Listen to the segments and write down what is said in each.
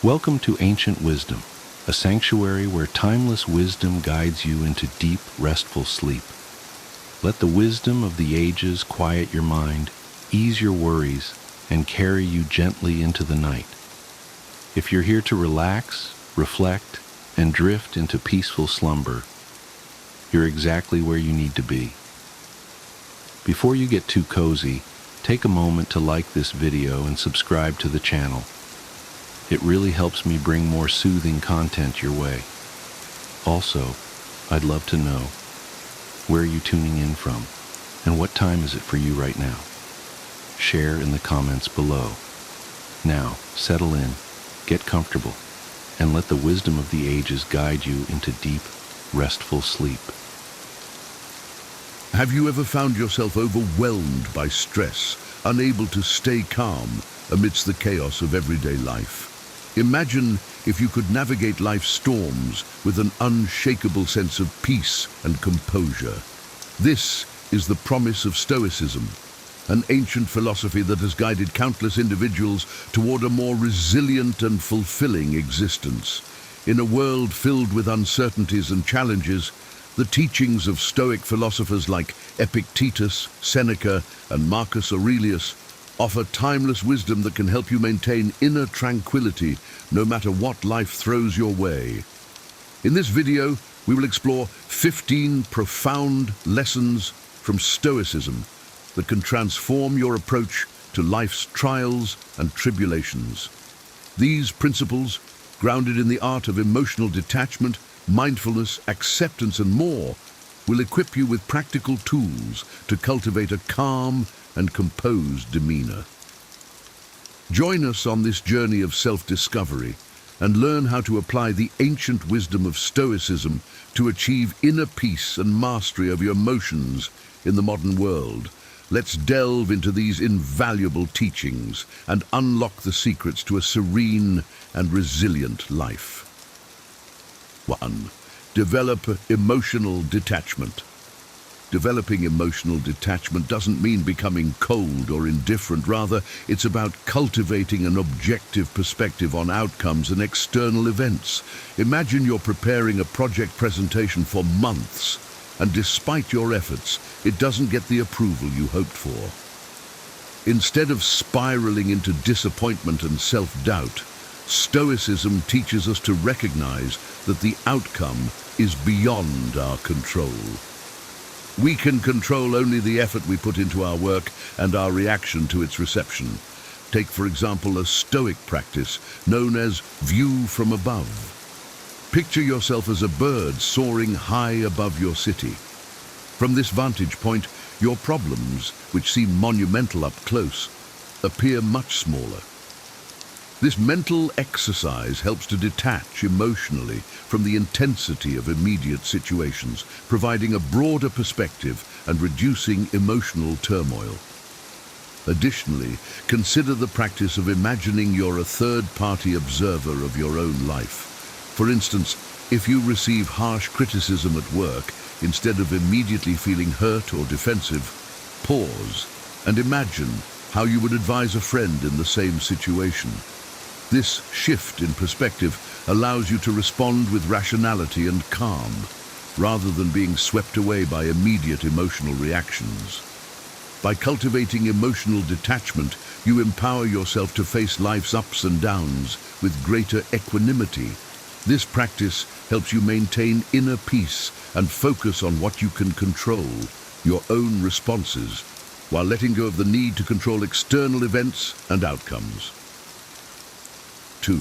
Welcome to Ancient Wisdom, a sanctuary where timeless wisdom guides you into deep, restful sleep. Let the wisdom of the ages quiet your mind, ease your worries, and carry you gently into the night. If you're here to relax, reflect, and drift into peaceful slumber, you're exactly where you need to be. Before you get too cozy, take a moment to like this video and subscribe to the channel. It really helps me bring more soothing content your way. Also, I'd love to know, where are you tuning in from, and what time is it for you right now? Share in the comments below. Now, settle in, get comfortable, and let the wisdom of the ages guide you into deep, restful sleep. Have you ever found yourself overwhelmed by stress, unable to stay calm amidst the chaos of everyday life? Imagine if you could navigate life's storms with an unshakable sense of peace and composure. This is the promise of Stoicism, an ancient philosophy that has guided countless individuals toward a more resilient and fulfilling existence. In a world filled with uncertainties and challenges, the teachings of Stoic philosophers like Epictetus, Seneca, and Marcus Aurelius offer timeless wisdom that can help you maintain inner tranquility no matter what life throws your way. In this video, we will explore 15 profound lessons from Stoicism that can transform your approach to life's trials and tribulations. These principles, grounded in the art of emotional detachment, mindfulness, acceptance, and more, will equip you with practical tools to cultivate a calm and composed demeanor. Join us on this journey of self-discovery and learn how to apply the ancient wisdom of Stoicism to achieve inner peace and mastery of your emotions in the modern world. Let's delve into these invaluable teachings and unlock the secrets to a serene and resilient life. 1. Develop emotional detachment. Developing emotional detachment doesn't mean becoming cold or indifferent. Rather, it's about cultivating an objective perspective on outcomes and external events. Imagine you're preparing a project presentation for months, and despite your efforts, it doesn't get the approval you hoped for. Instead of spiraling into disappointment and self-doubt, Stoicism teaches us to recognize that the outcome is beyond our control. We can control only the effort we put into our work and our reaction to its reception. Take, for example, a Stoic practice known as view from above. Picture yourself as a bird soaring high above your city. From this vantage point, your problems, which seem monumental up close, appear much smaller. This mental exercise helps to detach emotionally from the intensity of immediate situations, providing a broader perspective and reducing emotional turmoil. Additionally, consider the practice of imagining you're a third-party observer of your own life. For instance, if you receive harsh criticism at work, instead of immediately feeling hurt or defensive, pause and imagine how you would advise a friend in the same situation. This shift in perspective allows you to respond with rationality and calm, rather than being swept away by immediate emotional reactions. By cultivating emotional detachment, you empower yourself to face life's ups and downs with greater equanimity. This practice helps you maintain inner peace and focus on what you can control, your own responses, while letting go of the need to control external events and outcomes. 2.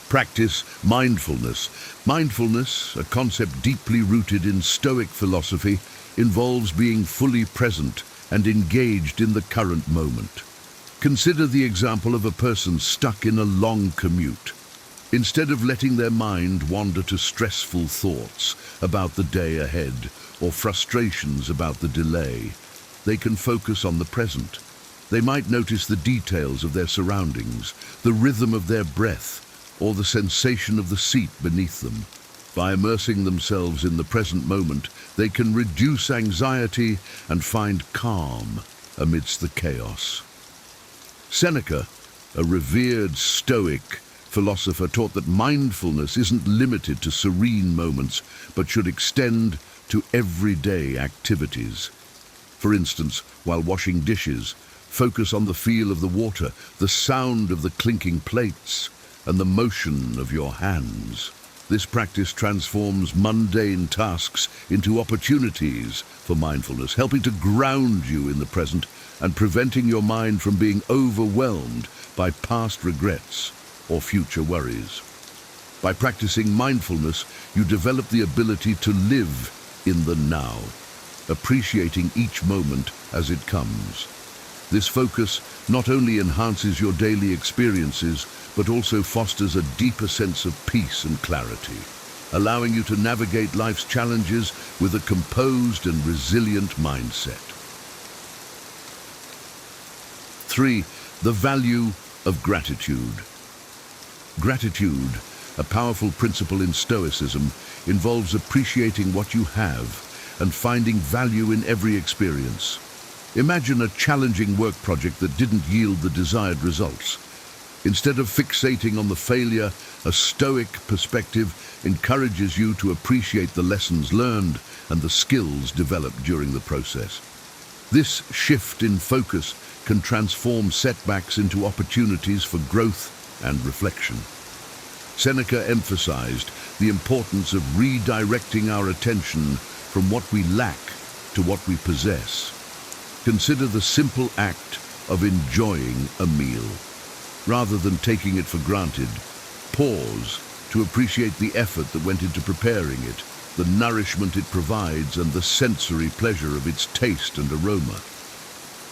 Practice mindfulness. Mindfulness, a concept deeply rooted in Stoic philosophy, involves being fully present and engaged in the current moment. Consider the example of a person stuck in a long commute. Instead of letting their mind wander to stressful thoughts about the day ahead or frustrations about the delay, they can focus on the present. They might notice the details of their surroundings, the rhythm of their breath, or the sensation of the seat beneath them. By immersing themselves in the present moment, they can reduce anxiety and find calm amidst the chaos. Seneca, a revered Stoic, philosopher taught that mindfulness isn't limited to serene moments, but should extend to everyday activities. For instance, while washing dishes, focus on the feel of the water, the sound of the clinking plates, and the motion of your hands. This practice transforms mundane tasks into opportunities for mindfulness, helping to ground you in the present and preventing your mind from being overwhelmed by past regrets or future worries. By practicing mindfulness, you develop the ability to live in the now, appreciating each moment as it comes. This focus not only enhances your daily experiences, but also fosters a deeper sense of peace and clarity, allowing you to navigate life's challenges with a composed and resilient mindset. 3. The value of gratitude. Gratitude, a powerful principle in Stoicism, involves appreciating what you have and finding value in every experience. Imagine a challenging work project that didn't yield the desired results. Instead of fixating on the failure, a Stoic perspective encourages you to appreciate the lessons learned and the skills developed during the process. This shift in focus can transform setbacks into opportunities for growth and reflection. Seneca emphasized the importance of redirecting our attention from what we lack to what we possess. Consider the simple act of enjoying a meal. Rather than taking it for granted, pause to appreciate the effort that went into preparing it, the nourishment it provides, and the sensory pleasure of its taste and aroma.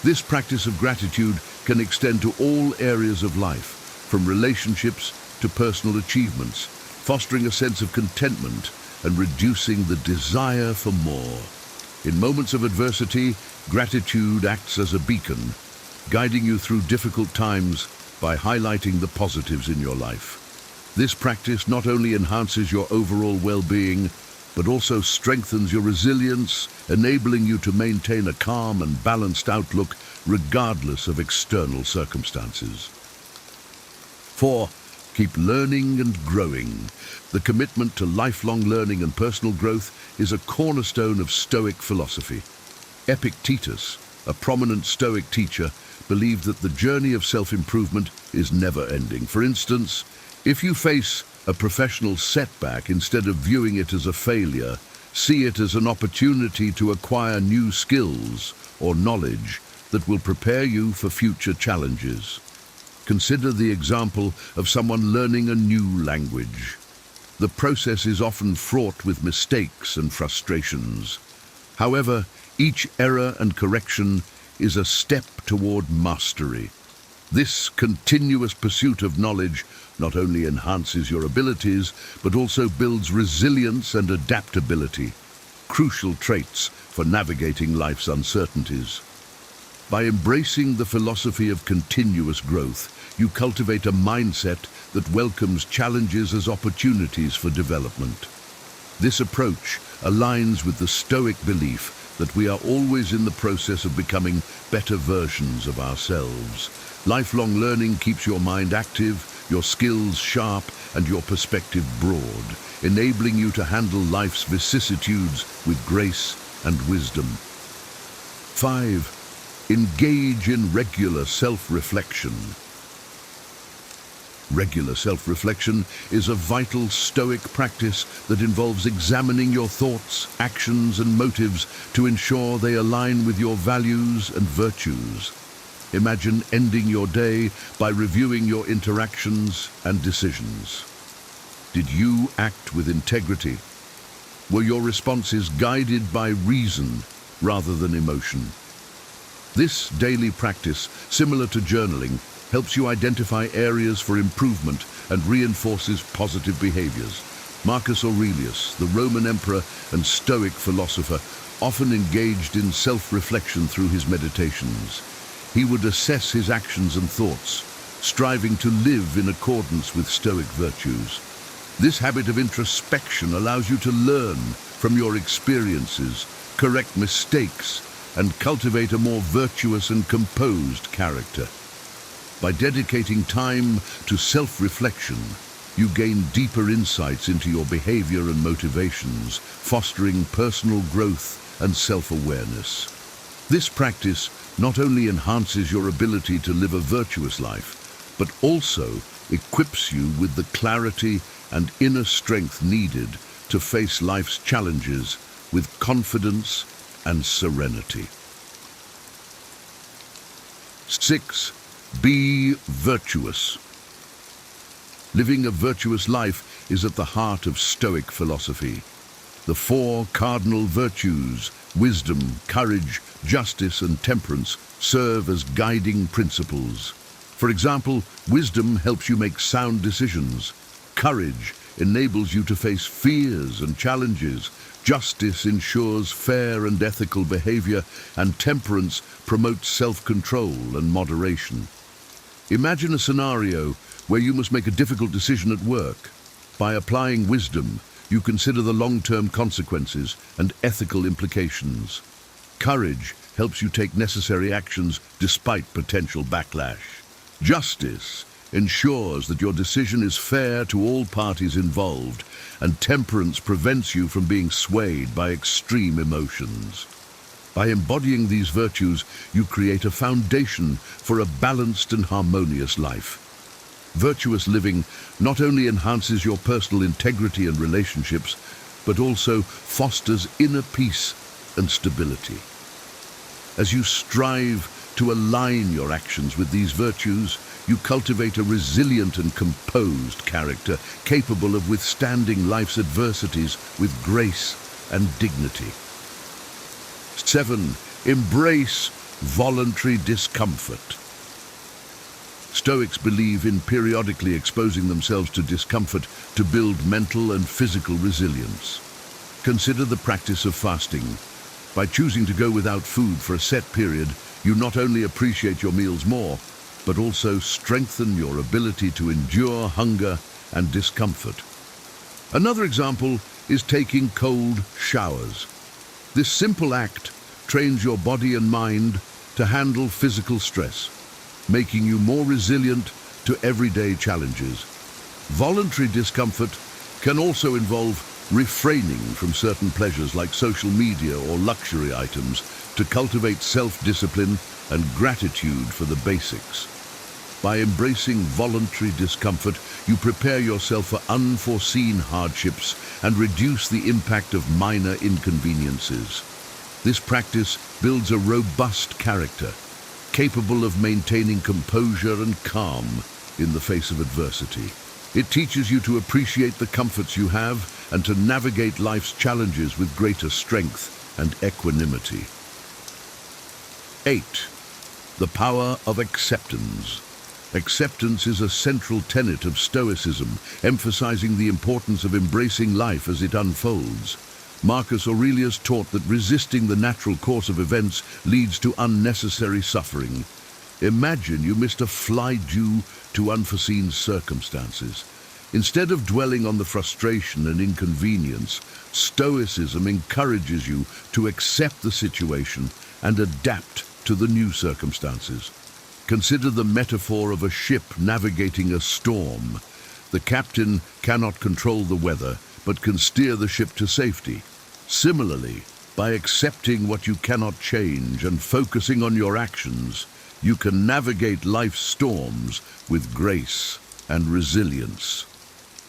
This practice of gratitude can extend to all areas of life, from relationships to personal achievements, fostering a sense of contentment and reducing the desire for more. In moments of adversity, gratitude acts as a beacon, guiding you through difficult times by highlighting the positives in your life. This practice not only enhances your overall well-being, but also strengthens your resilience, enabling you to maintain a calm and balanced outlook regardless of external circumstances. 4. Keep learning and growing. The commitment to lifelong learning and personal growth is a cornerstone of Stoic philosophy. Epictetus, a prominent Stoic teacher, believed that the journey of self-improvement is never-ending. For instance, if you face a professional setback, instead of viewing it as a failure, see it as an opportunity to acquire new skills or knowledge that will prepare you for future challenges. Consider the example of someone learning a new language. The process is often fraught with mistakes and frustrations. However, each error and correction is a step toward mastery. This continuous pursuit of knowledge not only enhances your abilities, but also builds resilience and adaptability, crucial traits for navigating life's uncertainties. By embracing the philosophy of continuous growth, you cultivate a mindset that welcomes challenges as opportunities for development. This approach aligns with the Stoic belief that we are always in the process of becoming better versions of ourselves. Lifelong learning keeps your mind active, your skills sharp, and your perspective broad, enabling you to handle life's vicissitudes with grace and wisdom. 5. Engage in regular self-reflection. Regular self-reflection is a vital Stoic practice that involves examining your thoughts, actions, and motives to ensure they align with your values and virtues. Imagine ending your day by reviewing your interactions and decisions. Did you act with integrity? Were your responses guided by reason rather than emotion? This daily practice, similar to journaling, helps you identify areas for improvement and reinforces positive behaviors. Marcus Aurelius, the Roman emperor and Stoic philosopher, often engaged in self-reflection through his meditations. He would assess his actions and thoughts, striving to live in accordance with Stoic virtues. This habit of introspection allows you to learn from your experiences, correct mistakes, and cultivate a more virtuous and composed character. By dedicating time to self-reflection, you gain deeper insights into your behavior and motivations, fostering personal growth and self-awareness. This practice not only enhances your ability to live a virtuous life, but also equips you with the clarity and inner strength needed to face life's challenges with confidence and serenity. 6. Be virtuous. Living a virtuous life is at the heart of Stoic philosophy. The 4 cardinal virtues, wisdom, courage, justice, and temperance, serve as guiding principles. For example, wisdom helps you make sound decisions. Courage enables you to face fears and challenges. Justice ensures fair and ethical behavior, and temperance promotes self-control and moderation. Imagine a scenario where you must make a difficult decision at work. By applying wisdom, you consider the long-term consequences and ethical implications. Courage helps you take necessary actions despite potential backlash. Justice ensures that your decision is fair to all parties involved, and temperance prevents you from being swayed by extreme emotions. By embodying these virtues, you create a foundation for a balanced and harmonious life. Virtuous living not only enhances your personal integrity and relationships, but also fosters inner peace and stability. As you strive to align your actions with these virtues, you cultivate a resilient and composed character, capable of withstanding life's adversities with grace and dignity. 7. Embrace voluntary discomfort. Stoics believe in periodically exposing themselves to discomfort to build mental and physical resilience. Consider the practice of fasting. By choosing to go without food for a set period, you not only appreciate your meals more, but also strengthen your ability to endure hunger and discomfort. Another example is taking cold showers. This simple act trains your body and mind to handle physical stress, making you more resilient to everyday challenges. Voluntary discomfort can also involve refraining from certain pleasures like social media or luxury items to cultivate self-discipline and gratitude for the basics. By embracing voluntary discomfort, you prepare yourself for unforeseen hardships and reduce the impact of minor inconveniences. This practice builds a robust character, capable of maintaining composure and calm in the face of adversity. It teaches you to appreciate the comforts you have and to navigate life's challenges with greater strength and equanimity. 8. The power of acceptance. Acceptance is a central tenet of Stoicism, emphasizing the importance of embracing life as it unfolds. Marcus Aurelius taught that resisting the natural course of events leads to unnecessary suffering. Imagine you missed a flight due to unforeseen circumstances. Instead of dwelling on the frustration and inconvenience, Stoicism encourages you to accept the situation and adapt to the new circumstances. Consider the metaphor of a ship navigating a storm. The captain cannot control the weather, but can steer the ship to safety. Similarly, by accepting what you cannot change and focusing on your actions, you can navigate life's storms with grace and resilience.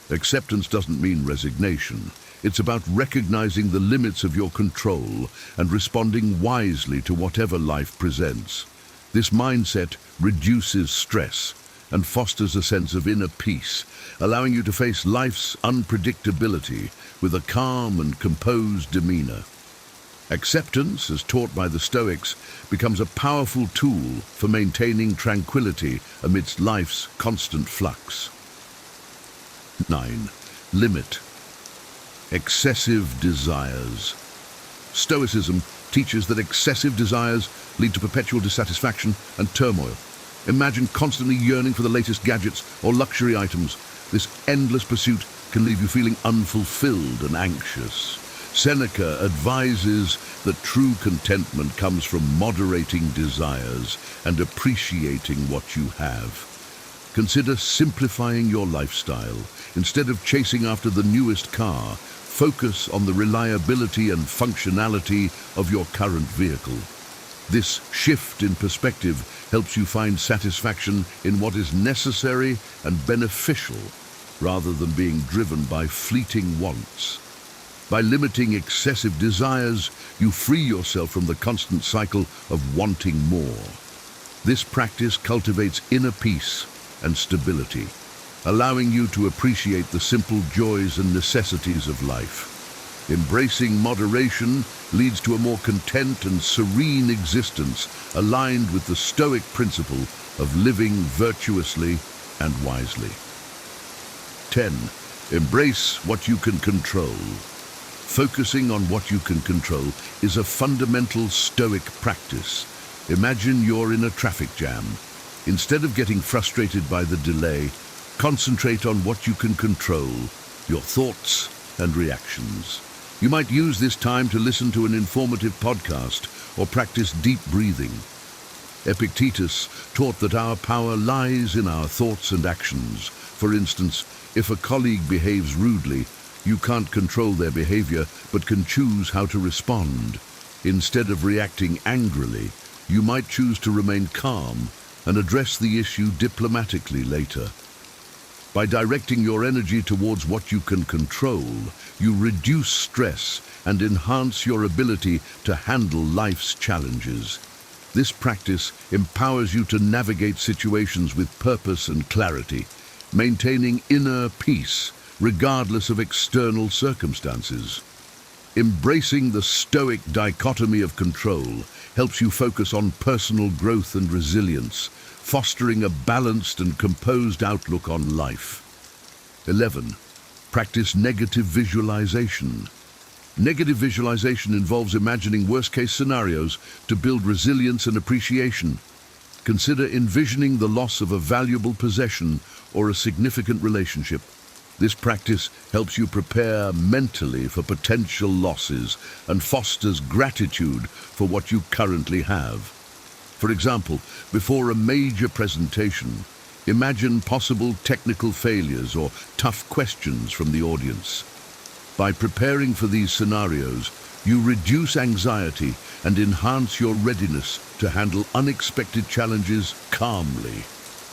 Acceptance doesn't mean resignation. It's about recognizing the limits of your control and responding wisely to whatever life presents. This mindset reduces stress and fosters a sense of inner peace, allowing you to face life's unpredictability with a calm and composed demeanor. Acceptance, as taught by the Stoics, becomes a powerful tool for maintaining tranquility amidst life's constant flux. 9. Limit excessive desires. Stoicism teaches that excessive desires lead to perpetual dissatisfaction and turmoil. Imagine constantly yearning for the latest gadgets or luxury items. This endless pursuit can leave you feeling unfulfilled and anxious. Seneca advises that true contentment comes from moderating desires and appreciating what you have. Consider simplifying your lifestyle. Instead of chasing after the newest car, focus on the reliability and functionality of your current vehicle. This shift in perspective helps you find satisfaction in what is necessary and beneficial, rather than being driven by fleeting wants. By limiting excessive desires, you free yourself from the constant cycle of wanting more. This practice cultivates inner peace and stability, allowing you to appreciate the simple joys and necessities of life. Embracing moderation leads to a more content and serene existence, aligned with the Stoic principle of living virtuously and wisely. 10. Embrace what you can control. Focusing on what you can control is a fundamental Stoic practice. Imagine you're in a traffic jam. Instead of getting frustrated by the delay, concentrate on what you can control, your thoughts and reactions. You might use this time to listen to an informative podcast or practice deep breathing. Epictetus taught that our power lies in our thoughts and actions. For instance, if a colleague behaves rudely, you can't control their behavior, but can choose how to respond. Instead of reacting angrily, you might choose to remain calm and address the issue diplomatically later. By directing your energy towards what you can control, you reduce stress and enhance your ability to handle life's challenges. This practice empowers you to navigate situations with purpose and clarity, maintaining inner peace regardless of external circumstances. Embracing the Stoic dichotomy of control helps you focus on personal growth and resilience, fostering a balanced and composed outlook on life. 11. Practice negative visualization. Negative visualization involves imagining worst-case scenarios to build resilience and appreciation. Consider envisioning the loss of a valuable possession or a significant relationship. This practice helps you prepare mentally for potential losses and fosters gratitude for what you currently have. For example, before a major presentation, imagine possible technical failures or tough questions from the audience. By preparing for these scenarios, you reduce anxiety and enhance your readiness to handle unexpected challenges calmly.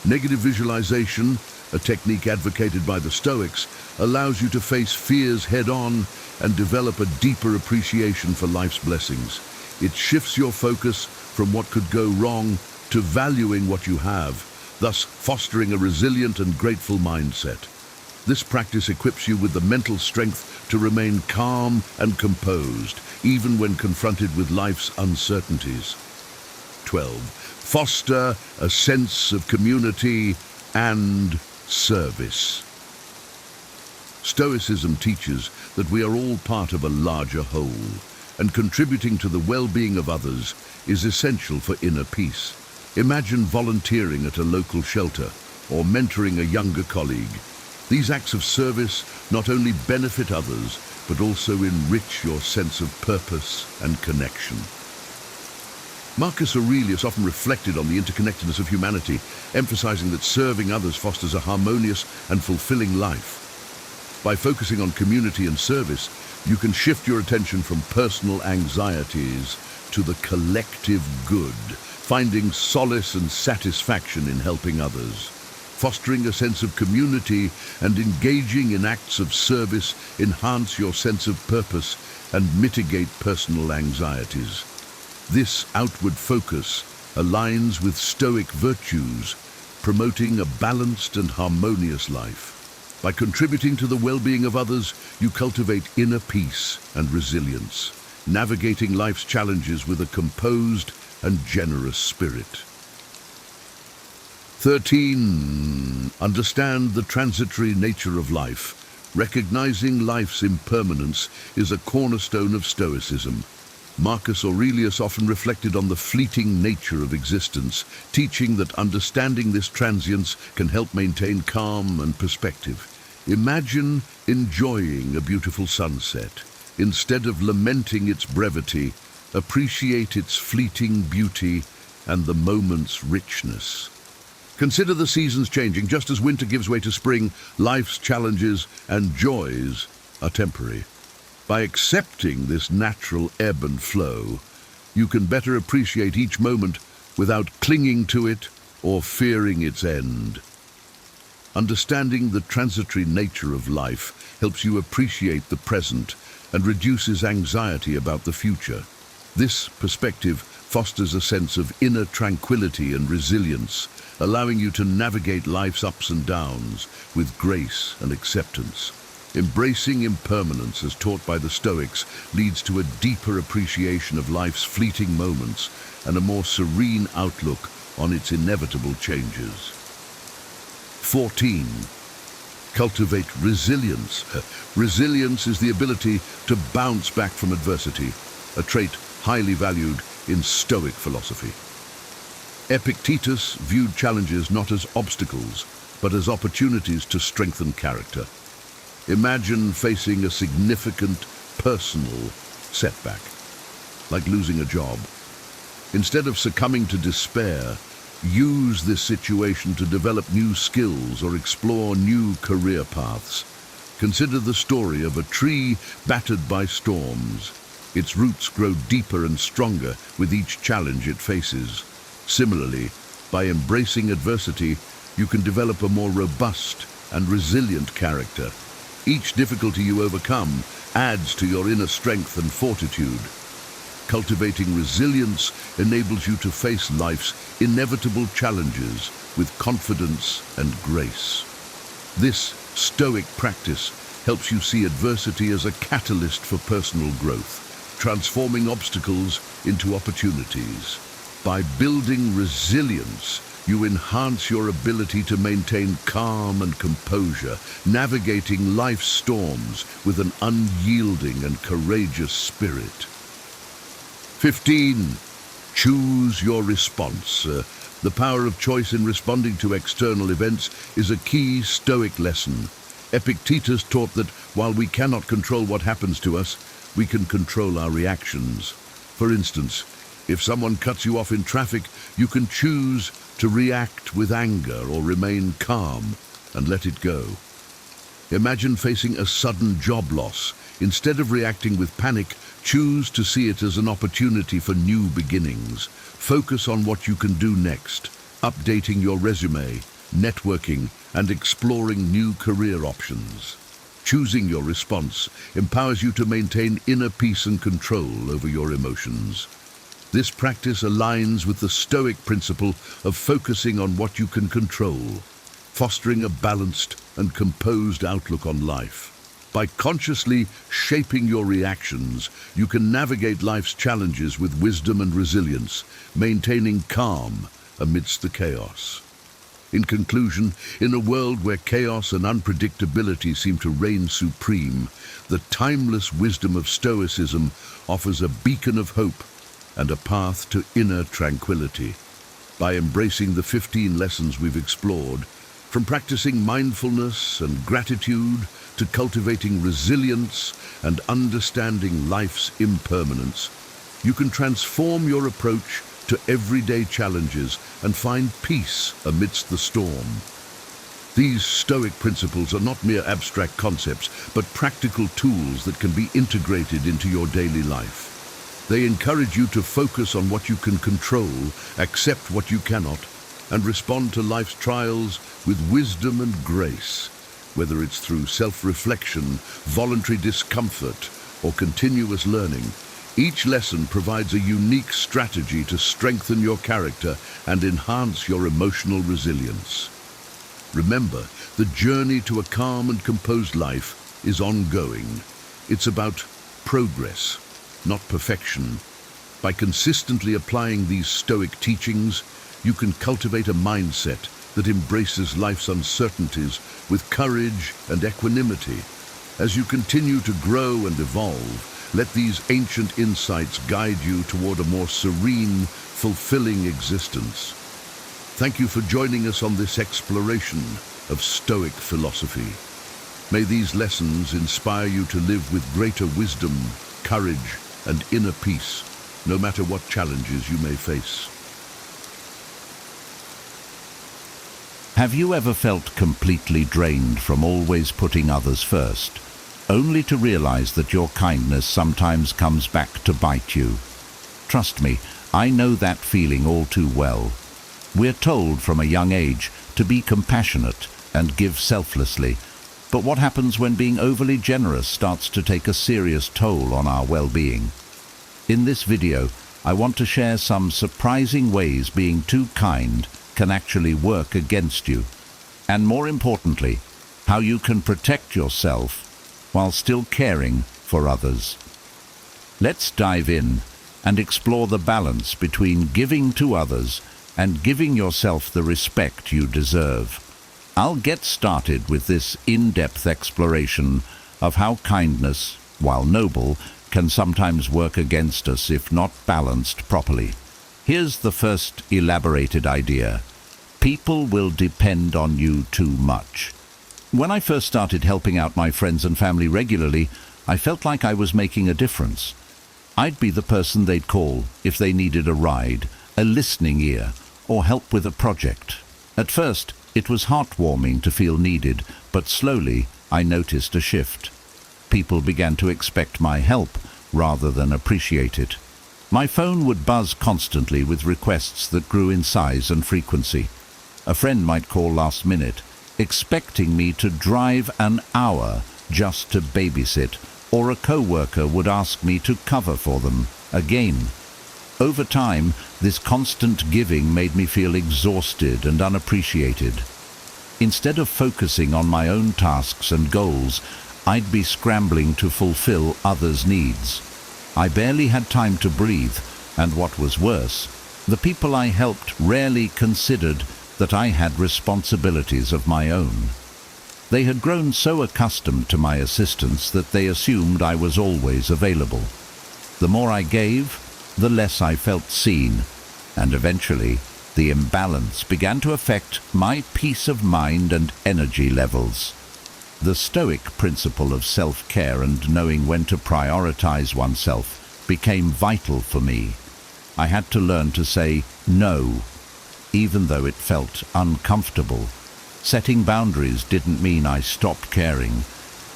Negative visualization, a technique advocated by the Stoics, allows you to face fears head-on and develop a deeper appreciation for life's blessings. It shifts your focus from what could go wrong to valuing what you have, thus fostering a resilient and grateful mindset. This practice equips you with the mental strength to remain calm and composed, even when confronted with life's uncertainties. 12. Foster a sense of community and service. Stoicism teaches that we are all part of a larger whole, and contributing to the well-being of others is essential for inner peace. Imagine volunteering at a local shelter or mentoring a younger colleague. These acts of service not only benefit others, but also enrich your sense of purpose and connection. Marcus Aurelius often reflected on the interconnectedness of humanity, emphasizing that serving others fosters a harmonious and fulfilling life. By focusing on community and service, you can shift your attention from personal anxieties to the collective good, finding solace and satisfaction in helping others. Fostering a sense of community and engaging in acts of service enhance your sense of purpose and mitigate personal anxieties. This outward focus aligns with Stoic virtues, promoting a balanced and harmonious life. By contributing to the well-being of others, you cultivate inner peace and resilience, navigating life's challenges with a composed and generous spirit. 13. Understand the transitory nature of life. Recognizing life's impermanence is a cornerstone of Stoicism. Marcus Aurelius often reflected on the fleeting nature of existence, teaching that understanding this transience can help maintain calm and perspective. Imagine enjoying a beautiful sunset. Instead of lamenting its brevity, appreciate its fleeting beauty and the moment's richness. Consider the seasons changing. Just as winter gives way to spring, life's challenges and joys are temporary. By accepting this natural ebb and flow, you can better appreciate each moment without clinging to it or fearing its end. Understanding the transitory nature of life helps you appreciate the present and reduces anxiety about the future. This perspective fosters a sense of inner tranquility and resilience, allowing you to navigate life's ups and downs with grace and acceptance. Embracing impermanence, as taught by the Stoics, leads to a deeper appreciation of life's fleeting moments and a more serene outlook on its inevitable changes. 14. Cultivate resilience. Resilience is the ability to bounce back from adversity, a trait highly valued in Stoic philosophy. Epictetus viewed challenges not as obstacles, but as opportunities to strengthen character. Imagine facing a significant personal setback, like losing a job. Instead of succumbing to despair, use this situation to develop new skills or explore new career paths. Consider the story of a tree battered by storms. Its roots grow deeper and stronger with each challenge it faces. Similarly, by embracing adversity, you can develop a more robust and resilient character. Each difficulty you overcome adds to your inner strength and fortitude. Cultivating resilience enables you to face life's inevitable challenges with confidence and grace. This Stoic practice helps you see adversity as a catalyst for personal growth, transforming obstacles into opportunities. By building resilience, you enhance your ability to maintain calm and composure, navigating life's storms with an unyielding and courageous spirit. 15. Choose your response. The power of choice in responding to external events is a key Stoic lesson. Epictetus taught that while we cannot control what happens to us, we can control our reactions. For instance, if someone cuts you off in traffic, you can choose to react with anger or remain calm and let it go. Imagine facing a sudden job loss. Instead of reacting with panic, choose to see it as an opportunity for new beginnings. Focus on what you can do next, updating your resume, networking, and exploring new career options. Choosing your response empowers you to maintain inner peace and control over your emotions. This practice aligns with the Stoic principle of focusing on what you can control, fostering a balanced and composed outlook on life. By consciously shaping your reactions, you can navigate life's challenges with wisdom and resilience, maintaining calm amidst the chaos. In conclusion, in a world where chaos and unpredictability seem to reign supreme, the timeless wisdom of Stoicism offers a beacon of hope and a path to inner tranquility. By embracing the 15 lessons we've explored, from practicing mindfulness and gratitude to cultivating resilience and understanding life's impermanence, you can transform your approach to everyday challenges and find peace amidst the storm. These Stoic principles are not mere abstract concepts, but practical tools that can be integrated into your daily life. They encourage you to focus on what you can control, accept what you cannot, and respond to life's trials with wisdom and grace. Whether it's through self-reflection, voluntary discomfort, or continuous learning, each lesson provides a unique strategy to strengthen your character and enhance your emotional resilience. Remember, the journey to a calm and composed life is ongoing. It's about progress, not perfection. By consistently applying these Stoic teachings, you can cultivate a mindset that embraces life's uncertainties with courage and equanimity. As you continue to grow and evolve, let these ancient insights guide you toward a more serene, fulfilling existence. Thank you for joining us on this exploration of Stoic philosophy. May these lessons inspire you to live with greater wisdom, courage, and inner peace, no matter what challenges you may face. Have you ever felt completely drained from always putting others first, only to realize that your kindness sometimes comes back to bite you? Trust me, I know that feeling all too well. We're told from a young age to be compassionate and give selflessly, but what happens when being overly generous starts to take a serious toll on our well-being? In this video, I want to share some surprising ways being too kind can actually work against you, and more importantly, how you can protect yourself while still caring for others. Let's dive in and explore the balance between giving to others and giving yourself the respect you deserve. I'll get started with this in-depth exploration of how kindness, while noble, can sometimes work against us if not balanced properly. Here's the first elaborated idea. People will depend on you too much. When I first started helping out my friends and family regularly, I felt like I was making a difference. I'd be the person they'd call if they needed a ride, a listening ear, or help with a project. At first, it was heartwarming to feel needed, but slowly I noticed a shift. People began to expect my help rather than appreciate it. My phone would buzz constantly with requests that grew in size and frequency. A friend might call last minute, expecting me to drive an hour just to babysit, or a co-worker would ask me to cover for them again. Over time, this constant giving made me feel exhausted and unappreciated. Instead of focusing on my own tasks and goals, I'd be scrambling to fulfill others' needs. I barely had time to breathe, and what was worse, the people I helped rarely considered that I had responsibilities of my own. They had grown so accustomed to my assistance that they assumed I was always available. The more I gave, the less I felt seen, and eventually the imbalance began to affect my peace of mind and energy levels. The Stoic principle of self-care and knowing when to prioritize oneself became vital for me. I had to learn to say no, even though it felt uncomfortable. Setting boundaries didn't mean I stopped caring.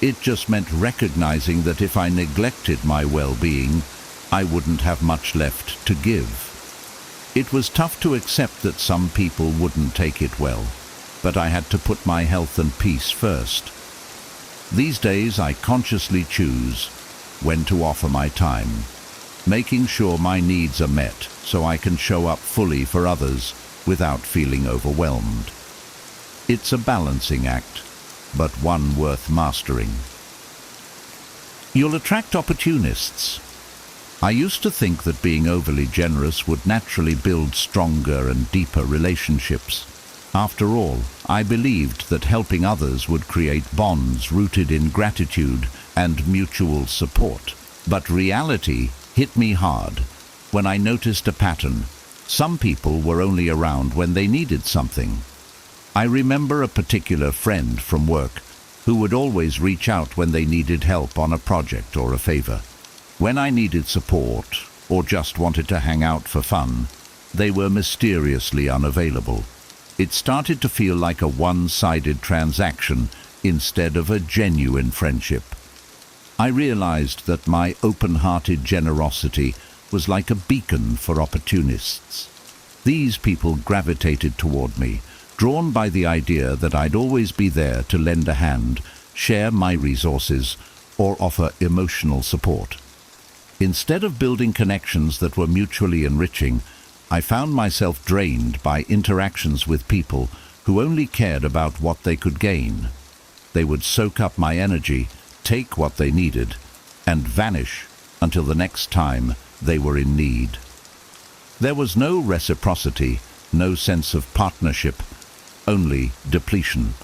It just meant recognizing that if I neglected my well-being, I wouldn't have much left to give. It was tough to accept that some people wouldn't take it well, but I had to put my health and peace first. These days I consciously choose when to offer my time, making sure my needs are met so I can show up fully for others without feeling overwhelmed. It's a balancing act, but one worth mastering. You'll attract opportunists. I used to think that being overly generous would naturally build stronger and deeper relationships. After all, I believed that helping others would create bonds rooted in gratitude and mutual support. But reality hit me hard when I noticed a pattern. Some people were only around when they needed something. I remember a particular friend from work who would always reach out when they needed help on a project or a favor. When I needed support or just wanted to hang out for fun, they were mysteriously unavailable. It started to feel like a one-sided transaction instead of a genuine friendship. I realized that my open-hearted generosity was like a beacon for opportunists. These people gravitated toward me, drawn by the idea that I'd always be there to lend a hand, share my resources, or offer emotional support. Instead of building connections that were mutually enriching, I found myself drained by interactions with people who only cared about what they could gain. They would soak up my energy, take what they needed, and vanish until the next time they were in need. There was no reciprocity, no sense of partnership, only depletion.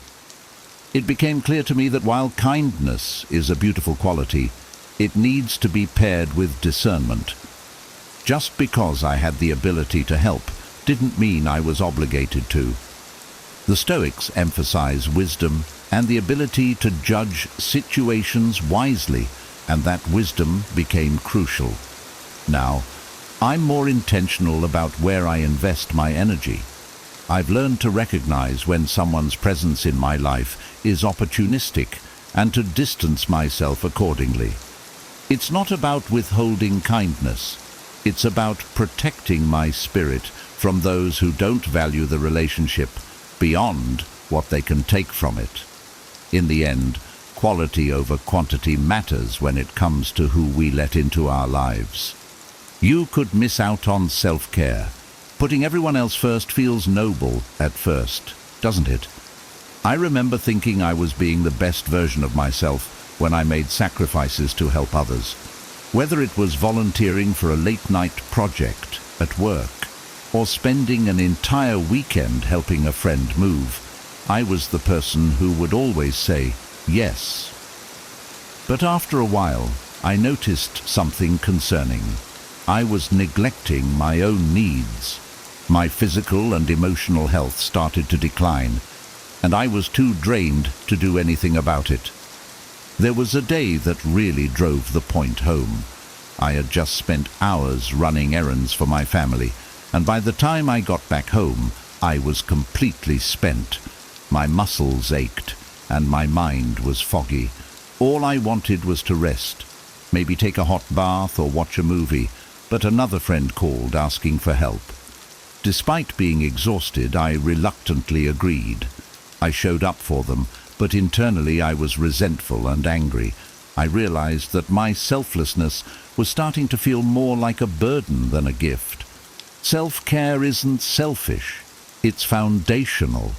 It became clear to me that while kindness is a beautiful quality, it needs to be paired with discernment. Just because I had the ability to help didn't mean I was obligated to. The Stoics emphasize wisdom and the ability to judge situations wisely, and that wisdom became crucial. Now, I'm more intentional about where I invest my energy. I've learned to recognize when someone's presence in my life is opportunistic and to distance myself accordingly. It's not about withholding kindness. It's about protecting my spirit from those who don't value the relationship beyond what they can take from it. In the end, quality over quantity matters when it comes to who we let into our lives. You could miss out on self-care. Putting everyone else first feels noble at first, doesn't it? I remember thinking I was being the best version of myself when I made sacrifices to help others. Whether it was volunteering for a late-night project at work or spending an entire weekend helping a friend move, I was the person who would always say yes. But after a while, I noticed something concerning. I was neglecting my own needs. My physical and emotional health started to decline, and I was too drained to do anything about it. There was a day that really drove the point home. I had just spent hours running errands for my family, and by the time I got back home, I was completely spent. My muscles ached, and my mind was foggy. All I wanted was to rest, maybe take a hot bath or watch a movie, but another friend called asking for help. Despite being exhausted, I reluctantly agreed. I showed up for them, but internally I was resentful and angry. I realized that my selflessness was starting to feel more like a burden than a gift. Self-care isn't selfish, it's foundational.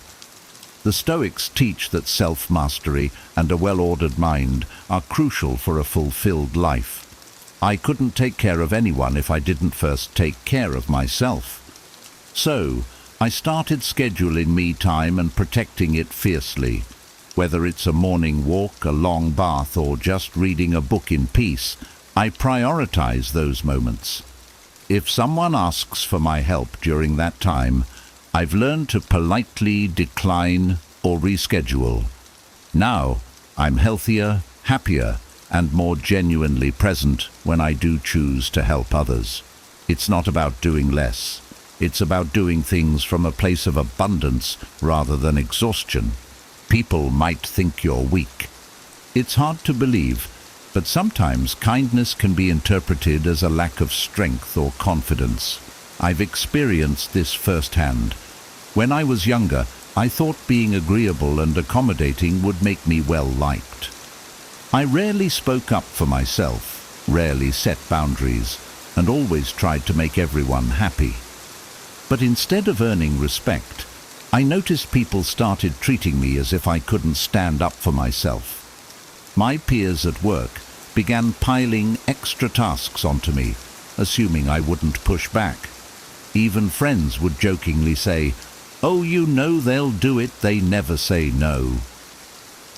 The Stoics teach that self-mastery and a well-ordered mind are crucial for a fulfilled life. I couldn't take care of anyone if I didn't first take care of myself. So, I started scheduling me time and protecting it fiercely. Whether it's a morning walk, a long bath, or just reading a book in peace, I prioritize those moments. If someone asks for my help during that time, I've learned to politely decline or reschedule. Now, I'm healthier, happier, and more genuinely present when I do choose to help others. It's not about doing less. It's about doing things from a place of abundance rather than exhaustion. People might think you're weak. It's hard to believe, but sometimes kindness can be interpreted as a lack of strength or confidence. I've experienced this firsthand. When I was younger, I thought being agreeable and accommodating would make me well-liked. I rarely spoke up for myself, rarely set boundaries, and always tried to make everyone happy. But instead of earning respect, I noticed people started treating me as if I couldn't stand up for myself. My peers at work began piling extra tasks onto me, assuming I wouldn't push back. Even friends would jokingly say, "Oh, you know they'll do it, they never say no."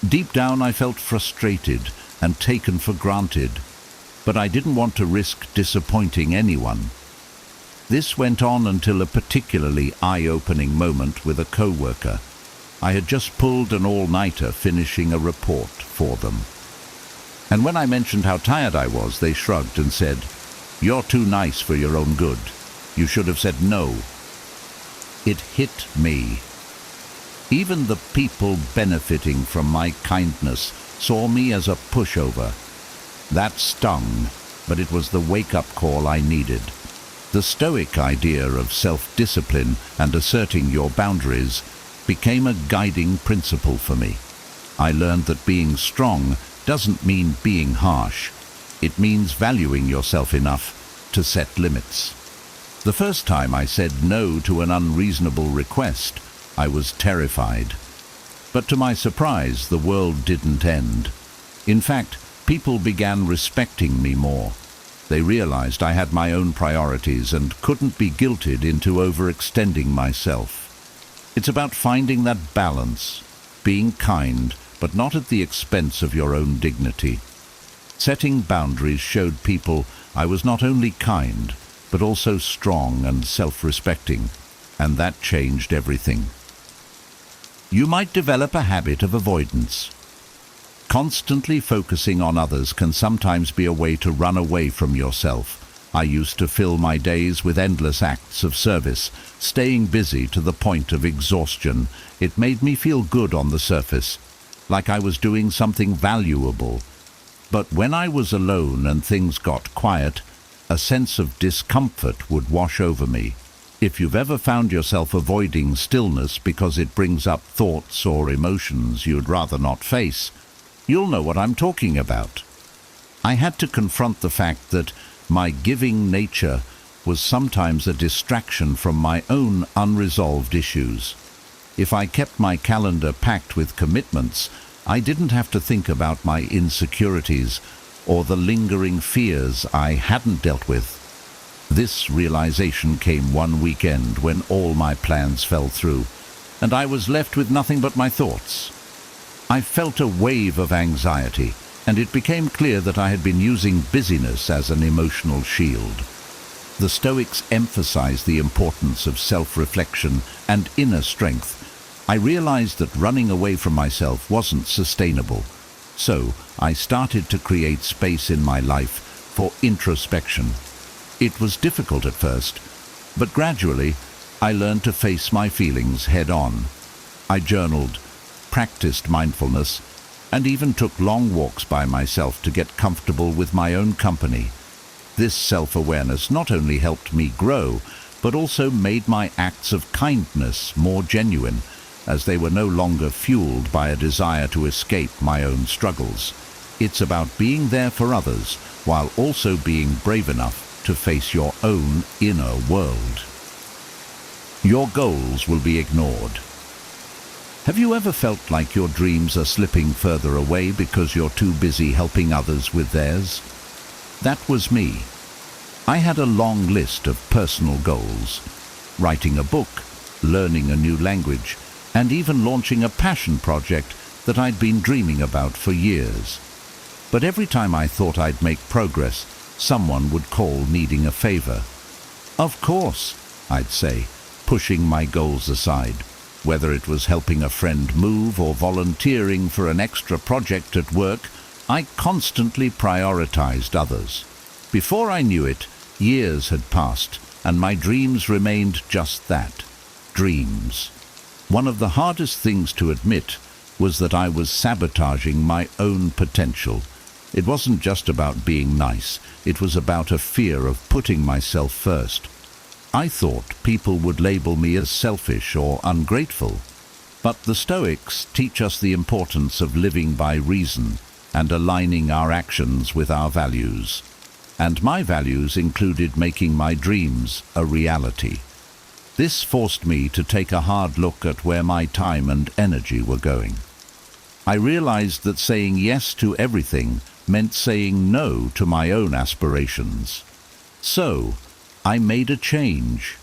Deep down I felt frustrated and taken for granted, but I didn't want to risk disappointing anyone. This went on until a particularly eye-opening moment with a co-worker. I had just pulled an all-nighter finishing a report for them. And when I mentioned how tired I was, they shrugged and said, "You're too nice for your own good. You should have said no." It hit me. Even the people benefiting from my kindness saw me as a pushover. That stung, but it was the wake-up call I needed. The Stoic idea of self-discipline and asserting your boundaries became a guiding principle for me. I learned that being strong doesn't mean being harsh. It means valuing yourself enough to set limits. The first time I said no to an unreasonable request, I was terrified. But to my surprise, the world didn't end. In fact, people began respecting me more. They realized I had my own priorities and couldn't be guilted into overextending myself. It's about finding that balance, being kind, but not at the expense of your own dignity. Setting boundaries showed people I was not only kind, but also strong and self-respecting, and that changed everything. You might develop a habit of avoidance. Constantly focusing on others can sometimes be a way to run away from yourself. I used to fill my days with endless acts of service, staying busy to the point of exhaustion. It made me feel good on the surface, like I was doing something valuable. But when I was alone and things got quiet, a sense of discomfort would wash over me. If you've ever found yourself avoiding stillness because it brings up thoughts or emotions you'd rather not face, you'll know what I'm talking about. I had to confront the fact that my giving nature was sometimes a distraction from my own unresolved issues. If I kept my calendar packed with commitments, I didn't have to think about my insecurities or the lingering fears I hadn't dealt with. This realization came one weekend when all my plans fell through, and I was left with nothing but my thoughts. I felt a wave of anxiety, and it became clear that I had been using busyness as an emotional shield. The Stoics emphasize the importance of self-reflection and inner strength. I realized that running away from myself wasn't sustainable, so I started to create space in my life for introspection. It was difficult at first, but gradually I learned to face my feelings head-on. I journaled, practiced mindfulness, and even took long walks by myself to get comfortable with my own company. This self-awareness not only helped me grow, but also made my acts of kindness more genuine, as they were no longer fueled by a desire to escape my own struggles. It's about being there for others, while also being brave enough to face your own inner world. Your goals will be ignored. Have you ever felt like your dreams are slipping further away because you're too busy helping others with theirs? That was me. I had a long list of personal goals: writing a book, learning a new language, and even launching a passion project that I'd been dreaming about for years. But every time I thought I'd make progress, someone would call needing a favor. Of course, I'd say, pushing my goals aside. Whether it was helping a friend move or volunteering for an extra project at work, I constantly prioritized others. Before I knew it, years had passed, and my dreams remained just that, dreams. One of the hardest things to admit was that I was sabotaging my own potential. It wasn't just about being nice, it was about a fear of putting myself first. I thought people would label me as selfish or ungrateful. But the Stoics teach us the importance of living by reason and aligning our actions with our values. And my values included making my dreams a reality. This forced me to take a hard look at where my time and energy were going. I realized that saying yes to everything meant saying no to my own aspirations. So, I made a change.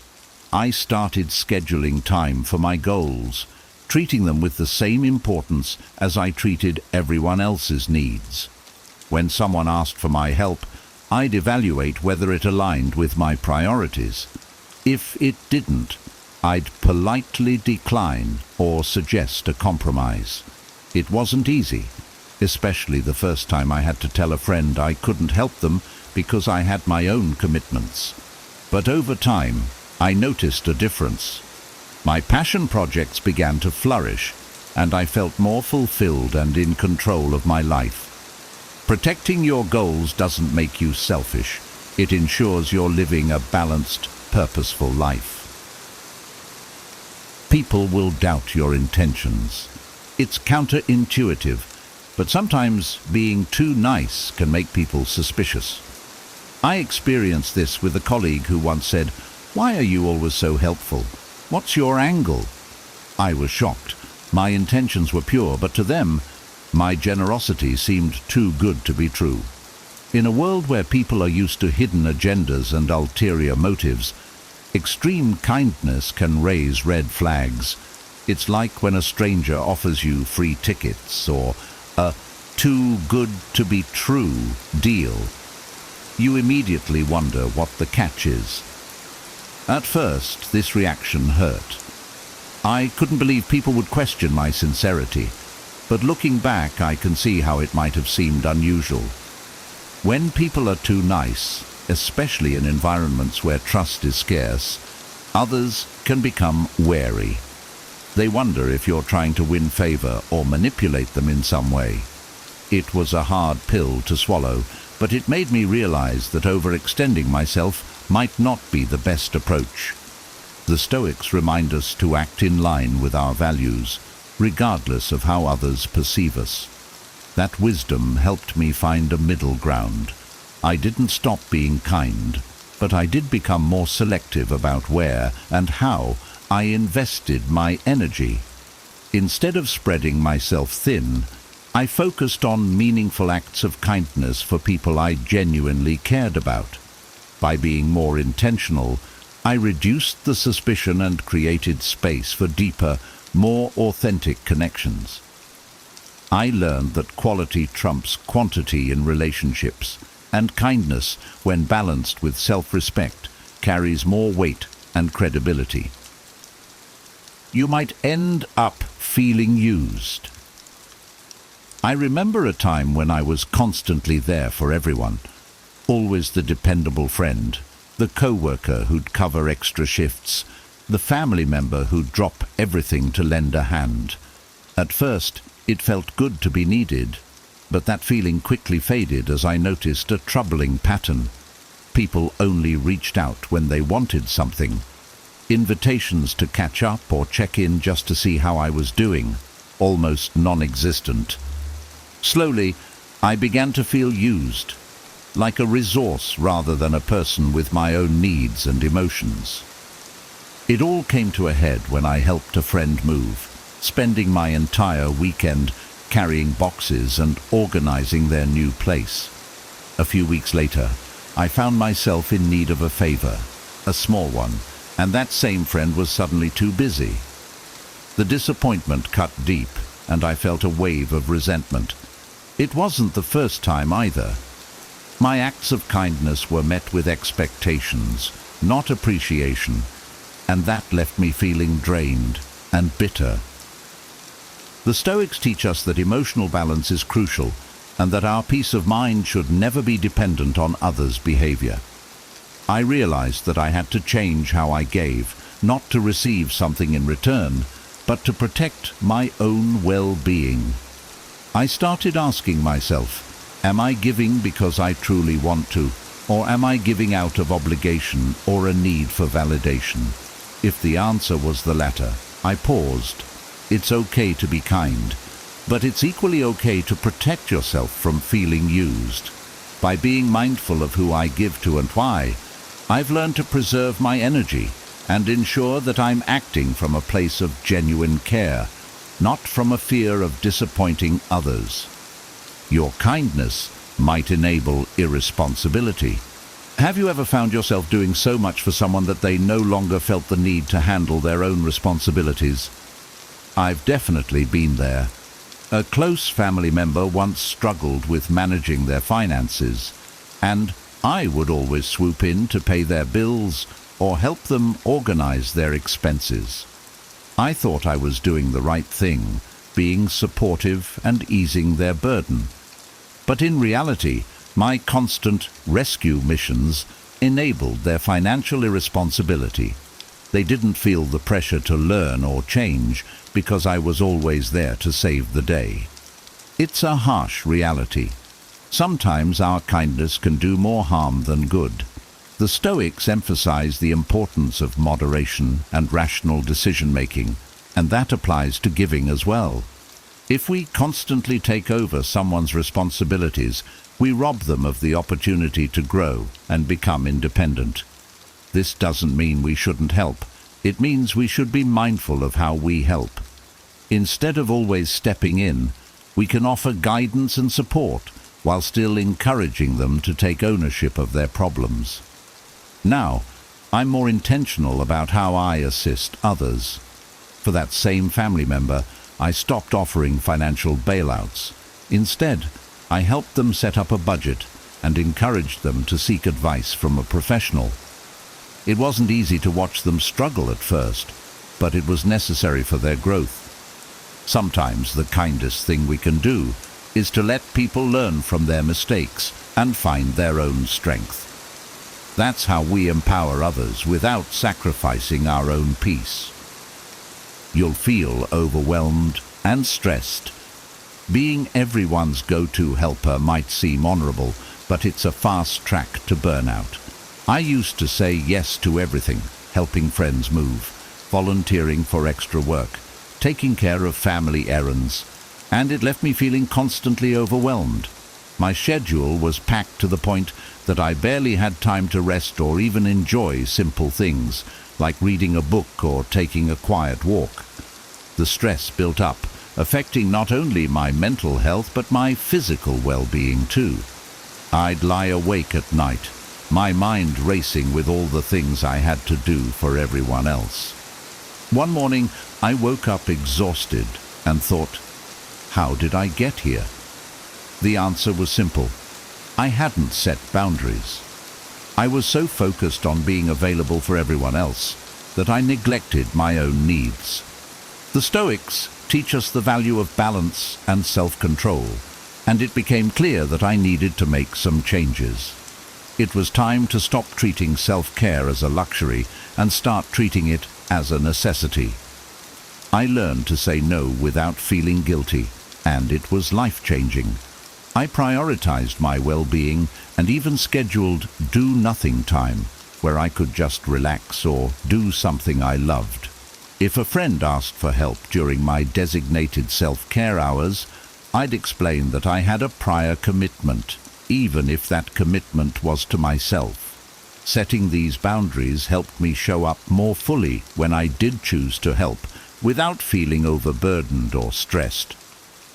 I started scheduling time for my goals, treating them with the same importance as I treated everyone else's needs. When someone asked for my help, I'd evaluate whether it aligned with my priorities. If it didn't, I'd politely decline or suggest a compromise. It wasn't easy, especially the first time I had to tell a friend I couldn't help them because I had my own commitments. But over time, I noticed a difference. My passion projects began to flourish, and I felt more fulfilled and in control of my life. Protecting your goals doesn't make you selfish. It ensures you're living a balanced, purposeful life. People will doubt your intentions. It's counterintuitive, but sometimes being too nice can make people suspicious. I experienced this with a colleague who once said, "Why are you always so helpful? What's your angle?" I was shocked. My intentions were pure, but to them, my generosity seemed too good to be true. In a world where people are used to hidden agendas and ulterior motives, extreme kindness can raise red flags. It's like when a stranger offers you free tickets or a too good to be true deal. You immediately wonder what the catch is. At first, this reaction hurt. I couldn't believe people would question my sincerity, but looking back I can see how it might have seemed unusual. When people are too nice, especially in environments where trust is scarce, others can become wary. They wonder if you're trying to win favor or manipulate them in some way. It was a hard pill to swallow, but it made me realize that overextending myself might not be the best approach. The Stoics remind us to act in line with our values, regardless of how others perceive us. That wisdom helped me find a middle ground. I didn't stop being kind, but I did become more selective about where and how I invested my energy. Instead of spreading myself thin, I focused on meaningful acts of kindness for people I genuinely cared about. By being more intentional, I reduced the suspicion and created space for deeper, more authentic connections. I learned that quality trumps quantity in relationships, and kindness, when balanced with self-respect, carries more weight and credibility. You might end up feeling used. I remember a time when I was constantly there for everyone, always the dependable friend, the co-worker who'd cover extra shifts, the family member who'd drop everything to lend a hand. At first, it felt good to be needed, but that feeling quickly faded as I noticed a troubling pattern. People only reached out when they wanted something. Invitations to catch up or check in just to see how I was doing, almost non-existent. Slowly, I began to feel used, like a resource rather than a person with my own needs and emotions. It all came to a head when I helped a friend move, spending my entire weekend carrying boxes and organizing their new place. A few weeks later, I found myself in need of a favor, a small one, and that same friend was suddenly too busy. The disappointment cut deep, and I felt a wave of resentment. It wasn't the first time either. My acts of kindness were met with expectations, not appreciation, and that left me feeling drained and bitter. The Stoics teach us that emotional balance is crucial and that our peace of mind should never be dependent on others' behavior. I realized that I had to change how I gave, not to receive something in return, but to protect my own well-being. I started asking myself, am I giving because I truly want to, or am I giving out of obligation or a need for validation? If the answer was the latter, I paused. It's okay to be kind, but it's equally okay to protect yourself from feeling used. By being mindful of who I give to and why, I've learned to preserve my energy and ensure that I'm acting from a place of genuine care, not from a fear of disappointing others. Your kindness might enable irresponsibility. Have you ever found yourself doing so much for someone that they no longer felt the need to handle their own responsibilities? I've definitely been there. A close family member once struggled with managing their finances, and I would always swoop in to pay their bills or help them organize their expenses. I thought I was doing the right thing, being supportive and easing their burden. But in reality, my constant rescue missions enabled their financial irresponsibility. They didn't feel the pressure to learn or change because I was always there to save the day. It's a harsh reality. Sometimes our kindness can do more harm than good. The Stoics emphasize the importance of moderation and rational decision-making, and that applies to giving as well. If we constantly take over someone's responsibilities, we rob them of the opportunity to grow and become independent. This doesn't mean we shouldn't help. It means we should be mindful of how we help. Instead of always stepping in, we can offer guidance and support while still encouraging them to take ownership of their problems. Now, I'm more intentional about how I assist others. For that same family member, I stopped offering financial bailouts. Instead, I helped them set up a budget and encouraged them to seek advice from a professional. It wasn't easy to watch them struggle at first, but it was necessary for their growth. Sometimes the kindest thing we can do is to let people learn from their mistakes and find their own strength. That's how we empower others without sacrificing our own peace. You'll feel overwhelmed and stressed. Being everyone's go-to helper might seem honorable, but it's a fast track to burnout. I used to say yes to everything, helping friends move, volunteering for extra work, taking care of family errands, and it left me feeling constantly overwhelmed. My schedule was packed to the point that I barely had time to rest or even enjoy simple things, like reading a book or taking a quiet walk. The stress built up, affecting not only my mental health but my physical well-being too. I'd lie awake at night, my mind racing with all the things I had to do for everyone else. One morning, I woke up exhausted and thought, how did I get here? The answer was simple. I hadn't set boundaries. I was so focused on being available for everyone else that I neglected my own needs. The Stoics teach us the value of balance and self-control, and it became clear that I needed to make some changes. It was time to stop treating self-care as a luxury and start treating it as a necessity. I learned to say no without feeling guilty, and it was life-changing. I prioritized my well-being and even scheduled do-nothing time, where I could just relax or do something I loved. If a friend asked for help during my designated self-care hours, I'd explain that I had a prior commitment, even if that commitment was to myself. Setting these boundaries helped me show up more fully when I did choose to help, without feeling overburdened or stressed.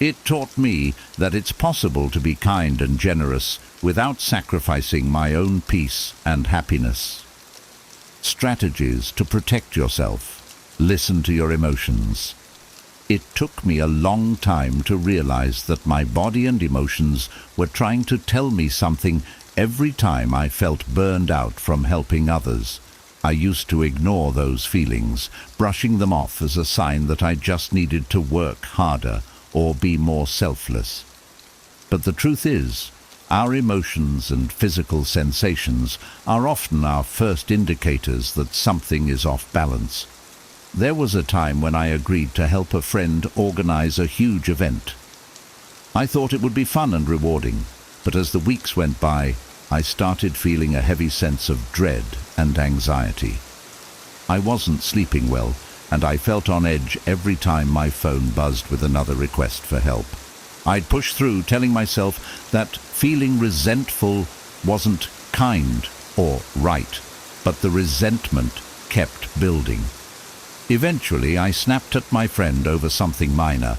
It taught me that it's possible to be kind and generous without sacrificing my own peace and happiness. Strategies to protect yourself. Listen to your emotions. It took me a long time to realize that my body and emotions were trying to tell me something every time I felt burned out from helping others. I used to ignore those feelings, brushing them off as a sign that I just needed to work harder or be more selfless. But the truth is, our emotions and physical sensations are often our first indicators that something is off balance. There was a time when I agreed to help a friend organize a huge event. I thought it would be fun and rewarding, but as the weeks went by, I started feeling a heavy sense of dread and anxiety. I wasn't sleeping well, and I felt on edge every time my phone buzzed with another request for help. I'd push through, telling myself that feeling resentful wasn't kind or right, but the resentment kept building. Eventually, I snapped at my friend over something minor,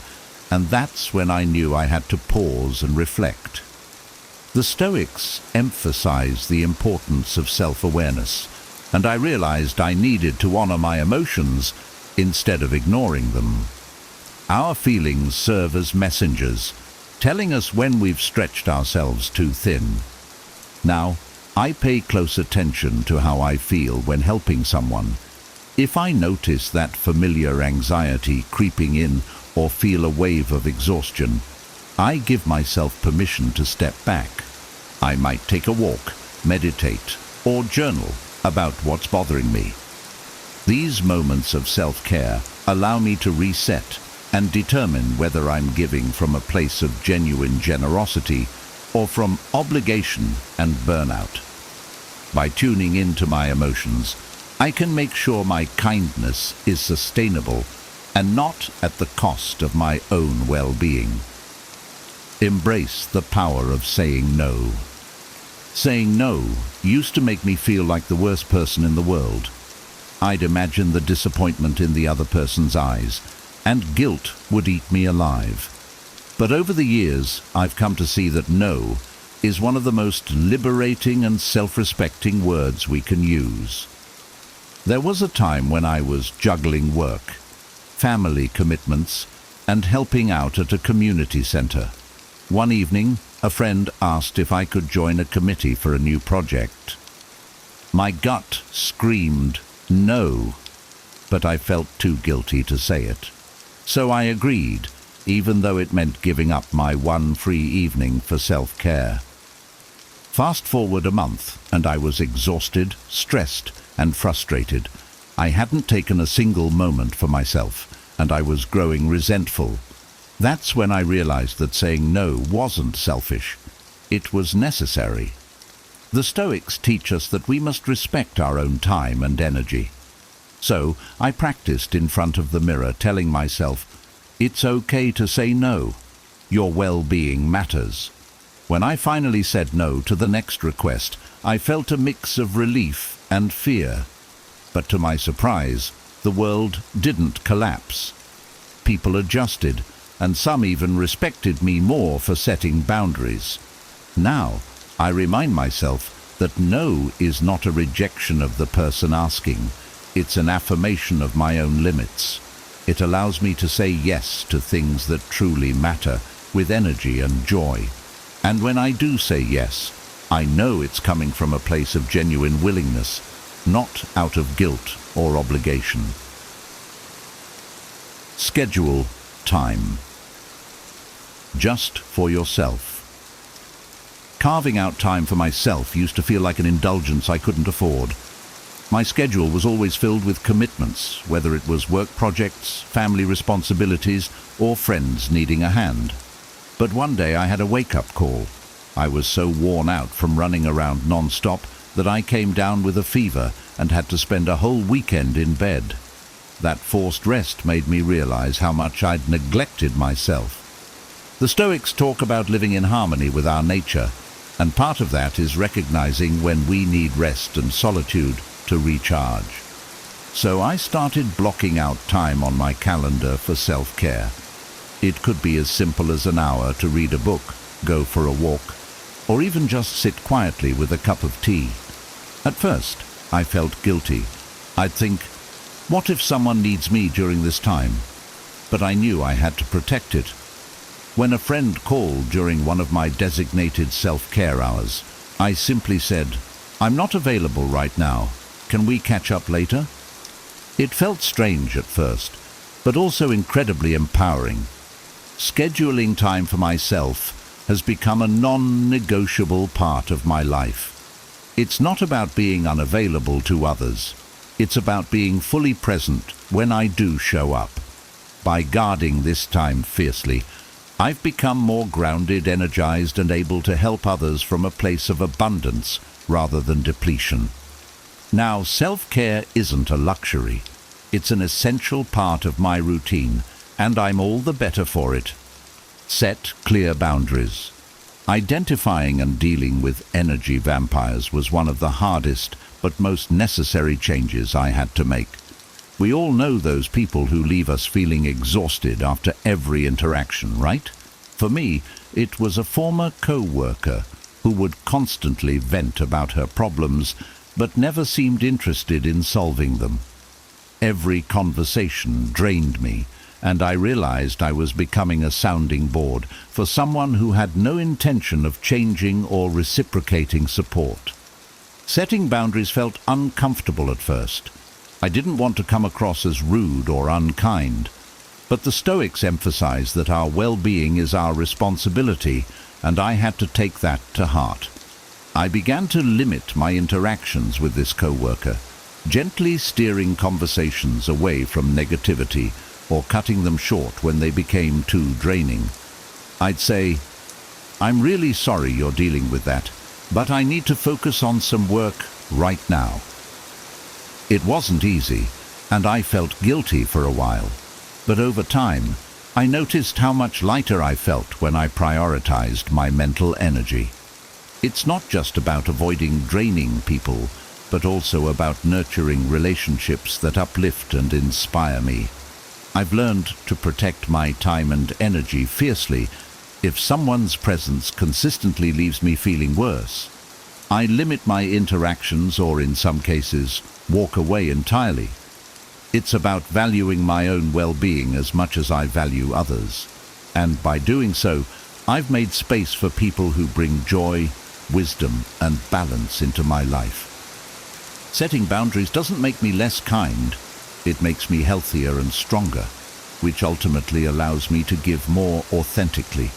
and that's when I knew I had to pause and reflect. The Stoics emphasize the importance of self-awareness, and I realized I needed to honor my emotions instead of ignoring them. Our feelings serve as messengers, telling us when we've stretched ourselves too thin. Now, I pay close attention to how I feel when helping someone. If I notice that familiar anxiety creeping in or feel a wave of exhaustion, I give myself permission to step back. I might take a walk, meditate, or journal about what's bothering me. These moments of self-care allow me to reset and determine whether I'm giving from a place of genuine generosity or from obligation and burnout. By tuning into my emotions, I can make sure my kindness is sustainable and not at the cost of my own well-being. Embrace the power of saying no. Saying no used to make me feel like the worst person in the world. I'd imagine the disappointment in the other person's eyes, and guilt would eat me alive. But over the years, I've come to see that no is one of the most liberating and self-respecting words we can use. There was a time when I was juggling work, family commitments, and helping out at a community center. One evening, a friend asked if I could join a committee for a new project. My gut screamed, no. but I felt too guilty to say it. So I agreed, even though it meant giving up my one free evening for self-care. Fast forward a month, and I was exhausted, stressed, and frustrated. I hadn't taken a single moment for myself, and I was growing resentful. That's when I realized that saying no wasn't selfish. It was necessary. The Stoics teach us that we must respect our own time and energy. So I practiced in front of the mirror, telling myself, it's okay to say no. Your well-being matters. When I finally said no to the next request, I felt a mix of relief and fear. But to my surprise, the world didn't collapse. People adjusted, and some even respected me more for setting boundaries. Now, I remind myself that no is not a rejection of the person asking. It's an affirmation of my own limits. It allows me to say yes to things that truly matter, with energy and joy. And when I do say yes, I know it's coming from a place of genuine willingness, not out of guilt or obligation. Schedule time. Just for yourself. Carving out time for myself used to feel like an indulgence I couldn't afford. My schedule was always filled with commitments, whether it was work projects, family responsibilities, or friends needing a hand. But one day I had a wake-up call. I was so worn out from running around non-stop that I came down with a fever and had to spend a whole weekend in bed. That forced rest made me realize how much I'd neglected myself. The Stoics talk about living in harmony with our nature, and part of that is recognizing when we need rest and solitude to recharge. So I started blocking out time on my calendar for self-care. It could be as simple as an hour to read a book, go for a walk, or even just sit quietly with a cup of tea. At first, I felt guilty. I'd think, what if someone needs me during this time? But I knew I had to protect it. When a friend called during one of my designated self-care hours, I simply said, I'm not available right now. Can we catch up later? It felt strange at first, but also incredibly empowering. Scheduling time for myself has become a non-negotiable part of my life. It's not about being unavailable to others. It's about being fully present when I do show up. By guarding this time fiercely, I've become more grounded, energized, and able to help others from a place of abundance rather than depletion. Now, self-care isn't a luxury. It's an essential part of my routine, and I'm all the better for it. Set clear boundaries. Identifying and dealing with energy vampires was one of the hardest but most necessary changes I had to make. We all know those people who leave us feeling exhausted after every interaction, right? For me, it was a former co-worker who would constantly vent about her problems but never seemed interested in solving them. Every conversation drained me, and I realized I was becoming a sounding board for someone who had no intention of changing or reciprocating support. Setting boundaries felt uncomfortable at first. I didn't want to come across as rude or unkind, but the Stoics emphasize that our well-being is our responsibility, and I had to take that to heart. I began to limit my interactions with this co-worker, gently steering conversations away from negativity or cutting them short when they became too draining. I'd say, I'm really sorry you're dealing with that, but I need to focus on some work right now. It wasn't easy, and I felt guilty for a while. But over time, I noticed how much lighter I felt when I prioritized my mental energy. It's not just about avoiding draining people, but also about nurturing relationships that uplift and inspire me. I've learned to protect my time and energy fiercely. If someone's presence consistently leaves me feeling worse, I limit my interactions or, in some cases, walk away entirely. It's about valuing my own well-being as much as I value others. And by doing so, I've made space for people who bring joy, wisdom, and balance into my life. Setting boundaries doesn't make me less kind. It makes me healthier and stronger, which ultimately allows me to give more authentically.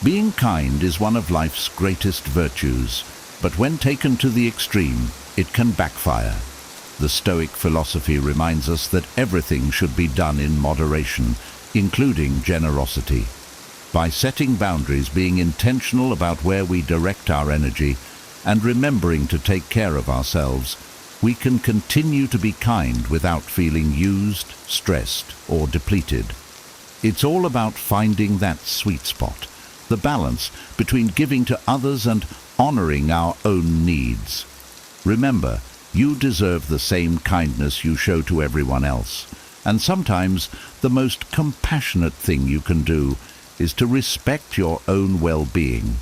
Being kind is one of life's greatest virtues, but when taken to the extreme, it can backfire. The Stoic philosophy reminds us that everything should be done in moderation, including generosity. By setting boundaries, being intentional about where we direct our energy, and remembering to take care of ourselves, we can continue to be kind without feeling used, stressed, or depleted. It's all about finding that sweet spot, the balance between giving to others and honoring our own needs. Remember, you deserve the same kindness you show to everyone else, and sometimes the most compassionate thing you can do is to respect your own well-being.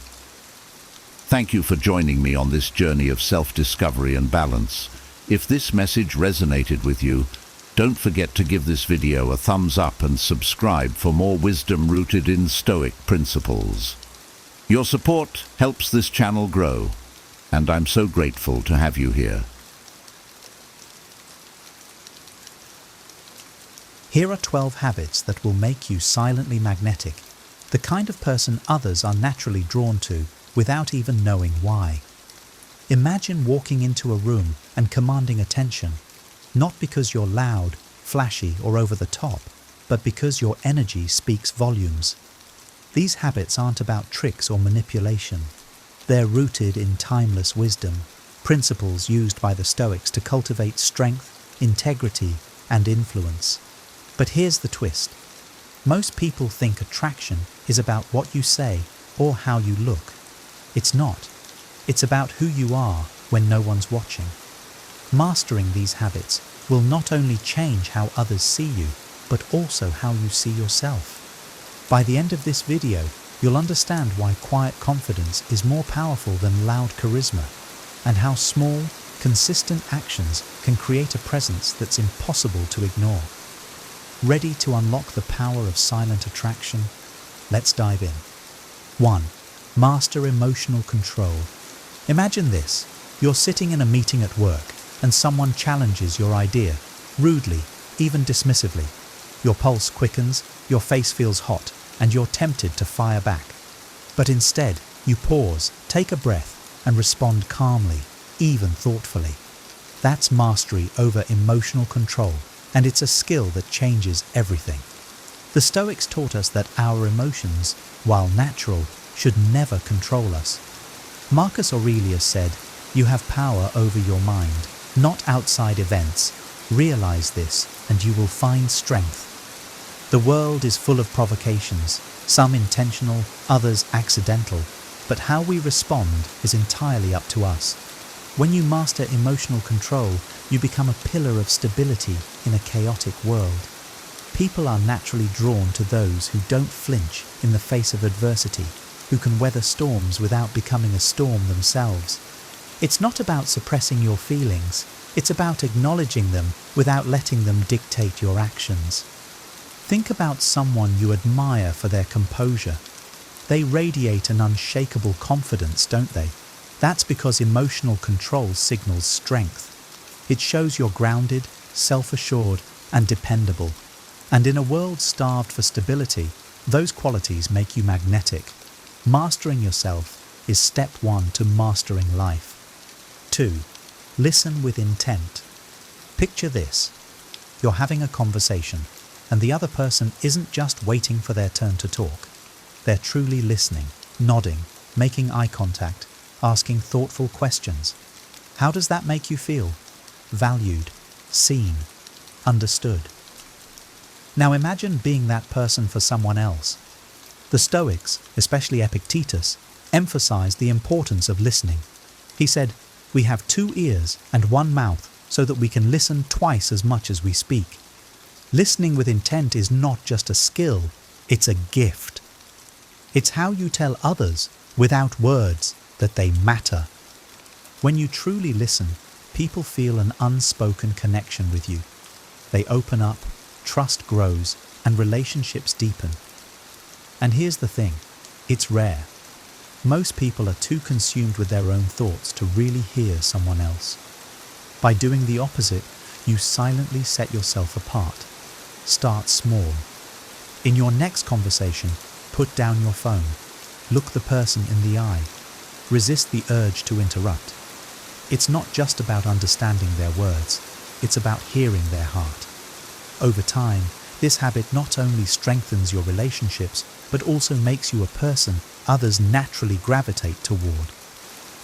Thank you for joining me on this journey of self-discovery and balance. If this message resonated with you, don't forget to give this video a thumbs up and subscribe for more wisdom rooted in Stoic principles. Your support helps this channel grow, and I'm so grateful to have you here. Here are 12 habits that will make you silently magnetic, the kind of person others are naturally drawn to without even knowing why. Imagine walking into a room and commanding attention, not because you're loud, flashy, or over the top, but because your energy speaks volumes. These habits aren't about tricks or manipulation. They're rooted in timeless wisdom, principles used by the Stoics to cultivate strength, integrity, and influence. But here's the twist. Most people think attraction is about what you say or how you look. It's not. It's about who you are when no one's watching. Mastering these habits will not only change how others see you, but also how you see yourself. By the end of this video, you'll understand why quiet confidence is more powerful than loud charisma, and how small, consistent actions can create a presence that's impossible to ignore. Ready to unlock the power of silent attraction? Let's dive in. 1. Master emotional control. Imagine this. You're sitting in a meeting at work, and someone challenges your idea, rudely, even dismissively. Your pulse quickens, your face feels hot, and you're tempted to fire back. But instead, you pause, take a breath, and respond calmly, even thoughtfully. That's mastery over emotional control, and it's a skill that changes everything. The Stoics taught us that our emotions, while natural, should never control us. Marcus Aurelius said, "You have power over your mind, not outside events. Realize this, and you will find strength." The world is full of provocations, some intentional, others accidental, but how we respond is entirely up to us. When you master emotional control, you become a pillar of stability in a chaotic world. People are naturally drawn to those who don't flinch in the face of adversity, who can weather storms without becoming a storm themselves. It's not about suppressing your feelings, it's about acknowledging them without letting them dictate your actions. Think about someone you admire for their composure. They radiate an unshakable confidence, don't they? That's because emotional control signals strength. It shows you're grounded, self-assured, and dependable. And in a world starved for stability, those qualities make you magnetic. Mastering yourself is step 1 to mastering life. 2. Listen with intent. Picture this. You're having a conversation, and the other person isn't just waiting for their turn to talk. They're truly listening, nodding, making eye contact, asking thoughtful questions. How does that make you feel? Valued, seen, understood. Now imagine being that person for someone else. The Stoics, especially Epictetus, emphasized the importance of listening. He said, "We have 2 ears and 1 mouth so that we can listen twice as much as we speak." Listening with intent is not just a skill, it's a gift. It's how you tell others, without words, that they matter. When you truly listen, people feel an unspoken connection with you. They open up, trust grows, and relationships deepen. And here's the thing, it's rare. Most people are too consumed with their own thoughts to really hear someone else. By doing the opposite, you silently set yourself apart. Start small. In your next conversation, put down your phone. Look the person in the eye. Resist the urge to interrupt. It's not just about understanding their words, it's about hearing their heart. Over time, this habit not only strengthens your relationships, but also makes you a person others naturally gravitate toward.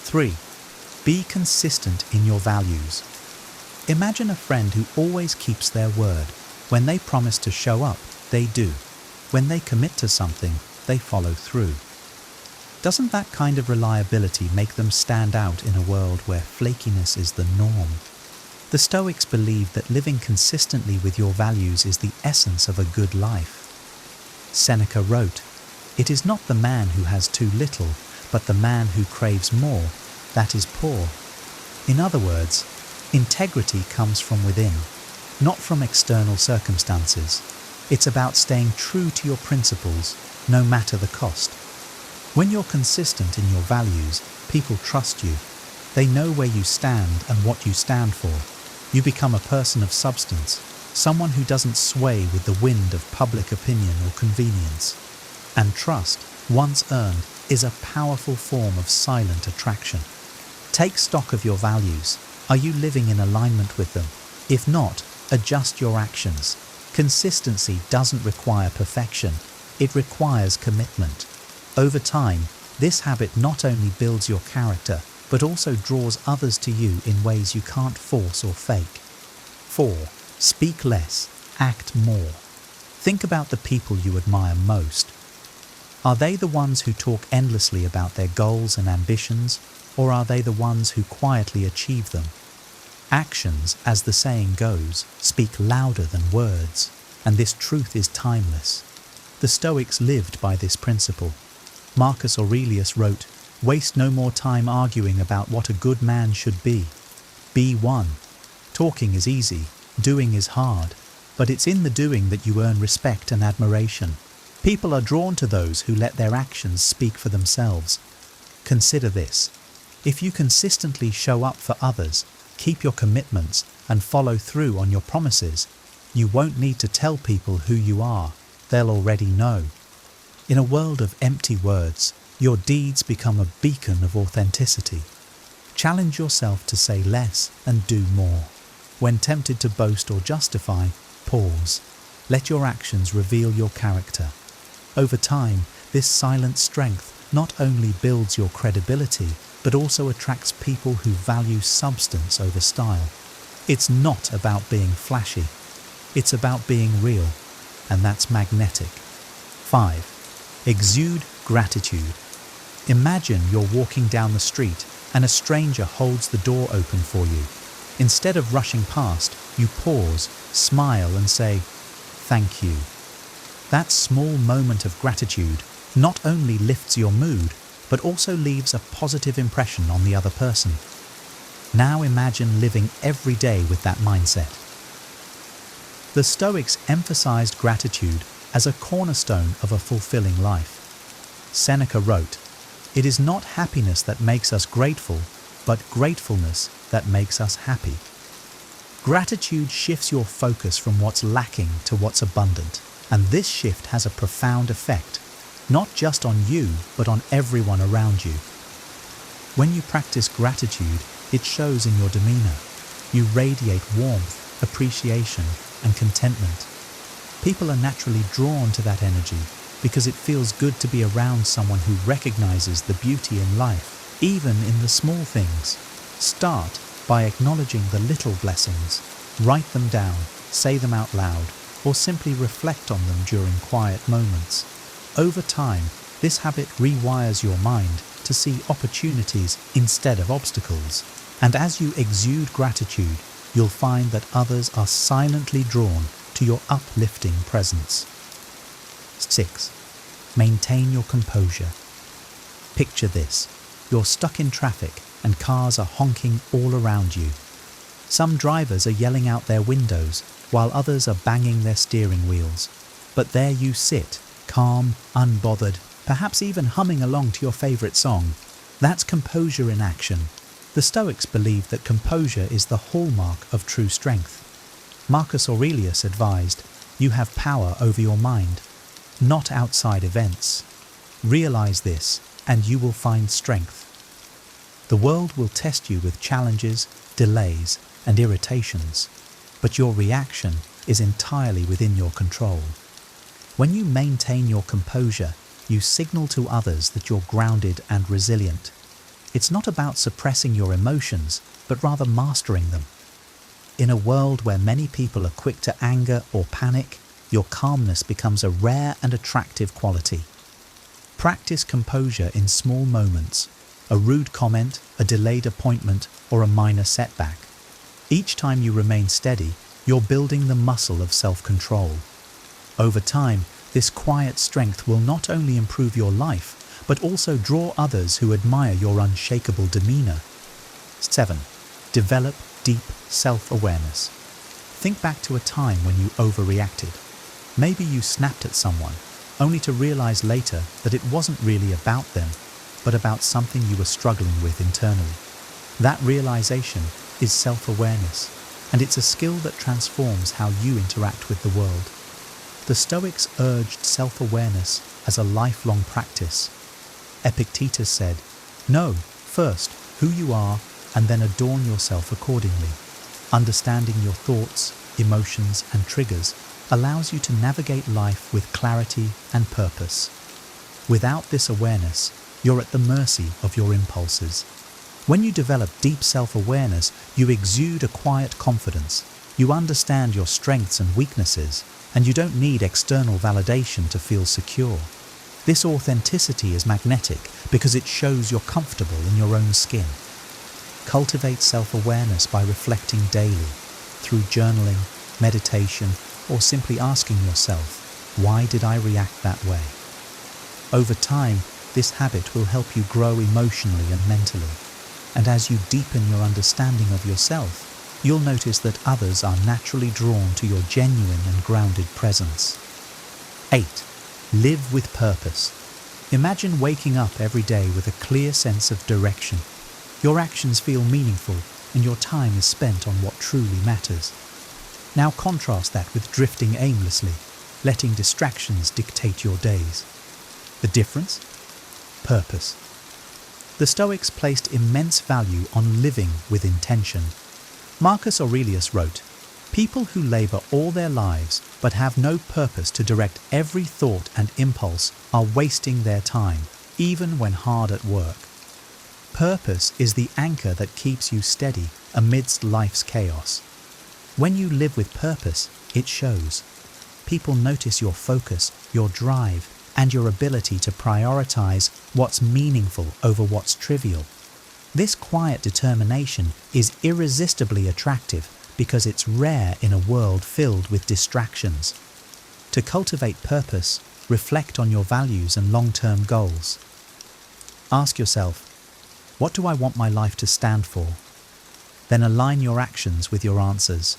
3. Be consistent in your values. Imagine a friend who always keeps their word. When they promise to show up, they do. When they commit to something, they follow through. Doesn't that kind of reliability make them stand out in a world where flakiness is the norm? The Stoics believe that living consistently with your values is the essence of a good life. Seneca wrote, "It is not the man who has too little, but the man who craves more, that is poor." In other words, integrity comes from within, not from external circumstances. It's about staying true to your principles, no matter the cost. When you're consistent in your values, people trust you. They know where you stand and what you stand for. You become a person of substance, someone who doesn't sway with the wind of public opinion or convenience. And trust, once earned, is a powerful form of silent attraction. Take stock of your values. Are you living in alignment with them? If not, adjust your actions. Consistency doesn't require perfection, it requires commitment. Over time, this habit not only builds your character, but also draws others to you in ways you can't force or fake. 4. Speak less, act more. Think about the people you admire most. Are they the ones who talk endlessly about their goals and ambitions, or are they the ones who quietly achieve them? Actions, as the saying goes, speak louder than words, and this truth is timeless. The Stoics lived by this principle. Marcus Aurelius wrote, "Waste no more time arguing about what a good man should be. Be one." Talking is easy, doing is hard, but it's in the doing that you earn respect and admiration. People are drawn to those who let their actions speak for themselves. Consider this. If you consistently show up for others, keep your commitments, and follow through on your promises, you won't need to tell people who you are. They'll already know. In a world of empty words, your deeds become a beacon of authenticity. Challenge yourself to say less and do more. When tempted to boast or justify, pause. Let your actions reveal your character. Over time, this silent strength not only builds your credibility, but also attracts people who value substance over style. It's not about being flashy. It's about being real, and that's magnetic. 5. Exude gratitude. Imagine you're walking down the street and a stranger holds the door open for you. Instead of rushing past, you pause, smile and say, "Thank you." That small moment of gratitude not only lifts your mood, but also leaves a positive impression on the other person. Now imagine living every day with that mindset. The Stoics emphasized gratitude as a cornerstone of a fulfilling life. Seneca wrote, "It is not happiness that makes us grateful, but gratefulness that makes us happy." Gratitude shifts your focus from what's lacking to what's abundant, and this shift has a profound effect, not just on you, but on everyone around you. When you practice gratitude, it shows in your demeanor. You radiate warmth, appreciation, and contentment. People are naturally drawn to that energy because it feels good to be around someone who recognizes the beauty in life, even in the small things. Start by acknowledging the little blessings. Write them down, say them out loud, or simply reflect on them during quiet moments. Over time, this habit rewires your mind to see opportunities instead of obstacles. And as you exude gratitude, you'll find that others are silently drawn to your uplifting presence. 6. Maintain your composure. Picture this. You're stuck in traffic and cars are honking all around you. Some drivers are yelling out their windows while others are banging their steering wheels. But there you sit, calm, unbothered, perhaps even humming along to your favorite song. That's composure in action. The Stoics believe that composure is the hallmark of true strength. Marcus Aurelius advised, "You have power over your mind, not outside events. Realize this, and you will find strength." The world will test you with challenges, delays, and irritations, but your reaction is entirely within your control. When you maintain your composure, you signal to others that you're grounded and resilient. It's not about suppressing your emotions, but rather mastering them. In a world where many people are quick to anger or panic, your calmness becomes a rare and attractive quality. Practice composure in small moments, a rude comment, a delayed appointment, or a minor setback. Each time you remain steady, you're building the muscle of self-control. Over time, this quiet strength will not only improve your life, but also draw others who admire your unshakable demeanor. 7. Develop deep self-awareness. Think back to a time when you overreacted. Maybe you snapped at someone, only to realize later that it wasn't really about them, but about something you were struggling with internally. That realization is self-awareness, and it's a skill that transforms how you interact with the world. The Stoics urged self-awareness as a lifelong practice. Epictetus said, "Know, first, who you are, and then adorn yourself accordingly." Understanding your thoughts, emotions, and triggers allows you to navigate life with clarity and purpose. Without this awareness, you're at the mercy of your impulses. When you develop deep self-awareness, you exude a quiet confidence. You understand your strengths and weaknesses, and you don't need external validation to feel secure. This authenticity is magnetic because it shows you're comfortable in your own skin. Cultivate self-awareness by reflecting daily, through journaling, meditation, or simply asking yourself, "Why did I react that way?" Over time, this habit will help you grow emotionally and mentally. And as you deepen your understanding of yourself, you'll notice that others are naturally drawn to your genuine and grounded presence. 8. Live with purpose. Imagine waking up every day with a clear sense of direction. Your actions feel meaningful, and your time is spent on what truly matters. Now contrast that with drifting aimlessly, letting distractions dictate your days. The difference? Purpose. The Stoics placed immense value on living with intention. Marcus Aurelius wrote, "People who labor all their lives but have no purpose to direct every thought and impulse are wasting their time, even when hard at work." Purpose is the anchor that keeps you steady amidst life's chaos. When you live with purpose, it shows. People notice your focus, your drive, and your ability to prioritize what's meaningful over what's trivial. This quiet determination is irresistibly attractive because it's rare in a world filled with distractions. To cultivate purpose, reflect on your values and long-term goals. Ask yourself, what do I want my life to stand for? Then align your actions with your answers.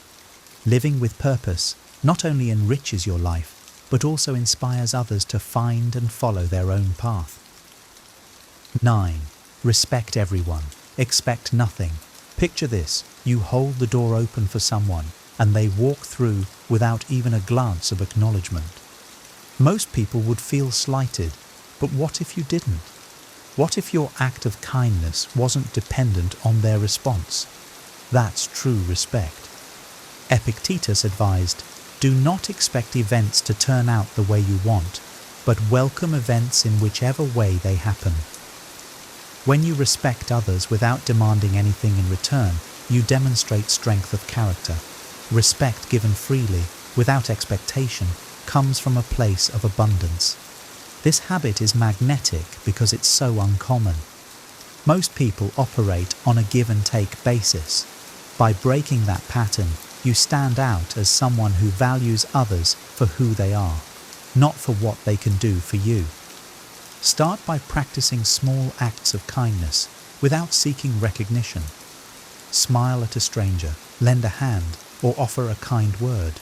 Living with purpose not only enriches your life, but also inspires others to find and follow their own path. 9. Respect everyone. Expect nothing. Picture this: you hold the door open for someone, and they walk through without even a glance of acknowledgement. Most people would feel slighted, but what if you didn't? What if your act of kindness wasn't dependent on their response? That's true respect. Epictetus advised, "Do not expect events to turn out the way you want, but welcome events in whichever way they happen." When you respect others without demanding anything in return, you demonstrate strength of character. Respect given freely, without expectation, comes from a place of abundance. This habit is magnetic because it's so uncommon. Most people operate on a give-and-take basis. By breaking that pattern, you stand out as someone who values others for who they are, not for what they can do for you. Start by practicing small acts of kindness without seeking recognition. Smile at a stranger, lend a hand, or offer a kind word.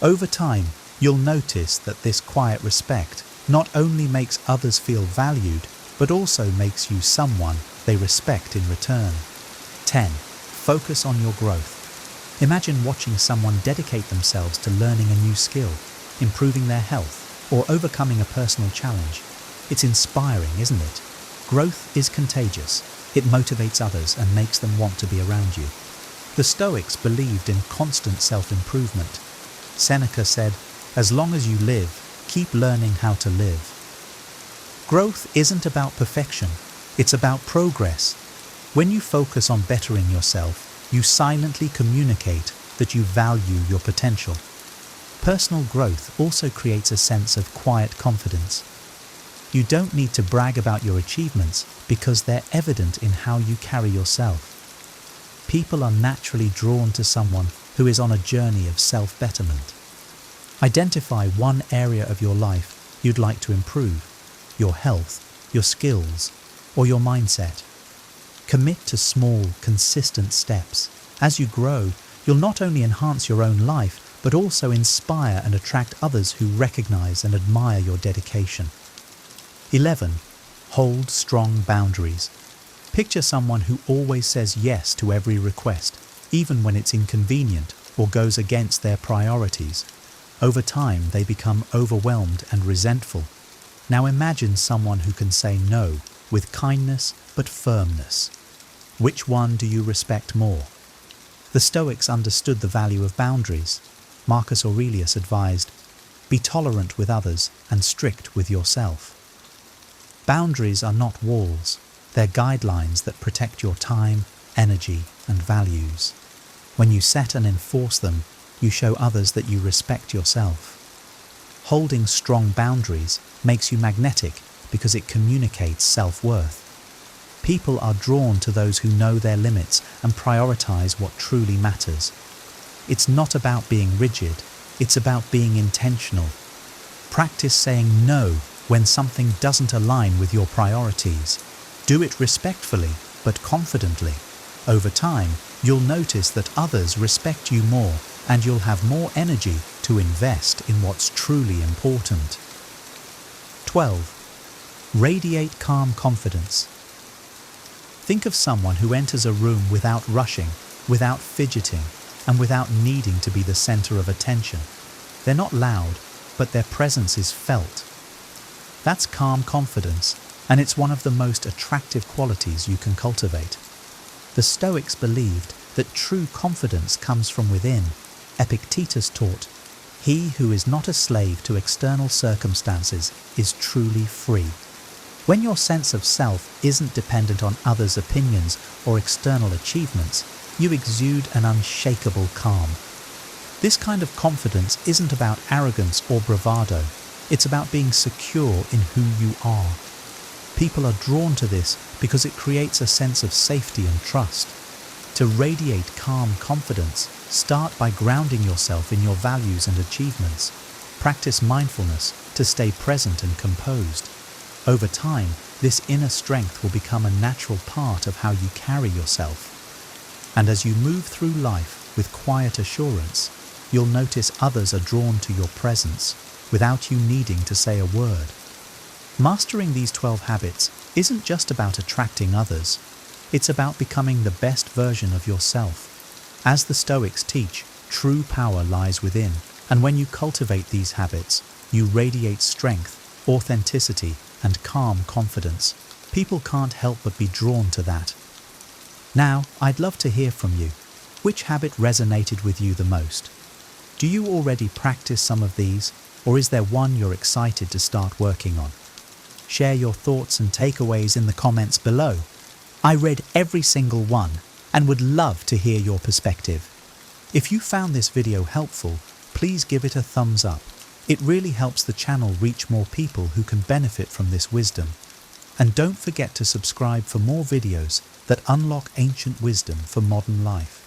Over time, you'll notice that this quiet respect not only makes others feel valued, but also makes you someone they respect in return. 10. Focus on your growth. Imagine watching someone dedicate themselves to learning a new skill, improving their health, or overcoming a personal challenge. It's inspiring, isn't it? Growth is contagious. It motivates others and makes them want to be around you. The Stoics believed in constant self-improvement. Seneca said, "As long as you live, keep learning how to live." Growth isn't about perfection, it's about progress. When you focus on bettering yourself, you silently communicate that you value your potential. Personal growth also creates a sense of quiet confidence. You don't need to brag about your achievements because they're evident in how you carry yourself. People are naturally drawn to someone who is on a journey of self-betterment. Identify one area of your life you'd like to improve: your health, your skills, or your mindset. Commit to small, consistent steps. As you grow, you'll not only enhance your own life, but also inspire and attract others who recognize and admire your dedication. 11. Hold strong boundaries. Picture someone who always says yes to every request, even when it's inconvenient or goes against their priorities. Over time, they become overwhelmed and resentful. Now imagine someone who can say no with kindness but firmness. Which one do you respect more? The Stoics understood the value of boundaries. Marcus Aurelius advised, "Be tolerant with others and strict with yourself." Boundaries are not walls, they're guidelines that protect your time, energy, and values. When you set and enforce them, you show others that you respect yourself. Holding strong boundaries makes you magnetic because it communicates self-worth. People are drawn to those who know their limits and prioritize what truly matters. It's not about being rigid, it's about being intentional. Practice saying no when something doesn't align with your priorities. Do it respectfully, but confidently. Over time, you'll notice that others respect you more, and you'll have more energy to invest in what's truly important. 12. Radiate calm confidence. Think of someone who enters a room without rushing, without fidgeting, and without needing to be the center of attention. They're not loud, but their presence is felt. That's calm confidence, and it's one of the most attractive qualities you can cultivate. The Stoics believed that true confidence comes from within. Epictetus taught, "He who is not a slave to external circumstances is truly free." When your sense of self isn't dependent on others' opinions or external achievements, you exude an unshakable calm. This kind of confidence isn't about arrogance or bravado. It's about being secure in who you are. People are drawn to this because it creates a sense of safety and trust. To radiate calm confidence, start by grounding yourself in your values and achievements. Practice mindfulness to stay present and composed. Over time, this inner strength will become a natural part of how you carry yourself. And as you move through life with quiet assurance, you'll notice others are drawn to your presence without you needing to say a word. Mastering these 12 habits isn't just about attracting others, it's about becoming the best version of yourself. As the Stoics teach, true power lies within, and when you cultivate these habits, you radiate strength, authenticity, and calm confidence. People can't help but be drawn to that. Now, I'd love to hear from you. Which habit resonated with you the most? Do you already practice some of these, or is there one you're excited to start working on? Share your thoughts and takeaways in the comments below. I read every single one and would love to hear your perspective. If you found this video helpful, please give it a thumbs up. It really helps the channel reach more people who can benefit from this wisdom. And don't forget to subscribe for more videos that unlock ancient wisdom for modern life.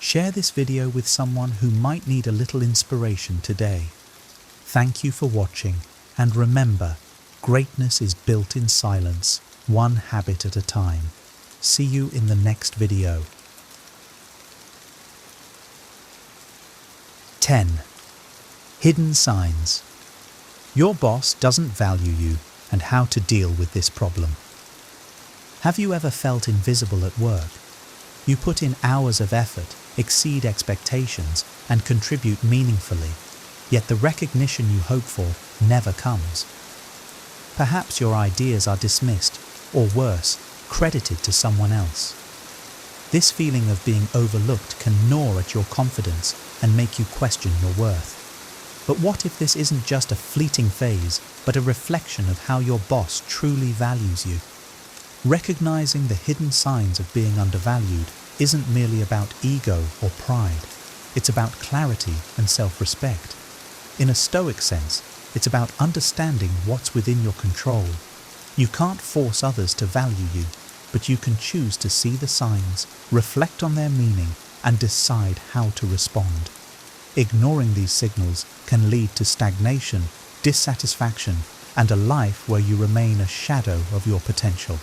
Share this video with someone who might need a little inspiration today. Thank you for watching, and remember, greatness is built in silence, one habit at a time. See you in the next video. 10. Hidden signs. Your boss doesn't value you, and how to deal with this problem. Have you ever felt invisible at work? You put in hours of effort, exceed expectations, and contribute meaningfully, yet the recognition you hope for never comes. Perhaps your ideas are dismissed, or worse, credited to someone else. This feeling of being overlooked can gnaw at your confidence and make you question your worth. But what if this isn't just a fleeting phase, but a reflection of how your boss truly values you? Recognizing the hidden signs of being undervalued isn't merely about ego or pride. It's about clarity and self-respect. In a Stoic sense, it's about understanding what's within your control. You can't force others to value you, but you can choose to see the signs, reflect on their meaning, and decide how to respond. Ignoring these signals can lead to stagnation, dissatisfaction, and a life where you remain a shadow of your potential.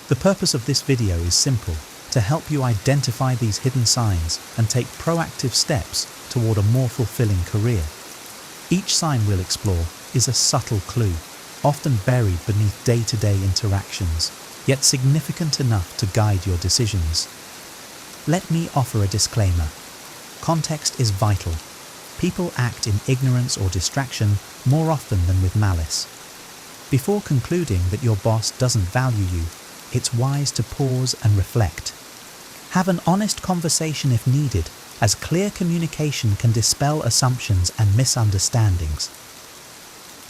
The purpose of this video is simple: to help you identify these hidden signs and take proactive steps toward a more fulfilling career. Each sign we'll explore is a subtle clue, often buried beneath day-to-day interactions, yet significant enough to guide your decisions. Let me offer a disclaimer. Context is vital. People act in ignorance or distraction more often than with malice. Before concluding that your boss doesn't value you, it's wise to pause and reflect. Have an honest conversation if needed, as clear communication can dispel assumptions and misunderstandings.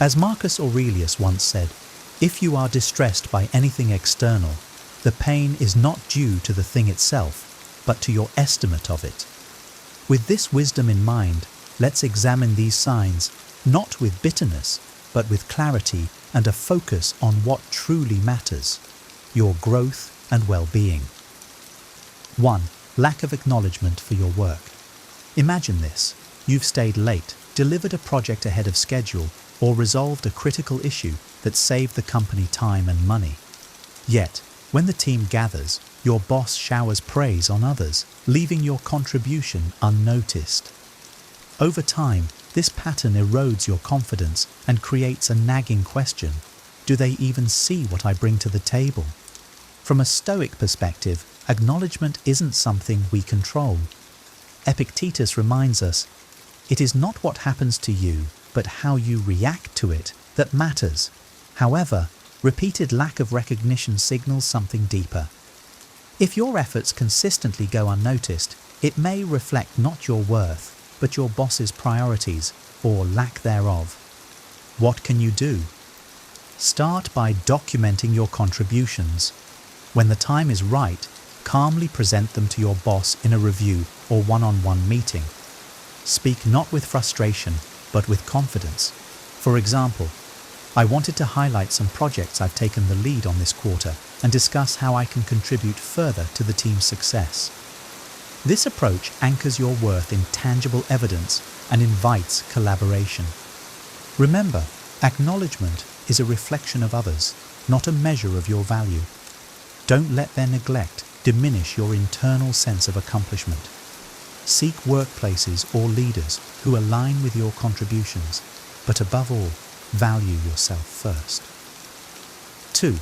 As Marcus Aurelius once said, if you are distressed by anything external, the pain is not due to the thing itself, but to your estimate of it. With this wisdom in mind, let's examine these signs, not with bitterness, but with clarity and a focus on what truly matters: your growth and well-being. 1. Lack of acknowledgement for your work. Imagine this: you've stayed late, delivered a project ahead of schedule, or resolved a critical issue that saved the company time and money. Yet, when the team gathers, your boss showers praise on others, leaving your contribution unnoticed. Over time, this pattern erodes your confidence and creates a nagging question: do they even see what I bring to the table? From a Stoic perspective, acknowledgement isn't something we control. Epictetus reminds us, it is not what happens to you, but how you react to it that matters. However, repeated lack of recognition signals something deeper. If your efforts consistently go unnoticed, it may reflect not your worth, but your boss's priorities, or lack thereof. What can you do? Start by documenting your contributions. When the time is right, calmly present them to your boss in a review or one-on-one meeting. Speak not with frustration, but with confidence. For example, I wanted to highlight some projects I've taken the lead on this quarter and discuss how I can contribute further to the team's success. This approach anchors your worth in tangible evidence and invites collaboration. Remember, acknowledgement is a reflection of others, not a measure of your value. Don't let their neglect diminish your internal sense of accomplishment. Seek workplaces or leaders who align with your contributions, but above all, value yourself first. 2.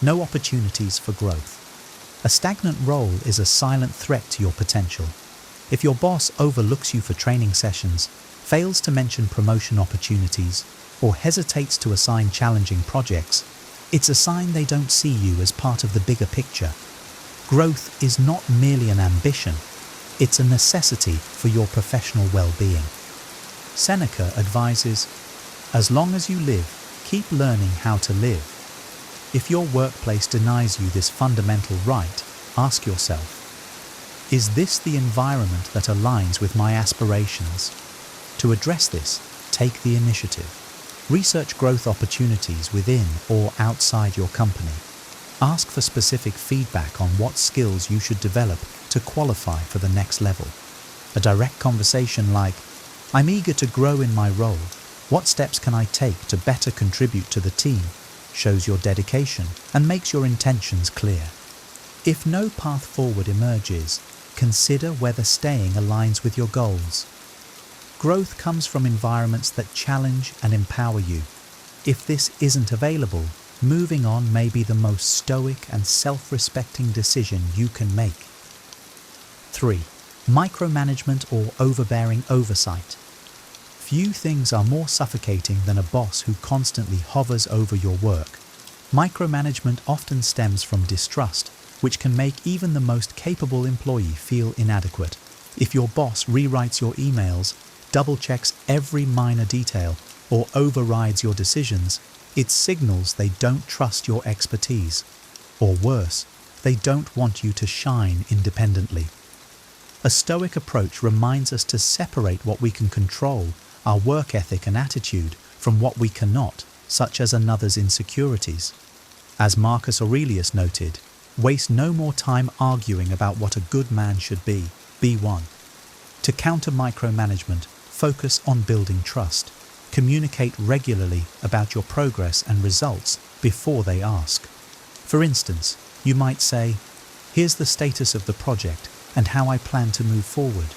No opportunities for growth. A stagnant role is a silent threat to your potential. If your boss overlooks you for training sessions, fails to mention promotion opportunities, or hesitates to assign challenging projects, it's a sign they don't see you as part of the bigger picture. Growth is not merely an ambition, it's a necessity for your professional well-being. Seneca advises, as long as you live, keep learning how to live. If your workplace denies you this fundamental right, ask yourself, is this the environment that aligns with my aspirations? To address this, take the initiative. Research growth opportunities within or outside your company. Ask for specific feedback on what skills you should develop to qualify for the next level. A direct conversation like, I'm eager to grow in my role. What steps can I take to better contribute to the team? Shows your dedication and makes your intentions clear. If no path forward emerges, consider whether staying aligns with your goals. Growth comes from environments that challenge and empower you. If this isn't available, moving on may be the most stoic and self-respecting decision you can make. 3. Micromanagement or overbearing oversight. Few things are more suffocating than a boss who constantly hovers over your work. Micromanagement often stems from distrust, which can make even the most capable employee feel inadequate. If your boss rewrites your emails, double-checks every minor detail, or overrides your decisions, it signals they don't trust your expertise. Or worse, they don't want you to shine independently. A Stoic approach reminds us to separate what we can control, our work ethic and attitude, from what we cannot, such as another's insecurities. As Marcus Aurelius noted, waste no more time arguing about what a good man should be one. To counter micromanagement, focus on building trust. Communicate regularly about your progress and results before they ask. For instance, you might say, "Here's the status of the project and how I plan to move forward.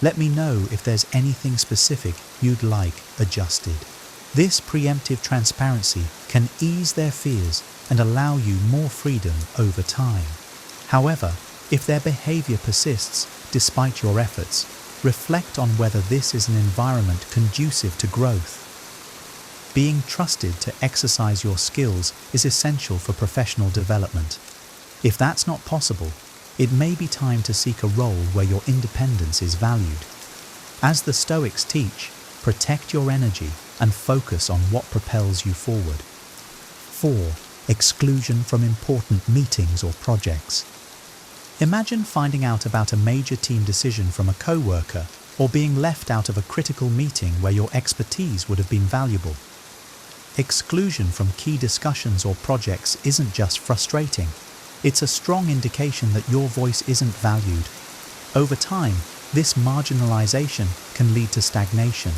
Let me know if there's anything specific you'd like adjusted." This preemptive transparency can ease their fears and allow you more freedom over time. However, if their behavior persists despite your efforts, reflect on whether this is an environment conducive to growth. Being trusted to exercise your skills is essential for professional development. If that's not possible, it may be time to seek a role where your independence is valued. As the Stoics teach, protect your energy and focus on what propels you forward. 4. Exclusion from important meetings or projects. Imagine finding out about a major team decision from a co-worker or being left out of a critical meeting where your expertise would have been valuable. Exclusion from key discussions or projects isn't just frustrating, it's a strong indication that your voice isn't valued. Over time, this marginalization can lead to stagnation,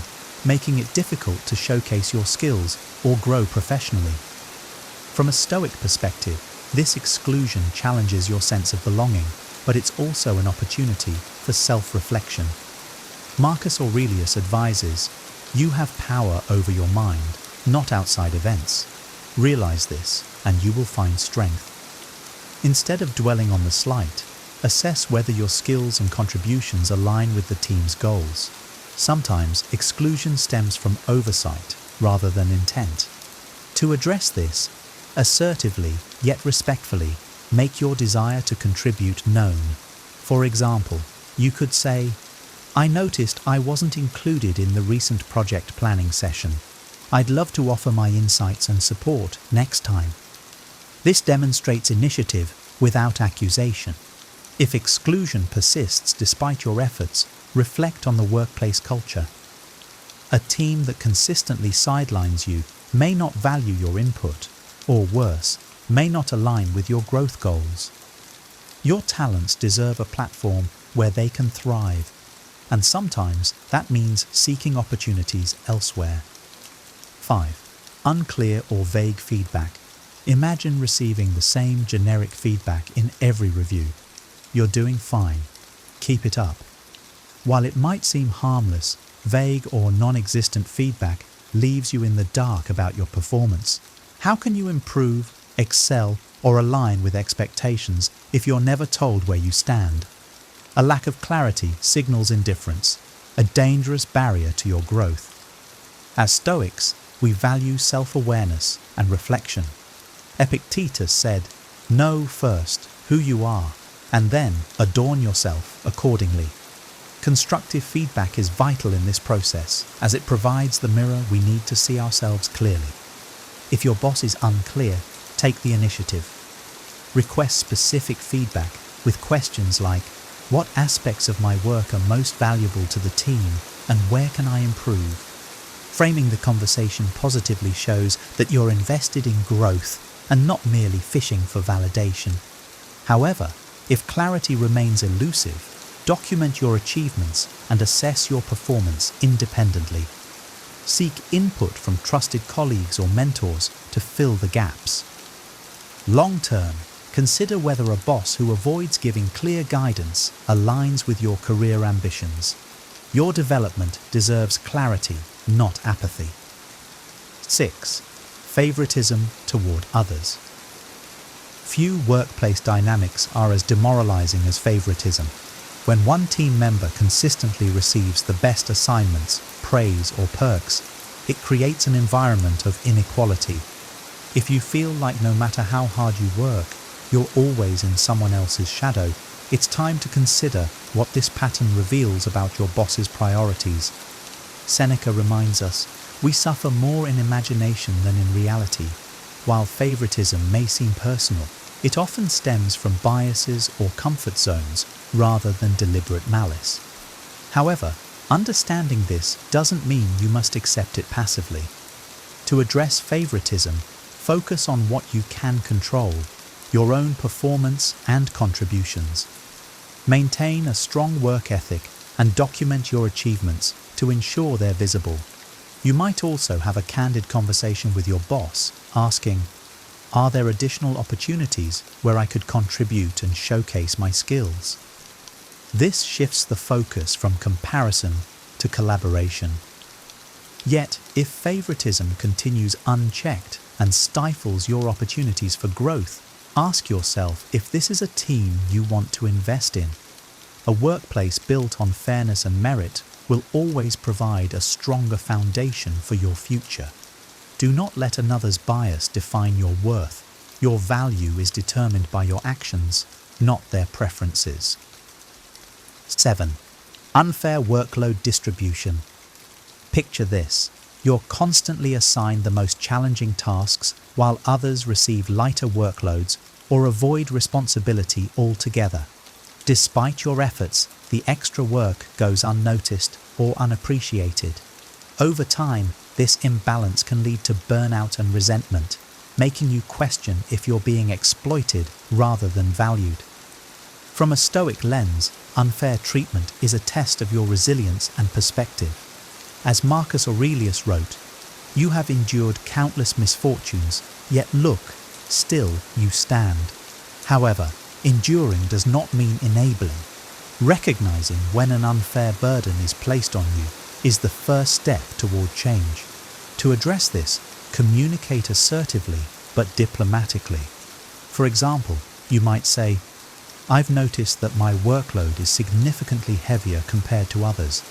making it difficult to showcase your skills or grow professionally. From a Stoic perspective, this exclusion challenges your sense of belonging, but it's also an opportunity for self-reflection. Marcus Aurelius advises, "You have power over your mind, not outside events. Realize this, and you will find strength." Instead of dwelling on the slight, assess whether your skills and contributions align with the team's goals. Sometimes exclusion stems from oversight rather than intent. To address this, assertively yet respectfully, make your desire to contribute known. For example, you could say, "I noticed I wasn't included in the recent project planning session. I'd love to offer my insights and support next time." This demonstrates initiative without accusation. If exclusion persists despite your efforts, reflect on the workplace culture. A team that consistently sidelines you may not value your input, or worse, may not align with your growth goals. Your talents deserve a platform where they can thrive, and sometimes that means seeking opportunities elsewhere. 5. Unclear or vague feedback. Imagine receiving the same generic feedback in every review. "You're doing fine. Keep it up." While it might seem harmless, vague or non-existent feedback leaves you in the dark about your performance. How can you improve, excel, or align with expectations if you're never told where you stand? A lack of clarity signals indifference, a dangerous barrier to your growth. As Stoics, we value self-awareness and reflection. Epictetus said, "Know first who you are, and then adorn yourself accordingly." Constructive feedback is vital in this process, as it provides the mirror we need to see ourselves clearly. If your boss is unclear, take the initiative. Request specific feedback with questions like, "What aspects of my work are most valuable to the team, and where can I improve?" Framing the conversation positively shows that you're invested in growth and not merely fishing for validation. However, if clarity remains elusive, document your achievements and assess your performance independently. Seek input from trusted colleagues or mentors to fill the gaps. Long term, consider whether a boss who avoids giving clear guidance aligns with your career ambitions. Your development deserves clarity, not apathy. 6. Favoritism toward others. Few workplace dynamics are as demoralizing as favoritism. When one team member consistently receives the best assignments, praise, or perks, it creates an environment of inequality. If you feel like no matter how hard you work, you're always in someone else's shadow, it's time to consider what this pattern reveals about your boss's priorities. Seneca reminds us, we suffer more in imagination than in reality. While favoritism may seem personal, it often stems from biases or comfort zones rather than deliberate malice. However, understanding this doesn't mean you must accept it passively. To address favoritism, focus on what you can control, your own performance and contributions. Maintain a strong work ethic and document your achievements to ensure they're visible. You might also have a candid conversation with your boss, asking, are there additional opportunities where I could contribute and showcase my skills? This shifts the focus from comparison to collaboration. Yet, if favoritism continues unchecked and stifles your opportunities for growth, ask yourself if this is a team you want to invest in. A workplace built on fairness and merit will always provide a stronger foundation for your future. Do not let another's bias define your worth. Your value is determined by your actions, not their preferences. 7. Unfair workload distribution. Picture this. You're constantly assigned the most challenging tasks while others receive lighter workloads or avoid responsibility altogether. Despite your efforts, the extra work goes unnoticed or unappreciated. Over time, this imbalance can lead to burnout and resentment, making you question if you're being exploited rather than valued. From a Stoic lens, unfair treatment is a test of your resilience and perspective. As Marcus Aurelius wrote, "You have endured countless misfortunes, yet look, still you stand." However, enduring does not mean enabling. Recognizing when an unfair burden is placed on you is the first step toward change. To address this, communicate assertively but diplomatically. For example, you might say, "I've noticed that my workload is significantly heavier compared to others.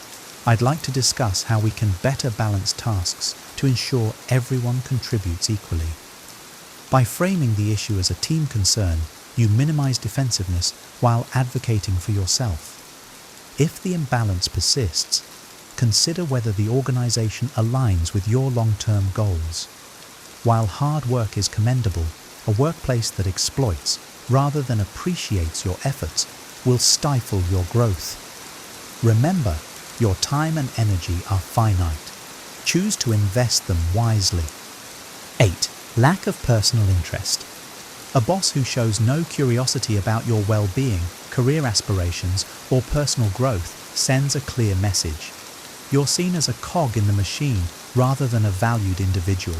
I'd like to discuss how we can better balance tasks to ensure everyone contributes equally." By framing the issue as a team concern, you minimize defensiveness while advocating for yourself. If the imbalance persists, consider whether the organization aligns with your long-term goals. While hard work is commendable, a workplace that exploits rather than appreciates your efforts will stifle your growth. Remember, your time and energy are finite. Choose to invest them wisely. 8. Lack of personal interest. A boss who shows no curiosity about your well-being, career aspirations, or personal growth sends a clear message. You're seen as a cog in the machine rather than a valued individual.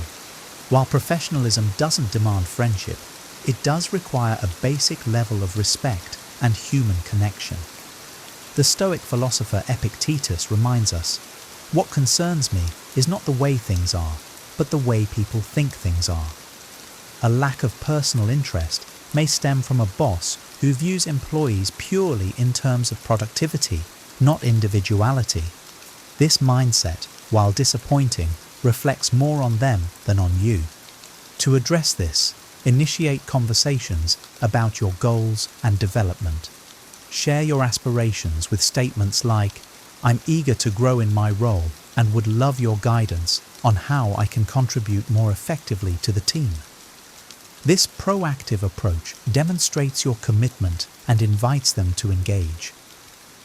While professionalism doesn't demand friendship, it does require a basic level of respect and human connection. The Stoic philosopher Epictetus reminds us, "What concerns me is not the way things are, but the way people think things are." A lack of personal interest may stem from a boss who views employees purely in terms of productivity, not individuality. This mindset, while disappointing, reflects more on them than on you. To address this, initiate conversations about your goals and development. Share your aspirations with statements like, "I'm eager to grow in my role and would love your guidance on how I can contribute more effectively to the team." This proactive approach demonstrates your commitment and invites them to engage.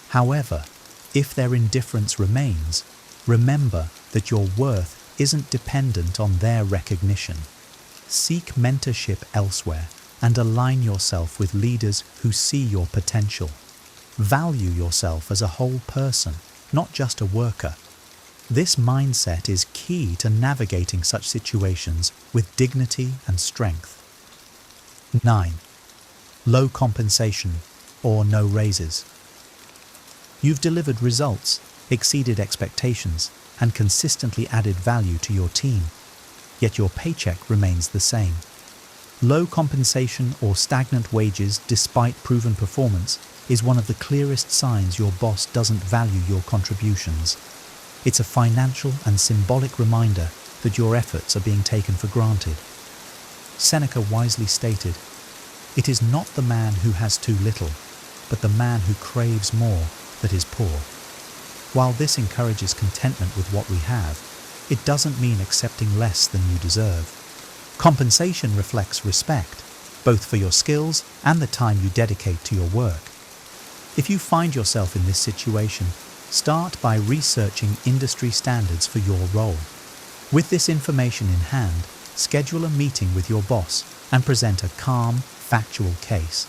However, if their indifference remains, remember that your worth isn't dependent on their recognition. Seek mentorship elsewhere and align yourself with leaders who see your potential. Value yourself as a whole person, not just a worker. This mindset is key to navigating such situations with dignity and strength. 9. Low compensation or no raises. You've delivered results, exceeded expectations, and consistently added value to your team, yet your paycheck remains the same. Low compensation or stagnant wages despite proven performance is one of the clearest signs your boss doesn't value your contributions. It's a financial and symbolic reminder that your efforts are being taken for granted. Seneca wisely stated, "It is not the man who has too little, but the man who craves more that is poor." While this encourages contentment with what we have, it doesn't mean accepting less than you deserve. Compensation reflects respect, both for your skills and the time you dedicate to your work. If you find yourself in this situation, start by researching industry standards for your role. With this information in hand, schedule a meeting with your boss and present a calm, factual case.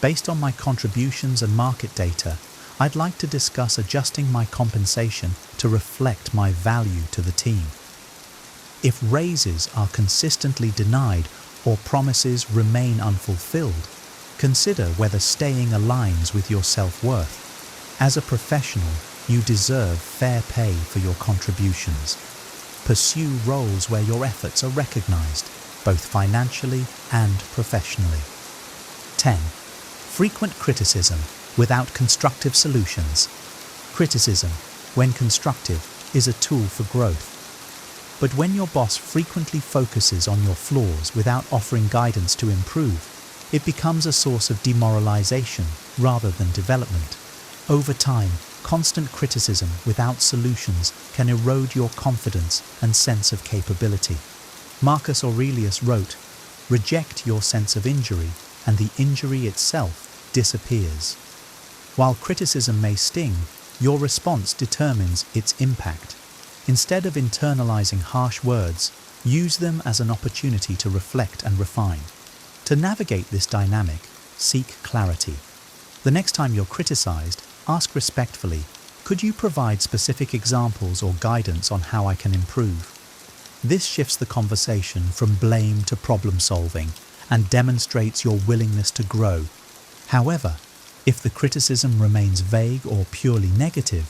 Based on my contributions and market data, I'd like to discuss adjusting my compensation to reflect my value to the team. If raises are consistently denied or promises remain unfulfilled, consider whether staying aligns with your self-worth. As a professional, you deserve fair pay for your contributions. Pursue roles where your efforts are recognized, both financially and professionally. 10. Frequent criticism without constructive solutions. Criticism, when constructive, is a tool for growth. But when your boss frequently focuses on your flaws without offering guidance to improve, it becomes a source of demoralization rather than development. Over time, constant criticism without solutions can erode your confidence and sense of capability. Marcus Aurelius wrote, "Reject your sense of injury, and the injury itself disappears." While criticism may sting, your response determines its impact. Instead of internalizing harsh words, use them as an opportunity to reflect and refine. To navigate this dynamic, seek clarity. The next time you're criticized, ask respectfully, "Could you provide specific examples or guidance on how I can improve?" This shifts the conversation from blame to problem solving and demonstrates your willingness to grow. However, if the criticism remains vague or purely negative,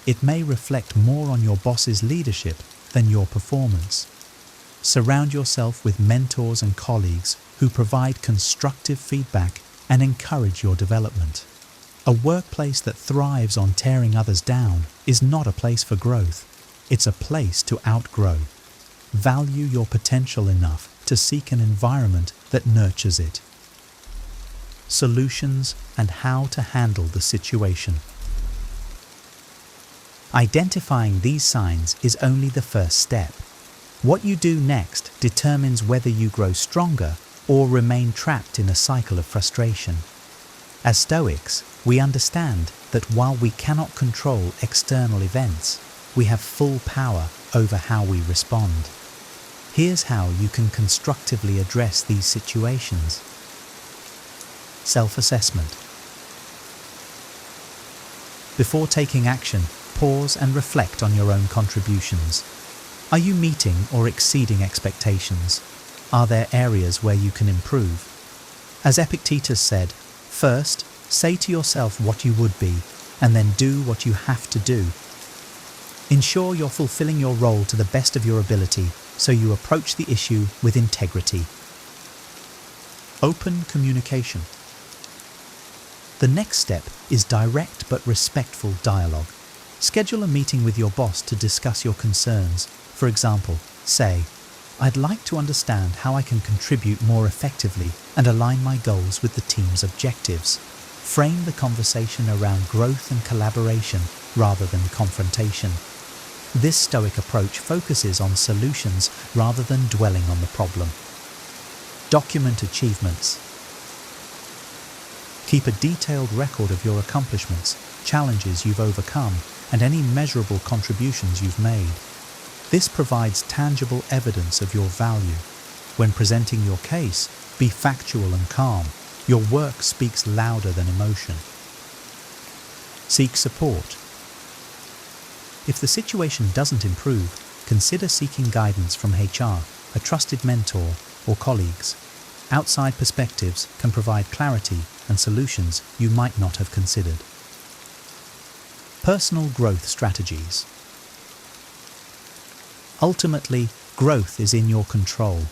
it may reflect more on your boss's leadership than your performance. Surround yourself with mentors and colleagues who provide constructive feedback and encourage your development. A workplace that thrives on tearing others down is not a place for growth. It's a place to outgrow. Value your potential enough to seek an environment that nurtures it. Solutions and how to handle the situation. Identifying these signs is only the first step. What you do next determines whether you grow stronger or remain trapped in a cycle of frustration. As Stoics, we understand that while we cannot control external events, we have full power over how we respond. Here's how you can constructively address these situations. Self-assessment. Before taking action, pause and reflect on your own contributions. Are you meeting or exceeding expectations? Are there areas where you can improve? As Epictetus said, first, say to yourself what you would be, and then do what you have to do. Ensure you're fulfilling your role to the best of your ability, so you approach the issue with integrity. Open communication. The next step is direct but respectful dialogue. Schedule a meeting with your boss to discuss your concerns. For example, say, "I'd like to understand how I can contribute more effectively and align my goals with the team's objectives." Frame the conversation around growth and collaboration rather than confrontation. This Stoic approach focuses on solutions rather than dwelling on the problem. Document achievements. Keep a detailed record of your accomplishments, challenges you've overcome, and any measurable contributions you've made. This provides tangible evidence of your value. When presenting your case, be factual and calm. Your work speaks louder than emotion. Seek support. If the situation doesn't improve, consider seeking guidance from HR, a trusted mentor, or colleagues. Outside perspectives can provide clarity and solutions you might not have considered. Personal growth strategies. Ultimately, growth is in your control.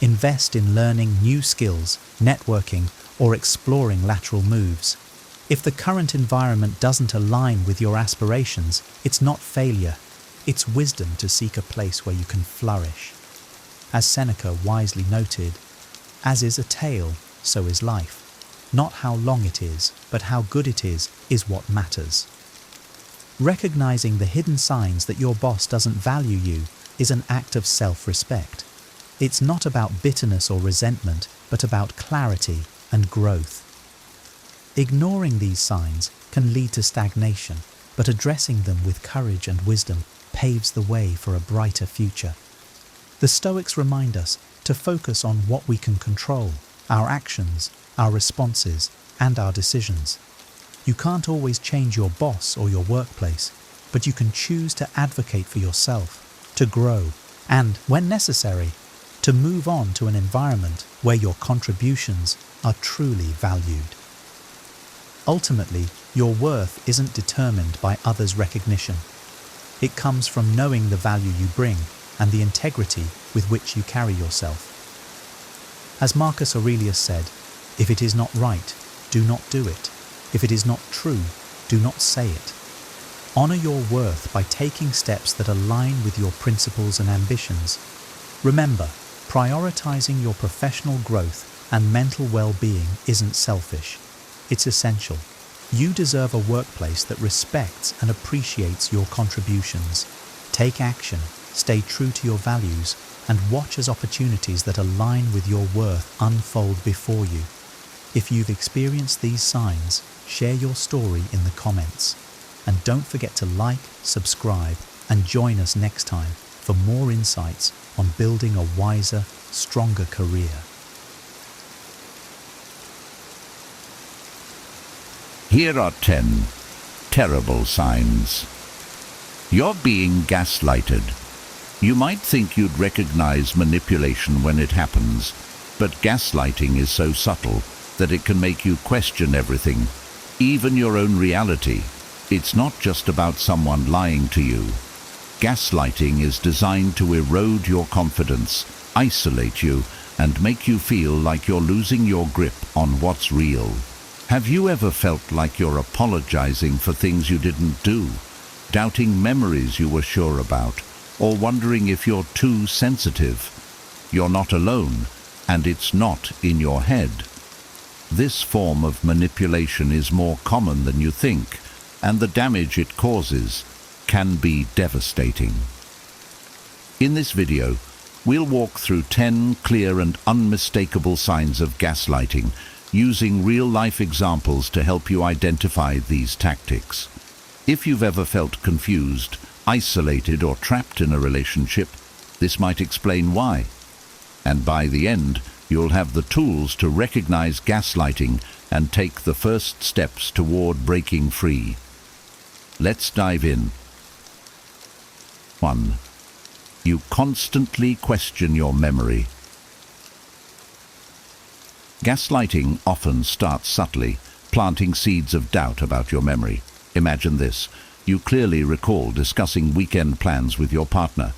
Invest in learning new skills, networking, or exploring lateral moves. If the current environment doesn't align with your aspirations, it's not failure. It's wisdom to seek a place where you can flourish. As Seneca wisely noted, as is a tale, so is life. Not how long it is, but how good it is what matters. Recognizing the hidden signs that your boss doesn't value you is an act of self-respect. It's not about bitterness or resentment, but about clarity and growth. Ignoring these signs can lead to stagnation, but addressing them with courage and wisdom paves the way for a brighter future. The Stoics remind us to focus on what we can control, our actions, our responses, and our decisions. You can't always change your boss or your workplace, but you can choose to advocate for yourself, to grow, and, when necessary, to move on to an environment where your contributions are truly valued. Ultimately, your worth isn't determined by others' recognition. It comes from knowing the value you bring and the integrity with which you carry yourself. As Marcus Aurelius said, "If it is not right, do not do it. If it is not true, do not say it." Honor your worth by taking steps that align with your principles and ambitions. Remember, prioritizing your professional growth and mental well-being isn't selfish. It's essential. You deserve a workplace that respects and appreciates your contributions. Take action, stay true to your values, and watch as opportunities that align with your worth unfold before you. If you've experienced these signs, share your story in the comments. And don't forget to like, subscribe, and join us next time for more insights on building a wiser, stronger career. Here are 10 terrible signs. You're being gaslighted. You might think you'd recognize manipulation when it happens, but gaslighting is so subtle that it can make you question everything, even your own reality. It's not just about someone lying to you. Gaslighting is designed to erode your confidence, isolate you, and make you feel like you're losing your grip on what's real. Have you ever felt like you're apologizing for things you didn't do, doubting memories you were sure about, or wondering if you're too sensitive? You're not alone, and it's not in your head. This form of manipulation is more common than you think, and the damage it causes can be devastating. In this video, we'll walk through 10 clear and unmistakable signs of gaslighting, using real-life examples to help you identify these tactics. If you've ever felt confused, isolated, or trapped in a relationship, this might explain why. And by the end, you'll have the tools to recognize gaslighting and take the first steps toward breaking free. Let's dive in. 1. You constantly question your memory. Gaslighting often starts subtly, planting seeds of doubt about your memory. Imagine this. You clearly recall discussing weekend plans with your partner.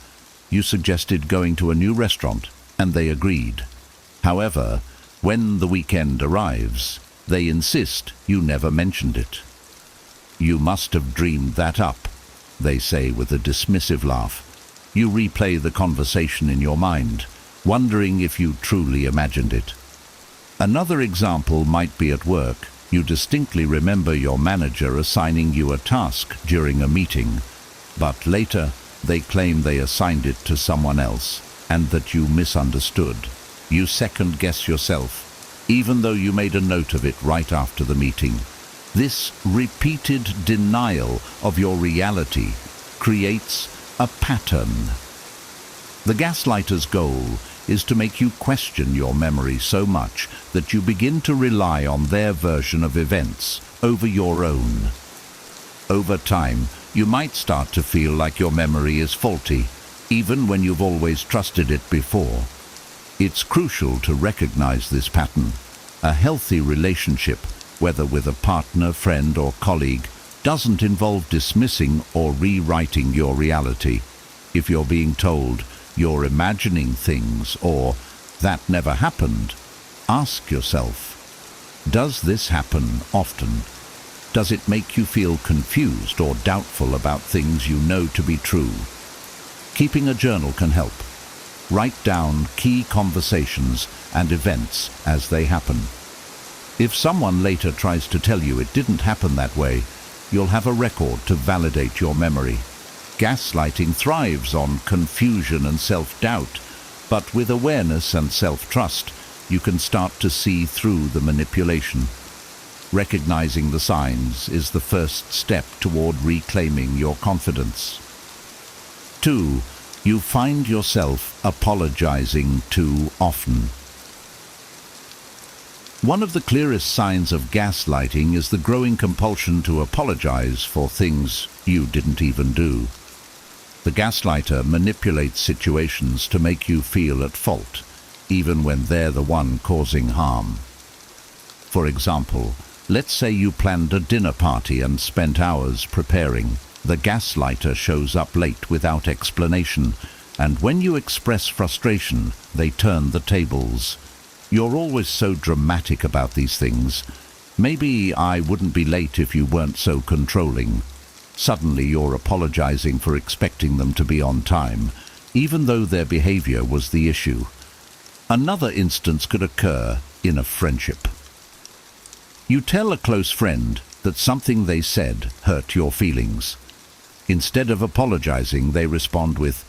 You suggested going to a new restaurant, and they agreed. However, when the weekend arrives, they insist you never mentioned it. "You must have dreamed that up," they say with a dismissive laugh. You replay the conversation in your mind, wondering if you truly imagined it. Another example might be at work. You distinctly remember your manager assigning you a task during a meeting, but later they claim they assigned it to someone else and that you misunderstood. You second-guess yourself, even though you made a note of it right after the meeting. This repeated denial of your reality creates a pattern. The gaslighter's goal is to make you question your memory so much that you begin to rely on their version of events over your own. Over time, you might start to feel like your memory is faulty, even when you've always trusted it before. It's crucial to recognize this pattern. A healthy relationship, whether with a partner, friend, or colleague, doesn't involve dismissing or rewriting your reality. If you're being told you're imagining things or that never happened, ask yourself, does this happen often? Does it make you feel confused or doubtful about things you know to be true? Keeping a journal can help. Write down key conversations and events as they happen. If someone later tries to tell you it didn't happen that way, you'll have a record to validate your memory. Gaslighting thrives on confusion and self-doubt, but with awareness and self-trust, you can start to see through the manipulation. Recognizing the signs is the first step toward reclaiming your confidence. 2. You find yourself apologizing too often. One of the clearest signs of gaslighting is the growing compulsion to apologize for things you didn't even do. The gaslighter manipulates situations to make you feel at fault, even when they're the one causing harm. For example, let's say you planned a dinner party and spent hours preparing. The gaslighter shows up late without explanation, and when you express frustration, they turn the tables. You're always so dramatic about these things. Maybe I wouldn't be late if you weren't so controlling. Suddenly you're apologizing for expecting them to be on time, even though their behavior was the issue. Another instance could occur in a friendship. You tell a close friend that something they said hurt your feelings. Instead of apologizing, they respond with,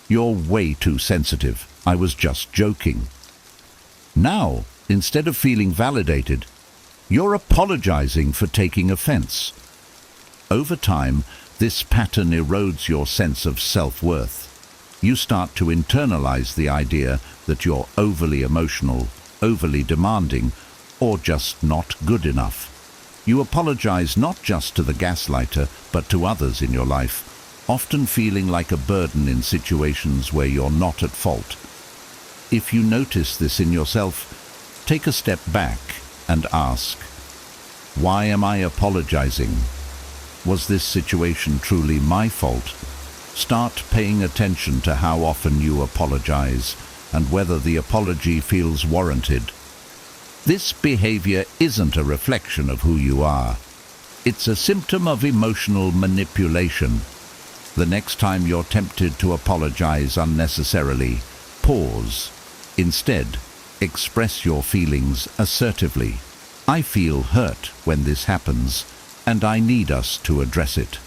"You're way too sensitive. I was just joking." Now, instead of feeling validated, you're apologizing for taking offense. Over time, this pattern erodes your sense of self-worth. You start to internalize the idea that you're overly emotional, overly demanding, or just not good enough. You apologize not just to the gaslighter, but to others in your life, often feeling like a burden in situations where you're not at fault. If you notice this in yourself, take a step back and ask, why am I apologizing? Was this situation truly my fault? Start paying attention to how often you apologize and whether the apology feels warranted. This behavior isn't a reflection of who you are. It's a symptom of emotional manipulation. The next time you're tempted to apologize unnecessarily, pause. Instead, express your feelings assertively. I feel hurt when this happens, and I need us to address it.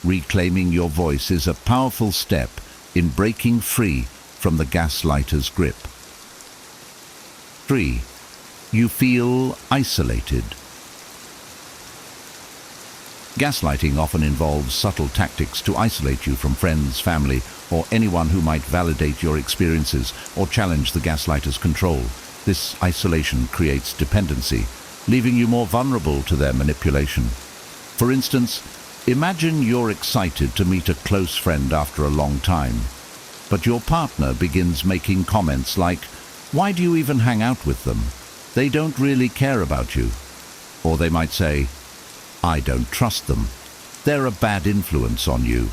Reclaiming your voice is a powerful step in breaking free from the gaslighter's grip. 3. You feel isolated. Gaslighting often involves subtle tactics to isolate you from friends, family, or anyone who might validate your experiences or challenge the gaslighter's control. This isolation creates dependency, leaving you more vulnerable to their manipulation. For instance, imagine you're excited to meet a close friend after a long time, but your partner begins making comments like, "Why do you even hang out with them? They don't really care about you." Or they might say, "I don't trust them. They're a bad influence on you."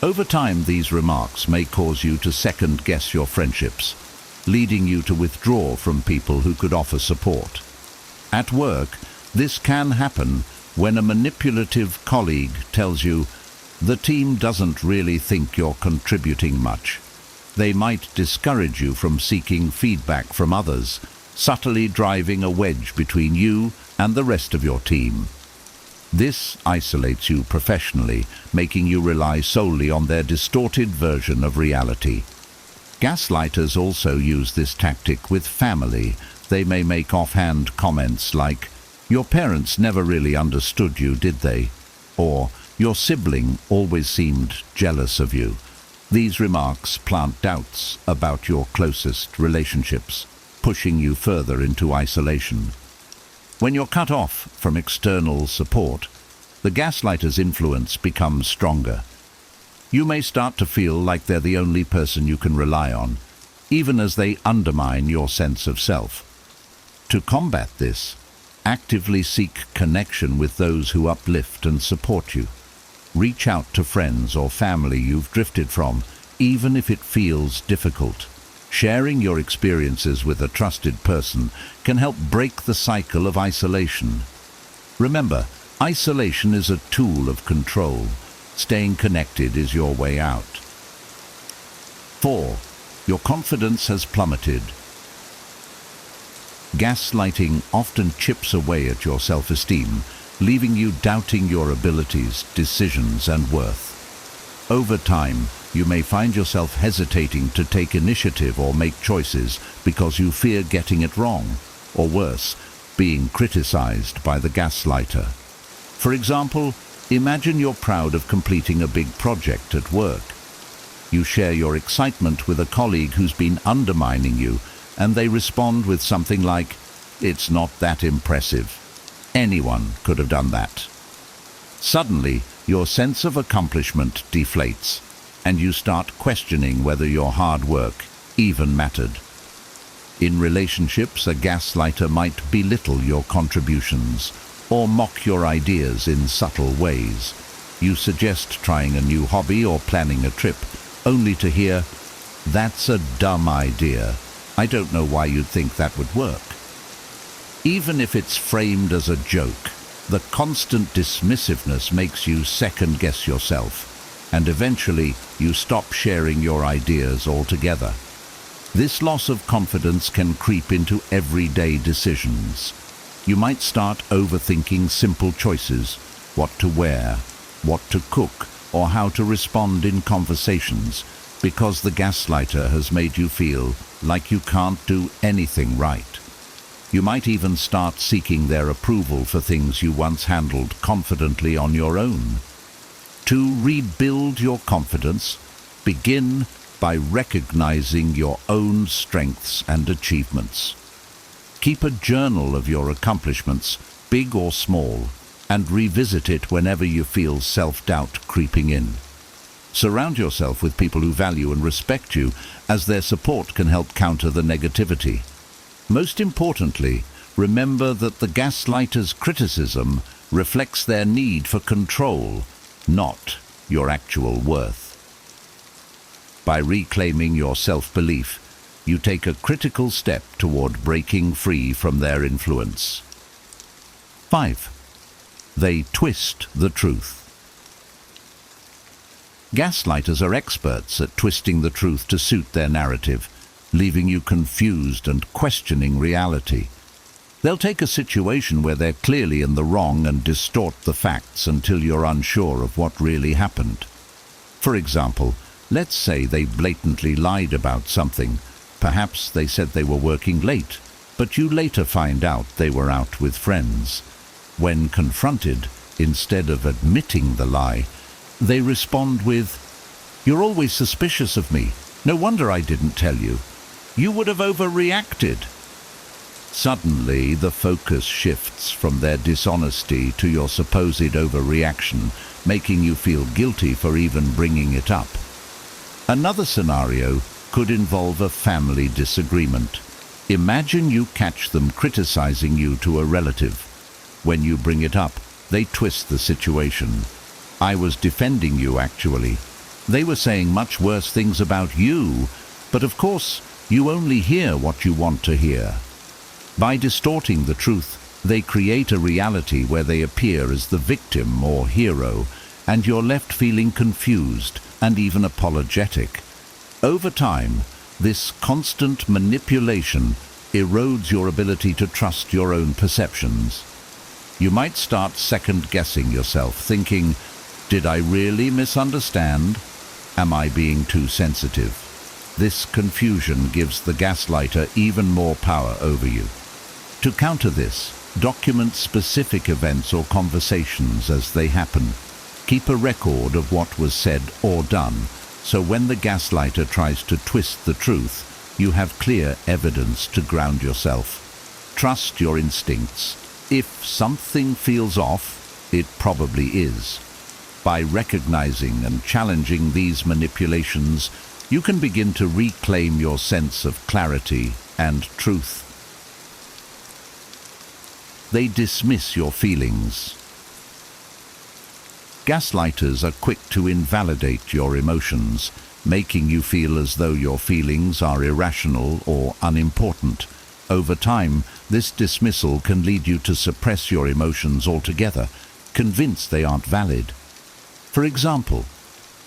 Over time, these remarks may cause you to second-guess your friendships, leading you to withdraw from people who could offer support. At work, this can happen when a manipulative colleague tells you, "The team doesn't really think you're contributing much." They might discourage you from seeking feedback from others, subtly driving a wedge between you and the rest of your team. This isolates you professionally, making you rely solely on their distorted version of reality. Gaslighters also use this tactic with family. They may make offhand comments like, "Your parents never really understood you, did they?" Or, "Your sibling always seemed jealous of you." These remarks plant doubts about your closest relationships, pushing you further into isolation. When you're cut off from external support, the gaslighter's influence becomes stronger. You may start to feel like they're the only person you can rely on, even as they undermine your sense of self. To combat this, actively seek connection with those who uplift and support you. Reach out to friends or family you've drifted from, even if it feels difficult. Sharing your experiences with a trusted person can help break the cycle of isolation. Remember, Isolation is a tool of control. Staying connected is your way out. 4. Your confidence has plummeted. Gaslighting often chips away at your self-esteem, leaving you doubting your abilities, decisions, and worth. Over time, you may find yourself hesitating to take initiative or make choices because you fear getting it wrong, or worse, being criticized by the gaslighter. For example, imagine you're proud of completing a big project at work. You share your excitement with a colleague who's been undermining you, and they respond with something like, "It's not that impressive. Anyone could have done that." Suddenly, your sense of accomplishment deflates, and you start questioning whether your hard work even mattered. In relationships, a gaslighter might belittle your contributions or mock your ideas in subtle ways. You suggest trying a new hobby or planning a trip, only to hear, "That's a dumb idea. I don't know why you'd think that would work." Even if it's framed as a joke, the constant dismissiveness makes you second-guess yourself, and eventually you stop sharing your ideas altogether. This loss of confidence can creep into everyday decisions. You might start overthinking simple choices, what to wear, what to cook, or how to respond in conversations, because the gaslighter has made you feel like you can't do anything right. You might even start seeking their approval for things you once handled confidently on your own. To rebuild your confidence, begin by recognizing your own strengths and achievements. Keep a journal of your accomplishments, big or small, and revisit it whenever you feel self-doubt creeping in. Surround yourself with people who value and respect you, as their support can help counter the negativity. Most importantly, remember that the gaslighter's criticism reflects their need for control, not your actual worth. By reclaiming your self-belief, you take a critical step toward breaking free from their influence. 5. They twist the truth. Gaslighters are experts at twisting the truth to suit their narrative, leaving you confused and questioning reality. They'll take a situation where they're clearly in the wrong and distort the facts until you're unsure of what really happened. For example, let's say they blatantly lied about something. Perhaps they said they were working late, but you later find out they were out with friends. When confronted, instead of admitting the lie, they respond with, "You're always suspicious of me. No wonder I didn't tell you. You would have overreacted." Suddenly, the focus shifts from their dishonesty to your supposed overreaction, making you feel guilty for even bringing it up. Another scenario could involve a family disagreement. Imagine you catch them criticizing you to a relative. When you bring it up, they twist the situation. "I was defending you, actually. They were saying much worse things about you, but of course, you only hear what you want to hear." By distorting the truth, they create a reality where they appear as the victim or hero, and you're left feeling confused and even apologetic. Over time, this constant manipulation erodes your ability to trust your own perceptions. You might start second-guessing yourself, thinking, "Did I really misunderstand? Am I being too sensitive?" This confusion gives the gaslighter even more power over you. To counter this, document specific events or conversations as they happen. Keep a record of what was said or done, so when the gaslighter tries to twist the truth, you have clear evidence to ground yourself. Trust your instincts. If something feels off, it probably is. By recognizing and challenging these manipulations, you can begin to reclaim your sense of clarity and truth. They dismiss your feelings. Gaslighters are quick to invalidate your emotions, making you feel as though your feelings are irrational or unimportant. Over time, this dismissal can lead you to suppress your emotions altogether, convinced they aren't valid. For example,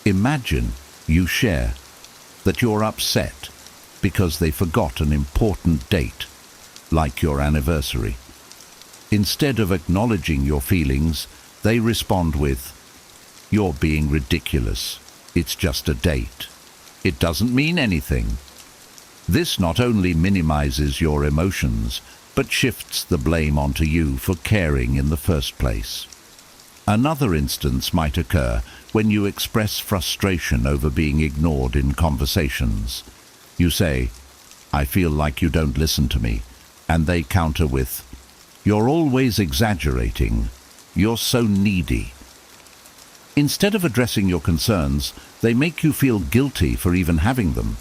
imagine you share that you're upset because they forgot an important date, like your anniversary. Instead of acknowledging your feelings, they respond with, "You're being ridiculous. It's just a date. It doesn't mean anything." This not only minimizes your emotions, but shifts the blame onto you for caring in the first place. Another instance might occur when you express frustration over being ignored in conversations. You say, "I feel like you don't listen to me," and they counter with, "You're always exaggerating. You're so needy." Instead of addressing your concerns, they make you feel guilty for even having them.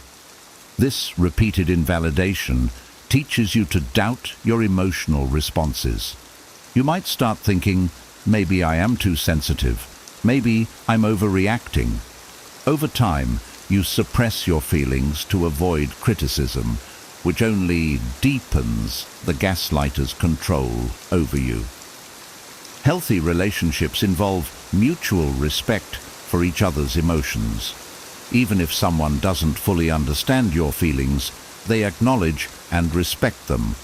This repeated invalidation teaches you to doubt your emotional responses. You might start thinking, maybe I am too sensitive. Maybe I'm overreacting. Over time, you suppress your feelings to avoid criticism, which only deepens the gaslighter's control over you. Healthy relationships involve mutual respect for each other's emotions. Even if someone doesn't fully understand your feelings, they acknowledge and respect them.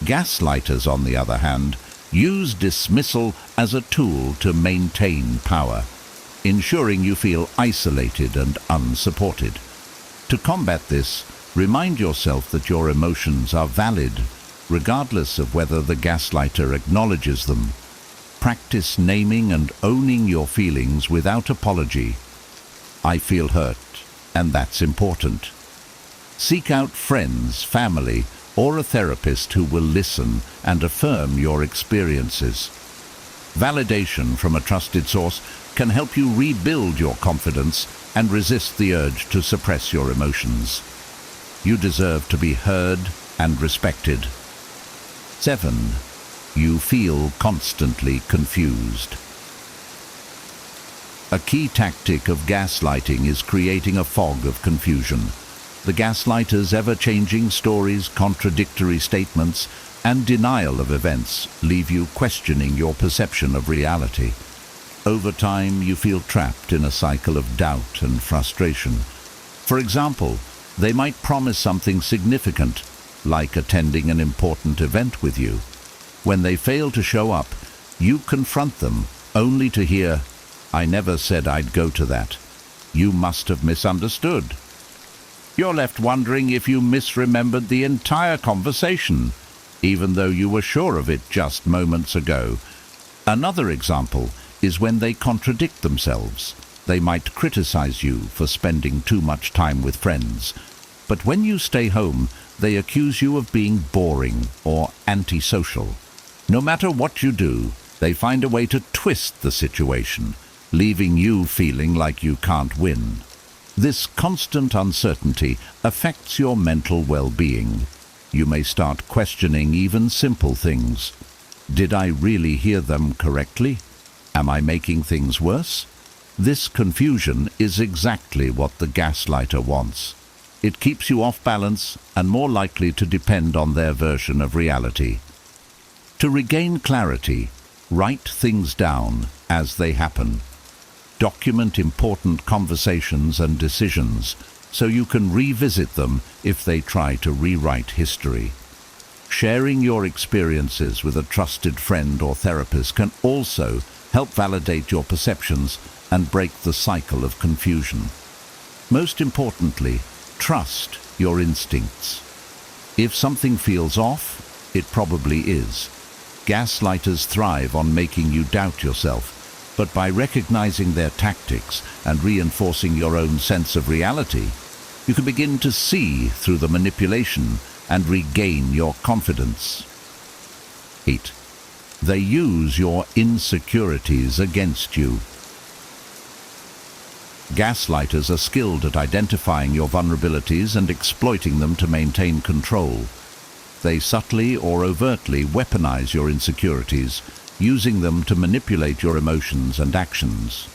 Gaslighters, on the other hand, use dismissal as a tool to maintain power, ensuring you feel isolated and unsupported. To combat this, remind yourself that your emotions are valid, regardless of whether the gaslighter acknowledges them. Practice naming and owning your feelings without apology. I feel hurt, and that's important. Seek out friends, family, or a therapist who will listen and affirm your experiences. Validation from a trusted source can help you rebuild your confidence and resist the urge to suppress your emotions. You deserve to be heard and respected. 7. You feel constantly confused. A key tactic of gaslighting is creating a fog of confusion. The gaslighter's ever-changing stories, contradictory statements, and denial of events leave you questioning your perception of reality. Over time, you feel trapped in a cycle of doubt and frustration. For example, they might promise something significant, like attending an important event with you. When they fail to show up, you confront them, only to hear, "I never said I'd go to that. You must have misunderstood." You're left wondering if you misremembered the entire conversation, even though you were sure of it just moments ago. Another example is when they contradict themselves. They might criticize you for spending too much time with friends, but when you stay home, they accuse you of being boring or antisocial. No matter what you do, they find a way to twist the situation, leaving you feeling like you can't win. This constant uncertainty affects your mental well-being. You may start questioning even simple things. Did I really hear them correctly? Am I making things worse? This confusion is exactly what the gaslighter wants. It keeps you off balance and more likely to depend on their version of reality. To regain clarity, write things down as they happen. Document important conversations and decisions so you can revisit them if they try to rewrite history. Sharing your experiences with a trusted friend or therapist can also help validate your perceptions and break the cycle of confusion. Most importantly, trust your instincts. If something feels off, it probably is. Gaslighters thrive on making you doubt yourself, but by recognizing their tactics and reinforcing your own sense of reality, you can begin to see through the manipulation and regain your confidence. 8. They use your insecurities against you. Gaslighters are skilled at identifying your vulnerabilities and exploiting them to maintain control. They subtly or overtly weaponize your insecurities, using them to manipulate your emotions and actions.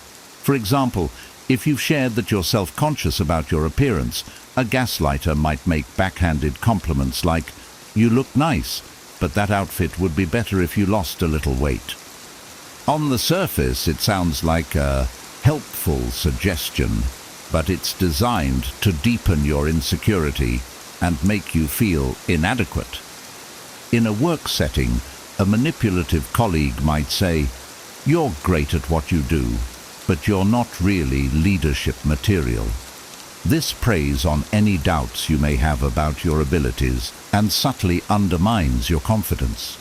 For example, if you've shared that you're self-conscious about your appearance, a gaslighter might make backhanded compliments like, "You look nice, but that outfit would be better if you lost a little weight." On the surface, it sounds like a helpful suggestion, but it's designed to deepen your insecurity and make you feel inadequate. In a work setting, a manipulative colleague might say, "You're great at what you do, but you're not really leadership material." This preys on any doubts you may have about your abilities and subtly undermines your confidence.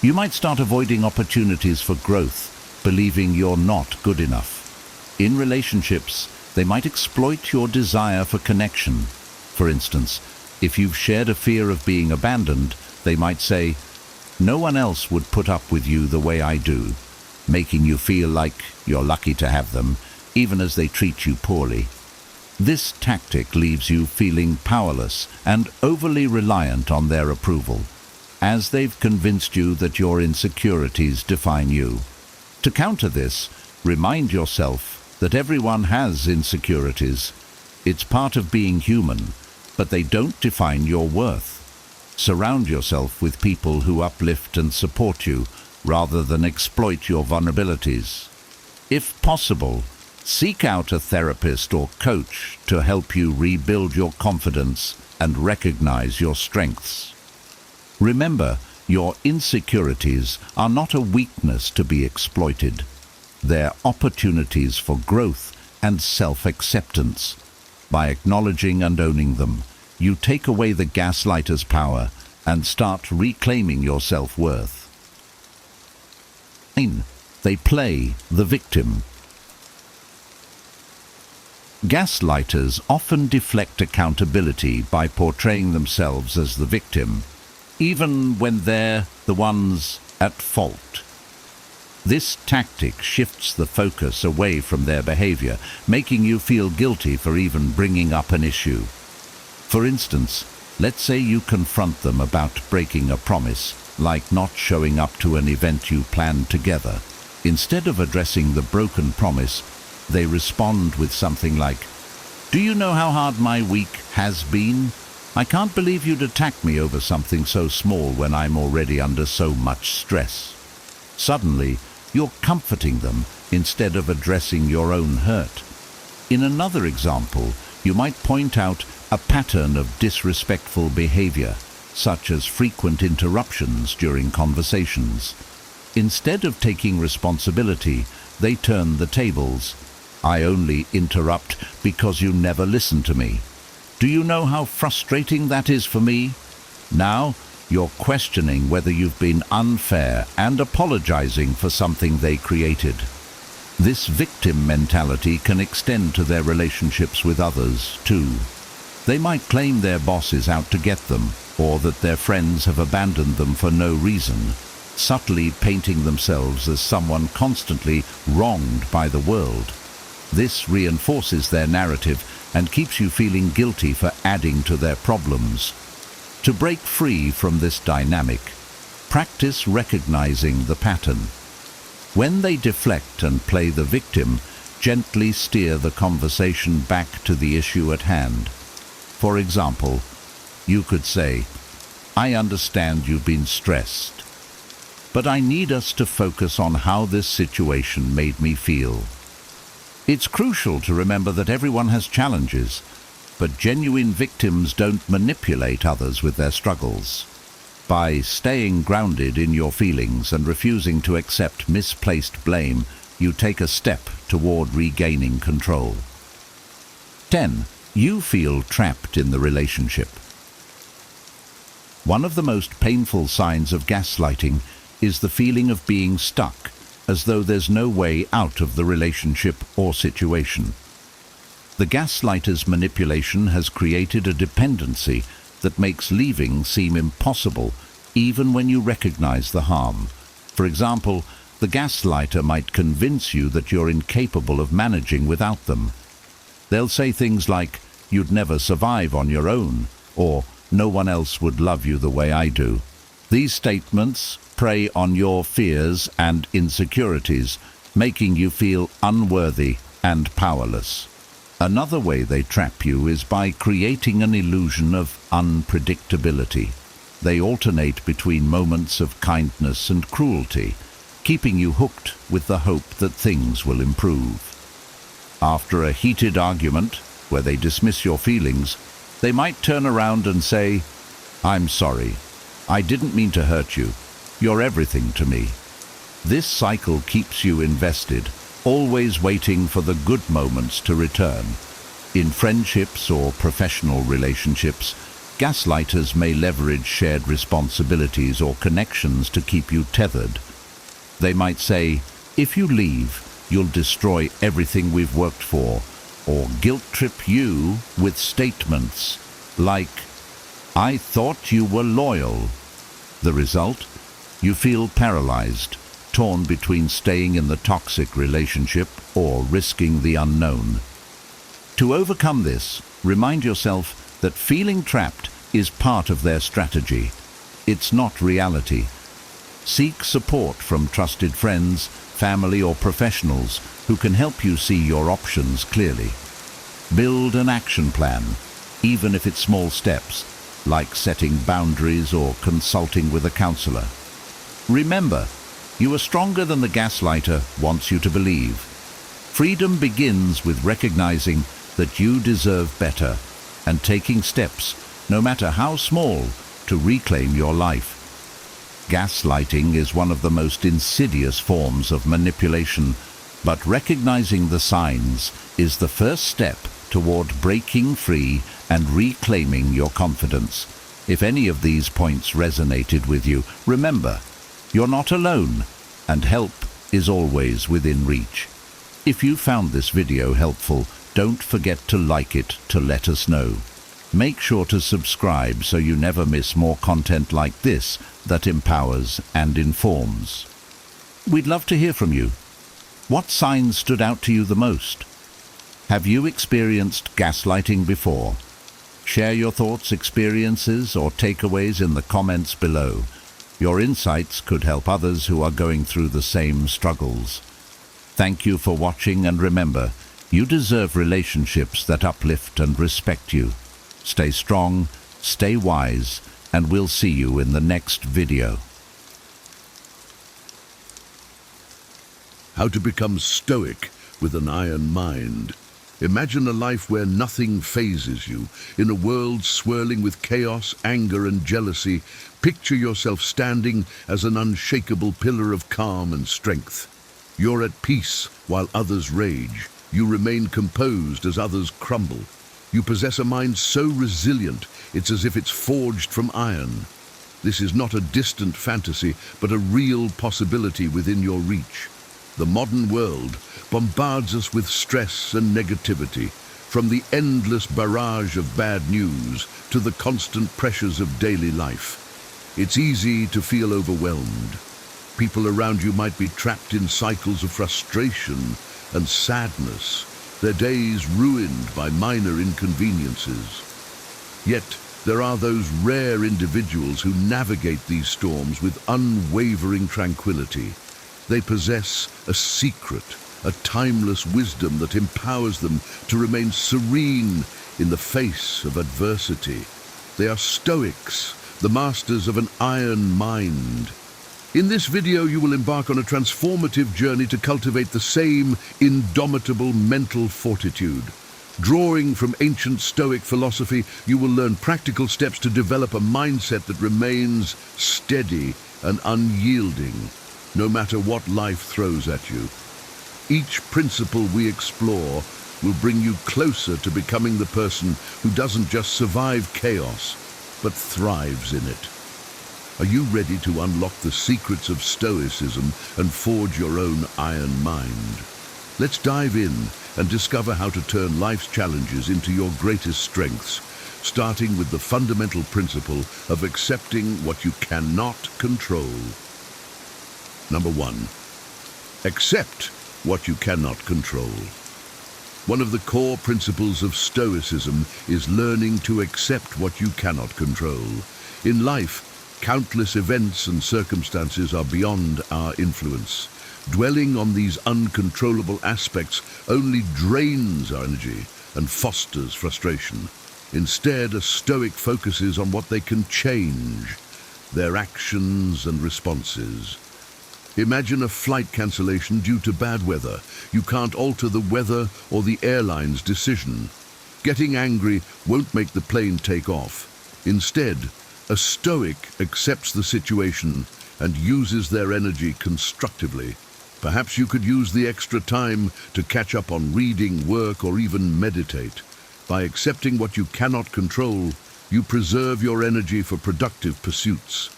You might start avoiding opportunities for growth, believing you're not good enough. In relationships, they might exploit your desire for connection. For instance, if you've shared a fear of being abandoned, they might say, "No one else would put up with you the way I do," making you feel like you're lucky to have them, even as they treat you poorly. This tactic leaves you feeling powerless and overly reliant on their approval, as they've convinced you that your insecurities define you. To counter this, remind yourself that everyone has insecurities. It's part of being human, but they don't define your worth. Surround yourself with people who uplift and support you, rather than exploit your vulnerabilities. If possible, seek out a therapist or coach to help you rebuild your confidence and recognize your strengths. Remember, your insecurities are not a weakness to be exploited. They're opportunities for growth and self-acceptance. By acknowledging and owning them, you take away the gaslighter's power and start reclaiming your self-worth. They play the victim. Gaslighters often deflect accountability by portraying themselves as the victim, even when they're the ones at fault. This tactic shifts the focus away from their behavior, making you feel guilty for even bringing up an issue. For instance, let's say you confront them about breaking a promise, like not showing up to an event you planned together. Instead of addressing the broken promise, they respond with something like, "Do you know how hard my week has been? I can't believe you'd attack me over something so small when I'm already under so much stress." Suddenly, you're comforting them instead of addressing your own hurt. In another example, you might point out a pattern of disrespectful behavior, such as frequent interruptions during conversations. Instead of taking responsibility, they turn the tables. "I only interrupt because you never listen to me. Do you know how frustrating that is for me?" Now, you're questioning whether you've been unfair and apologizing for something they created. This victim mentality can extend to their relationships with others, too. They might claim their boss is out to get them, or that their friends have abandoned them for no reason, subtly painting themselves as someone constantly wronged by the world. This reinforces their narrative and keeps you feeling guilty for adding to their problems. To break free from this dynamic, practice recognizing the pattern. When they deflect and play the victim, gently steer the conversation back to the issue at hand. For example, you could say, "I understand you've been stressed, but I need us to focus on how this situation made me feel." It's crucial to remember that everyone has challenges, but genuine victims don't manipulate others with their struggles. By staying grounded in your feelings and refusing to accept misplaced blame, you take a step toward regaining control. 10. You feel trapped in the relationship. One of the most painful signs of gaslighting is the feeling of being stuck, as though there's no way out of the relationship or situation. The gaslighter's manipulation has created a dependency that makes leaving seem impossible, even when you recognize the harm. For example, the gaslighter might convince you that you're incapable of managing without them. They'll say things like, "You'd never survive on your own," or "No one else would love you the way I do." These statements prey on your fears and insecurities, making you feel unworthy and powerless. Another way they trap you is by creating an illusion of unpredictability. They alternate between moments of kindness and cruelty, keeping you hooked with the hope that things will improve. After a heated argument, where they dismiss your feelings, they might turn around and say, "I'm sorry. I didn't mean to hurt you. You're everything to me." This cycle keeps you invested, always waiting for the good moments to return. In friendships or professional relationships, gaslighters may leverage shared responsibilities or connections to keep you tethered. They might say, "If you leave, you'll destroy everything we've worked for," or guilt-trip you with statements like, "I thought you were loyal." The result? You feel paralyzed, torn between staying in the toxic relationship or risking the unknown. To overcome this, remind yourself that feeling trapped is part of their strategy. It's not reality. Seek support from trusted friends, family, or professionals who can help you see your options clearly. Build an action plan, even if it's small steps, like setting boundaries or consulting with a counselor. Remember, you are stronger than the gaslighter wants you to believe. Freedom begins with recognizing that you deserve better and taking steps, no matter how small, to reclaim your life. Gaslighting is one of the most insidious forms of manipulation, but recognizing the signs is the first step toward breaking free and reclaiming your confidence. If any of these points resonated with you, remember, you're not alone, and help is always within reach. If you found this video helpful, don't forget to like it to let us know. Make sure to subscribe so you never miss more content like this that empowers and informs. We'd love to hear from you. What signs stood out to you the most? Have you experienced gaslighting before? Share your thoughts, experiences, or takeaways in the comments below. Your insights could help others who are going through the same struggles. Thank you for watching, and remember, you deserve relationships that uplift and respect you. Stay strong, stay wise, and we'll see you in the next video. How to become stoic with an iron mind. Imagine a life where nothing phases you. In a world swirling with chaos, anger, and jealousy, picture yourself standing as an unshakable pillar of calm and strength. You're at peace while others rage. You remain composed as others crumble. You possess a mind so resilient, it's as if it's forged from iron. This is not a distant fantasy, but a real possibility within your reach. The modern world bombards us with stress and negativity, from the endless barrage of bad news to the constant pressures of daily life. It's easy to feel overwhelmed. People around you might be trapped in cycles of frustration and sadness, their days ruined by minor inconveniences. Yet, there are those rare individuals who navigate these storms with unwavering tranquility. They possess a secret, a timeless wisdom that empowers them to remain serene in the face of adversity. They are Stoics, the masters of an iron mind. In this video, you will embark on a transformative journey to cultivate the same indomitable mental fortitude. Drawing from ancient Stoic philosophy, you will learn practical steps to develop a mindset that remains steady and unyielding, no matter what life throws at you. Each principle we explore will bring you closer to becoming the person who doesn't just survive chaos, but thrives in it. Are you ready to unlock the secrets of Stoicism and forge your own iron mind? Let's dive in and discover how to turn life's challenges into your greatest strengths, starting with the fundamental principle of accepting what you cannot control. Number 1. Accept what you cannot control. One of the core principles of Stoicism is learning to accept what you cannot control. In life, countless events and circumstances are beyond our influence. Dwelling on these uncontrollable aspects only drains our energy and fosters frustration. Instead, a Stoic focuses on what they can change, their actions and responses. Imagine a flight cancellation due to bad weather. You can't alter the weather or the airline's decision. Getting angry won't make the plane take off. Instead, a Stoic accepts the situation and uses their energy constructively. Perhaps you could use the extra time to catch up on reading, work, or even meditate. By accepting what you cannot control, you preserve your energy for productive pursuits.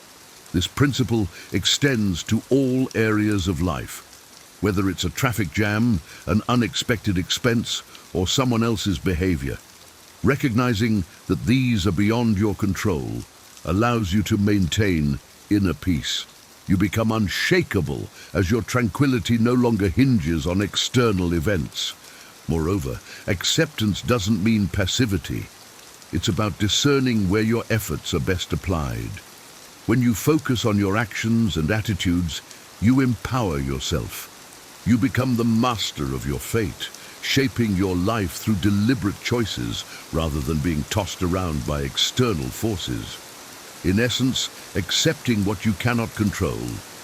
This principle extends to all areas of life, whether it's a traffic jam, an unexpected expense, or someone else's behavior. Recognizing that these are beyond your control allows you to maintain inner peace. You become unshakable as your tranquility no longer hinges on external events. Moreover, acceptance doesn't mean passivity. It's about discerning where your efforts are best applied. When you focus on your actions and attitudes, you empower yourself. You become the master of your fate, shaping your life through deliberate choices rather than being tossed around by external forces. In essence, accepting what you cannot control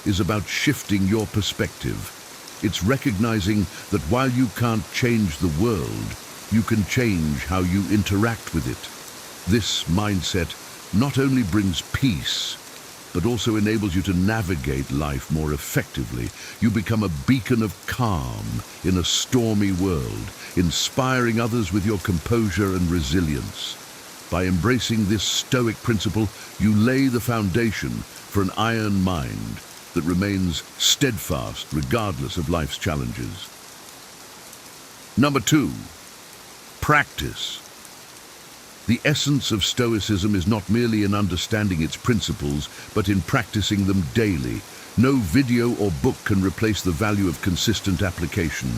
is about shifting your perspective. It's recognizing that while you can't change the world, you can change how you interact with it. This mindset not only brings peace, but also enables you to navigate life more effectively. You become a beacon of calm in a stormy world, inspiring others with your composure and resilience. By embracing this Stoic principle, you lay the foundation for an iron mind that remains steadfast regardless of life's challenges. Number 2, practice. The essence of Stoicism is not merely in understanding its principles, but in practicing them daily. No video or book can replace the value of consistent application.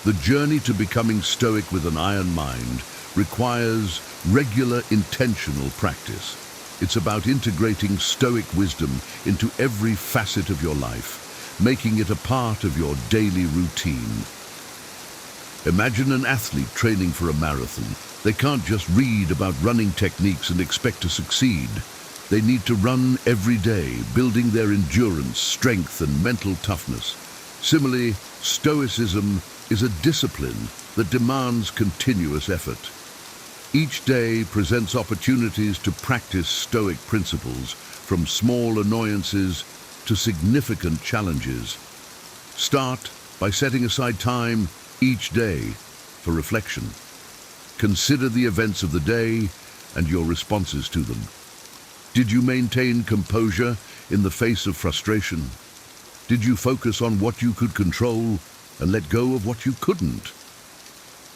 The journey to becoming Stoic with an iron mind requires regular, intentional practice. It's about integrating Stoic wisdom into every facet of your life, making it a part of your daily routine. Imagine an athlete training for a marathon. They can't just read about running techniques and expect to succeed. They need to run every day, building their endurance, strength, and mental toughness. Similarly, Stoicism is a discipline that demands continuous effort. Each day presents opportunities to practice Stoic principles, from small annoyances to significant challenges. Start by setting aside time each day for reflection. Consider the events of the day and your responses to them. Did you maintain composure in the face of frustration? Did you focus on what you could control and let go of what you couldn't?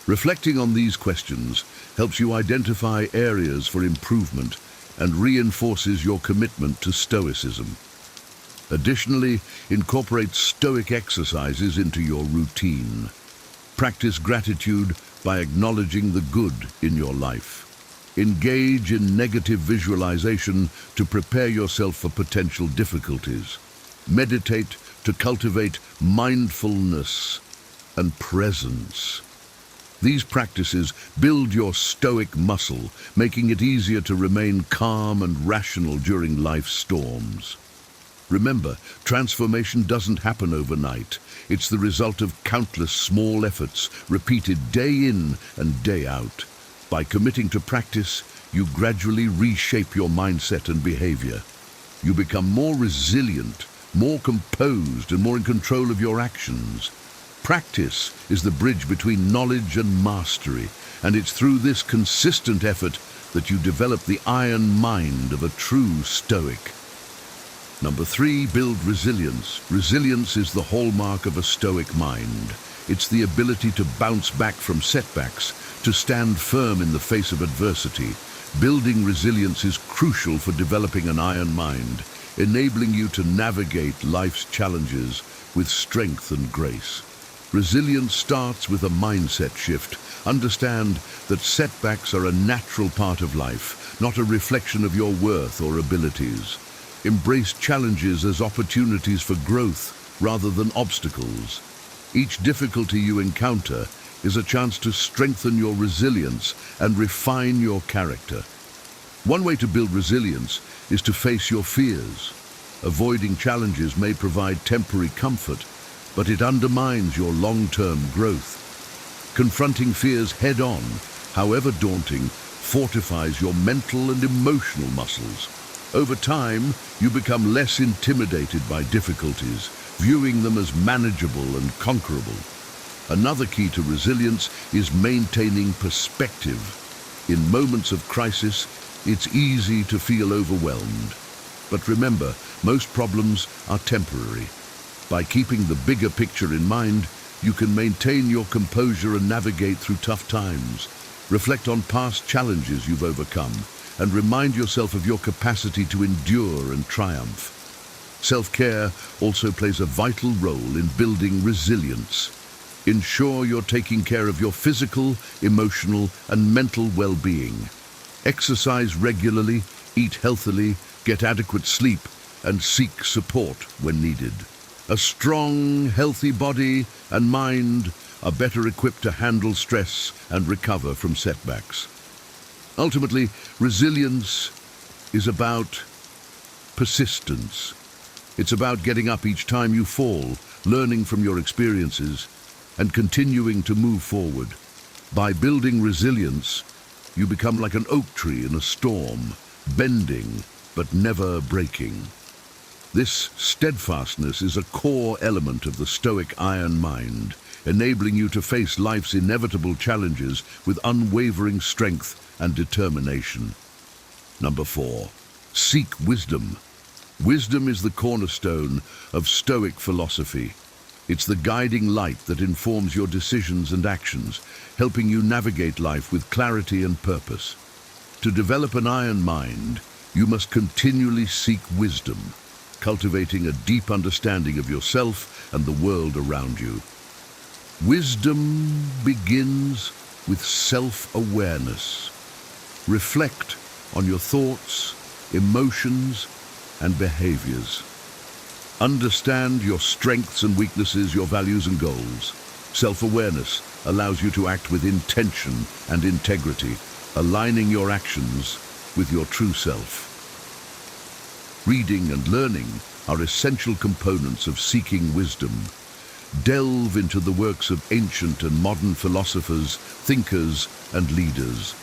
Reflecting on these questions helps you identify areas for improvement and reinforces your commitment to Stoicism. Additionally, incorporate Stoic exercises into your routine. Practice gratitude by acknowledging the good in your life. Engage in negative visualization to prepare yourself for potential difficulties. Meditate to cultivate mindfulness and presence. These practices build your Stoic muscle, making it easier to remain calm and rational during life's storms. Remember, transformation doesn't happen overnight. It's the result of countless small efforts, repeated day in and day out. By committing to practice, you gradually reshape your mindset and behavior. You become more resilient, more composed, and more in control of your actions. Practice is the bridge between knowledge and mastery, and it's through this consistent effort that you develop the iron mind of a true Stoic. Number 3, build resilience. Resilience is the hallmark of a Stoic mind. It's the ability to bounce back from setbacks, to stand firm in the face of adversity. Building resilience is crucial for developing an iron mind, enabling you to navigate life's challenges with strength and grace. Resilience starts with a mindset shift. Understand that setbacks are a natural part of life, not a reflection of your worth or abilities. Embrace challenges as opportunities for growth rather than obstacles. Each difficulty you encounter is a chance to strengthen your resilience and refine your character. One way to build resilience is to face your fears. Avoiding challenges may provide temporary comfort, but it undermines your long-term growth. Confronting fears head-on, however daunting, fortifies your mental and emotional muscles. Over time, you become less intimidated by difficulties, viewing them as manageable and conquerable. Another key to resilience is maintaining perspective. In moments of crisis, it's easy to feel overwhelmed. But remember, most problems are temporary. By keeping the bigger picture in mind, you can maintain your composure and navigate through tough times. Reflect on past challenges you've overcome and remind yourself of your capacity to endure and triumph. Self-care also plays a vital role in building resilience. Ensure you're taking care of your physical, emotional, and mental well-being. Exercise regularly, eat healthily, get adequate sleep, and seek support when needed. A strong, healthy body and mind are better equipped to handle stress and recover from setbacks. Ultimately, resilience is about persistence. It's about getting up each time you fall, learning from your experiences, and continuing to move forward. By building resilience, you become like an oak tree in a storm, bending but never breaking. This steadfastness is a core element of the Stoic iron mind, enabling you to face life's inevitable challenges with unwavering strength and determination. Number 4, seek wisdom. Wisdom is the cornerstone of Stoic philosophy. It's the guiding light that informs your decisions and actions, helping you navigate life with clarity and purpose. To develop an iron mind, you must continually seek wisdom, cultivating a deep understanding of yourself and the world around you. Wisdom begins with self-awareness. Reflect on your thoughts, emotions, and behaviors. Understand your strengths and weaknesses, your values and goals. Self-awareness allows you to act with intention and integrity, aligning your actions with your true self. Reading and learning are essential components of seeking wisdom. Delve into the works of ancient and modern philosophers, thinkers, and leaders.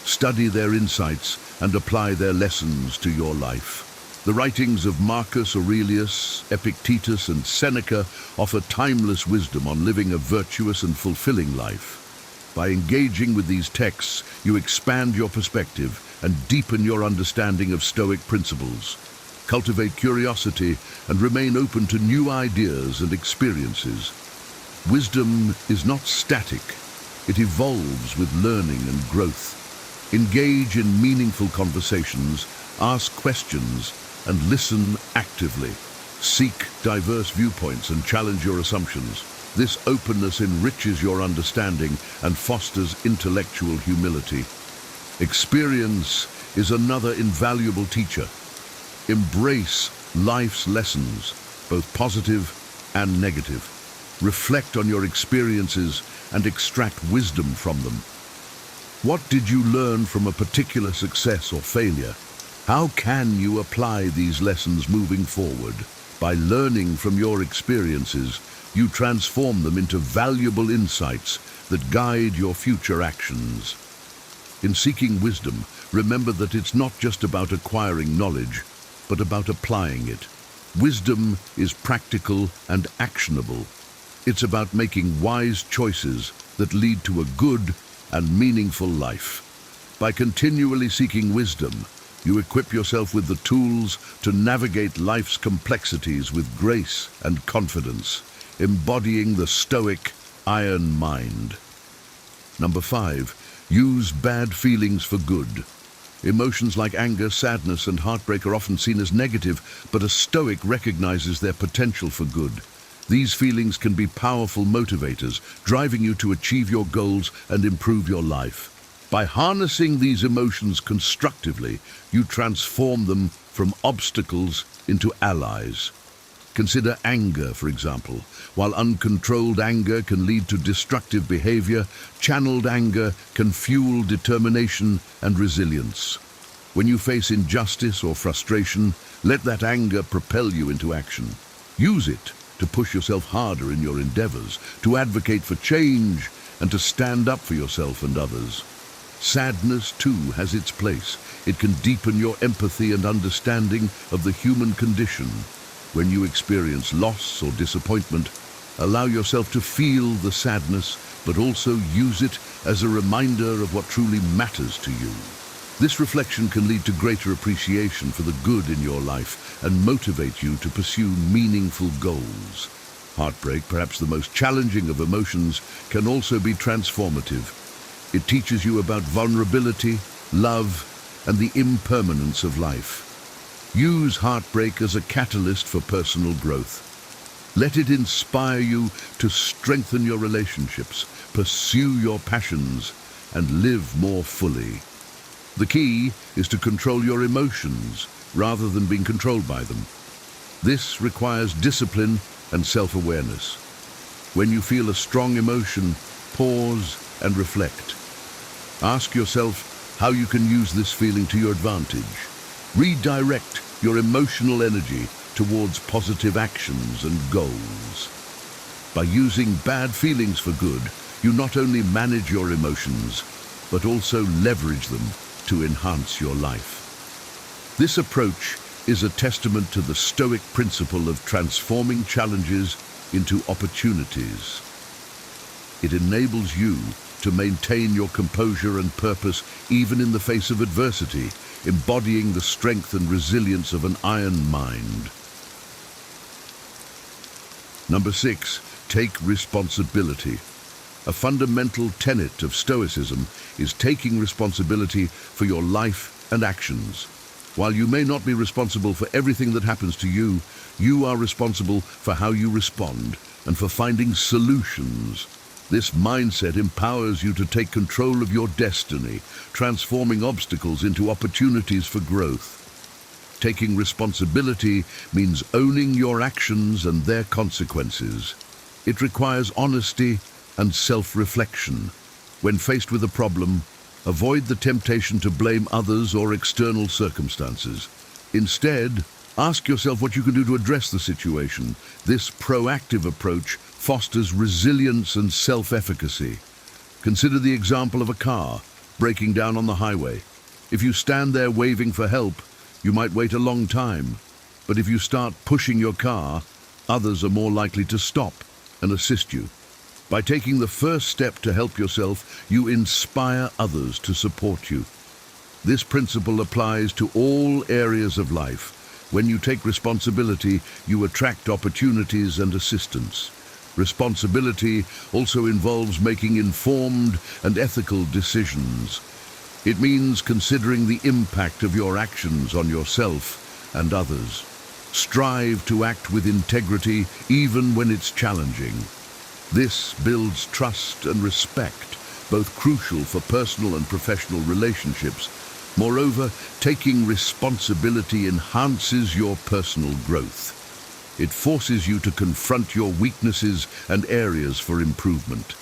Study their insights and apply their lessons to your life. The writings of Marcus Aurelius, Epictetus, and Seneca offer timeless wisdom on living a virtuous and fulfilling life. By engaging with these texts, you expand your perspective and deepen your understanding of Stoic principles. Cultivate curiosity and remain open to new ideas and experiences. Wisdom is not static. It evolves with learning and growth. Engage in meaningful conversations, ask questions, and listen actively. Seek diverse viewpoints and challenge your assumptions. This openness enriches your understanding and fosters intellectual humility. Experience is another invaluable teacher. Embrace life's lessons, both positive and negative. Reflect on your experiences and extract wisdom from them. What did you learn from a particular success or failure? How can you apply these lessons moving forward? By learning from your experiences, you transform them into valuable insights that guide your future actions. In seeking wisdom, remember that it's not just about acquiring knowledge, but about applying it. Wisdom is practical and actionable. It's about making wise choices that lead to a good and meaningful life. By continually seeking wisdom, you equip yourself with the tools to navigate life's complexities with grace and confidence, embodying the Stoic iron mind. Number 5, use bad feelings for good. Emotions like anger, sadness, and heartbreak are often seen as negative, but a Stoic recognizes their potential for good. These feelings can be powerful motivators, driving you to achieve your goals and improve your life. By harnessing these emotions constructively, you transform them from obstacles into allies. Consider anger, for example. While uncontrolled anger can lead to destructive behavior, channeled anger can fuel determination and resilience. When you face injustice or frustration, let that anger propel you into action. Use it to push yourself harder in your endeavors, to advocate for change, and to stand up for yourself and others. Sadness, too, has its place. It can deepen your empathy and understanding of the human condition. When you experience loss or disappointment, allow yourself to feel the sadness, but also use it as a reminder of what truly matters to you. This reflection can lead to greater appreciation for the good in your life and motivate you to pursue meaningful goals. Heartbreak, perhaps the most challenging of emotions, can also be transformative. It teaches you about vulnerability, love, and the impermanence of life. Use heartbreak as a catalyst for personal growth. Let it inspire you to strengthen your relationships, pursue your passions, and live more fully. The key is to control your emotions rather than being controlled by them. This requires discipline and self-awareness. When you feel a strong emotion, pause and reflect. Ask yourself how you can use this feeling to your advantage. Redirect your emotional energy towards positive actions and goals. By using bad feelings for good, you not only manage your emotions, but also leverage them to enhance your life. This approach is a testament to the Stoic principle of transforming challenges into opportunities. It enables you to maintain your composure and purpose even in the face of adversity, embodying the strength and resilience of an iron mind. Number 6, take responsibility. A fundamental tenet of Stoicism is taking responsibility for your life and actions. While you may not be responsible for everything that happens to you, you are responsible for how you respond and for finding solutions. This mindset empowers you to take control of your destiny, transforming obstacles into opportunities for growth. Taking responsibility means owning your actions and their consequences. It requires honesty and self-reflection. When faced with a problem, avoid the temptation to blame others or external circumstances. Instead, ask yourself what you can do to address the situation. This proactive approach fosters resilience and self-efficacy. Consider the example of a car breaking down on the highway. If you stand there waving for help, you might wait a long time. But if you start pushing your car, others are more likely to stop and assist you. By taking the first step to help yourself, you inspire others to support you. This principle applies to all areas of life. When you take responsibility, you attract opportunities and assistance. Responsibility also involves making informed and ethical decisions. It means considering the impact of your actions on yourself and others. Strive to act with integrity even when it's challenging. This builds trust and respect, both crucial for personal and professional relationships. Moreover, taking responsibility enhances your personal growth. It forces you to confront your weaknesses and areas for improvement.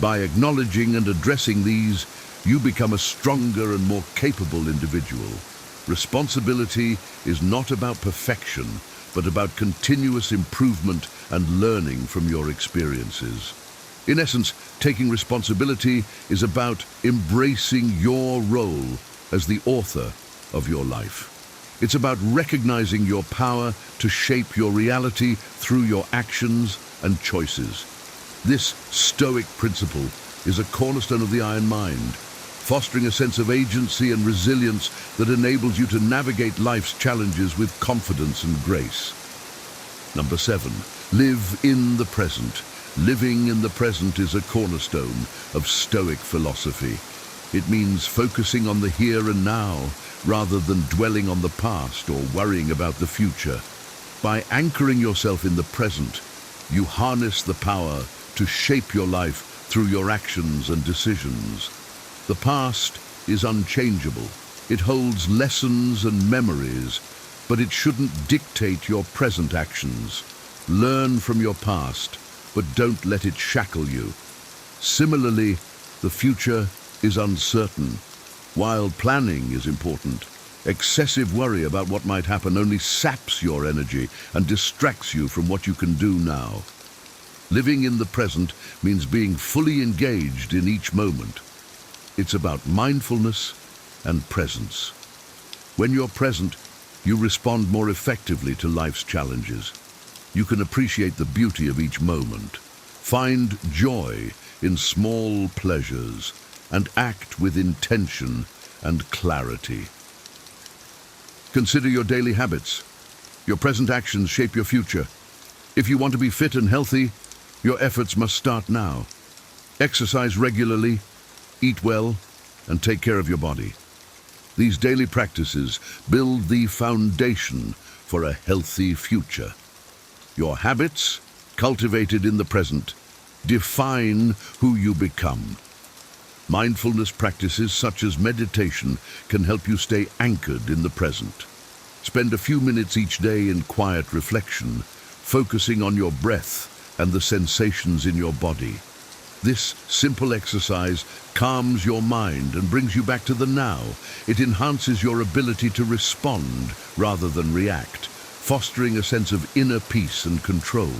By acknowledging and addressing these, you become a stronger and more capable individual. Responsibility is not about perfection, but about continuous improvement and learning from your experiences. In essence, taking responsibility is about embracing your role as the author of your life. It's about recognizing your power to shape your reality through your actions and choices. This Stoic principle is a cornerstone of the Iron Mind, fostering a sense of agency and resilience that enables you to navigate life's challenges with confidence and grace. Number 7, live in the present. Living in the present is a cornerstone of Stoic philosophy. It means focusing on the here and now, rather than dwelling on the past or worrying about the future. By anchoring yourself in the present, you harness the power to shape your life through your actions and decisions. The past is unchangeable. It holds lessons and memories, but it shouldn't dictate your present actions. Learn from your past, but don't let it shackle you. Similarly, the future is uncertain. While planning is important, Excessive worry about what might happen only saps your energy and distracts you from what you can do now. Living in the present means being fully engaged in each moment. It's about mindfulness and presence. When you're present, you respond more effectively to life's challenges. You can appreciate the beauty of each moment, find joy in small pleasures, and act with intention and clarity. Consider your daily habits. Your present actions shape your future. If you want to be fit and healthy, your efforts must start now. Exercise regularly, eat well, and take care of your body. These daily practices build the foundation for a healthy future. Your habits, cultivated in the present, define who you become. Mindfulness practices such as meditation can help you stay anchored in the present. Spend a few minutes each day in quiet reflection, focusing on your breath and the sensations in your body. This simple exercise calms your mind and brings you back to the now. It enhances your ability to respond rather than react, fostering a sense of inner peace and control.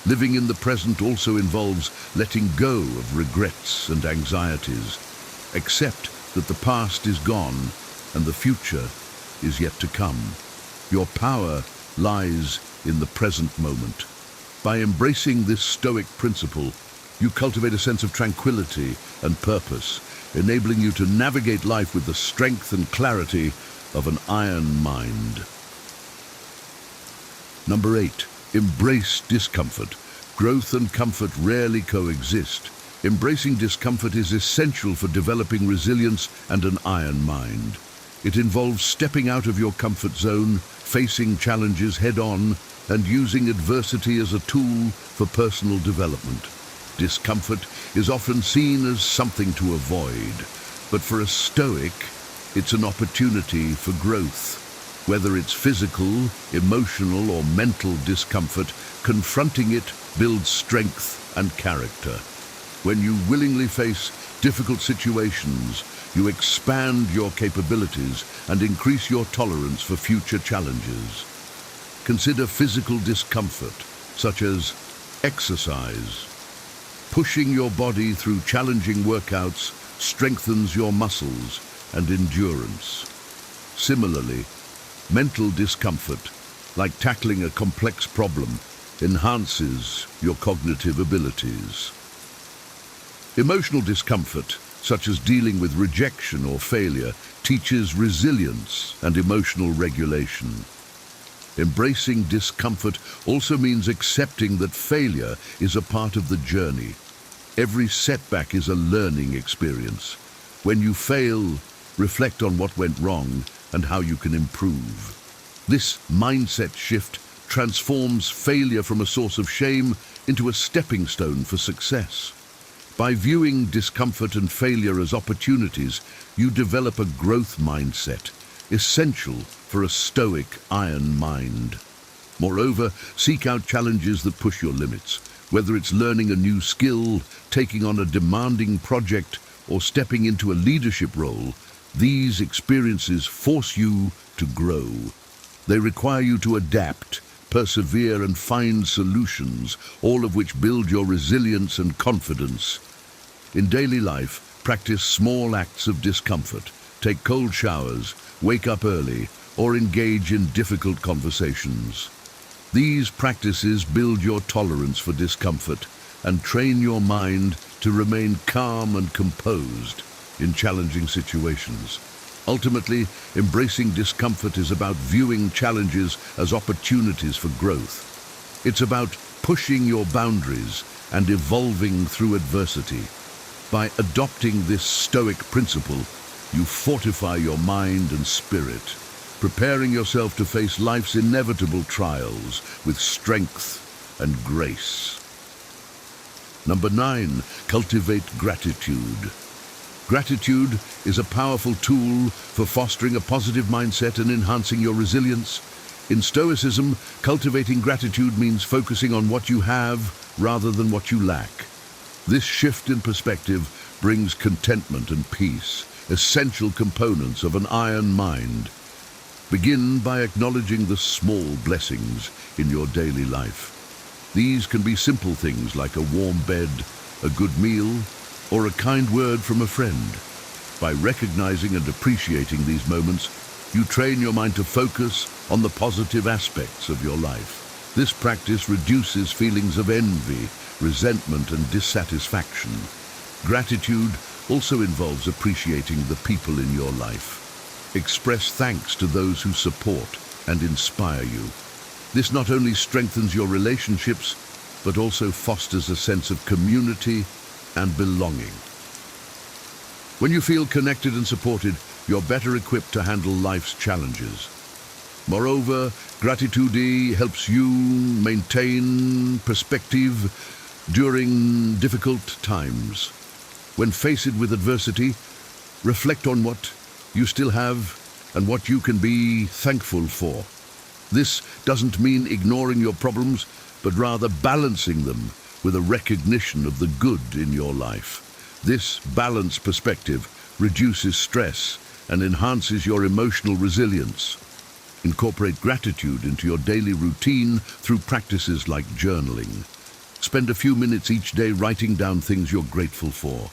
Living in the present also involves letting go of regrets and anxieties. Accept that the past is gone and the future is yet to come. Your power lies in the present moment. By embracing this Stoic principle, you cultivate a sense of tranquility and purpose, enabling you to navigate life with the strength and clarity of an iron mind. Number 8, embrace discomfort. Growth and comfort rarely coexist. Embracing discomfort is essential for developing resilience and an iron mind. It involves stepping out of your comfort zone, facing challenges head-on, and using adversity as a tool for personal development. Discomfort is often seen as something to avoid, but for a Stoic, it's an opportunity for growth. Whether it's physical, emotional, or mental discomfort, confronting it builds strength and character. When you willingly face difficult situations, you expand your capabilities and increase your tolerance for future challenges. Consider physical discomfort, such as exercise. Pushing your body through challenging workouts strengthens your muscles and endurance. Similarly, mental discomfort, like tackling a complex problem, enhances your cognitive abilities. Emotional discomfort, such as dealing with rejection or failure, teaches resilience and emotional regulation. Embracing discomfort also means accepting that failure is a part of the journey. Every setback is a learning experience. When you fail, reflect on what went wrong and how you can improve. This mindset shift transforms failure from a source of shame into a stepping stone for success. By viewing discomfort and failure as opportunities, you develop a growth mindset, essential for a Stoic iron mind. Moreover, seek out challenges that push your limits. Whether it's learning a new skill, taking on a demanding project, or stepping into a leadership role, these experiences force you to grow. They require you to adapt, persevere, and find solutions, all of which build your resilience and confidence. In daily life, practice small acts of discomfort. Take cold showers, wake up early, or engage in difficult conversations. These practices build your tolerance for discomfort and train your mind to remain calm and composed in challenging situations. Ultimately, embracing discomfort is about viewing challenges as opportunities for growth. It's about pushing your boundaries and evolving through adversity. By adopting this Stoic principle, you fortify your mind and spirit, preparing yourself to face life's inevitable trials with strength and grace. Number 9, cultivate gratitude. Gratitude is a powerful tool for fostering a positive mindset and enhancing your resilience. In Stoicism, cultivating gratitude means focusing on what you have rather than what you lack. This shift in perspective brings contentment and peace, essential components of an iron mind. Begin by acknowledging the small blessings in your daily life. These can be simple things like a warm bed, a good meal, or a kind word from a friend. By recognizing and appreciating these moments, you train your mind to focus on the positive aspects of your life. This practice reduces feelings of envy, resentment, and dissatisfaction. Gratitude also involves appreciating the people in your life. Express thanks to those who support and inspire you. This not only strengthens your relationships, but also fosters a sense of community and belonging. When you feel connected and supported, you're better equipped to handle life's challenges. Moreover, gratitude helps you maintain perspective during difficult times. When faced with adversity, reflect on what you still have and what you can be thankful for. This doesn't mean ignoring your problems, but rather balancing them with a recognition of the good in your life. This balanced perspective reduces stress and enhances your emotional resilience. Incorporate gratitude into your daily routine through practices like journaling. Spend a few minutes each day writing down things you're grateful for.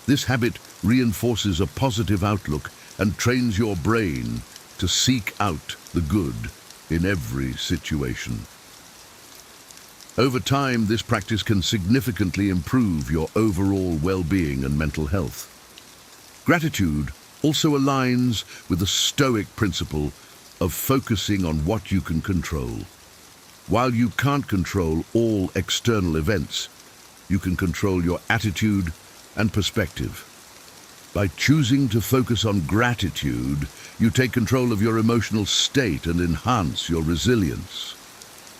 This habit reinforces a positive outlook and trains your brain to seek out the good in every situation. Over time, this practice can significantly improve your overall well-being and mental health. Gratitude also aligns with the Stoic principle of focusing on what you can control. While you can't control all external events, you can control your attitude and perspective. By choosing to focus on gratitude, you take control of your emotional state and enhance your resilience.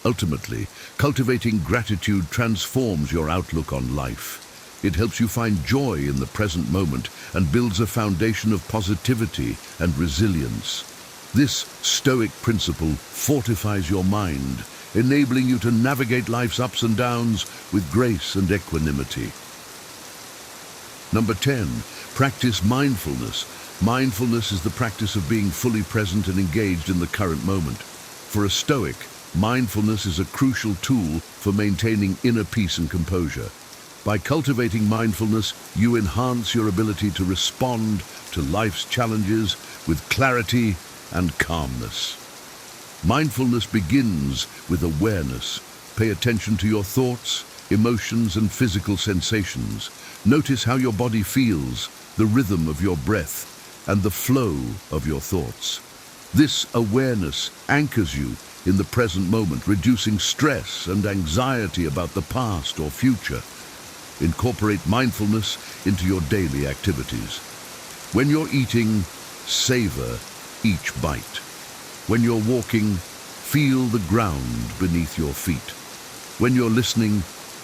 Ultimately, cultivating gratitude transforms your outlook on life. It helps you find joy in the present moment and builds a foundation of positivity and resilience. This Stoic principle fortifies your mind, enabling you to navigate life's ups and downs with grace and equanimity. Number 10, practice mindfulness. Mindfulness is the practice of being fully present and engaged in the current moment. For a Stoic, mindfulness is a crucial tool for maintaining inner peace and composure. By cultivating mindfulness, you enhance your ability to respond to life's challenges with clarity and calmness. Mindfulness begins with awareness. Pay attention to your thoughts, emotions, and physical sensations. Notice how your body feels, the rhythm of your breath, and the flow of your thoughts. This awareness anchors you in the present moment, reducing stress and anxiety about the past or future. Incorporate mindfulness into your daily activities. When you're eating, savor each bite. When you're walking, feel the ground beneath your feet. When you're listening,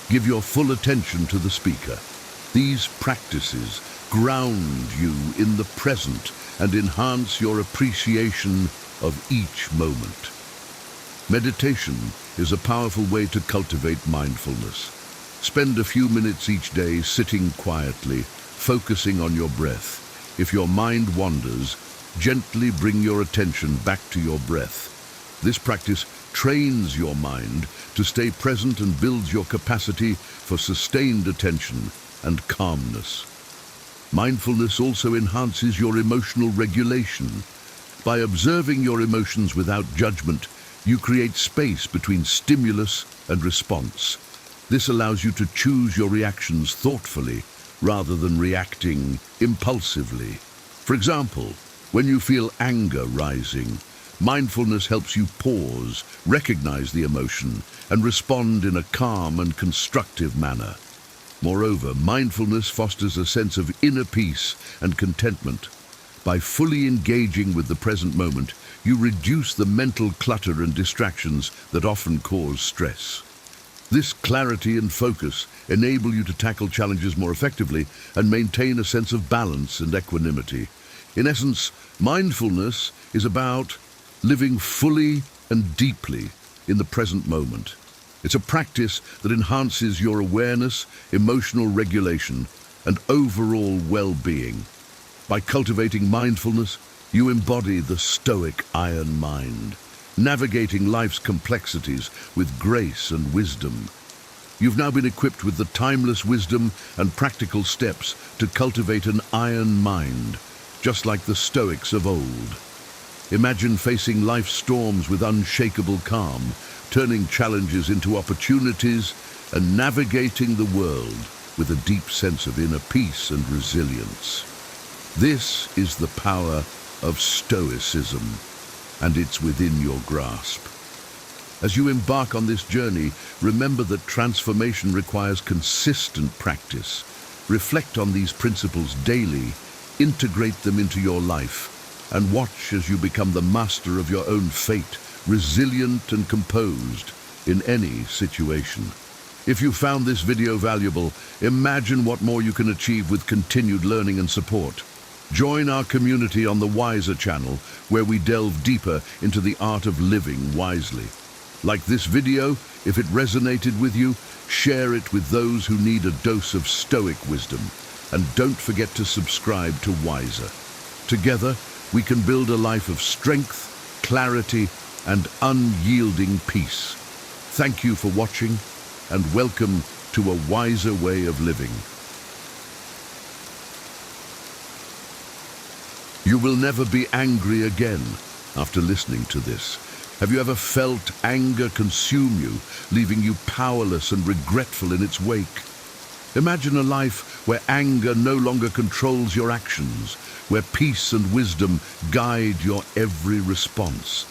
give your full attention to the speaker. These practices ground you in the present and enhance your appreciation of each moment. Meditation is a powerful way to cultivate mindfulness. Spend a few minutes each day sitting quietly, focusing on your breath. If your mind wanders, gently bring your attention back to your breath. This practice trains your mind to stay present and builds your capacity for sustained attention and calmness. Mindfulness also enhances your emotional regulation. By observing your emotions without judgment, you create space between stimulus and response. This allows you to choose your reactions thoughtfully rather than reacting impulsively. For example, when you feel anger rising, mindfulness helps you pause, recognize the emotion, and respond in a calm and constructive manner. Moreover, mindfulness fosters a sense of inner peace and contentment. By fully engaging with the present moment, you reduce the mental clutter and distractions that often cause stress. This clarity and focus enable you to tackle challenges more effectively and maintain a sense of balance and equanimity. In essence, mindfulness is about living fully and deeply in the present moment. It's a practice that enhances your awareness, emotional regulation, and overall well-being. By cultivating mindfulness, you embody the Stoic iron mind, navigating life's complexities with grace and wisdom. You've now been equipped with the timeless wisdom and practical steps to cultivate an iron mind, just like the Stoics of old. Imagine facing life's storms with unshakable calm, turning challenges into opportunities, and navigating the world with a deep sense of inner peace and resilience. This is the power of Stoicism, and it's within your grasp. As you embark on this journey, remember that transformation requires consistent practice. Reflect on these principles daily, integrate them into your life, and watch as you become the master of your own fate, resilient and composed in any situation. If you found this video valuable, imagine what more you can achieve with continued learning and support. Join our community on the Wiser channel, where we delve deeper into the art of living wisely. Like this video, if it resonated with you, share it with those who need a dose of Stoic wisdom. And don't forget to subscribe to Wiser. Together, we can build a life of strength, clarity, and unyielding peace. Thank you for watching, and welcome to a wiser way of living. You will never be angry again after listening to this. Have you ever felt anger consume you, leaving you powerless and regretful in its wake? Imagine a life where anger no longer controls your actions, where peace and wisdom guide your every response.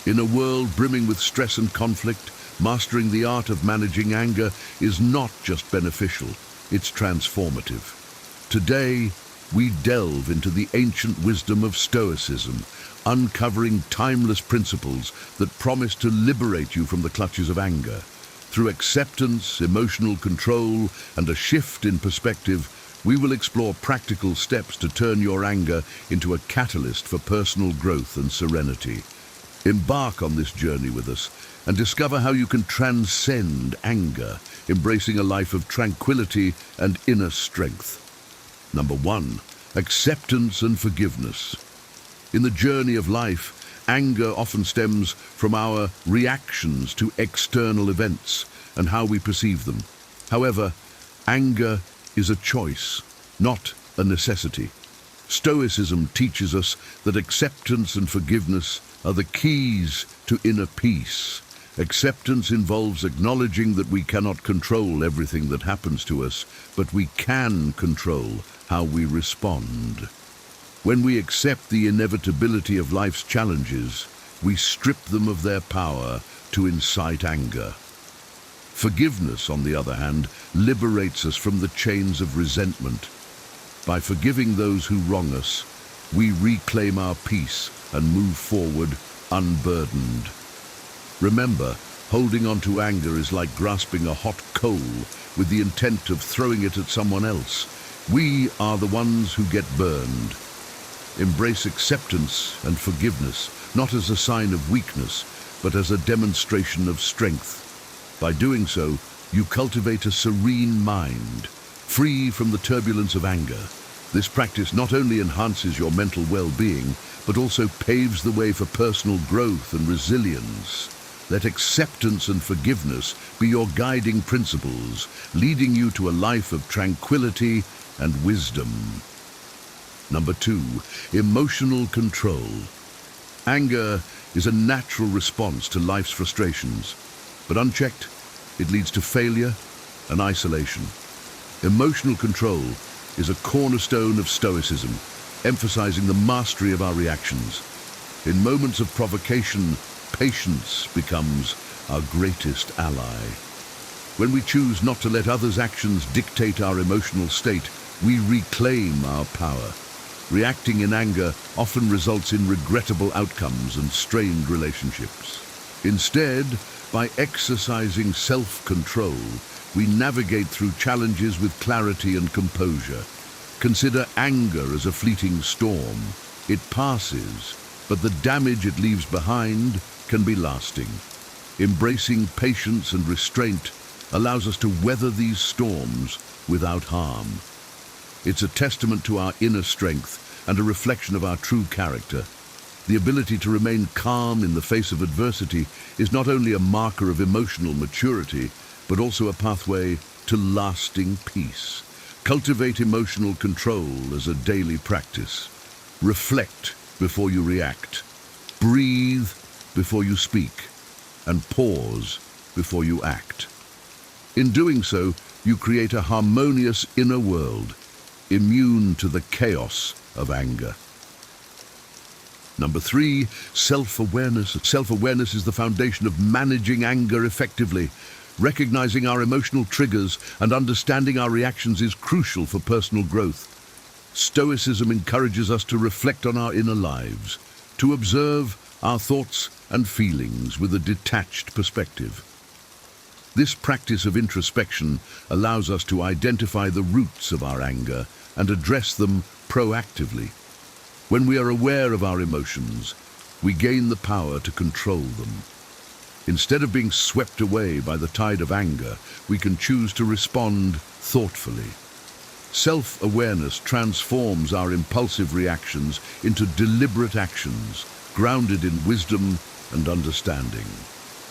In a world brimming with stress and conflict, mastering the art of managing anger is not just beneficial, it's transformative. Today, we delve into the ancient wisdom of Stoicism, uncovering timeless principles that promise to liberate you from the clutches of anger. Through acceptance, emotional control, and a shift in perspective, we will explore practical steps to turn your anger into a catalyst for personal growth and serenity. Embark on this journey with us and discover how you can transcend anger, embracing a life of tranquility and inner strength. Number 1, acceptance and forgiveness. In the journey of life, anger often stems from our reactions to external events and how we perceive them. However, anger is a choice, not a necessity. Stoicism teaches us that acceptance and forgiveness are the keys to inner peace. Acceptance involves acknowledging that we cannot control everything that happens to us, but we can control how we respond. When we accept the inevitability of life's challenges, we strip them of their power to incite anger. Forgiveness, on the other hand, liberates us from the chains of resentment. By forgiving those who wrong us, we reclaim our peace and move forward unburdened. Remember, holding on to anger is like grasping a hot coal with the intent of throwing it at someone else. We are the ones who get burned. Embrace acceptance and forgiveness, not as a sign of weakness, but as a demonstration of strength. By doing so, you cultivate a serene mind, free from the turbulence of anger. This practice not only enhances your mental well-being, but also paves the way for personal growth and resilience. Let acceptance and forgiveness be your guiding principles, leading you to a life of tranquility and wisdom. Number 2, emotional control. Anger is a natural response to life's frustrations, but unchecked, it leads to failure and isolation. Emotional control is a cornerstone of Stoicism, emphasizing the mastery of our reactions. In moments of provocation, patience becomes our greatest ally. When we choose not to let others' actions dictate our emotional state, we reclaim our power. Reacting in anger often results in regrettable outcomes and strained relationships. Instead, by exercising self-control, we navigate through challenges with clarity and composure. Consider anger as a fleeting storm. It passes, but the damage it leaves behind can be lasting. Embracing patience and restraint allows us to weather these storms without harm. It's a testament to our inner strength and a reflection of our true character. The ability to remain calm in the face of adversity is not only a marker of emotional maturity, but also a pathway to lasting peace. Cultivate emotional control as a daily practice. Reflect before you react. Breathe before you speak. And pause before you act. In doing so, you create a harmonious inner world, immune to the chaos of anger. Number 3, self-awareness. Self-awareness is the foundation of managing anger effectively. Recognizing our emotional triggers and understanding our reactions is crucial for personal growth. Stoicism encourages us to reflect on our inner lives, to observe our thoughts and feelings with a detached perspective. This practice of introspection allows us to identify the roots of our anger and address them proactively. When we are aware of our emotions, we gain the power to control them. Instead of being swept away by the tide of anger, we can choose to respond thoughtfully. Self-awareness transforms our impulsive reactions into deliberate actions, grounded in wisdom and understanding.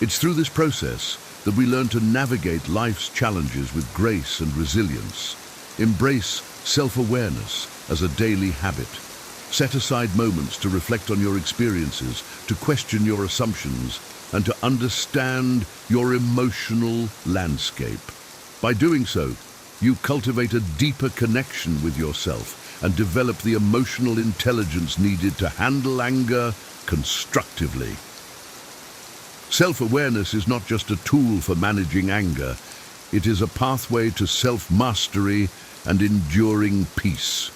It's through this process that we learn to navigate life's challenges with grace and resilience. Embrace self-awareness as a daily habit. Set aside moments to reflect on your experiences, to question your assumptions, and to understand your emotional landscape. By doing so, you cultivate a deeper connection with yourself and develop the emotional intelligence needed to handle anger constructively. Self-awareness is not just a tool for managing anger, it is a pathway to self-mastery and enduring peace.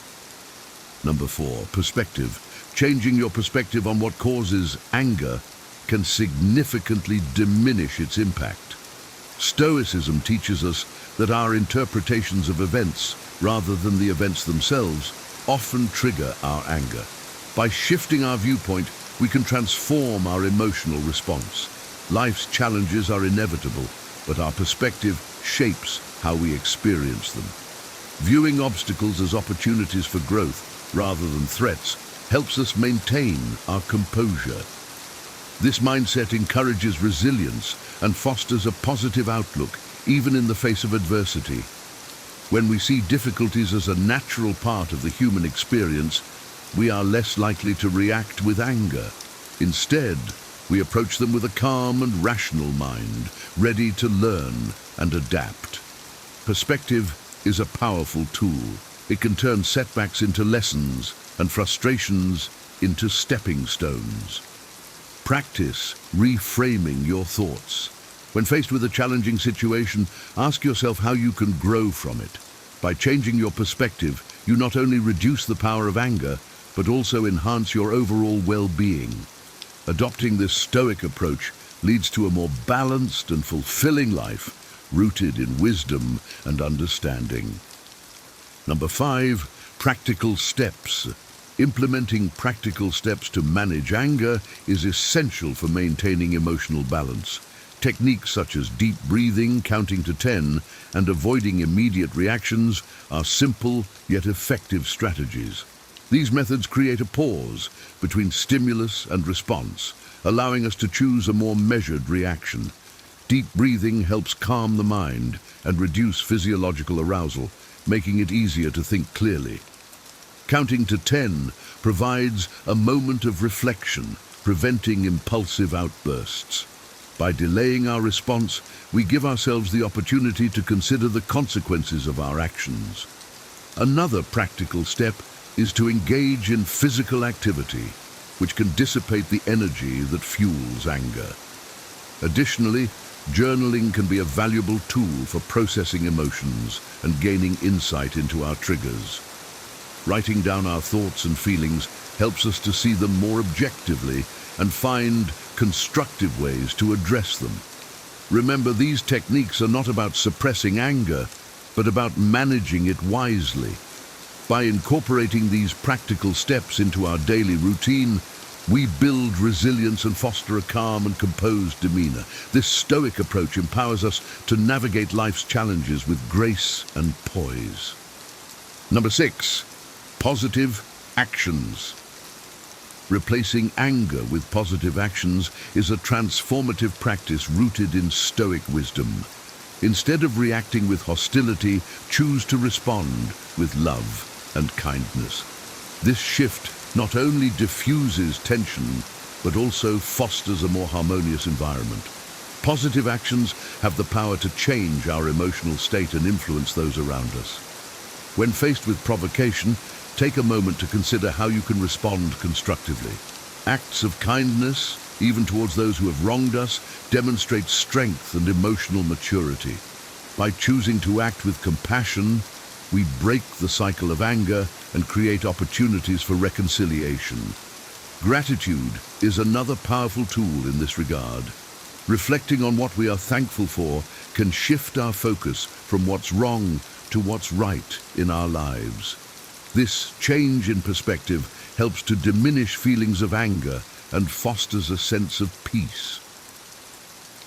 Number 4, perspective. Changing your perspective on what causes anger can significantly diminish its impact. Stoicism teaches us that our interpretations of events, rather than the events themselves, often trigger our anger. By shifting our viewpoint, we can transform our emotional response. Life's challenges are inevitable, but our perspective shapes how we experience them. Viewing obstacles as opportunities for growth rather than threats helps us maintain our composure. This mindset encourages resilience and fosters a positive outlook, even in the face of adversity. When we see difficulties as a natural part of the human experience, we are less likely to react with anger. Instead, we approach them with a calm and rational mind, ready to learn and adapt. Perspective is a powerful tool. It can turn setbacks into lessons and frustrations into stepping stones. Practice reframing your thoughts. When faced with a challenging situation, ask yourself how you can grow from it. By changing your perspective, you not only reduce the power of anger, but also enhance your overall well-being. Adopting this Stoic approach leads to a more balanced and fulfilling life, rooted in wisdom and understanding. Number 5, practical steps. Implementing practical steps to manage anger is essential for maintaining emotional balance. Techniques such as deep breathing, counting to 10, and avoiding immediate reactions are simple yet effective strategies. These methods create a pause between stimulus and response, allowing us to choose a more measured reaction. Deep breathing helps calm the mind and reduce physiological arousal, making it easier to think clearly. Counting to 10 provides a moment of reflection, preventing impulsive outbursts. By delaying our response, we give ourselves the opportunity to consider the consequences of our actions. Another practical step is to engage in physical activity, which can dissipate the energy that fuels anger. Additionally, journaling can be a valuable tool for processing emotions and gaining insight into our triggers. Writing down our thoughts and feelings helps us to see them more objectively and find constructive ways to address them. Remember, these techniques are not about suppressing anger, but about managing it wisely. By incorporating these practical steps into our daily routine, we build resilience and foster a calm and composed demeanor. This Stoic approach empowers us to navigate life's challenges with grace and poise. Number 6, positive Actions. Replacing anger with positive actions is a transformative practice rooted in Stoic wisdom. Instead of reacting with hostility, choose to respond with love and kindness. This shift not only diffuses tension, but also fosters a more harmonious environment. Positive actions have the power to change our emotional state and influence those around us. When faced with provocation, take a moment to consider how you can respond constructively. Acts of kindness, even towards those who have wronged us, demonstrate strength and emotional maturity. By choosing to act with compassion, we break the cycle of anger and create opportunities for reconciliation. Gratitude is another powerful tool in this regard. Reflecting on what we are thankful for can shift our focus from what's wrong to what's right in our lives. This change in perspective helps to diminish feelings of anger and fosters a sense of peace.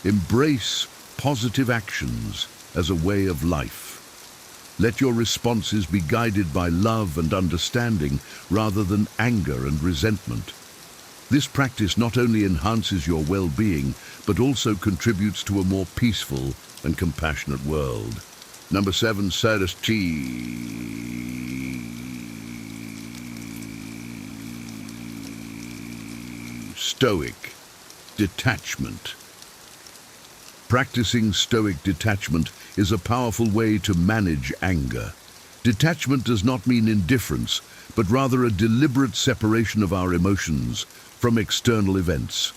Embrace positive actions as a way of life. Let your responses be guided by love and understanding rather than anger and resentment. This practice not only enhances your well-being, but also contributes to a more peaceful and compassionate world. Number 7, Stoic detachment. Practicing Stoic detachment is a powerful way to manage anger. Detachment does not mean indifference, but rather a deliberate separation of our emotions from external events.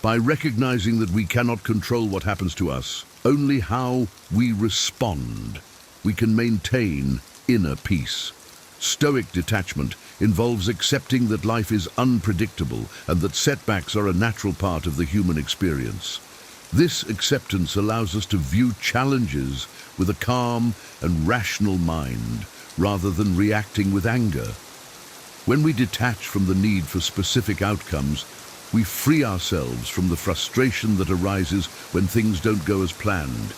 By recognizing that we cannot control what happens to us, only how we respond, we can maintain inner peace. Stoic detachment involves accepting that life is unpredictable and that setbacks are a natural part of the human experience. This acceptance allows us to view challenges with a calm and rational mind, rather than reacting with anger. When we detach from the need for specific outcomes, we free ourselves from the frustration that arises when things don't go as planned.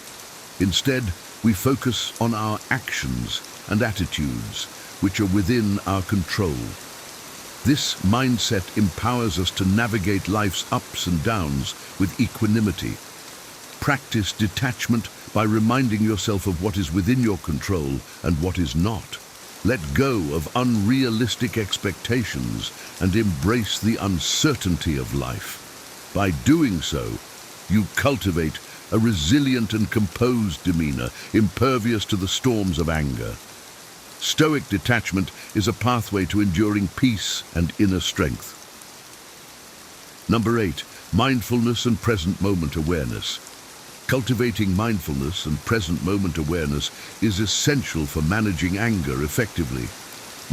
Instead, we focus on our actions and attitudes, which are within our control. This mindset empowers us to navigate life's ups and downs with equanimity. Practice detachment by reminding yourself of what is within your control and what is not. Let go of unrealistic expectations and embrace the uncertainty of life. By doing so, you cultivate a resilient and composed demeanor, impervious to the storms of anger. Stoic detachment is a pathway to enduring peace and inner strength. Number 8, mindfulness and present moment awareness. Cultivating mindfulness and present moment awareness is essential for managing anger effectively.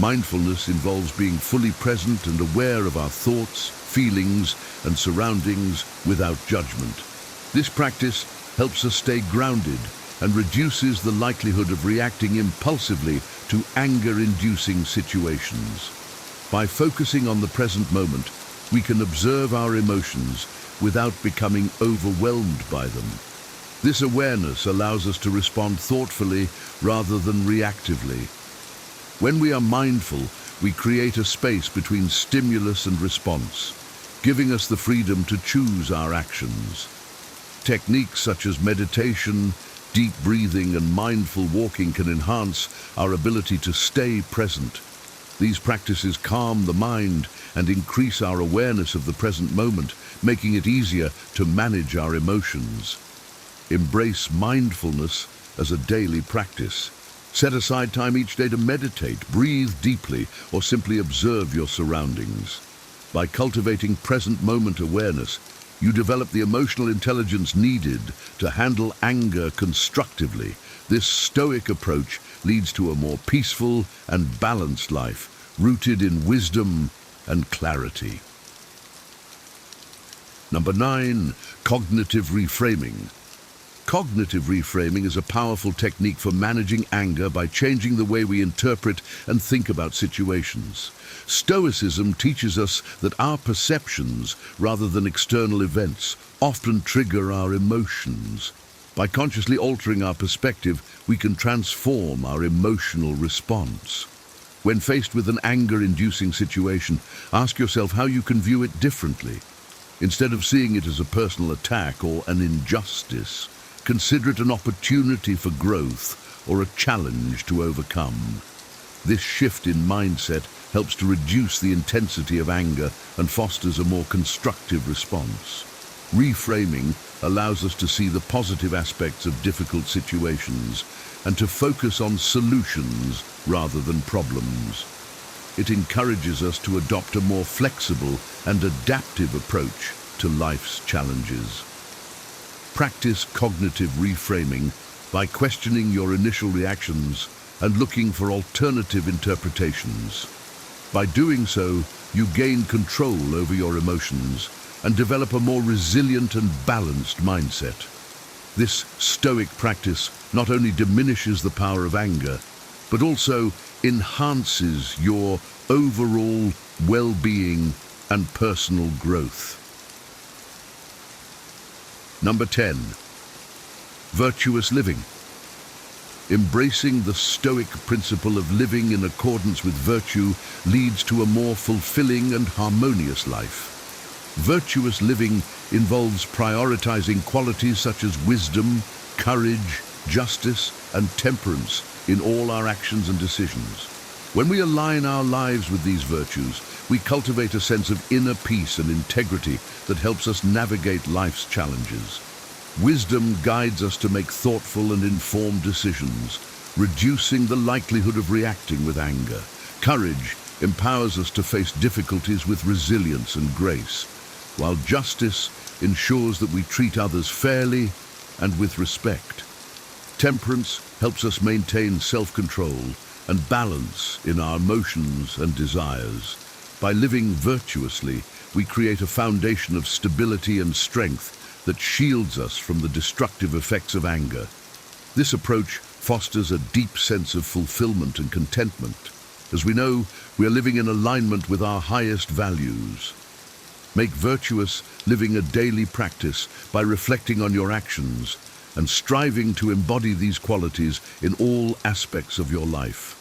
Mindfulness involves being fully present and aware of our thoughts, feelings, and surroundings without judgment. This practice helps us stay grounded and reduces the likelihood of reacting impulsively to anger-inducing situations. By focusing on the present moment, we can observe our emotions without becoming overwhelmed by them. This awareness allows us to respond thoughtfully rather than reactively. When we are mindful, we create a space between stimulus and response, giving us the freedom to choose our actions. Techniques such as meditation, deep breathing, and mindful walking can enhance our ability to stay present. These practices calm the mind and increase our awareness of the present moment, making it easier to manage our emotions. Embrace mindfulness as a daily practice. Set aside time each day to meditate, breathe deeply, or simply observe your surroundings. By cultivating present moment awareness, you develop the emotional intelligence needed to handle anger constructively. This Stoic approach leads to a more peaceful and balanced life, rooted in wisdom and clarity. Number 9, cognitive reframing. Cognitive reframing is a powerful technique for managing anger by changing the way we interpret and think about situations. Stoicism teaches us that our perceptions, rather than external events, often trigger our emotions. By consciously altering our perspective, we can transform our emotional response. When faced with an anger-inducing situation, ask yourself how you can view it differently. Instead of seeing it as a personal attack or an injustice, consider it an opportunity for growth or a challenge to overcome. This shift in mindset helps to reduce the intensity of anger and fosters a more constructive response. Reframing allows us to see the positive aspects of difficult situations and to focus on solutions rather than problems. It encourages us to adopt a more flexible and adaptive approach to life's challenges. Practice cognitive reframing by questioning your initial reactions and looking for alternative interpretations. By doing so, you gain control over your emotions and develop a more resilient and balanced mindset. This Stoic practice not only diminishes the power of anger, but also enhances your overall well-being and personal growth. Number 10. Virtuous living. Embracing the Stoic principle of living in accordance with virtue leads to a more fulfilling and harmonious life. Virtuous living involves prioritizing qualities such as wisdom, courage, justice, and temperance in all our actions and decisions. When we align our lives with these virtues, we cultivate a sense of inner peace and integrity that helps us navigate life's challenges. Wisdom guides us to make thoughtful and informed decisions, reducing the likelihood of reacting with anger. Courage empowers us to face difficulties with resilience and grace, while justice ensures that we treat others fairly and with respect. Temperance helps us maintain self-control and balance in our emotions and desires. By living virtuously, we create a foundation of stability and strength that shields us from the destructive effects of anger. This approach fosters a deep sense of fulfillment and contentment. As we know, we are living in alignment with our highest values. Make virtuous living a daily practice by reflecting on your actions and striving to embody these qualities in all aspects of your life.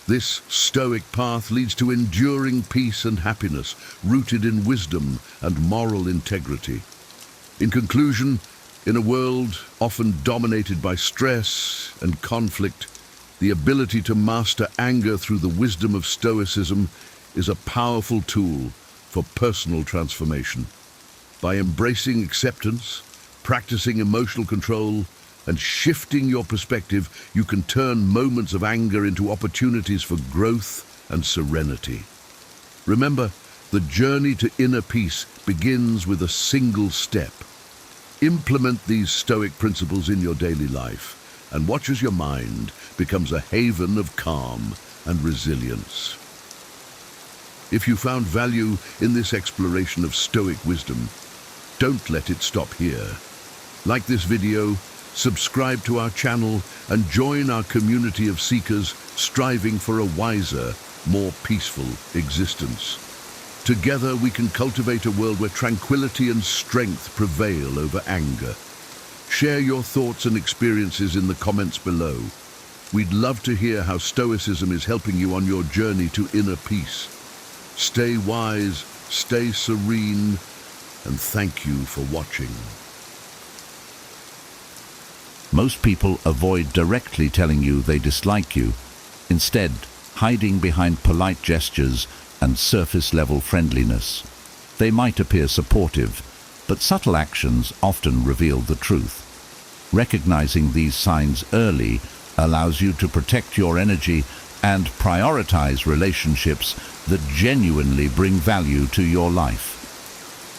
This Stoic path leads to enduring peace and happiness, rooted in wisdom and moral integrity. In conclusion, in a world often dominated by stress and conflict, the ability to master anger through the wisdom of Stoicism is a powerful tool for personal transformation. By embracing acceptance, practicing emotional control, and shifting your perspective, you can turn moments of anger into opportunities for growth and serenity. Remember, the journey to inner peace begins with a single step. Implement these Stoic principles in your daily life, and watch as your mind becomes a haven of calm and resilience. If you found value in this exploration of Stoic wisdom, don't let it stop here. Like this video, subscribe to our channel, and join our community of seekers striving for a wiser, more peaceful existence. Together we can cultivate a world where tranquility and strength prevail over anger. Share your thoughts and experiences in the comments below. We'd love to hear how Stoicism is helping you on your journey to inner peace. Stay wise, stay serene, and thank you for watching. Most people avoid directly telling you they dislike you, instead hiding behind polite gestures and surface-level friendliness. They might appear supportive, but subtle actions often reveal the truth. Recognizing these signs early allows you to protect your energy and prioritize relationships that genuinely bring value to your life.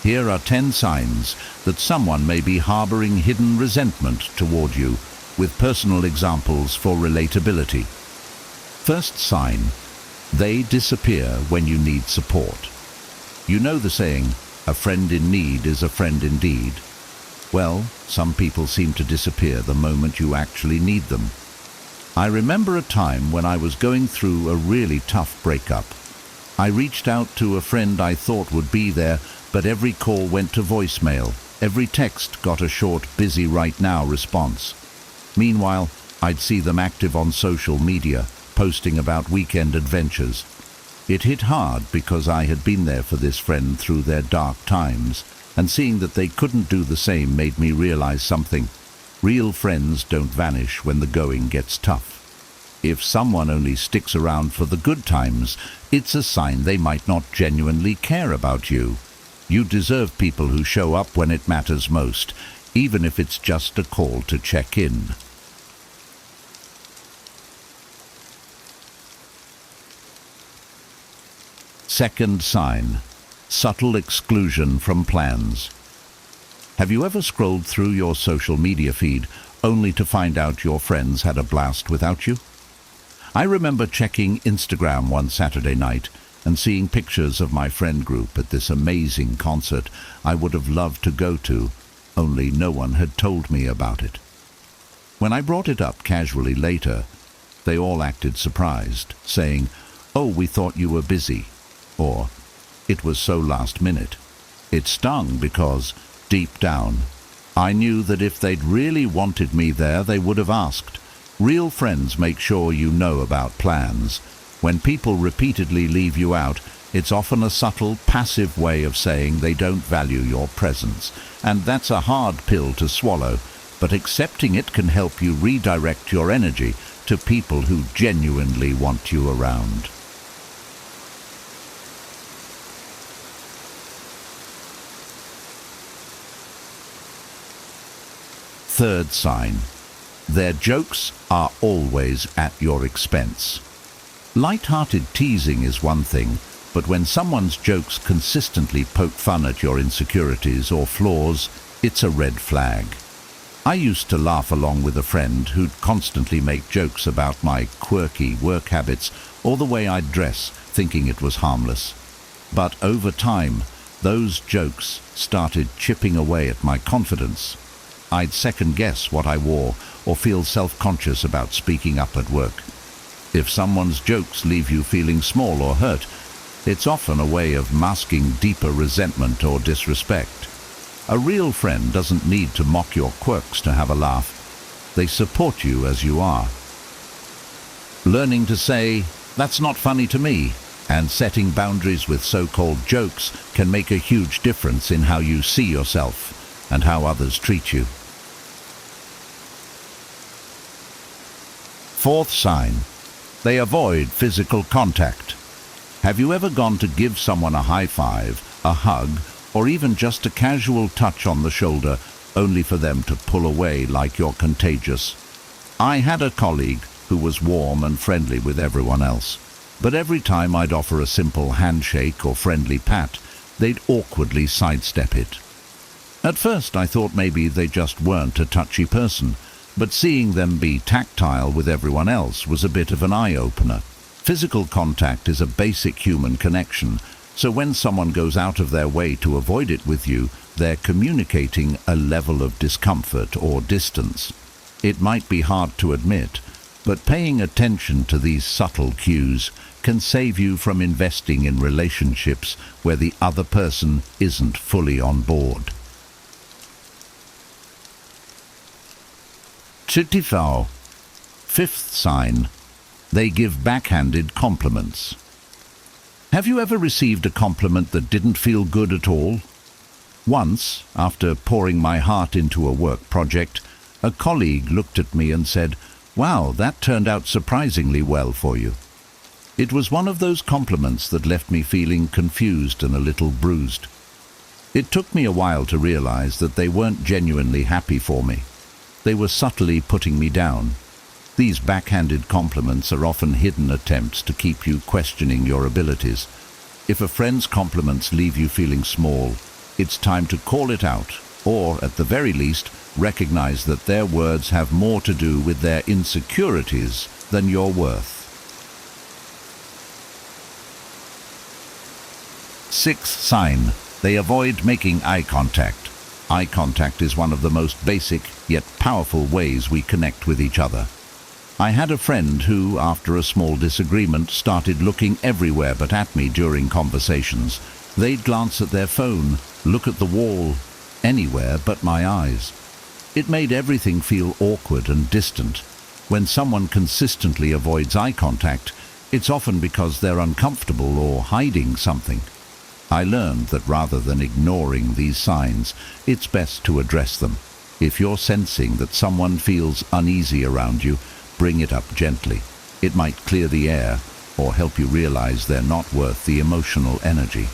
Here are 10 signs that someone may be harboring hidden resentment toward you, with personal examples for relatability. First sign: they disappear when you need support. You know the saying, "A friend in need is a friend indeed." Well, some people seem to disappear the moment you actually need them. I remember a time when I was going through a really tough breakup. I reached out to a friend I thought would be there, but every call went to voicemail. Every text got a short "busy right now" response. Meanwhile, I'd see them active on social media, posting about weekend adventures. It hit hard because I had been there for this friend through their dark times, and seeing that they couldn't do the same made me realize something. Real friends don't vanish when the going gets tough. If someone only sticks around for the good times, it's a sign they might not genuinely care about you. You deserve people who show up when it matters most, even if it's just a call to check in. Second sign: subtle exclusion from plans. Have you ever scrolled through your social media feed only to find out your friends had a blast without you? I remember checking Instagram one Saturday night and seeing pictures of my friend group at this amazing concert I would have loved to go to, only no one had told me about it. When I brought it up casually later, they all acted surprised, saying, "Oh, we thought you were busy," or "It was so last minute." It stung because, deep down, I knew that if they'd really wanted me there, they would have asked. Real friends make sure you know about plans. When people repeatedly leave you out, it's often a subtle, passive way of saying they don't value your presence. And that's a hard pill to swallow, but accepting it can help you redirect your energy to people who genuinely want you around. Third sign: their jokes are always at your expense. Light-hearted teasing is one thing, but when someone's jokes consistently poke fun at your insecurities or flaws, it's a red flag. I used to laugh along with a friend who'd constantly make jokes about my quirky work habits or the way I'd dress, thinking it was harmless. But over time, those jokes started chipping away at my confidence. I'd second-guess what I wore or feel self-conscious about speaking up at work. If someone's jokes leave you feeling small or hurt, it's often a way of masking deeper resentment or disrespect. A real friend doesn't need to mock your quirks to have a laugh. They support you as you are. Learning to say, "That's not funny to me," and setting boundaries with so-called jokes can make a huge difference in how you see yourself and how others treat you. Fourth sign: they avoid physical contact. Have you ever gone to give someone a high five, a hug, or even just a casual touch on the shoulder, only for them to pull away like you're contagious? I had a colleague who was warm and friendly with everyone else, but every time I'd offer a simple handshake or friendly pat, they'd awkwardly sidestep it. At first I thought maybe they just weren't a touchy person, but seeing them be tactile with everyone else was a bit of an eye-opener. Physical contact is a basic human connection, so when someone goes out of their way to avoid it with you, they're communicating a level of discomfort or distance. It might be hard to admit, but paying attention to these subtle cues can save you from investing in relationships where the other person isn't fully on board. Tranquil. Fifth sign: they give backhanded compliments. Have you ever received a compliment that didn't feel good at all? Once, after pouring my heart into a work project, a colleague looked at me and said, "Wow, that turned out surprisingly well for you." It was one of those compliments that left me feeling confused and a little bruised. It took me a while to realize that they weren't genuinely happy for me. They were subtly putting me down. These backhanded compliments are often hidden attempts to keep you questioning your abilities. If a friend's compliments leave you feeling small, it's time to call it out, or, at the very least, recognize that their words have more to do with their insecurities than your worth. Sixth sign: they avoid making eye contact. Eye contact is one of the most basic yet powerful ways we connect with each other. I had a friend who, after a small disagreement, started looking everywhere but at me during conversations. They'd glance at their phone, look at the wall, anywhere but my eyes. It made everything feel awkward and distant. When someone consistently avoids eye contact, it's often because they're uncomfortable or hiding something. I learned that rather than ignoring these signs, it's best to address them. If you're sensing that someone feels uneasy around you, bring it up gently. It might clear the air or help you realize they're not worth the emotional energy.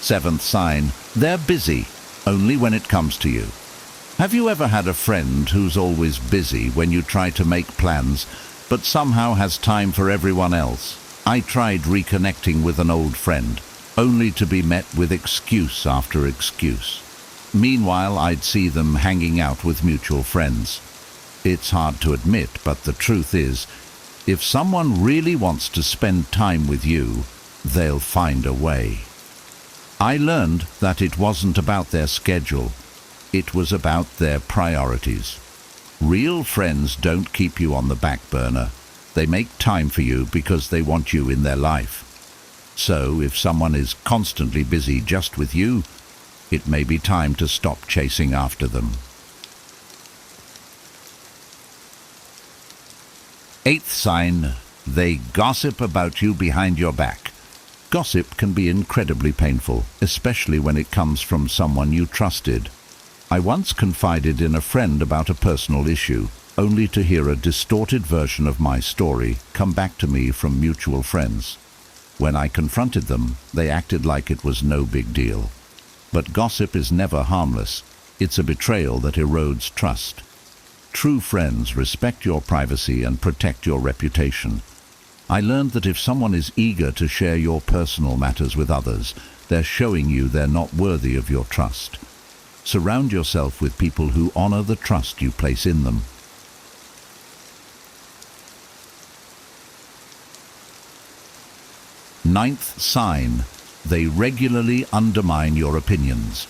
Seventh sign, they're busy, only when it comes to you. Have you ever had a friend who's always busy when you try to make plans, but somehow has time for everyone else? I tried reconnecting with an old friend, only to be met with excuse after excuse. Meanwhile, I'd see them hanging out with mutual friends. It's hard to admit, but the truth is, if someone really wants to spend time with you, they'll find a way. I learned that it wasn't about their schedule, it was about their priorities. Real friends don't keep you on the back burner. They make time for you because they want you in their life. So if someone is constantly busy just with you, it may be time to stop chasing after them. Eighth sign, they gossip about you behind your back. Gossip can be incredibly painful, especially when it comes from someone you trusted. I once confided in a friend about a personal issue, only to hear a distorted version of my story come back to me from mutual friends. When I confronted them, they acted like it was no big deal. But gossip is never harmless. It's a betrayal that erodes trust. True friends respect your privacy and protect your reputation. I learned that if someone is eager to share your personal matters with others, they're showing you they're not worthy of your trust. Surround yourself with people who honor the trust you place in them. Ninth sign, they regularly undermine your opinions.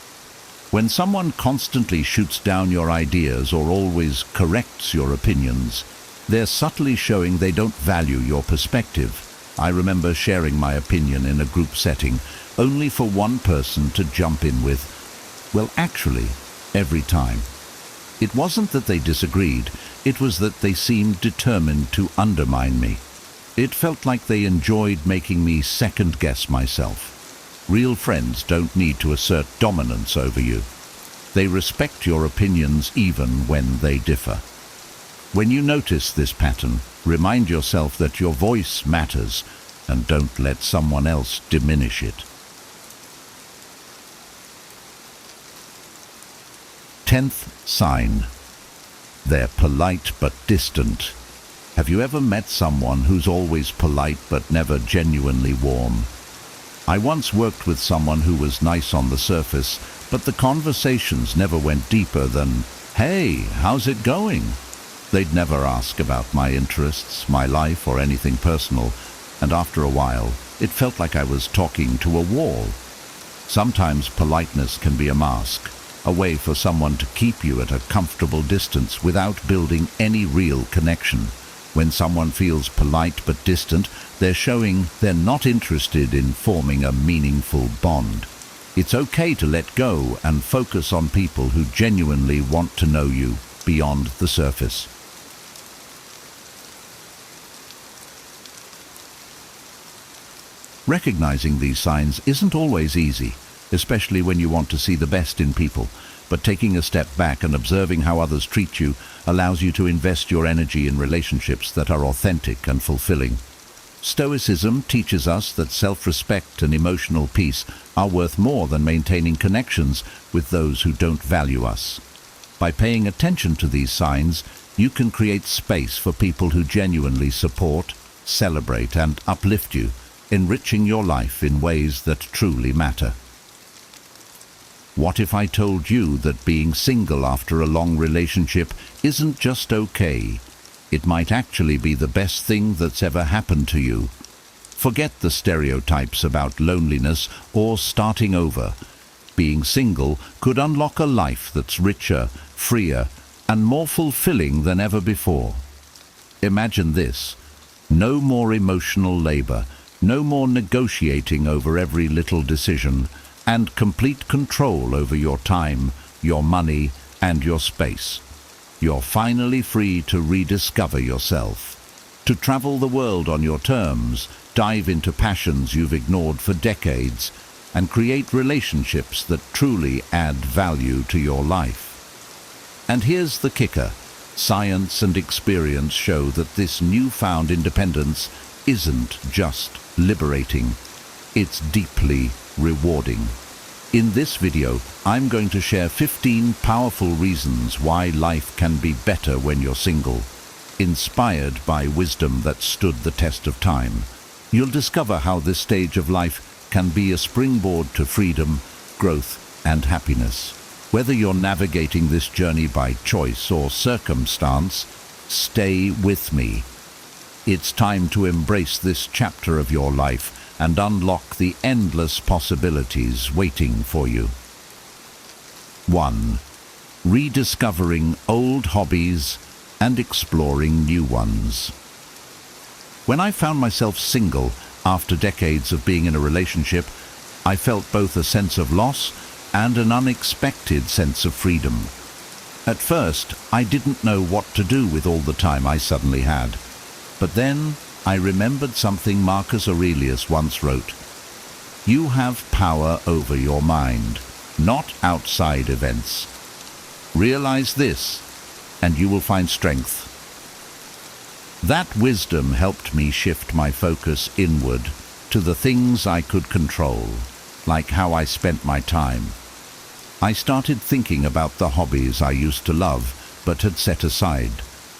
When someone constantly shoots down your ideas or always corrects your opinions, they're subtly showing they don't value your perspective. I remember sharing my opinion in a group setting, only for one person to jump in with, "Well, actually," every time. It wasn't that they disagreed, it was that they seemed determined to undermine me. It felt like they enjoyed making me second-guess myself. Real friends don't need to assert dominance over you. They respect your opinions even when they differ. When you notice this pattern, remind yourself that your voice matters and don't let someone else diminish it. 10th sign, they're polite but distant. Have you ever met someone who's always polite but never genuinely warm? I once worked with someone who was nice on the surface, but the conversations never went deeper than, "Hey, how's it going?" They'd never ask about my interests, my life, or anything personal, and after a while, it felt like I was talking to a wall. Sometimes politeness can be a mask, a way for someone to keep you at a comfortable distance without building any real connection. When someone feels polite but distant, they're showing they're not interested in forming a meaningful bond. It's okay to let go and focus on people who genuinely want to know you beyond the surface. Recognizing these signs isn't always easy, especially when you want to see the best in people, but taking a step back and observing how others treat you allows you to invest your energy in relationships that are authentic and fulfilling. Stoicism teaches us that self-respect and emotional peace are worth more than maintaining connections with those who don't value us. By paying attention to these signs, you can create space for people who genuinely support, celebrate, and uplift you, enriching your life in ways that truly matter. What if I told you that being single after a long relationship isn't just okay? It might actually be the best thing that's ever happened to you. Forget the stereotypes about loneliness or starting over. Being single could unlock a life that's richer, freer, and more fulfilling than ever before. Imagine this. No more emotional labor, no more negotiating over every little decision, and complete control over your time, your money, and your space. You're finally free to rediscover yourself, to travel the world on your terms, dive into passions you've ignored for decades, and create relationships that truly add value to your life. And here's the kicker. Science and experience show that this newfound independence isn't just liberating, it's deeply rewarding. In this video, I'm going to share 15 powerful reasons why life can be better when you're single, inspired by wisdom that stood the test of time. You'll discover how this stage of life can be a springboard to freedom, growth, and happiness. Whether you're navigating this journey by choice or circumstance, stay with me. It's time to embrace this chapter of your life and unlock the endless possibilities waiting for you. 1. Rediscovering old hobbies and exploring new ones. When I found myself single after decades of being in a relationship, I felt both a sense of loss and an unexpected sense of freedom. At first, I didn't know what to do with all the time I suddenly had. But then I remembered something Marcus Aurelius once wrote. You have power over your mind, not outside events. Realize this, and you will find strength. That wisdom helped me shift my focus inward to the things I could control, like how I spent my time. I started thinking about the hobbies I used to love but had set aside.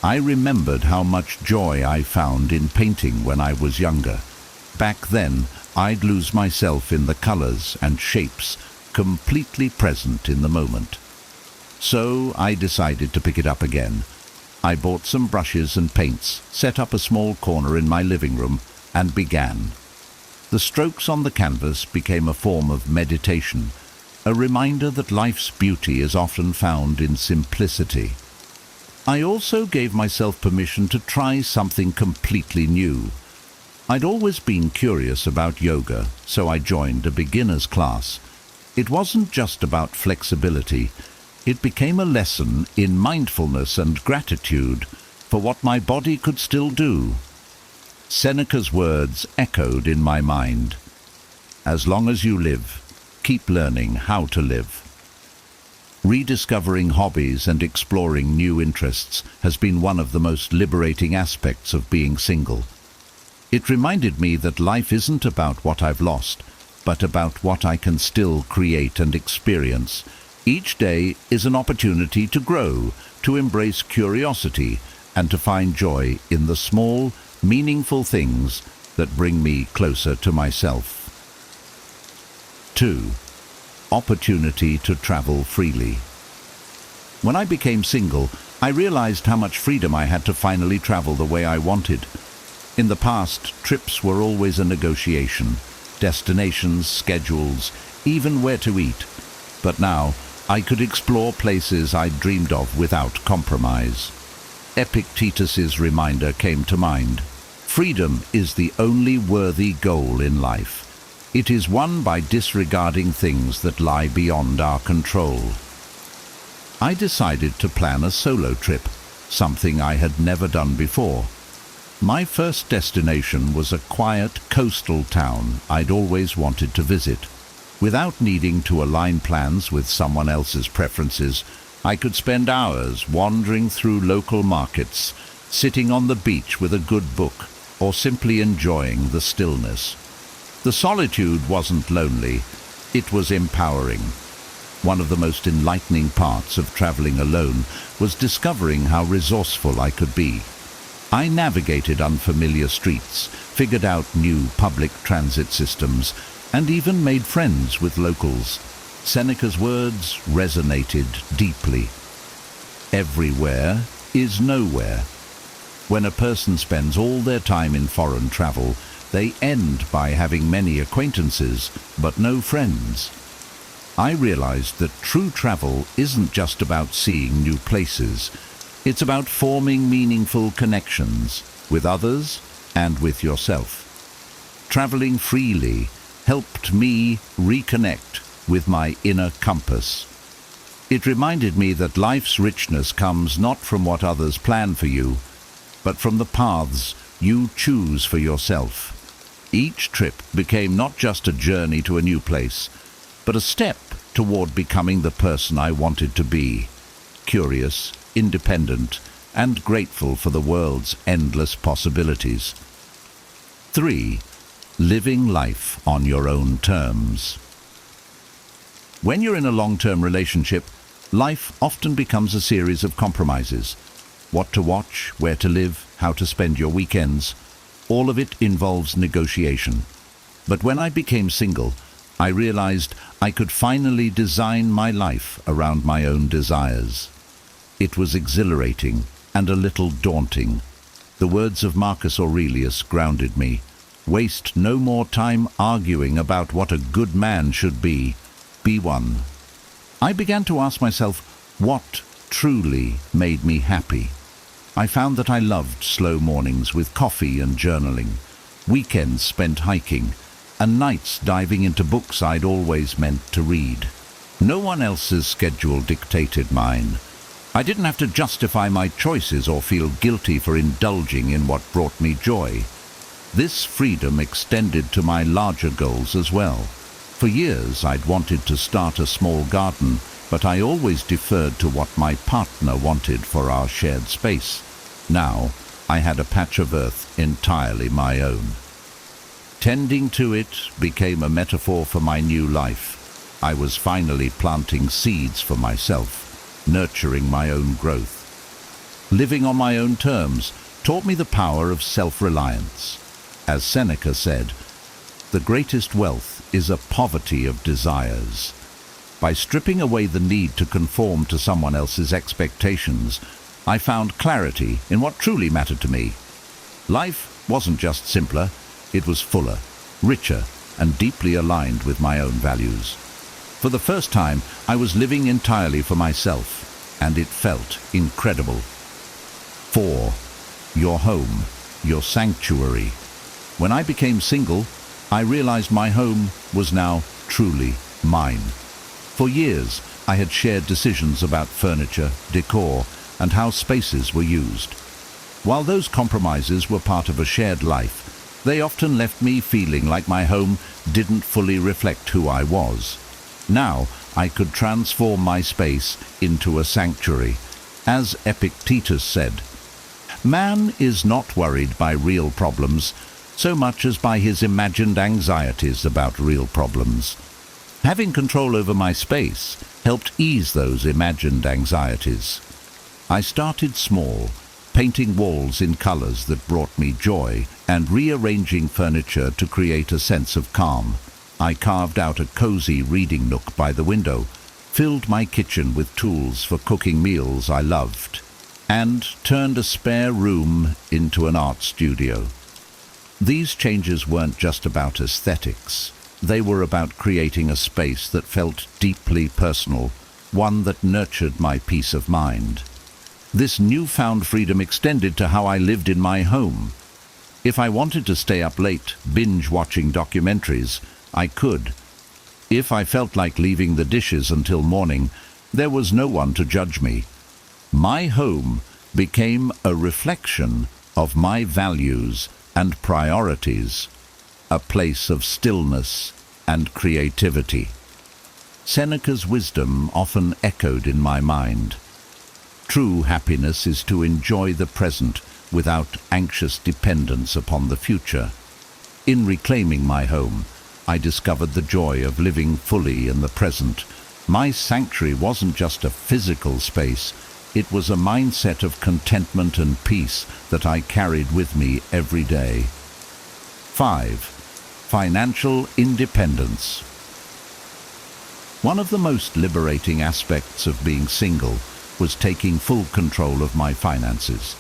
I remembered how much joy I found in painting when I was younger. Back then, I'd lose myself in the colors and shapes, completely present in the moment. So I decided to pick it up again. I bought some brushes and paints, set up a small corner in my living room, and began. The strokes on the canvas became a form of meditation, a reminder that life's beauty is often found in simplicity. I also gave myself permission to try something completely new. I'd always been curious about yoga, so I joined a beginner's class. It wasn't just about flexibility. It became a lesson in mindfulness and gratitude for what my body could still do. Seneca's words echoed in my mind. As long as you live, keep learning how to live. Rediscovering hobbies and exploring new interests has been one of the most liberating aspects of being single. It reminded me that life isn't about what I've lost, but about what I can still create and experience. Each day is an opportunity to grow, to embrace curiosity, and to find joy in the small, meaningful things that bring me closer to myself. 2. Opportunity to travel freely. When I became single, I realized how much freedom I had to finally travel the way I wanted. In the past, trips were always a negotiation, destinations, schedules, even where to eat. But now, I could explore places I'd dreamed of without compromise. Epictetus's reminder came to mind. Freedom is the only worthy goal in life. It is won by disregarding things that lie beyond our control. I decided to plan a solo trip, something I had never done before. My first destination was a quiet coastal town I'd always wanted to visit. Without needing to align plans with someone else's preferences, I could spend hours wandering through local markets, sitting on the beach with a good book, or simply enjoying the stillness. The solitude wasn't lonely, it was empowering. One of the most enlightening parts of traveling alone was discovering how resourceful I could be. I navigated unfamiliar streets, figured out new public transit systems, and even made friends with locals. Seneca's words resonated deeply. Everywhere is nowhere. When a person spends all their time in foreign travel, they end by having many acquaintances, but no friends. I realized that true travel isn't just about seeing new places. It's about forming meaningful connections with others and with yourself. Traveling freely helped me reconnect with my inner compass. It reminded me that life's richness comes not from what others plan for you, but from the paths you choose for yourself. Each trip became not just a journey to a new place, but a step toward becoming the person I wanted to be: curious, independent, and grateful for the world's endless possibilities. 3. Living life on your own terms. When you're in a long-term relationship, life often becomes a series of compromises. What to watch, where to live, how to spend your weekends, all of it involves negotiation. But when I became single, I realized I could finally design my life around my own desires. It was exhilarating and a little daunting. The words of Marcus Aurelius grounded me. Waste no more time arguing about what a good man should be. Be one. I began to ask myself what truly made me happy. I found that I loved slow mornings with coffee and journaling, weekends spent hiking, and nights diving into books I'd always meant to read. No one else's schedule dictated mine. I didn't have to justify my choices or feel guilty for indulging in what brought me joy. This freedom extended to my larger goals as well. For years I'd wanted to start a small garden, but I always deferred to what my partner wanted for our shared space. Now I had a patch of earth entirely my own. Tending to it became a metaphor for my new life. I was finally planting seeds for myself, nurturing my own growth. Living on my own terms taught me the power of self-reliance. As Seneca said, "The greatest wealth is a poverty of desires." By stripping away the need to conform to someone else's expectations, I found clarity in what truly mattered to me. Life wasn't just simpler, it was fuller, richer, and deeply aligned with my own values. For the first time, I was living entirely for myself, and it felt incredible. 4. Your home, your sanctuary. When I became single, I realized my home was now truly mine. For years, I had shared decisions about furniture, decor, and how spaces were used. While those compromises were part of a shared life, they often left me feeling like my home didn't fully reflect who I was. Now, I could transform my space into a sanctuary. As Epictetus said, "Man is not worried by real problems so much as by his imagined anxieties about real problems." Having control over my space helped ease those imagined anxieties. I started small, painting walls in colors that brought me joy and rearranging furniture to create a sense of calm. I carved out a cozy reading nook by the window, filled my kitchen with tools for cooking meals I loved, and turned a spare room into an art studio. These changes weren't just about aesthetics. They were about creating a space that felt deeply personal, one that nurtured my peace of mind. This newfound freedom extended to how I lived in my home. If I wanted to stay up late, binge-watching documentaries, I could. If I felt like leaving the dishes until morning, there was no one to judge me. My home became a reflection of my values and priorities, a place of stillness and creativity. Seneca's wisdom often echoed in my mind. True happiness is to enjoy the present without anxious dependence upon the future. In reclaiming my home, I discovered the joy of living fully in the present. My sanctuary wasn't just a physical space, it was a mindset of contentment and peace that I carried with me every day. 5. Financial independence. One of the most liberating aspects of being single was taking full control of my finances.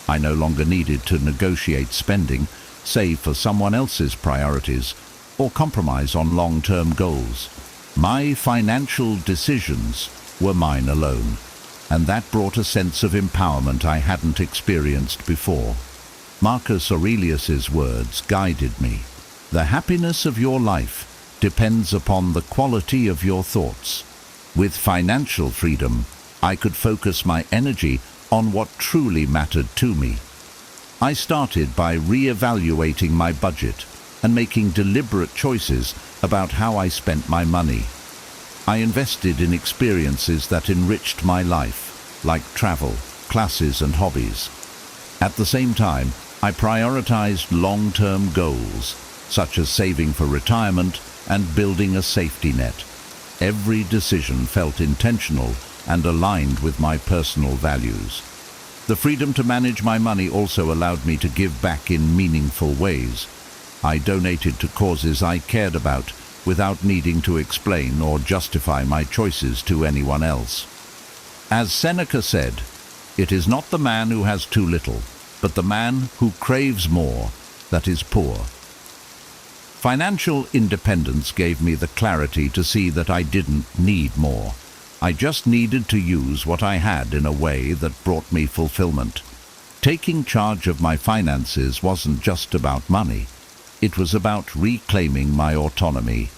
I no longer needed to negotiate spending, save for someone else's priorities, or compromise on long-term goals. My financial decisions were mine alone, and that brought a sense of empowerment I hadn't experienced before. Marcus Aurelius's words guided me. The happiness of your life depends upon the quality of your thoughts. With financial freedom, I could focus my energy on what truly mattered to me. I started by re-evaluating my budget and making deliberate choices about how I spent my money. I invested in experiences that enriched my life, like travel, classes and hobbies. At the same time, I prioritized long-term goals, such as saving for retirement and building a safety net. Every decision felt intentional and aligned with my personal values. The freedom to manage my money also allowed me to give back in meaningful ways. I donated to causes I cared about without needing to explain or justify my choices to anyone else. As Seneca said, "It is not the man who has too little, but the man who craves more that is poor." Financial independence gave me the clarity to see that I didn't need more. I just needed to use what I had in a way that brought me fulfillment. Taking charge of my finances wasn't just about money. It was about reclaiming my autonomy.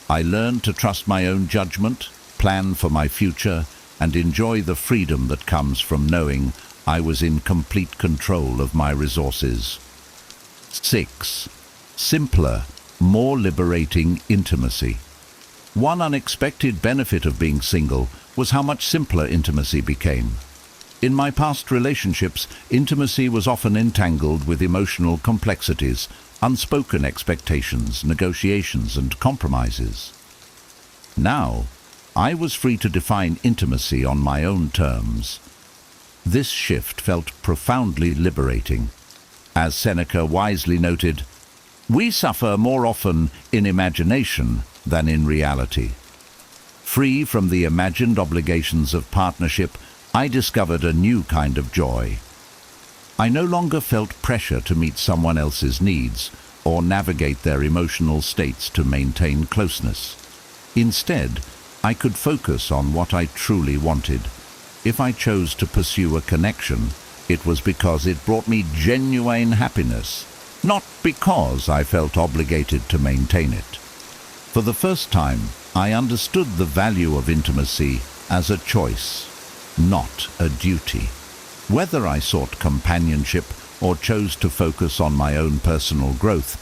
I learned to trust my own judgment, plan for my future, and enjoy the freedom that comes from knowing I was in complete control of my resources. 6. Simpler, more liberating intimacy. One unexpected benefit of being single was how much simpler intimacy became. In my past relationships, intimacy was often entangled with emotional complexities, unspoken expectations, negotiations, and compromises. Now, I was free to define intimacy on my own terms. This shift felt profoundly liberating. As Seneca wisely noted, "We suffer more often in imagination than in reality." Free from the imagined obligations of partnership, I discovered a new kind of joy. I no longer felt pressure to meet someone else's needs or navigate their emotional states to maintain closeness. Instead, I could focus on what I truly wanted. If I chose to pursue a connection, it was because it brought me genuine happiness, not because I felt obligated to maintain it. For the first time, I understood the value of intimacy as a choice, not a duty. Whether I sought companionship or chose to focus on my own personal growth,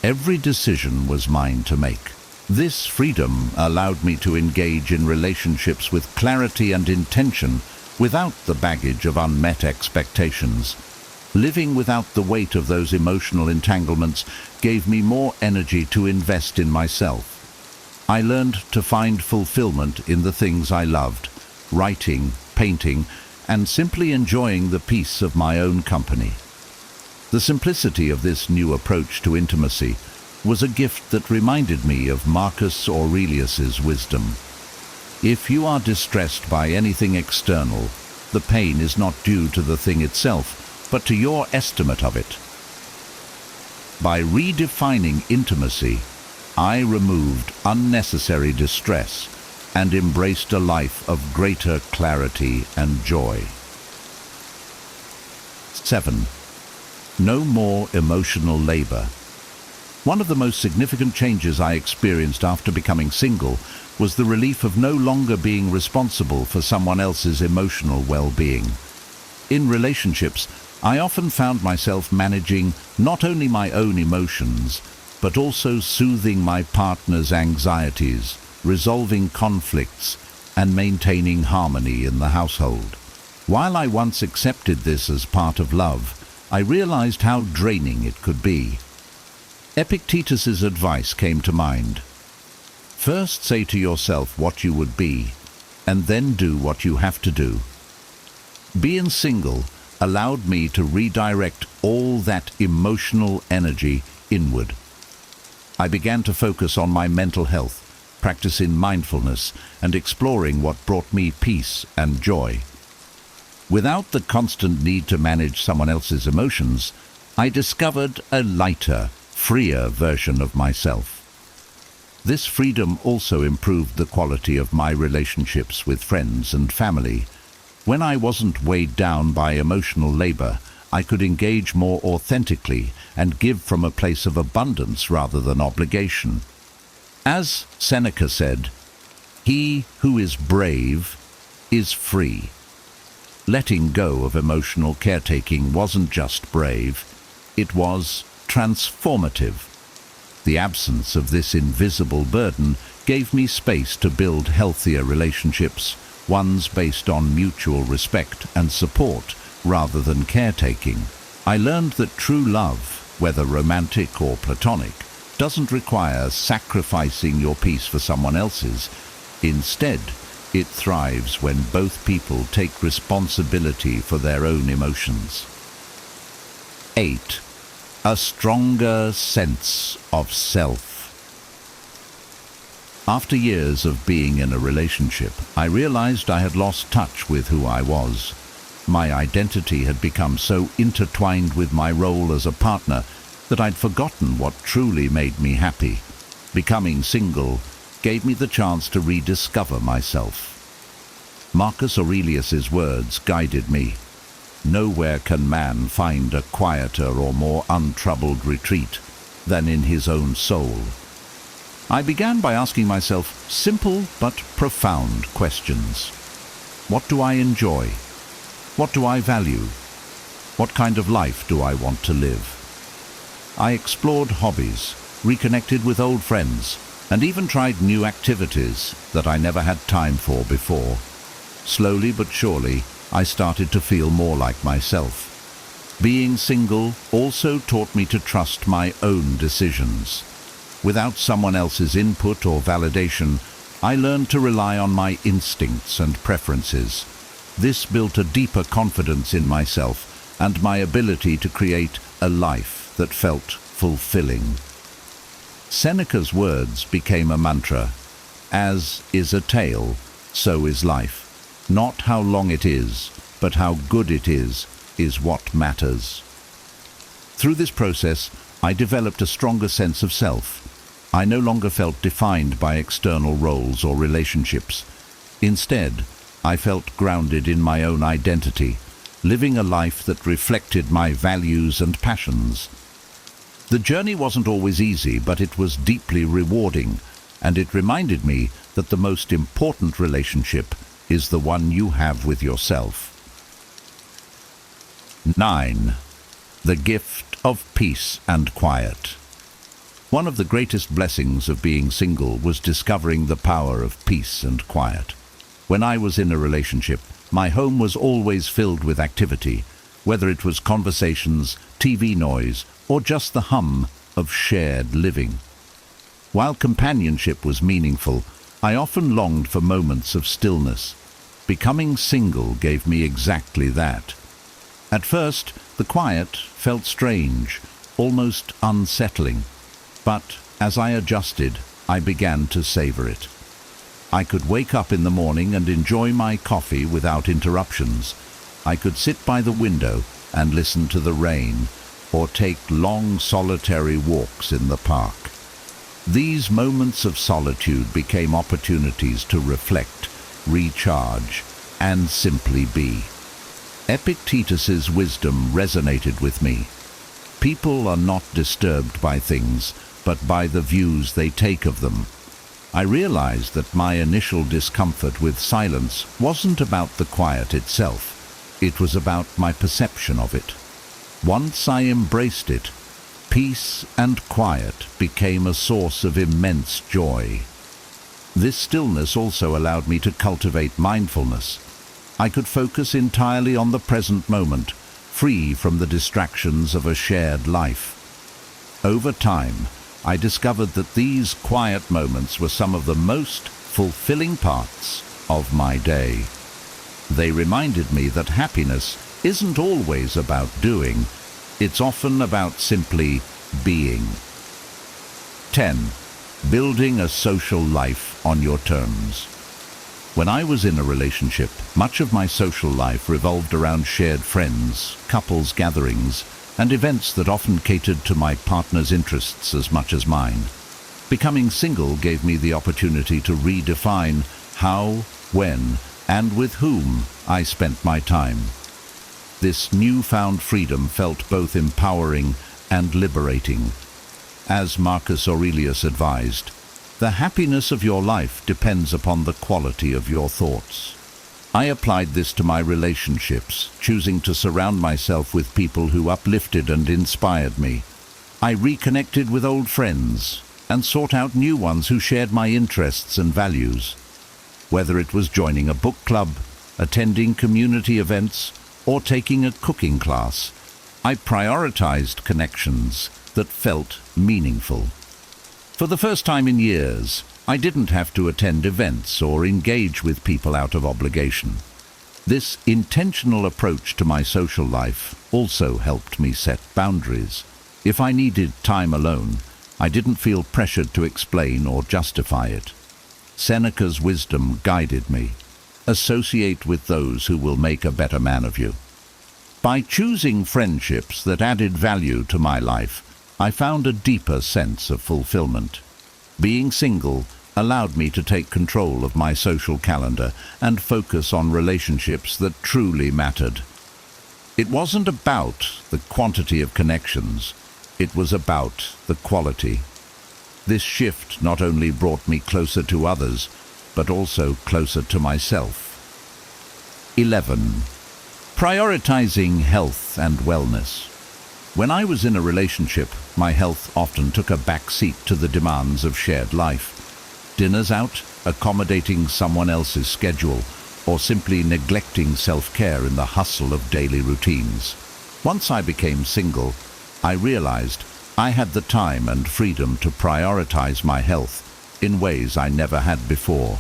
every decision was mine to make. This freedom allowed me to engage in relationships with clarity and intention without the baggage of unmet expectations. Living without the weight of those emotional entanglements gave me more energy to invest in myself. I learned to find fulfillment in the things I loved, writing, painting, and simply enjoying the peace of my own company. The simplicity of this new approach to intimacy was a gift that reminded me of Marcus Aurelius's wisdom. If you are distressed by anything external, the pain is not due to the thing itself, but to your estimate of it. By redefining intimacy, I removed unnecessary distress and embraced a life of greater clarity and joy. 7. No more emotional labor. One of the most significant changes I experienced after becoming single was the relief of no longer being responsible for someone else's emotional well-being. In relationships, I often found myself managing not only my own emotions, but also soothing my partner's anxieties, resolving conflicts, and maintaining harmony in the household. While I once accepted this as part of love, I realized how draining it could be. Epictetus's advice came to mind. First say to yourself what you would be, and then do what you have to do. Being single allowed me to redirect all that emotional energy inward. I began to focus on my mental health, practicing mindfulness, and exploring what brought me peace and joy. Without the constant need to manage someone else's emotions, I discovered a lighter, freer version of myself. This freedom also improved the quality of my relationships with friends and family. When I wasn't weighed down by emotional labor, I could engage more authentically and give from a place of abundance rather than obligation. As Seneca said, "He who is brave is free." Letting go of emotional caretaking wasn't just brave, it was transformative. The absence of this invisible burden gave me space to build healthier relationships, ones based on mutual respect and support rather than caretaking. I learned that true love, whether romantic or platonic, doesn't require sacrificing your peace for someone else's. Instead, it thrives when both people take responsibility for their own emotions. 8. A stronger sense of self. After years of being in a relationship, I realized I had lost touch with who I was. My identity had become so intertwined with my role as a partner that I'd forgotten what truly made me happy. Becoming single gave me the chance to rediscover myself. Marcus Aurelius's words guided me. Nowhere can man find a quieter or more untroubled retreat than in his own soul. I began by asking myself simple but profound questions. What do I enjoy? What do I value? What kind of life do I want to live? I explored hobbies, reconnected with old friends, and even tried new activities that I never had time for before. Slowly but surely, I started to feel more like myself. Being single also taught me to trust my own decisions. Without someone else's input or validation, I learned to rely on my instincts and preferences. This built a deeper confidence in myself and my ability to create a life that felt fulfilling. Seneca's words became a mantra. As is a tale, so is life. Not how long it is, but how good it is what matters. Through this process, I developed a stronger sense of self. I no longer felt defined by external roles or relationships. Instead, I felt grounded in my own identity, living a life that reflected my values and passions. The journey wasn't always easy, but it was deeply rewarding, and it reminded me that the most important relationship is the one you have with yourself. 9. The gift of peace and quiet. One of the greatest blessings of being single was discovering the power of peace and quiet. When I was in a relationship, my home was always filled with activity, whether it was conversations, TV noise, or just the hum of shared living. While companionship was meaningful, I often longed for moments of stillness. Becoming single gave me exactly that. At first, the quiet felt strange, almost unsettling. But as I adjusted, I began to savor it. I could wake up in the morning and enjoy my coffee without interruptions. I could sit by the window and listen to the rain, or take long solitary walks in the park. These moments of solitude became opportunities to reflect, recharge, and simply be. Epictetus's wisdom resonated with me. People are not disturbed by things, but by the views they take of them. I realized that my initial discomfort with silence wasn't about the quiet itself. It was about my perception of it. Once I embraced it, peace and quiet became a source of immense joy. This stillness also allowed me to cultivate mindfulness. I could focus entirely on the present moment, free from the distractions of a shared life. Over time, I discovered that these quiet moments were some of the most fulfilling parts of my day. They reminded me that happiness isn't always about doing, it's often about simply being. 10. Building a social life on your terms. When I was in a relationship, much of my social life revolved around shared friends, couples gatherings, and events that often catered to my partner's interests as much as mine. Becoming single gave me the opportunity to redefine how, when, and with whom I spent my time. This newfound freedom felt both empowering and liberating. As Marcus Aurelius advised, the happiness of your life depends upon the quality of your thoughts. I applied this to my relationships, choosing to surround myself with people who uplifted and inspired me. I reconnected with old friends and sought out new ones who shared my interests and values. Whether it was joining a book club, attending community events, or taking a cooking class, I prioritized connections that felt meaningful. For the first time in years, I didn't have to attend events or engage with people out of obligation. This intentional approach to my social life also helped me set boundaries. If I needed time alone, I didn't feel pressured to explain or justify it. Seneca's wisdom guided me. Associate with those who will make a better man of you. By choosing friendships that added value to my life, I found a deeper sense of fulfillment. Being single allowed me to take control of my social calendar and focus on relationships that truly mattered. It wasn't about the quantity of connections, it was about the quality. This shift not only brought me closer to others, but also closer to myself. 11. Prioritizing health and wellness. When I was in a relationship, my health often took a back seat to the demands of shared life. Dinners out, accommodating someone else's schedule, or simply neglecting self-care in the hustle of daily routines. Once I became single, I realized I had the time and freedom to prioritize my health in ways I never had before.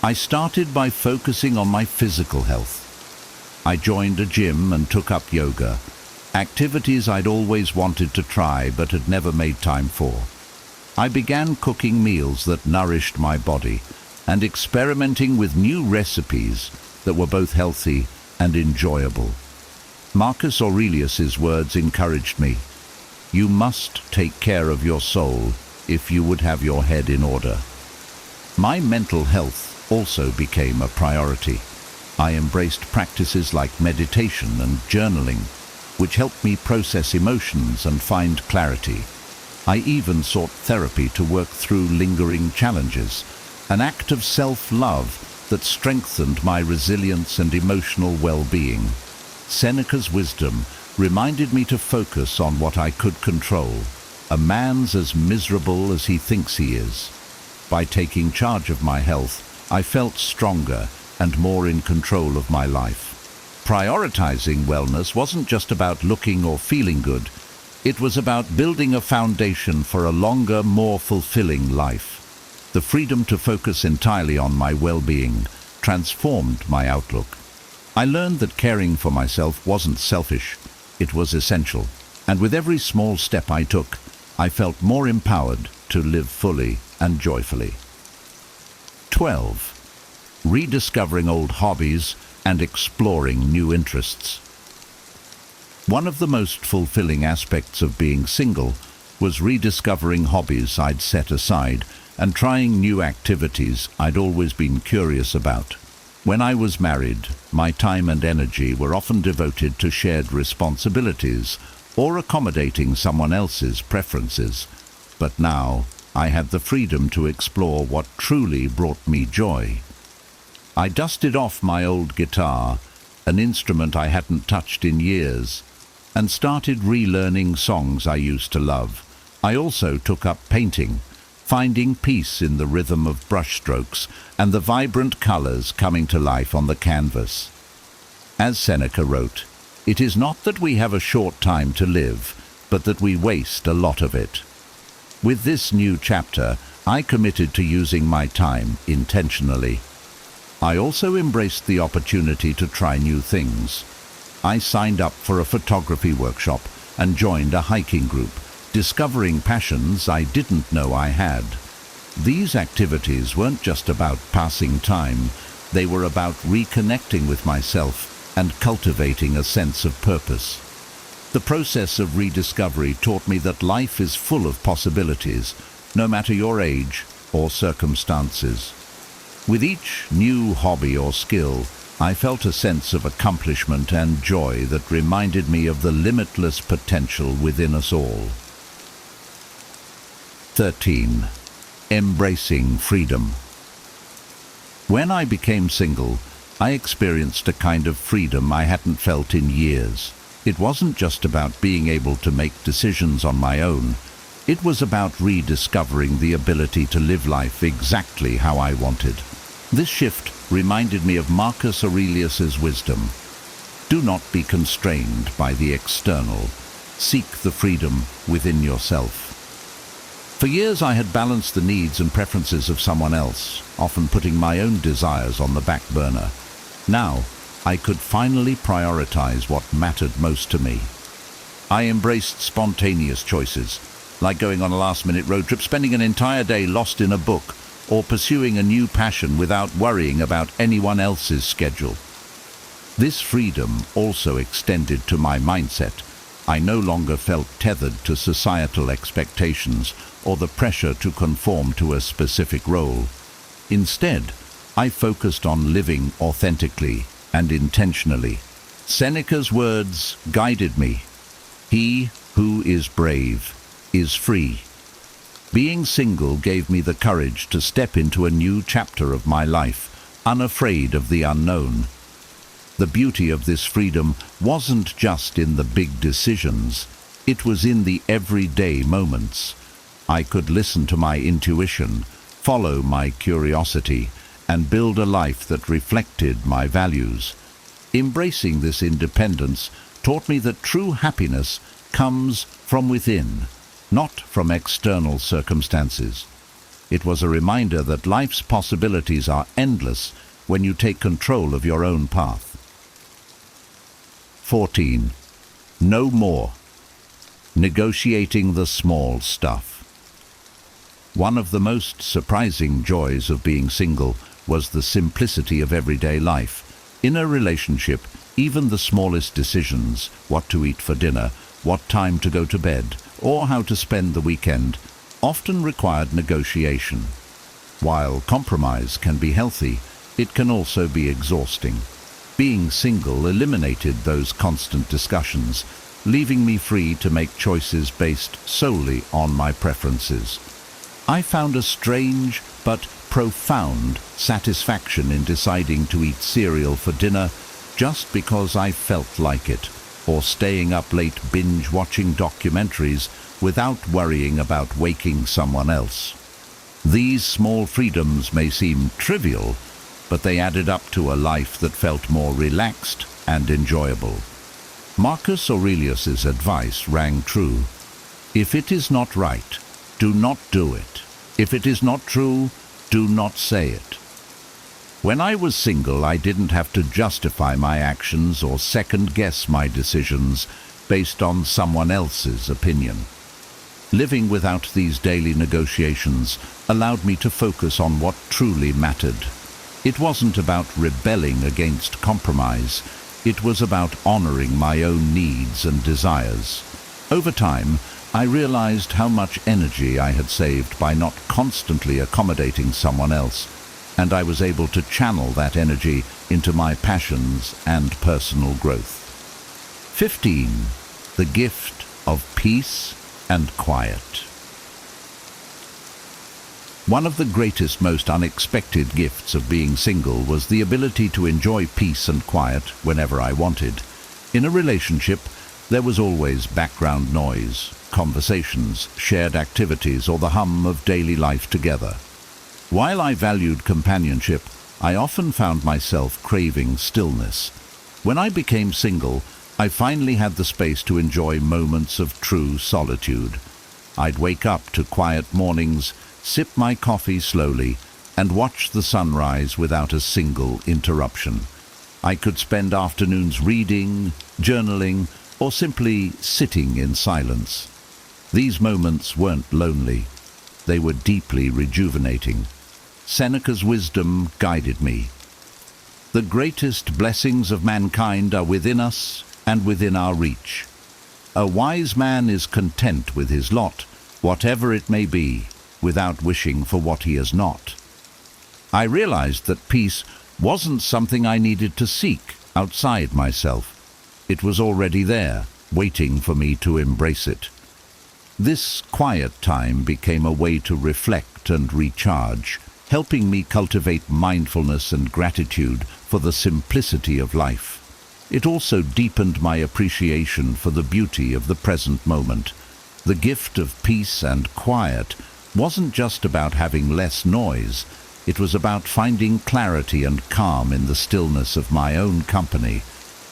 I started by focusing on my physical health. I joined a gym and took up yoga, activities I'd always wanted to try but had never made time for. I began cooking meals that nourished my body and experimenting with new recipes that were both healthy and enjoyable. Marcus Aurelius's words encouraged me. You must take care of your soul if you would have your head in order. My mental health also became a priority. I embraced practices like meditation and journaling, which helped me process emotions and find clarity. I even sought therapy to work through lingering challenges, an act of self-love that strengthened my resilience and emotional well-being. Seneca's wisdom reminded me to focus on what I could control. A man's as miserable as he thinks he is. By taking charge of my health, I felt stronger and more in control of my life. Prioritizing wellness wasn't just about looking or feeling good. It was about building a foundation for a longer, more fulfilling life. The freedom to focus entirely on my well-being transformed my outlook. I learned that caring for myself wasn't selfish, it was essential. And with every small step I took, I felt more empowered to live fully and joyfully. 12. Rediscovering old hobbies and exploring new interests. One of the most fulfilling aspects of being single was rediscovering hobbies I'd set aside and trying new activities I'd always been curious about. When I was married, my time and energy were often devoted to shared responsibilities or accommodating someone else's preferences. But now, I had the freedom to explore what truly brought me joy. I dusted off my old guitar, an instrument I hadn't touched in years, and started relearning songs I used to love. I also took up painting, finding peace in the rhythm of brushstrokes and the vibrant colors coming to life on the canvas. As Seneca wrote, "It is not that we have a short time to live, but that we waste a lot of it." With this new chapter, I committed to using my time intentionally. I also embraced the opportunity to try new things. I signed up for a photography workshop and joined a hiking group, discovering passions I didn't know I had. These activities weren't just about passing time, they were about reconnecting with myself and cultivating a sense of purpose. The process of rediscovery taught me that life is full of possibilities, no matter your age or circumstances. With each new hobby or skill, I felt a sense of accomplishment and joy that reminded me of the limitless potential within us all. 13. Embracing freedom. When I became single, I experienced a kind of freedom I hadn't felt in years. It wasn't just about being able to make decisions on my own. It was about rediscovering the ability to live life exactly how I wanted. This shift reminded me of Marcus Aurelius's wisdom. Do not be constrained by the external. Seek the freedom within yourself. For years I had balanced the needs and preferences of someone else, often putting my own desires on the back burner. Now, I could finally prioritize what mattered most to me. I embraced spontaneous choices, like going on a last-minute road trip, spending an entire day lost in a book, or pursuing a new passion without worrying about anyone else's schedule. This freedom also extended to my mindset. I no longer felt tethered to societal expectations or the pressure to conform to a specific role. Instead, I focused on living authentically and intentionally. Seneca's words guided me. He who is brave is free. Being single gave me the courage to step into a new chapter of my life, unafraid of the unknown. The beauty of this freedom wasn't just in the big decisions, it was in the everyday moments. I could listen to my intuition, follow my curiosity, and build a life that reflected my values. Embracing this independence taught me that true happiness comes from within, not from external circumstances. It was a reminder that life's possibilities are endless when you take control of your own path. 14. No more. Negotiating the small stuff. One of the most surprising joys of being single was the simplicity of everyday life. In a relationship, even the smallest decisions, what to eat for dinner, what time to go to bed, or how to spend the weekend, often required negotiation. While compromise can be healthy, it can also be exhausting. Being single eliminated those constant discussions, leaving me free to make choices based solely on my preferences. I found a strange but profound satisfaction in deciding to eat cereal for dinner just because I felt like it, or staying up late binge-watching documentaries without worrying about waking someone else. These small freedoms may seem trivial, but they added up to a life that felt more relaxed and enjoyable. Marcus Aurelius's advice rang true. If it is not right, do not do it. If it is not true, do not say it. When I was single, I didn't have to justify my actions or second-guess my decisions based on someone else's opinion. Living without these daily negotiations allowed me to focus on what truly mattered. It wasn't about rebelling against compromise. It was about honoring my own needs and desires. Over time, I realized how much energy I had saved by not constantly accommodating someone else, and I was able to channel that energy into my passions and personal growth. 15. The gift of peace and quiet. One of the greatest, most unexpected gifts of being single was the ability to enjoy peace and quiet whenever I wanted. In a relationship, there was always background noise, conversations, shared activities, or the hum of daily life together. While I valued companionship, I often found myself craving stillness. When I became single, I finally had the space to enjoy moments of true solitude. I'd wake up to quiet mornings, sip my coffee slowly, and watch the sunrise without a single interruption. I could spend afternoons reading, journaling, or simply sitting in silence. These moments weren't lonely. They were deeply rejuvenating. Seneca's wisdom guided me. The greatest blessings of mankind are within us and within our reach. A wise man is content with his lot, whatever it may be, without wishing for what he has not. I realized that peace wasn't something I needed to seek outside myself. It was already there, waiting for me to embrace it. This quiet time became a way to reflect and recharge, helping me cultivate mindfulness and gratitude for the simplicity of life. It also deepened my appreciation for the beauty of the present moment. The gift of peace and quiet wasn't just about having less noise. It was about finding clarity and calm in the stillness of my own company.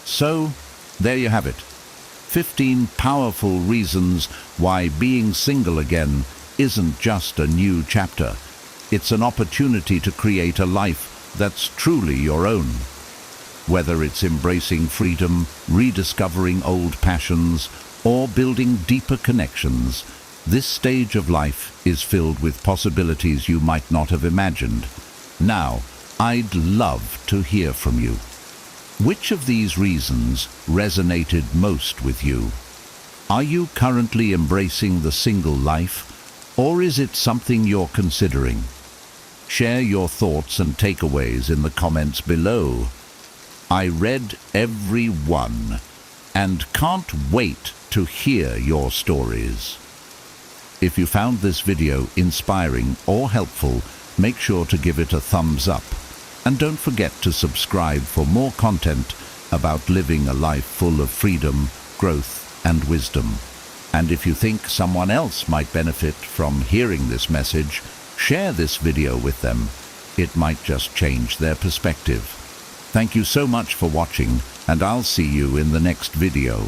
So, there you have it. 15 powerful reasons why being single again isn't just a new chapter. It's an opportunity to create a life that's truly your own. Whether it's embracing freedom, rediscovering old passions, or building deeper connections, this stage of life is filled with possibilities you might not have imagined. Now, I'd love to hear from you. Which of these reasons resonated most with you? Are you currently embracing the single life, or is it something you're considering? Share your thoughts and takeaways in the comments below. I read every one and can't wait to hear your stories. If you found this video inspiring or helpful, make sure to give it a thumbs up. And don't forget to subscribe for more content about living a life full of freedom, growth, and wisdom. And if you think someone else might benefit from hearing this message, share this video with them. It might just change their perspective. Thank you so much for watching, and I'll see you in the next video.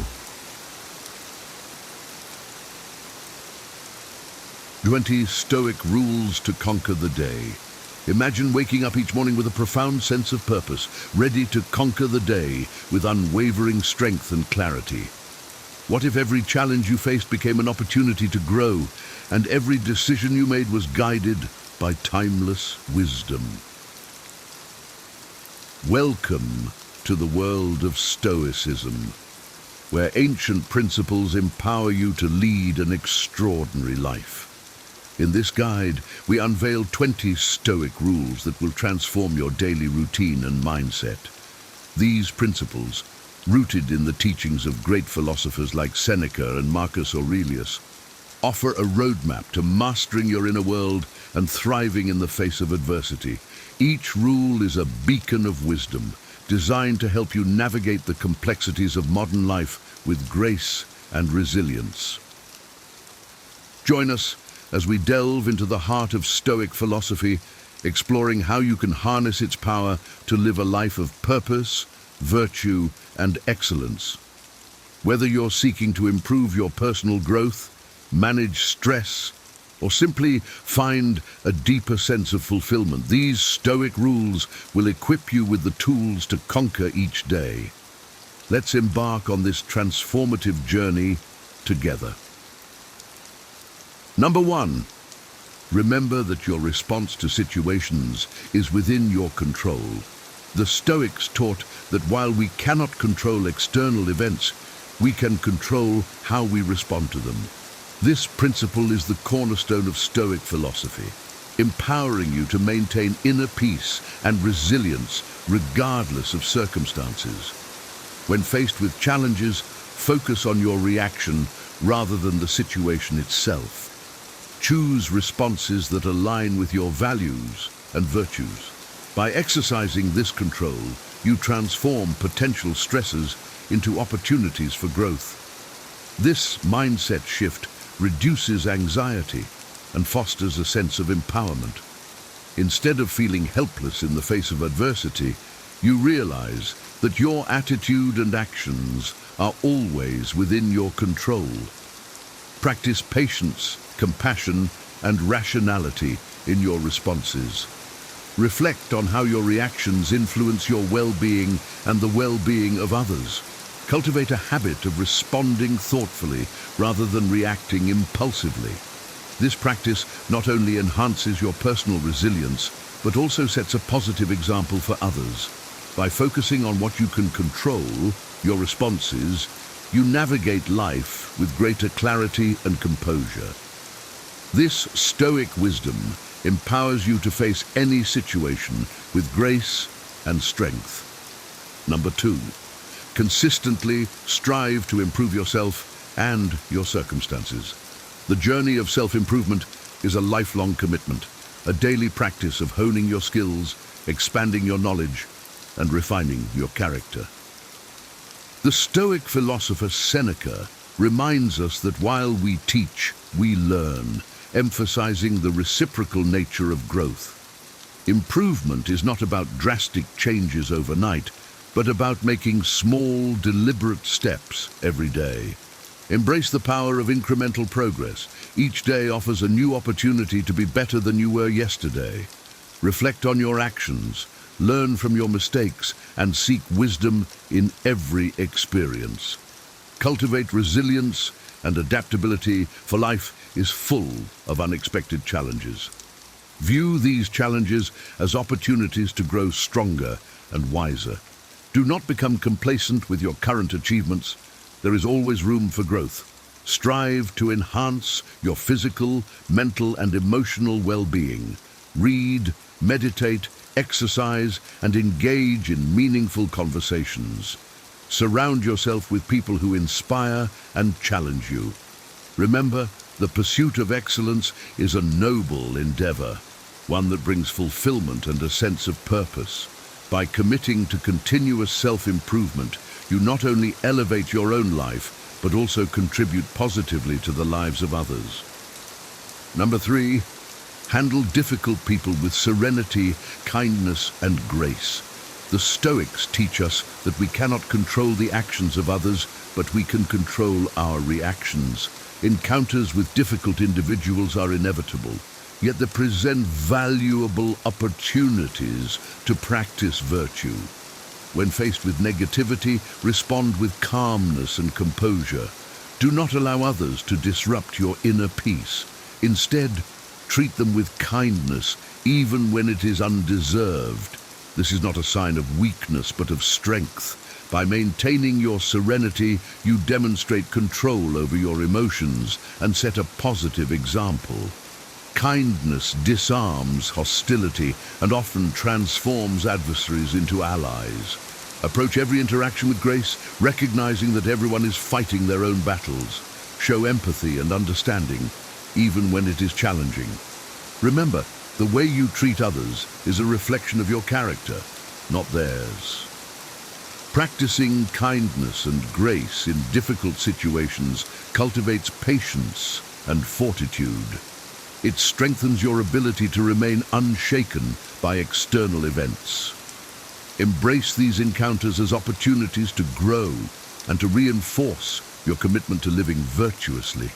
20 Stoic rules to conquer the day. Imagine waking up each morning with a profound sense of purpose, ready to conquer the day with unwavering strength and clarity. What if every challenge you faced became an opportunity to grow, and every decision you made was guided by timeless wisdom? Welcome to the world of Stoicism, where ancient principles empower you to lead an extraordinary life. In this guide, we unveil 20 Stoic rules that will transform your daily routine and mindset. These principles, rooted in the teachings of great philosophers like Seneca and Marcus Aurelius, offer a roadmap to mastering your inner world and thriving in the face of adversity. Each rule is a beacon of wisdom, designed to help you navigate the complexities of modern life with grace and resilience. Join us as we delve into the heart of Stoic philosophy, exploring how you can harness its power to live a life of purpose, virtue, and excellence. Whether you're seeking to improve your personal growth, manage stress, or simply find a deeper sense of fulfillment, these Stoic rules will equip you with the tools to conquer each day. Let's embark on this transformative journey together. Number 1, remember that your response to situations is within your control. The Stoics taught that while we cannot control external events, we can control how we respond to them. This principle is the cornerstone of Stoic philosophy, empowering you to maintain inner peace and resilience regardless of circumstances. When faced with challenges, focus on your reaction rather than the situation itself. Choose responses that align with your values and virtues. By exercising this control, you transform potential stresses into opportunities for growth. This mindset shift reduces anxiety and fosters a sense of empowerment. Instead of feeling helpless in the face of adversity, you realize that your attitude and actions are always within your control. Practice patience, compassion, and rationality in your responses. Reflect on how your reactions influence your well-being and the well-being of others. Cultivate a habit of responding thoughtfully rather than reacting impulsively. This practice not only enhances your personal resilience, but also sets a positive example for others. By focusing on what you can control, your responses, you navigate life with greater clarity and composure. This Stoic wisdom empowers you to face any situation with grace, and strength. Number 2, consistently strive to improve yourself and your circumstances. The journey of self-improvement is a lifelong commitment, a daily practice of honing your skills, expanding your knowledge, and refining your character. The Stoic philosopher Seneca reminds us that while we teach, we learn, emphasizing the reciprocal nature of growth. Improvement is not about drastic changes overnight, but about making small, deliberate steps every day. Embrace the power of incremental progress. Each day offers a new opportunity to be better than you were yesterday. Reflect on your actions, learn from your mistakes, and seek wisdom in every experience. Cultivate resilience and adaptability, for life is full of unexpected challenges. View these challenges as opportunities to grow stronger and wiser. Do not become complacent with your current achievements. There is always room for growth. Strive to enhance your physical, mental, and emotional well-being. Read, meditate, exercise, and engage in meaningful conversations. Surround yourself with people who inspire and challenge you. Remember, the pursuit of excellence is a noble endeavor, one that brings fulfillment and a sense of purpose. By committing to continuous self-improvement, you not only elevate your own life, but also contribute positively to the lives of others. Number 3, handle difficult people with serenity, kindness, and grace. The Stoics teach us that we cannot control the actions of others, but we can control our reactions. Encounters with difficult individuals are inevitable, yet they present valuable opportunities to practice virtue. When faced with negativity, respond with calmness and composure. Do not allow others to disrupt your inner peace. Instead, treat them with kindness, even when it is undeserved. This is not a sign of weakness, but of strength. By maintaining your serenity, you demonstrate control over your emotions and set a positive example. Kindness disarms hostility and often transforms adversaries into allies. Approach every interaction with grace, recognizing that everyone is fighting their own battles. Show empathy and understanding, even when it is challenging. Remember, the way you treat others is a reflection of your character, not theirs. Practicing kindness and grace in difficult situations cultivates patience and fortitude. It strengthens your ability to remain unshaken by external events. Embrace these encounters as opportunities to grow and to reinforce your commitment to living virtuously.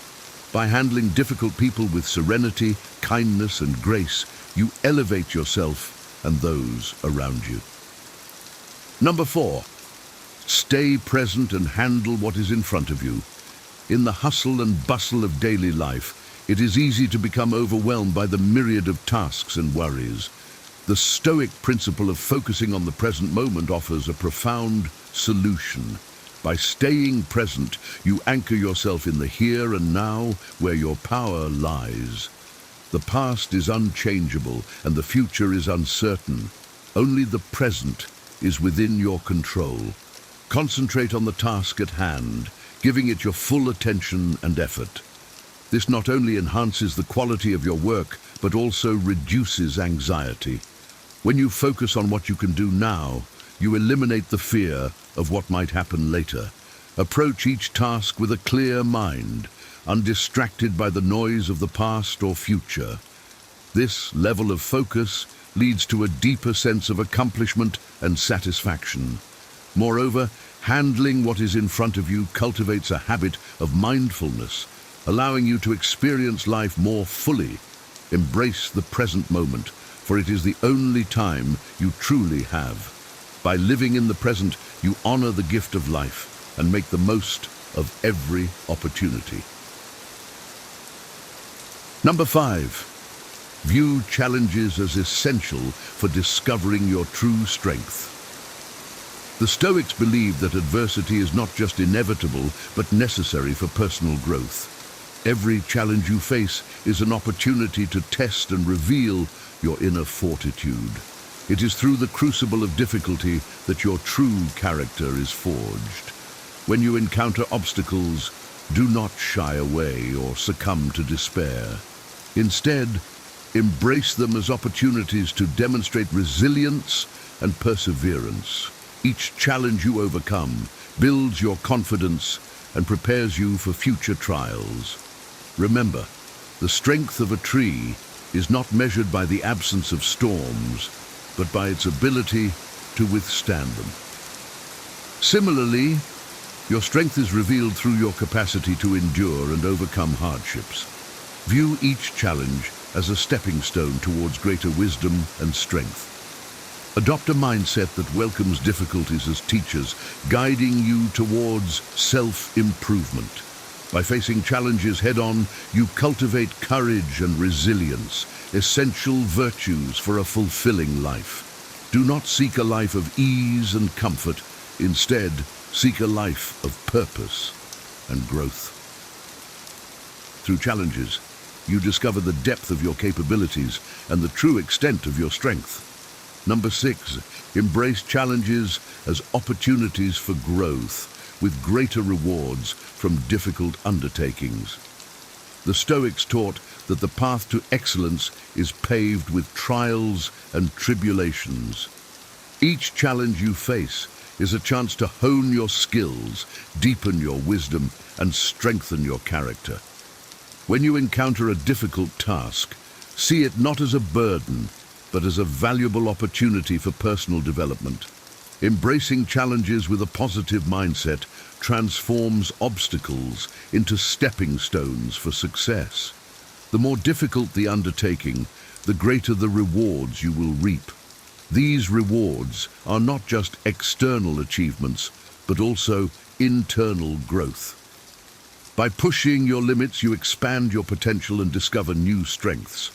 By handling difficult people with serenity, kindness, and grace, you elevate yourself and those around you. Number 4, stay present and handle what is in front of you. In the hustle and bustle of daily life, it is easy to become overwhelmed by the myriad of tasks and worries. The Stoic principle of focusing on the present moment offers a profound solution. By staying present, you anchor yourself in the here and now, where your power lies. The past is unchangeable and the future is uncertain. Only the present is within your control. Concentrate on the task at hand, giving it your full attention and effort. This not only enhances the quality of your work, but also reduces anxiety. When you focus on what you can do now, you eliminate the fear of what might happen later. Approach each task with a clear mind, undistracted by the noise of the past or future. This level of focus leads to a deeper sense of accomplishment and satisfaction. Moreover, handling what is in front of you cultivates a habit of mindfulness, allowing you to experience life more fully. Embrace the present moment, for it is the only time you truly have. By living in the present, you honor the gift of life and make the most of every opportunity. Number 5, view challenges as essential for discovering your true strength. The Stoics believe that adversity is not just inevitable, but necessary for personal growth. Every challenge you face is an opportunity to test and reveal your inner fortitude. It is through the crucible of difficulty that your true character is forged. When you encounter obstacles, do not shy away or succumb to despair. Instead, embrace them as opportunities to demonstrate resilience and perseverance. Each challenge you overcome builds your confidence and prepares you for future trials. Remember, the strength of a tree is not measured by the absence of storms, but by its ability to withstand them. Similarly, your strength is revealed through your capacity to endure and overcome hardships. View each challenge as a stepping stone towards greater wisdom and strength. Adopt a mindset that welcomes difficulties as teachers, guiding you towards self-improvement. By facing challenges head-on, you cultivate courage and resilience, essential virtues for a fulfilling life. Do not seek a life of ease and comfort. Instead, seek a life of purpose and growth. Through challenges, you discover the depth of your capabilities and the true extent of your strength. Number 6, embrace challenges as opportunities for growth, with greater rewards from difficult undertakings. The Stoics taught that the path to excellence is paved with trials and tribulations. Each challenge you face is a chance to hone your skills, deepen your wisdom, and strengthen your character. When you encounter a difficult task, see it not as a burden, but as a valuable opportunity for personal development. Embracing challenges with a positive mindset transforms obstacles into stepping stones for success. The more difficult the undertaking, the greater the rewards you will reap. These rewards are not just external achievements, but also internal growth. By pushing your limits, you expand your potential and discover new strengths.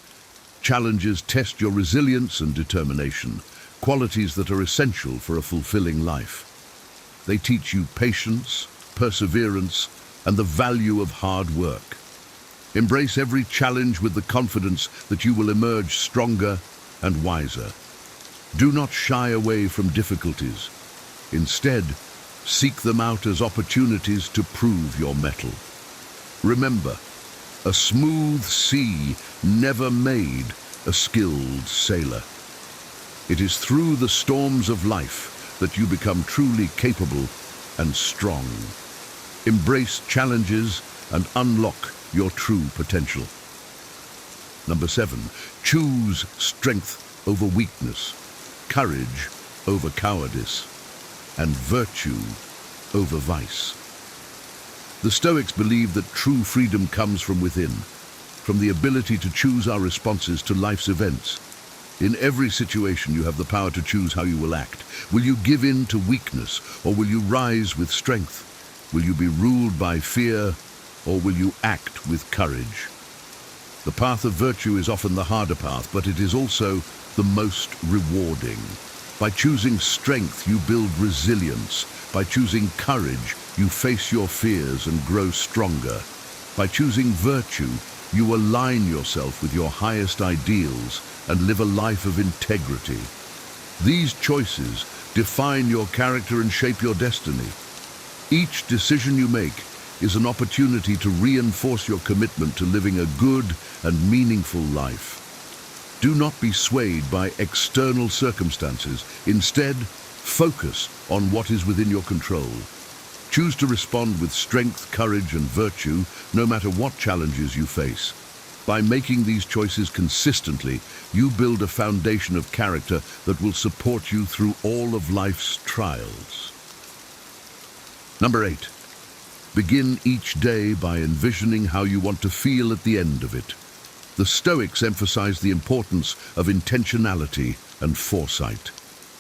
Challenges test your resilience and determination, qualities that are essential for a fulfilling life. They teach you patience, perseverance, and the value of hard work. Embrace every challenge with the confidence that you will emerge stronger and wiser. Do not shy away from difficulties. Instead, seek them out as opportunities to prove your mettle. Remember, a smooth sea never made a skilled sailor. It is through the storms of life that you become truly capable and strong. Embrace challenges and unlock your true potential. Number 7, choose strength over weakness, courage over cowardice, and virtue over vice. The Stoics believe that true freedom comes from within, from the ability to choose our responses to life's events. In every situation, you have the power to choose how you will act. Will you give in to weakness, or will you rise with strength? Will you be ruled by fear, or will you act with courage? The path of virtue is often the harder path, but it is also the most rewarding. By choosing strength, you build resilience. By choosing courage, you face your fears and grow stronger. By choosing virtue, you align yourself with your highest ideals and live a life of integrity. These choices define your character and shape your destiny. Each decision you make is an opportunity to reinforce your commitment to living a good and meaningful life. Do not be swayed by external circumstances. Instead, focus on what is within your control. Choose to respond with strength, courage, and virtue, no matter what challenges you face. By making these choices consistently, you build a foundation of character that will support you through all of life's trials. Number 8, begin each day by envisioning how you want to feel at the end of it. The Stoics emphasize the importance of intentionality and foresight.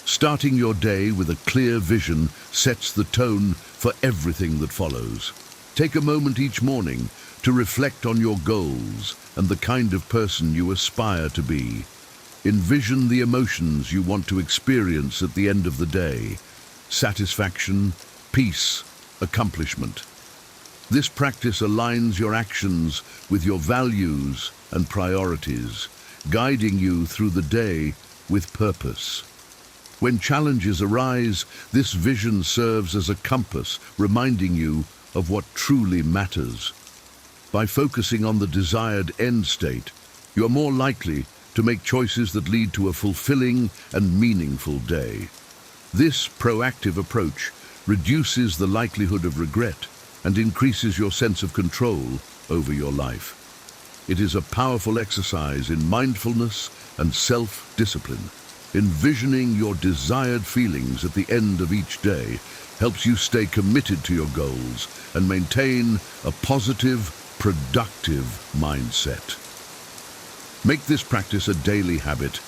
Starting your day with a clear vision sets the tone for everything that follows. Take a moment each morning to reflect on your goals and the kind of person you aspire to be. Envision the emotions you want to experience at the end of the day: satisfaction, peace, accomplishment. This practice aligns your actions with your values and priorities, guiding you through the day with purpose. When challenges arise, this vision serves as a compass, reminding you of what truly matters. By focusing on the desired end state, you are more likely to make choices that lead to a fulfilling and meaningful day. This proactive approach reduces the likelihood of regret and increases your sense of control over your life. It is a powerful exercise in mindfulness and self-discipline. Envisioning your desired feelings at the end of each day helps you stay committed to your goals and maintain a positive, productive mindset. Make this practice a daily habit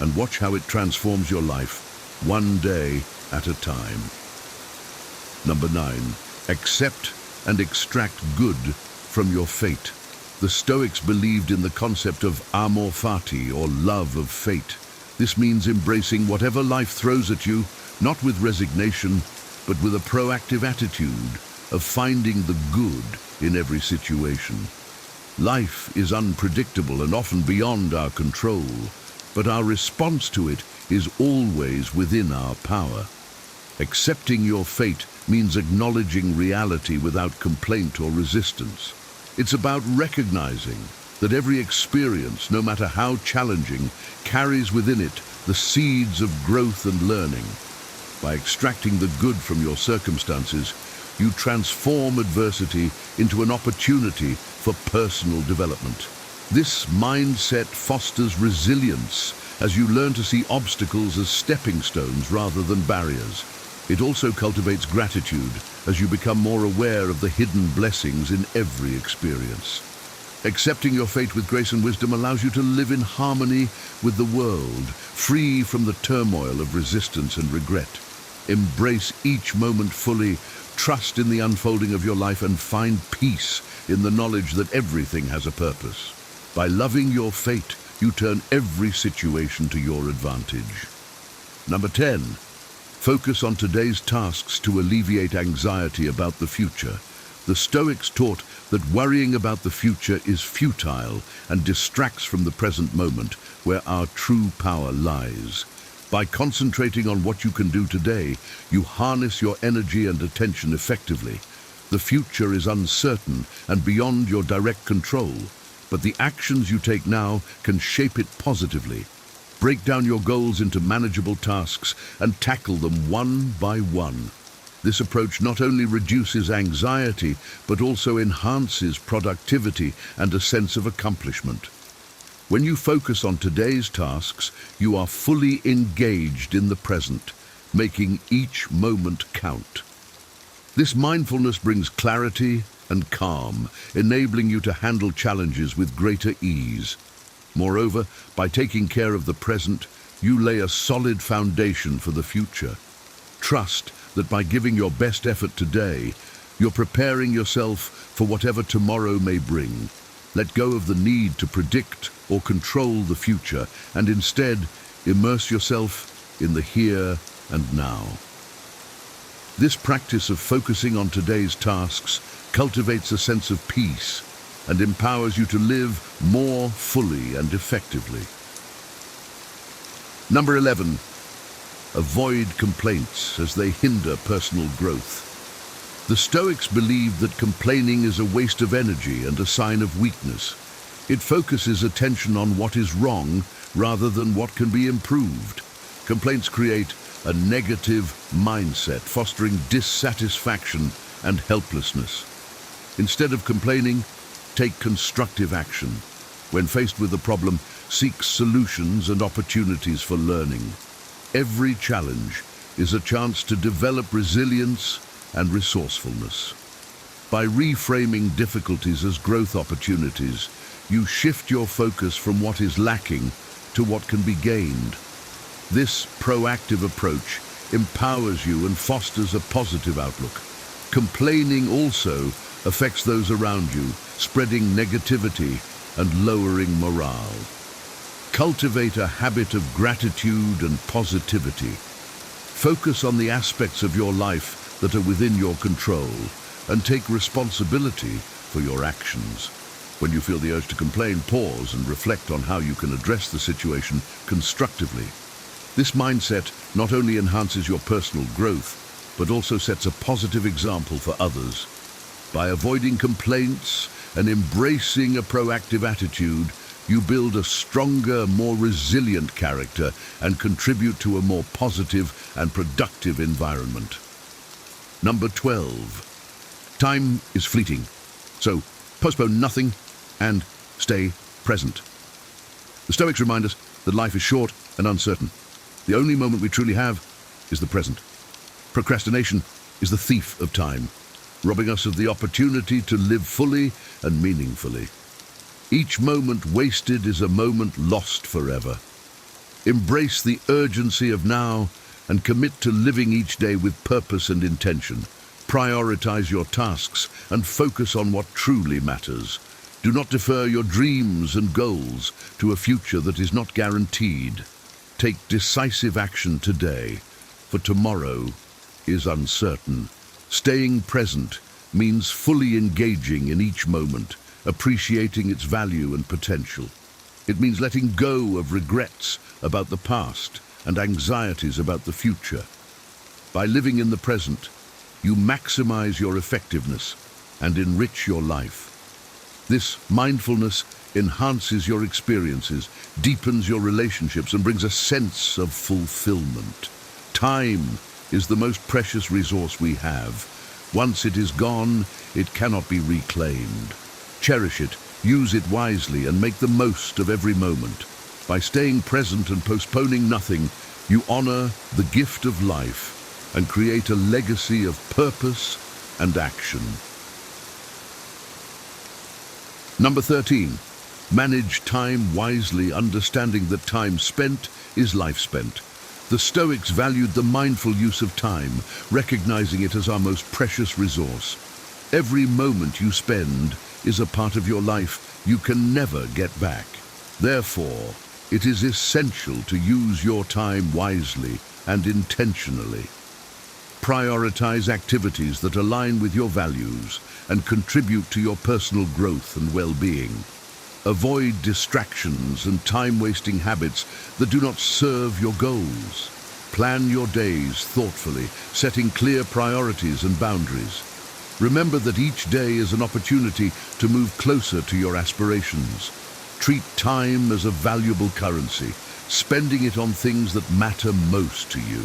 and watch how it transforms your life, one day at a time. Number 9, accept and extract good from your fate. The Stoics believed in the concept of amor fati, or love of fate. This means embracing whatever life throws at you, not with resignation, but with a proactive attitude of finding the good in every situation. Life is unpredictable and often beyond our control, but our response to it is always within our power. Accepting your fate means acknowledging reality without complaint or resistance. It's about recognizing that every experience, no matter how challenging, carries within it the seeds of growth and learning. By extracting the good from your circumstances, you transform adversity into an opportunity for personal development. This mindset fosters resilience as you learn to see obstacles as stepping stones rather than barriers. It also cultivates gratitude as you become more aware of the hidden blessings in every experience. Accepting your fate with grace and wisdom allows you to live in harmony with the world, free from the turmoil of resistance and regret. Embrace each moment fully, trust in the unfolding of your life, and find peace in the knowledge that everything has a purpose. By loving your fate, you turn every situation to your advantage. Number 10. Focus on today's tasks to alleviate anxiety about the future. The Stoics taught that worrying about the future is futile and distracts from the present moment, where our true power lies. By concentrating on what you can do today, you harness your energy and attention effectively. The future is uncertain and beyond your direct control, but the actions you take now can shape it positively. Break down your goals into manageable tasks and tackle them one by one. This approach not only reduces anxiety, but also enhances productivity and a sense of accomplishment. When you focus on today's tasks, you are fully engaged in the present, making each moment count. This mindfulness brings clarity and calm, enabling you to handle challenges with greater ease. Moreover, by taking care of the present, you lay a solid foundation for the future. Trust that by giving your best effort today, you're preparing yourself for whatever tomorrow may bring. Let go of the need to predict or control the future, and instead immerse yourself in the here and now. This practice of focusing on today's tasks cultivates a sense of peace and empowers you to live more fully and effectively. Number 11. Avoid complaints as they hinder personal growth. The Stoics believed that complaining is a waste of energy and a sign of weakness. It focuses attention on what is wrong rather than what can be improved. Complaints create a negative mindset, fostering dissatisfaction and helplessness. Instead of complaining, take constructive action. When faced with a problem, seek solutions and opportunities for learning. Every challenge is a chance to develop resilience and resourcefulness. By reframing difficulties as growth opportunities, you shift your focus from what is lacking to what can be gained. This proactive approach empowers you and fosters a positive outlook. Complaining also affects those around you, spreading negativity and lowering morale. Cultivate a habit of gratitude and positivity. Focus on the aspects of your life that are within your control and take responsibility for your actions. When you feel the urge to complain, pause and reflect on how you can address the situation constructively. This mindset not only enhances your personal growth, but also sets a positive example for others. By avoiding complaints and embracing a proactive attitude, you build a stronger, more resilient character and contribute to a more positive and productive environment. Number 12. Time is fleeting, so postpone nothing and stay present. The Stoics remind us that life is short and uncertain. The only moment we truly have is the present. Procrastination is the thief of time, robbing us of the opportunity to live fully and meaningfully. Each moment wasted is a moment lost forever. Embrace the urgency of now and commit to living each day with purpose and intention. Prioritize your tasks and focus on what truly matters. Do not defer your dreams and goals to a future that is not guaranteed. Take decisive action today, for tomorrow is uncertain. Staying present means fully engaging in each moment, appreciating its value and potential. It means letting go of regrets about the past and anxieties about the future. By living in the present, you maximize your effectiveness and enrich your life. This mindfulness enhances your experiences, deepens your relationships, and brings a sense of fulfillment. Time is the most precious resource we have. Once it is gone, it cannot be reclaimed. Cherish it, use it wisely, and make the most of every moment. By staying present and postponing nothing, you honor the gift of life and create a legacy of purpose and action. Number 13. Manage time wisely, understanding that time spent is life spent. The Stoics valued the mindful use of time, recognizing it as our most precious resource. Every moment you spend is a part of your life you can never get back. Therefore, it is essential to use your time wisely and intentionally. Prioritize activities that align with your values and contribute to your personal growth and well-being. Avoid distractions and time-wasting habits that do not serve your goals. Plan your days thoughtfully, setting clear priorities and boundaries. Remember that each day is an opportunity to move closer to your aspirations. Treat time as a valuable currency, spending it on things that matter most to you.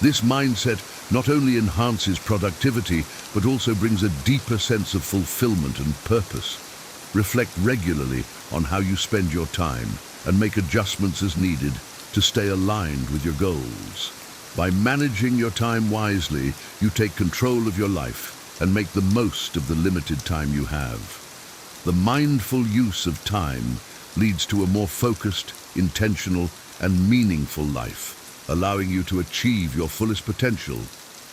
This mindset not only enhances productivity, but also brings a deeper sense of fulfillment and purpose. Reflect regularly on how you spend your time and make adjustments as needed to stay aligned with your goals. By managing your time wisely, you take control of your life and make the most of the limited time you have. The mindful use of time leads to a more focused, intentional, and meaningful life, allowing you to achieve your fullest potential.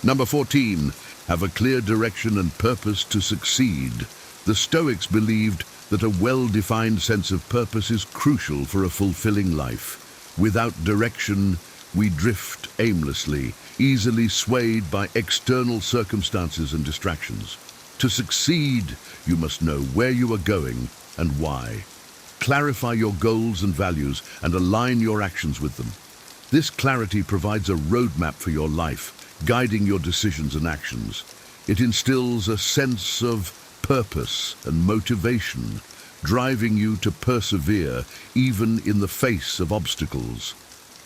Number 14, have a clear direction and purpose to succeed. The Stoics believed that a well-defined sense of purpose is crucial for a fulfilling life. Without direction, we drift aimlessly, easily swayed by external circumstances and distractions. To succeed, you must know where you are going and why. Clarify your goals and values and align your actions with them. This clarity provides a roadmap for your life, guiding your decisions and actions. It instills a sense of purpose and motivation, driving you to persevere even in the face of obstacles.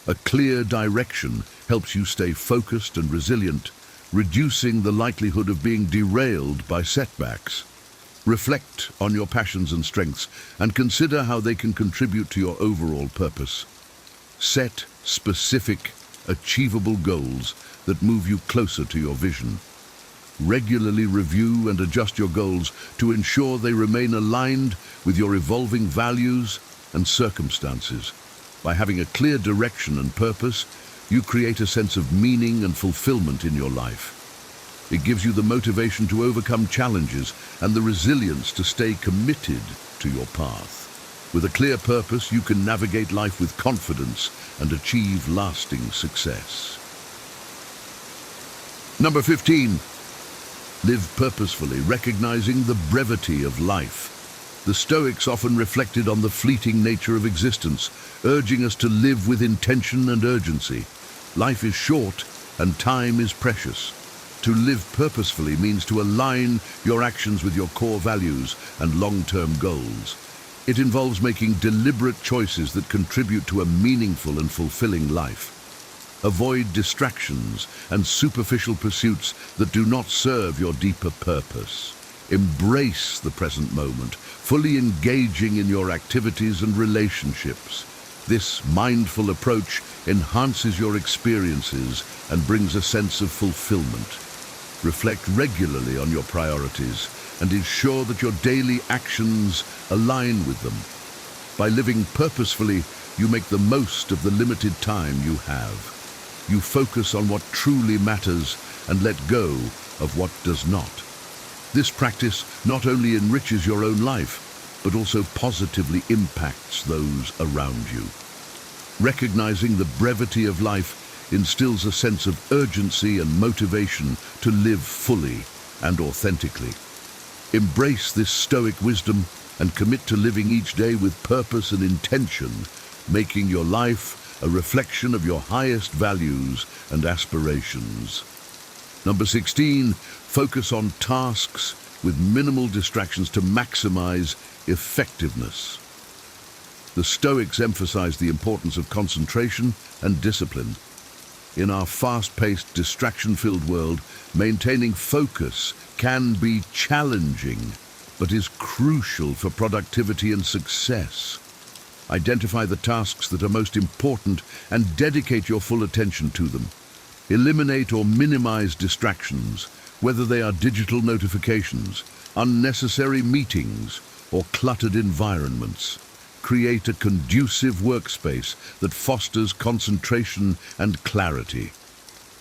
A clear direction helps you stay focused and resilient, reducing the likelihood of being derailed by setbacks. Reflect on your passions and strengths and consider how they can contribute to your overall purpose. Set specific, achievable goals that move you closer to your vision. Regularly review and adjust your goals to ensure they remain aligned with your evolving values and circumstances. By having a clear direction and purpose, you create a sense of meaning and fulfillment in your life. It gives you the motivation to overcome challenges and the resilience to stay committed to your path. With a clear purpose, you can navigate life with confidence and achieve lasting success. Number 15. Live purposefully, recognizing the brevity of life. The Stoics often reflected on the fleeting nature of existence, urging us to live with intention and urgency. Life is short and time is precious. To live purposefully means to align your actions with your core values and long-term goals. It involves making deliberate choices that contribute to a meaningful and fulfilling life. Avoid distractions and superficial pursuits that do not serve your deeper purpose. Embrace the present moment, fully engaging in your activities and relationships. This mindful approach enhances your experiences and brings a sense of fulfillment. Reflect regularly on your priorities and ensure that your daily actions align with them. By living purposefully, you make the most of the limited time you have. You focus on what truly matters and let go of what does not. This practice not only enriches your own life, but also positively impacts those around you. Recognizing the brevity of life instills a sense of urgency and motivation to live fully and authentically. Embrace this Stoic wisdom and commit to living each day with purpose and intention, making your life a reflection of your highest values and aspirations. Number 16, focus on tasks with minimal distractions to maximize effectiveness. The Stoics emphasize the importance of concentration and discipline. In our fast-paced, distraction-filled world, maintaining focus can be challenging, but is crucial for productivity and success. Identify the tasks that are most important and dedicate your full attention to them. Eliminate or minimize distractions, whether they are digital notifications, unnecessary meetings, or cluttered environments. Create a conducive workspace that fosters concentration and clarity.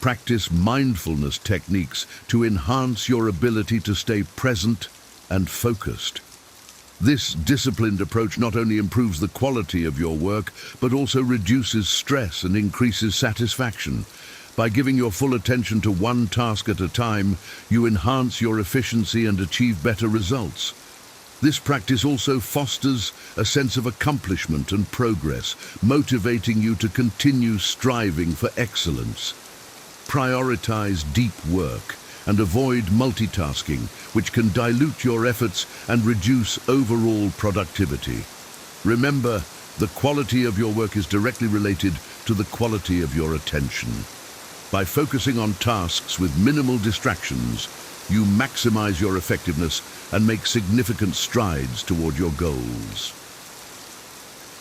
Practice mindfulness techniques to enhance your ability to stay present and focused. This disciplined approach not only improves the quality of your work, but also reduces stress and increases satisfaction. By giving your full attention to one task at a time, you enhance your efficiency and achieve better results. This practice also fosters a sense of accomplishment and progress, motivating you to continue striving for excellence. Prioritize deep work and avoid multitasking, which can dilute your efforts and reduce overall productivity. Remember, the quality of your work is directly related to the quality of your attention. By focusing on tasks with minimal distractions, you maximize your effectiveness and make significant strides toward your goals.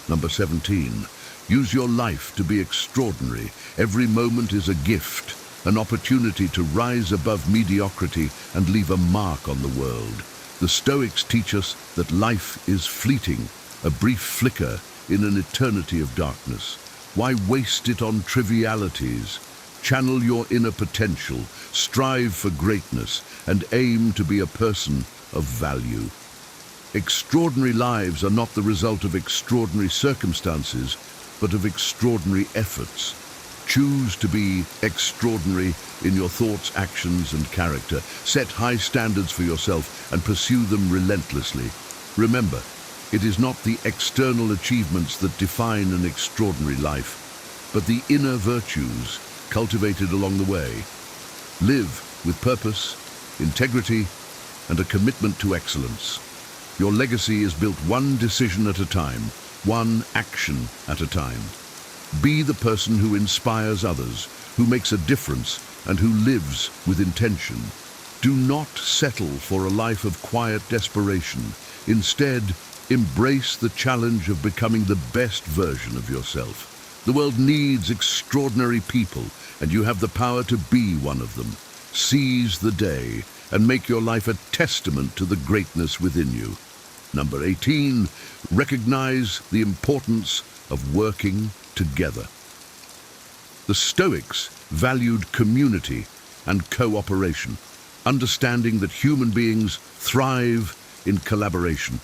Number 17, use your life to be extraordinary. Every moment is a gift, an opportunity to rise above mediocrity and leave a mark on the world. The Stoics teach us that life is fleeting, a brief flicker in an eternity of darkness. Why waste it on trivialities? Channel your inner potential, strive for greatness, and aim to be a person of value. Extraordinary lives are not the result of extraordinary circumstances, but of extraordinary efforts. Choose to be extraordinary in your thoughts, actions, and character. Set high standards for yourself and pursue them relentlessly. Remember, it is not the external achievements that define an extraordinary life, but the inner virtues cultivated along the way. Live with purpose, integrity, and a commitment to excellence. Your legacy is built one decision at a time, one action at a time. Be the person who inspires others, who makes a difference, and who lives with intention. Do not settle for a life of quiet desperation. Instead, embrace the challenge of becoming the best version of yourself. The world needs extraordinary people, and you have the power to be one of them. Seize the day and make your life a testament to the greatness within you. Number 18, recognize the importance of working together. The Stoics valued community and cooperation, understanding that human beings thrive in collaboration.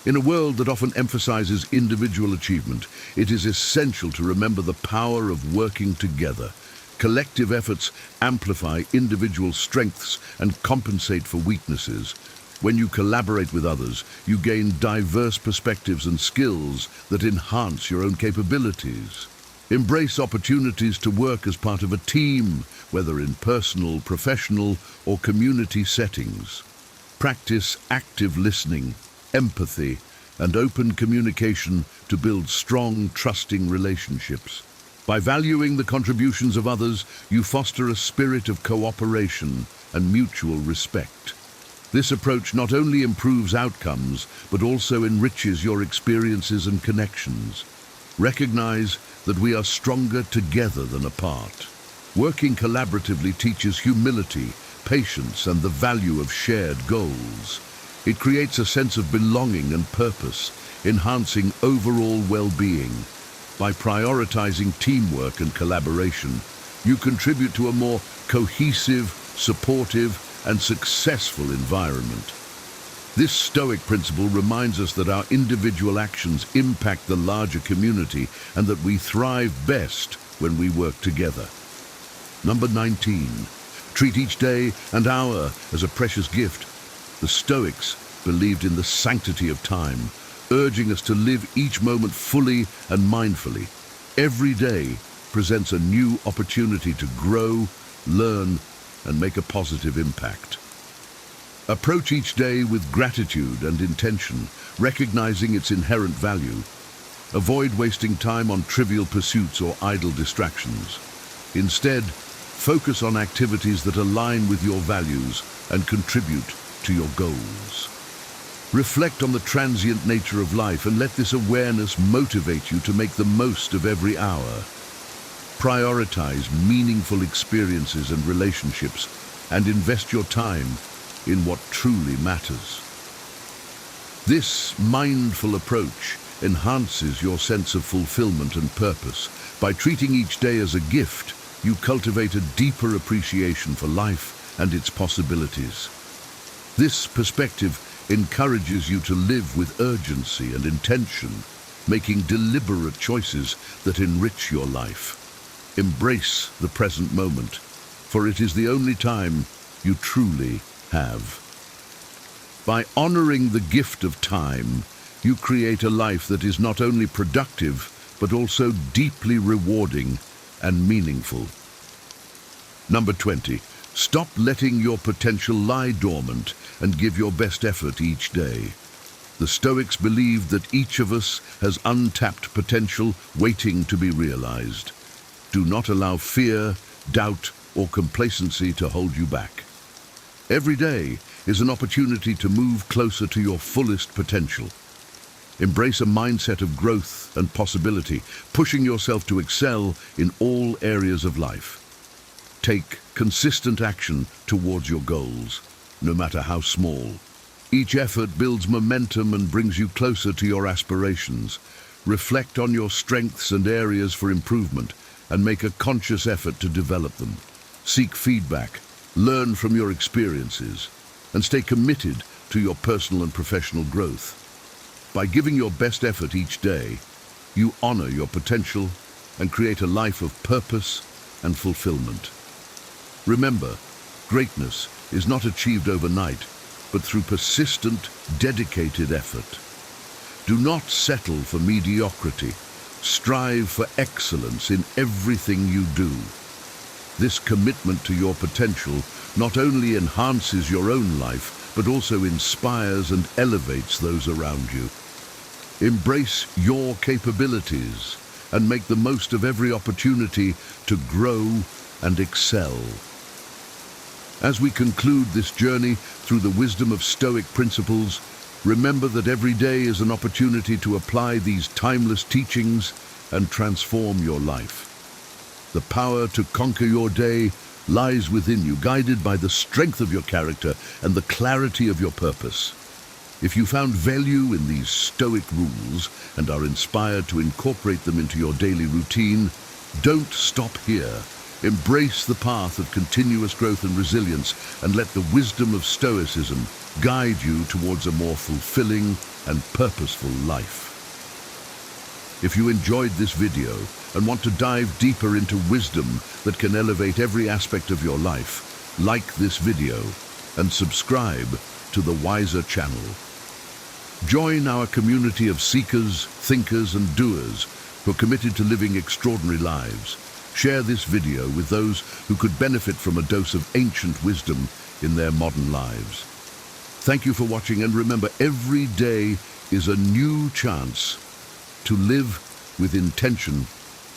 In a world that often emphasizes individual achievement, it is essential to remember the power of working together. Collective efforts amplify individual strengths and compensate for weaknesses. When you collaborate with others, you gain diverse perspectives and skills that enhance your own capabilities. Embrace opportunities to work as part of a team, whether in personal, professional, or community settings. Practice active listening, empathy, and open communication to build strong, trusting relationships. By valuing the contributions of others, you foster a spirit of cooperation and mutual respect. This approach not only improves outcomes, but also enriches your experiences and connections. Recognize that we are stronger together than apart. Working collaboratively teaches humility, patience, and the value of shared goals. It creates a sense of belonging and purpose, enhancing overall well-being. By prioritizing teamwork and collaboration, you contribute to a more cohesive, supportive, and successful environment. This Stoic principle reminds us that our individual actions impact the larger community and that we thrive best when we work together. Number 19. Treat each day and hour as a precious gift. The Stoics believed in the sanctity of time, urging us to live each moment fully and mindfully. Every day presents a new opportunity to grow, learn, and make a positive impact. Approach each day with gratitude and intention, recognizing its inherent value. Avoid wasting time on trivial pursuits or idle distractions. Instead, focus on activities that align with your values and contribute to your goals. Reflect on the transient nature of life and let this awareness motivate you to make the most of every hour. Prioritize meaningful experiences and relationships and invest your time in what truly matters. This mindful approach enhances your sense of fulfillment and purpose. By treating each day as a gift, you cultivate a deeper appreciation for life and its possibilities. This perspective encourages you to live with urgency and intention, making deliberate choices that enrich your life. Embrace the present moment, for it is the only time you truly have. By honoring the gift of time, you create a life that is not only productive, but also deeply rewarding and meaningful. Number 20. Stop letting your potential lie dormant and give your best effort each day. The Stoics believed that each of us has untapped potential waiting to be realized. Do not allow fear, doubt, or complacency to hold you back. Every day is an opportunity to move closer to your fullest potential. Embrace a mindset of growth and possibility, pushing yourself to excel in all areas of life. Take consistent action towards your goals, no matter how small. Each effort builds momentum and brings you closer to your aspirations. Reflect on your strengths and areas for improvement, and make a conscious effort to develop them. Seek feedback, learn from your experiences, and stay committed to your personal and professional growth. By giving your best effort each day, you honor your potential and create a life of purpose and fulfillment. Remember, greatness is not achieved overnight, but through persistent, dedicated effort. Do not settle for mediocrity. Strive for excellence in everything you do. This commitment to your potential not only enhances your own life, but also inspires and elevates those around you. Embrace your capabilities and make the most of every opportunity to grow and excel. As we conclude this journey through the wisdom of Stoic principles, remember that every day is an opportunity to apply these timeless teachings and transform your life. The power to conquer your day lies within you, guided by the strength of your character and the clarity of your purpose. If you found value in these Stoic rules and are inspired to incorporate them into your daily routine, don't stop here. Embrace the path of continuous growth and resilience, and let the wisdom of Stoicism guide you towards a more fulfilling and purposeful life. If you enjoyed this video and want to dive deeper into wisdom that can elevate every aspect of your life, like this video and subscribe to the wiser channel. Join our community of seekers, thinkers, and doers who are committed to living extraordinary lives. Share this video with those who could benefit from a dose of ancient wisdom in their modern lives. Thank you for watching, and remember, every day is a new chance to live with intention,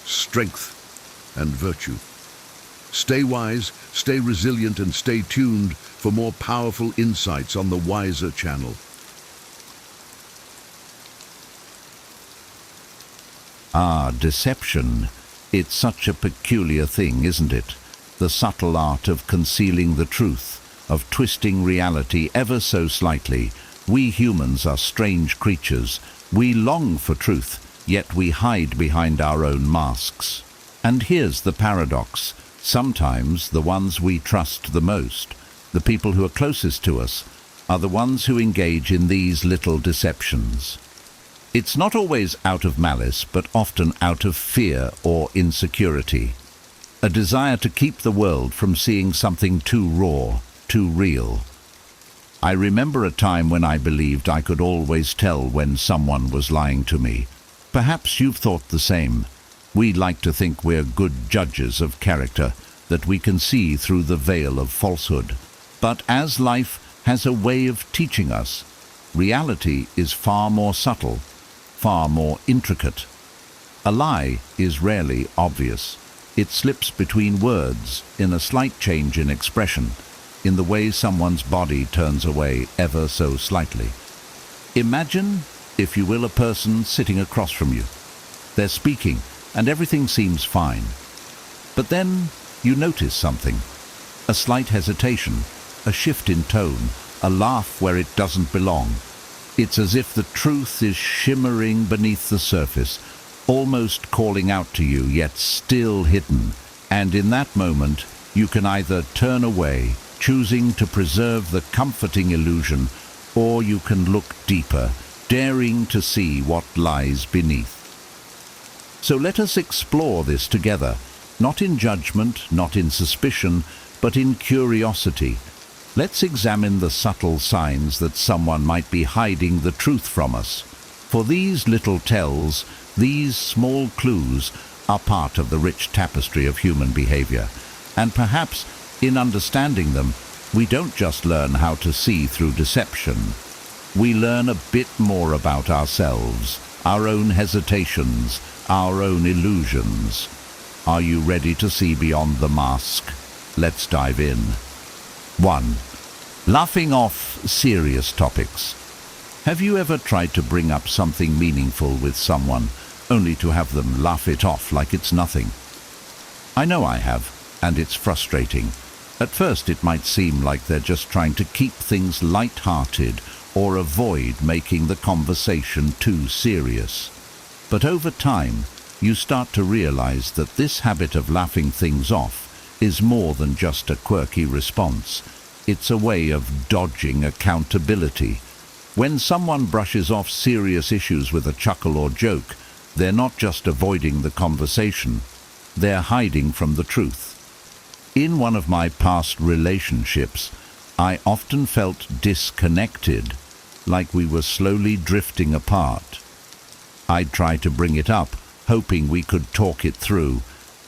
strength, and virtue. Stay wise, stay resilient, and stay tuned for more powerful insights on the Wiser Channel. Deception. It's such a peculiar thing, isn't it? The subtle art of concealing the truth, of twisting reality ever so slightly. We humans are strange creatures. We long for truth, yet we hide behind our own masks. And here's the paradox. Sometimes the ones we trust the most, the people who are closest to us, are the ones who engage in these little deceptions. It's not always out of malice, but often out of fear or insecurity. A desire to keep the world from seeing something too raw, too real. I remember a time when I believed I could always tell when someone was lying to me. Perhaps you've thought the same. We like to think we're good judges of character, that we can see through the veil of falsehood. But as life has a way of teaching us, reality is far more subtle, far more intricate. A lie is rarely obvious. It slips between words, in a slight change in expression, in the way someone's body turns away ever so slightly. Imagine, if you will, a person sitting across from you. They're speaking, and everything seems fine. But then you notice something. A slight hesitation, a shift in tone, a laugh where it doesn't belong. It's as if the truth is shimmering beneath the surface, almost calling out to you, yet still hidden. And in that moment, you can either turn away, choosing to preserve the comforting illusion, or you can look deeper, daring to see what lies beneath. So let us explore this together, not in judgment, not in suspicion, but in curiosity. Let's examine the subtle signs that someone might be hiding the truth from us. For these little tells, these small clues, are part of the rich tapestry of human behavior. And perhaps, in understanding them, we don't just learn how to see through deception. We learn a bit more about ourselves, our own hesitations, our own illusions. Are you ready to see beyond the mask? Let's dive in. 1. Laughing off serious topics. Have you ever tried to bring up something meaningful with someone, only to have them laugh it off like it's nothing? I know I have, and it's frustrating. At first it might seem like they're just trying to keep things light-hearted or avoid making the conversation too serious. But over time, you start to realize that this habit of laughing things off is more than just a quirky response. It's a way of dodging accountability. When someone brushes off serious issues with a chuckle or joke, they're not just avoiding the conversation, they're hiding from the truth. In one of my past relationships, I often felt disconnected, like we were slowly drifting apart. I'd try to bring it up, hoping we could talk it through,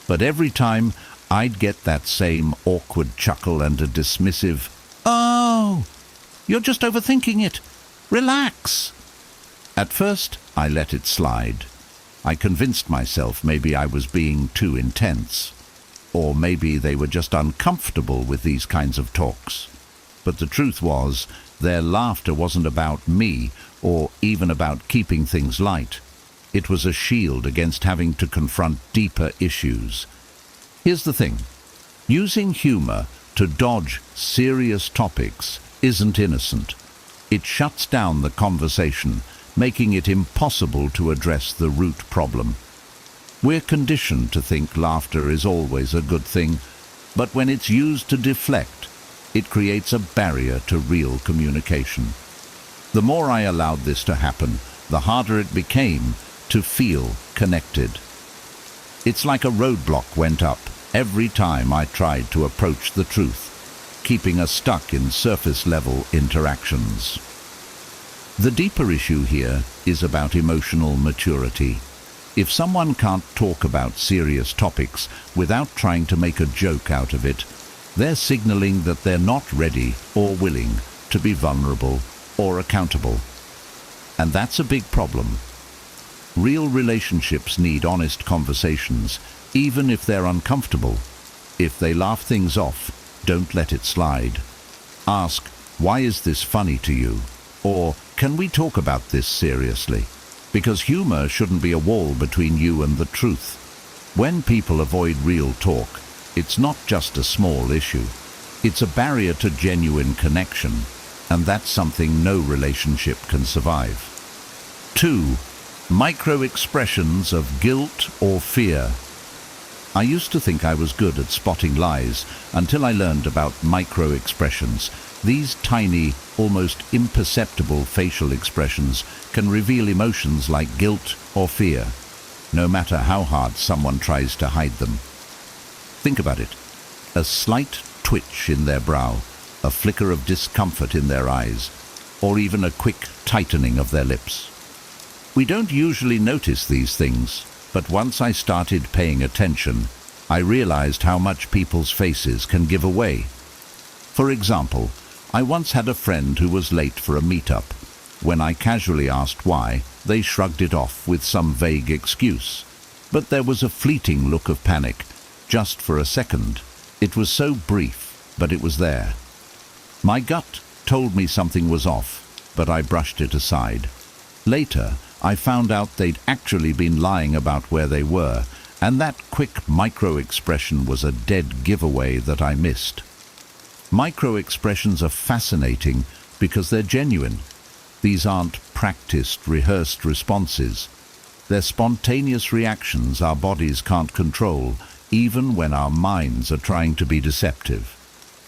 but every time I'd get that same awkward chuckle and a dismissive, "Oh, you're just overthinking it. Relax." At first, I let it slide. I convinced myself maybe I was being too intense, or maybe they were just uncomfortable with these kinds of talks. But the truth was, their laughter wasn't about me, or even about keeping things light. It was a shield against having to confront deeper issues. Here's the thing. Using humor to dodge serious topics isn't innocent. It shuts down the conversation, making it impossible to address the root problem. We're conditioned to think laughter is always a good thing, but when it's used to deflect, it creates a barrier to real communication. The more I allowed this to happen, the harder it became to feel connected. It's like a roadblock went up every time I tried to approach the truth. keeping us stuck in surface-level interactions. The deeper issue here is about emotional maturity. If someone can't talk about serious topics without trying to make a joke out of it, they're signaling that they're not ready or willing to be vulnerable or accountable. And that's a big problem. Real relationships need honest conversations, even if they're uncomfortable. If they laugh things off, don't let it slide. Ask, "Why is this funny to you?" Or, "Can we talk about this seriously?" Because humor shouldn't be a wall between you and the truth. When people avoid real talk, it's not just a small issue. It's a barrier to genuine connection, and that's something no relationship can survive. 2. Micro-expressions of guilt or fear. I used to think I was good at spotting lies until I learned about micro-expressions. These tiny, almost imperceptible facial expressions can reveal emotions like guilt or fear, no matter how hard someone tries to hide them. Think about it. A slight twitch in their brow, a flicker of discomfort in their eyes, or even a quick tightening of their lips. We don't usually notice these things, but once I started paying attention, I realized how much people's faces can give away. For example, I once had a friend who was late for a meetup. When I casually asked why, they shrugged it off with some vague excuse. But there was a fleeting look of panic, just for a second. It was so brief, but it was there. My gut told me something was off, but I brushed it aside. Later, I found out they'd actually been lying about where they were, and that quick micro-expression was a dead giveaway that I missed. Micro-expressions are fascinating because they're genuine. These aren't practiced, rehearsed responses. They're spontaneous reactions our bodies can't control, even when our minds are trying to be deceptive.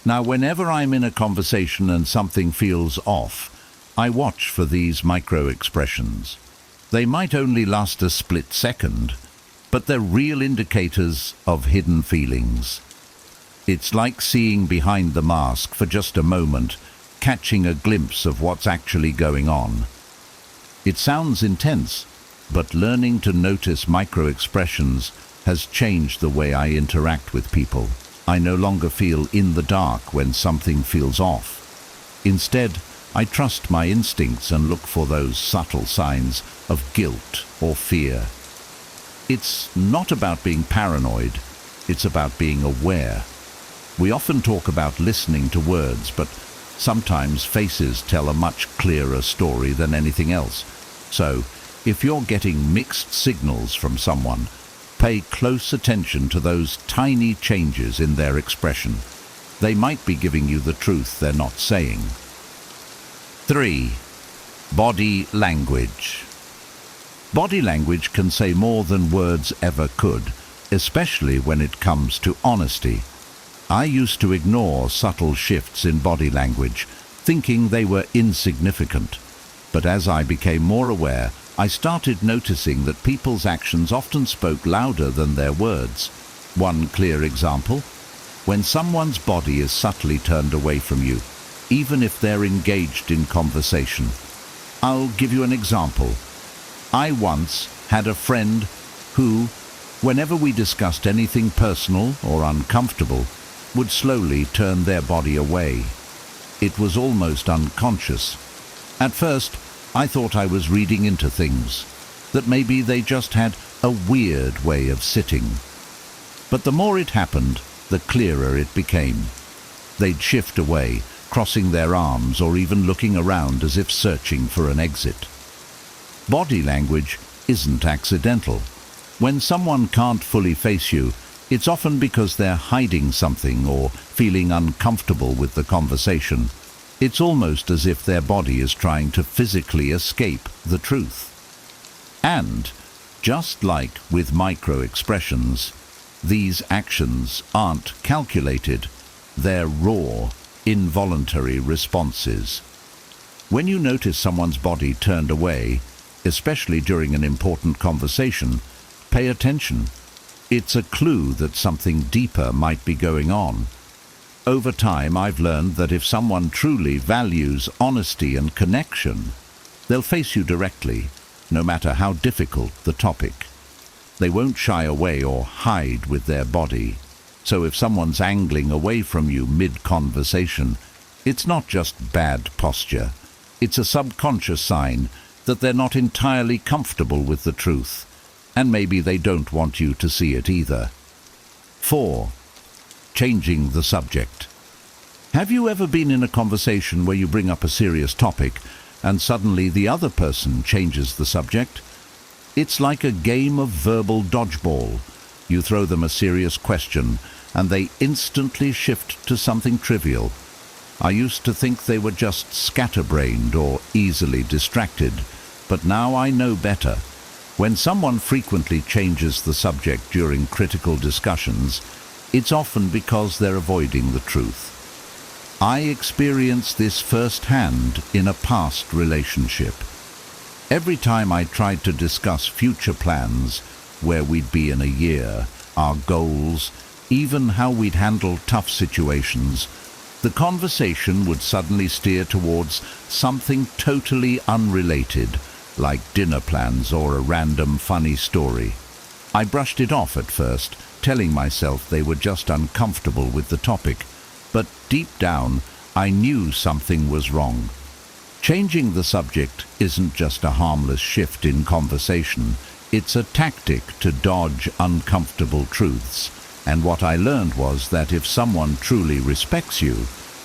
Now, whenever I'm in a conversation and something feels off, I watch for these micro-expressions. They might only last a split second, but they're real indicators of hidden feelings. It's like seeing behind the mask for just a moment, catching a glimpse of what's actually going on. It sounds intense, but learning to notice micro-expressions has changed the way I interact with people. I no longer feel in the dark when something feels off. Instead, I trust my instincts and look for those subtle signs of guilt or fear. It's not about being paranoid, it's about being aware. We often talk about listening to words, but sometimes faces tell a much clearer story than anything else. So, if you're getting mixed signals from someone, pay close attention to those tiny changes in their expression. They might be giving you the truth they're not saying. 3. Body language. Body language can say more than words ever could, especially when it comes to honesty. I used to ignore subtle shifts in body language, thinking they were insignificant. But as I became more aware, I started noticing that people's actions often spoke louder than their words. One clear example: when someone's body is subtly turned away from you, even if they're engaged in conversation. I'll give you an example. I once had a friend who, whenever we discussed anything personal or uncomfortable, would slowly turn their body away. It was almost unconscious. At first, I thought I was reading into things, that maybe they just had a weird way of sitting. But the more it happened, the clearer it became. They'd shift away, crossing their arms or even looking around as if searching for an exit. Body language isn't accidental. When someone can't fully face you, it's often because they're hiding something or feeling uncomfortable with the conversation. It's almost as if their body is trying to physically escape the truth. And, just like with micro-expressions, these actions aren't calculated, they're raw, involuntary responses. When you notice someone's body turned away, especially during an important conversation, pay attention. It's a clue that something deeper might be going on. over time I've learned that if someone truly values honesty and connection, they'll face you directly, no matter how difficult the topic. They won't shy away or hide with their body. So if someone's angling away from you mid-conversation, it's not just bad posture. It's a subconscious sign that they're not entirely comfortable with the truth, and maybe they don't want you to see it either. 4. Changing the subject. Have you ever been in a conversation where you bring up a serious topic and suddenly the other person changes the subject? It's like a game of verbal dodgeball. You throw them a serious question and they instantly shift to something trivial. I used to think they were just scatterbrained or easily distracted, but now I know better. When someone frequently changes the subject during critical discussions, it's often because they're avoiding the truth. I experienced this firsthand in a past relationship. Every time I tried to discuss future plans, where we'd be in a year, our goals, even how we'd handle tough situations, the conversation would suddenly steer towards something totally unrelated, like dinner plans or a random funny story. I brushed it off at first, telling myself they were just uncomfortable with the topic, but deep down I knew something was wrong. Changing the subject isn't just a harmless shift in conversation, it's a tactic to dodge uncomfortable truths. And what I learned was that if someone truly respects you,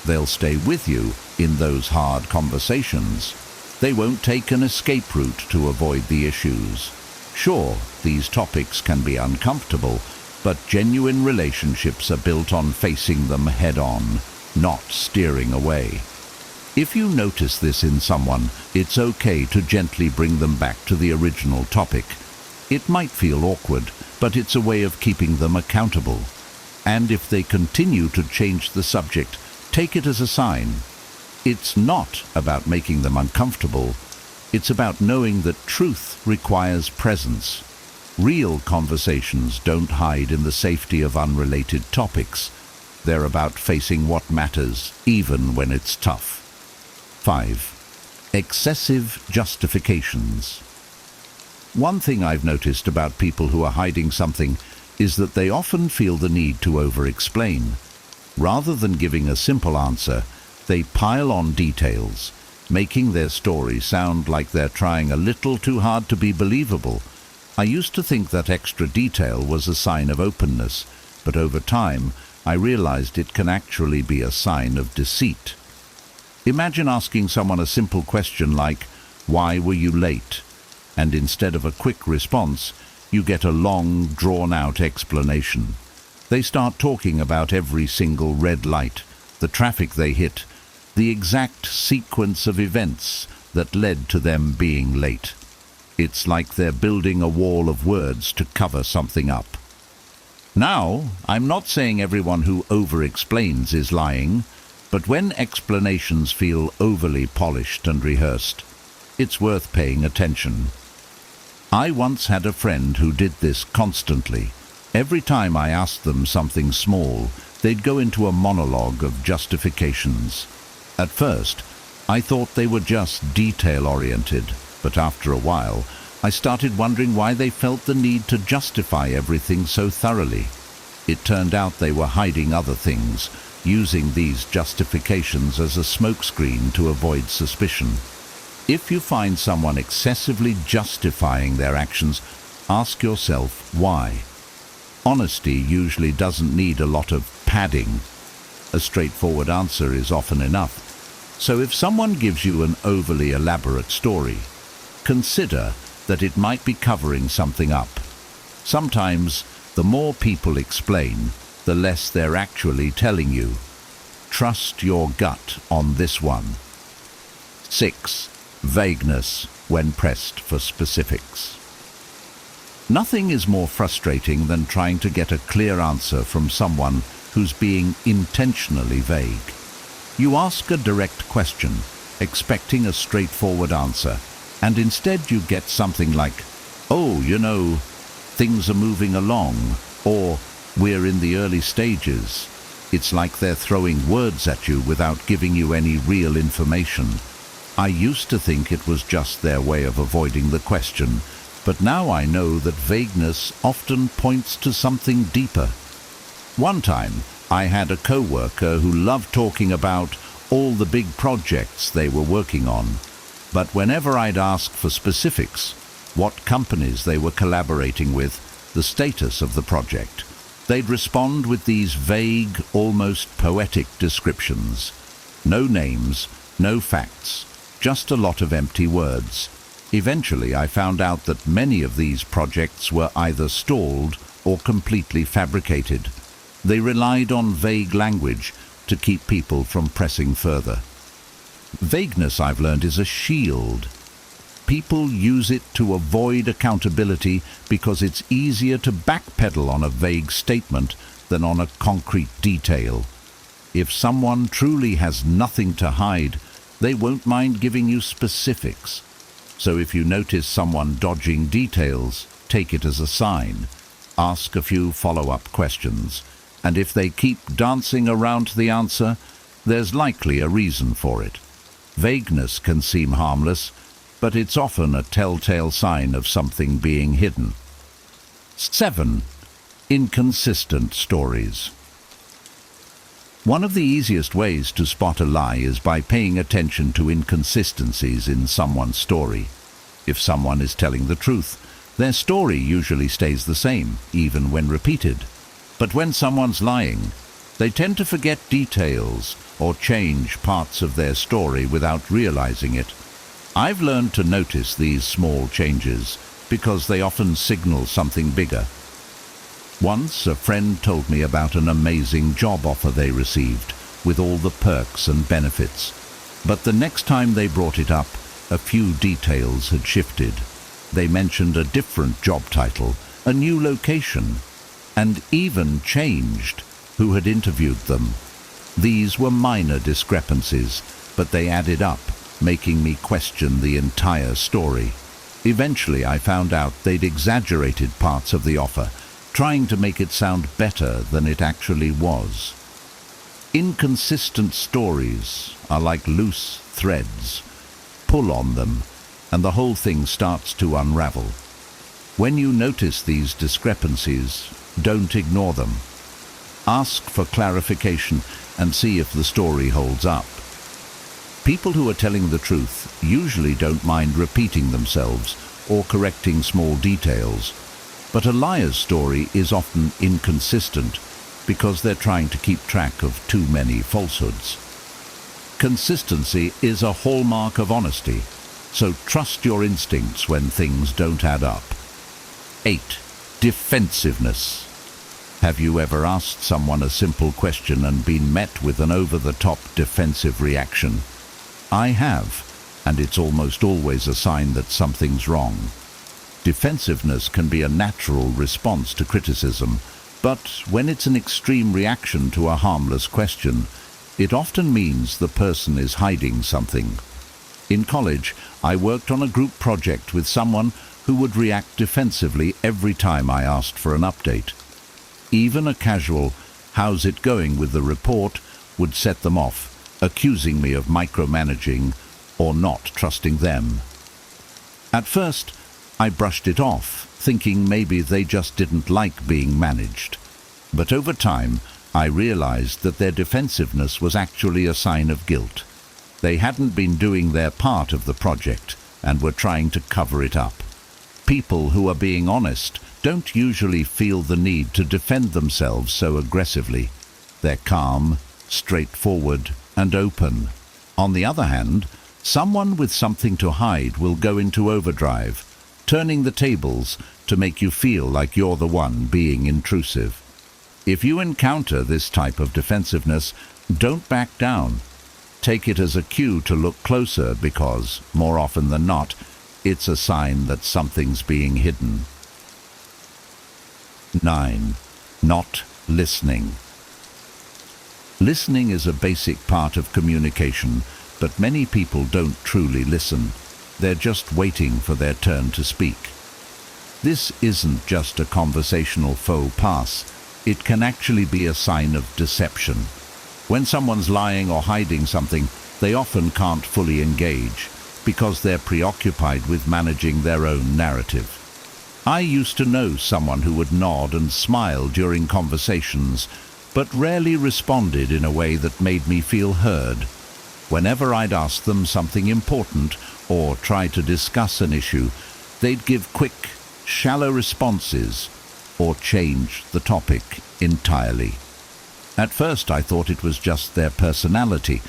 they'll stay with you in those hard conversations. They won't take an escape route to avoid the issues. Sure, these topics can be uncomfortable, but genuine relationships are built on facing them head-on, not steering away. If you notice this in someone, it's okay to gently bring them back to the original topic. It might feel awkward, but it's a way of keeping them accountable. And if they continue to change the subject, take it as a sign. It's not about making them uncomfortable. It's about knowing that truth requires presence. Real conversations don't hide in the safety of unrelated topics. They're about facing what matters, even when it's tough. 5. Excessive justifications. One thing I've noticed about people who are hiding something is that they often feel the need to over-explain. Rather than giving a simple answer, they pile on details, making their story sound like they're trying a little too hard to be believable. I used to think that extra detail was a sign of openness, but over time I realized it can actually be a sign of deceit. Imagine asking someone a simple question like, "Why were you late?" And instead of a quick response, you get a long, drawn-out explanation. They start talking about every single red light, the traffic they hit, the exact sequence of events that led to them being late. It's like they're building a wall of words to cover something up. Now, I'm not saying everyone who over-explains is lying, but when explanations feel overly polished and rehearsed, it's worth paying attention. I once had a friend who did this constantly. Every time I asked them something small, they'd go into a monologue of justifications. At first, I thought they were just detail-oriented, but after a while, I started wondering why they felt the need to justify everything so thoroughly. It turned out they were hiding other things, using these justifications as a smokescreen to avoid suspicion. If you find someone excessively justifying their actions, ask yourself why. Honesty usually doesn't need a lot of padding. A straightforward answer is often enough. So if someone gives you an overly elaborate story, consider that it might be covering something up. Sometimes, the more people explain, the less they're actually telling you. Trust your gut on this one. 6. Vagueness when pressed for specifics. Nothing is more frustrating than trying to get a clear answer from someone who's being intentionally vague. You ask a direct question, expecting a straightforward answer, and instead you get something like, "Oh, things are moving along," or "We're in the early stages." It's like they're throwing words at you without giving you any real information. I used to think it was just their way of avoiding the question, but now I know that vagueness often points to something deeper. One time, I had a co-worker who loved talking about all the big projects they were working on, but whenever I'd ask for specifics, what companies they were collaborating with, the status of the project, they'd respond with these vague, almost poetic descriptions. No names, no facts, just a lot of empty words. Eventually, I found out that many of these projects were either stalled or completely fabricated. They relied on vague language to keep people from pressing further. Vagueness, I've learned, is a shield. People use it to avoid accountability because it's easier to backpedal on a vague statement than on a concrete detail. If someone truly has nothing to hide, they won't mind giving you specifics. So if you notice someone dodging details, take it as a sign. Ask a few follow-up questions, and if they keep dancing around the answer, there's likely a reason for it. Vagueness can seem harmless, but it's often a telltale sign of something being hidden. 7. Inconsistent stories. One of the easiest ways to spot a lie is by paying attention to inconsistencies in someone's story. If someone is telling the truth, their story usually stays the same, even when repeated. But when someone's lying, they tend to forget details or change parts of their story without realizing it. I've learned to notice these small changes because they often signal something bigger. Once, a friend told me about an amazing job offer they received, with all the perks and benefits. But the next time they brought it up, a few details had shifted. They mentioned a different job title, a new location, and even changed who had interviewed them. These were minor discrepancies, but they added up, making me question the entire story. Eventually, I found out they'd exaggerated parts of the offer, trying to make it sound better than it actually was. Inconsistent stories are like loose threads. Pull on them, and the whole thing starts to unravel. When you notice these discrepancies, don't ignore them. Ask for clarification and see if the story holds up. People who are telling the truth usually don't mind repeating themselves or correcting small details, but a liar's story is often inconsistent because they're trying to keep track of too many falsehoods. Consistency is a hallmark of honesty, so trust your instincts when things don't add up. 8. Defensiveness. Have you ever asked someone a simple question and been met with an over-the-top defensive reaction? I have, and it's almost always a sign that something's wrong. Defensiveness can be a natural response to criticism, but when it's an extreme reaction to a harmless question, it often means the person is hiding something. In college, I worked on a group project with someone who would react defensively every time I asked for an update. Even a casual, "How's it going with the report?" would set them off, accusing me of micromanaging or not trusting them. At first, I brushed it off, thinking maybe they just didn't like being managed. But over time, I realized that their defensiveness was actually a sign of guilt. They hadn't been doing their part of the project and were trying to cover it up. People who are being honest don't usually feel the need to defend themselves so aggressively. They're calm, straightforward, and open. On the other hand, someone with something to hide will go into overdrive, turning the tables to make you feel like you're the one being intrusive. If you encounter this type of defensiveness, don't back down. Take it as a cue to look closer because, more often than not, it's a sign that something's being hidden. 9. Not listening. Listening is a basic part of communication, but many people don't truly listen. They're just waiting for their turn to speak. This isn't just a conversational faux pas. it can actually be a sign of deception. When someone's lying or hiding something, they often can't fully engage because they're preoccupied with managing their own narrative. I used to know someone who would nod and smile during conversations, but rarely responded in a way that made me feel heard. Whenever I'd ask them something important or try to discuss an issue, they'd give quick, shallow responses or change the topic entirely. At first I thought it was just their personality,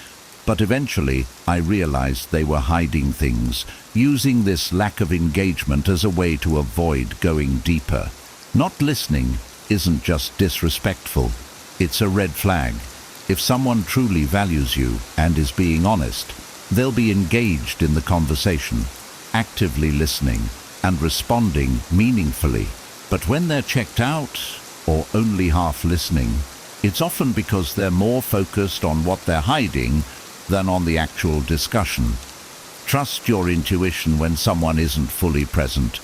but eventually I realized they were hiding things, using this lack of engagement as a way to avoid going deeper. Not listening isn't just disrespectful, it's a red flag. If someone truly values you and is being honest, they'll be engaged in the conversation, actively listening and responding meaningfully. But when they're checked out or only half listening, it's often because they're more focused on what they're hiding than on the actual discussion. Trust your intuition when someone isn't fully present.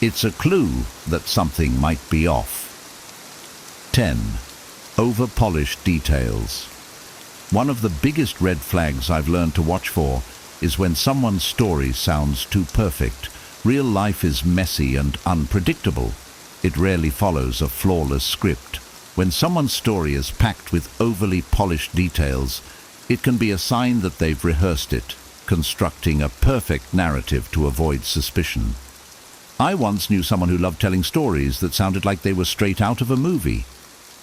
It's a clue that something might be off. 10. Over-polished details. One of the biggest red flags I've learned to watch for is when someone's story sounds too perfect. Real life is messy and unpredictable. It rarely follows a flawless script. When someone's story is packed with overly polished details, it can be a sign that they've rehearsed it, constructing a perfect narrative to avoid suspicion. I once knew someone who loved telling stories that sounded like they were straight out of a movie.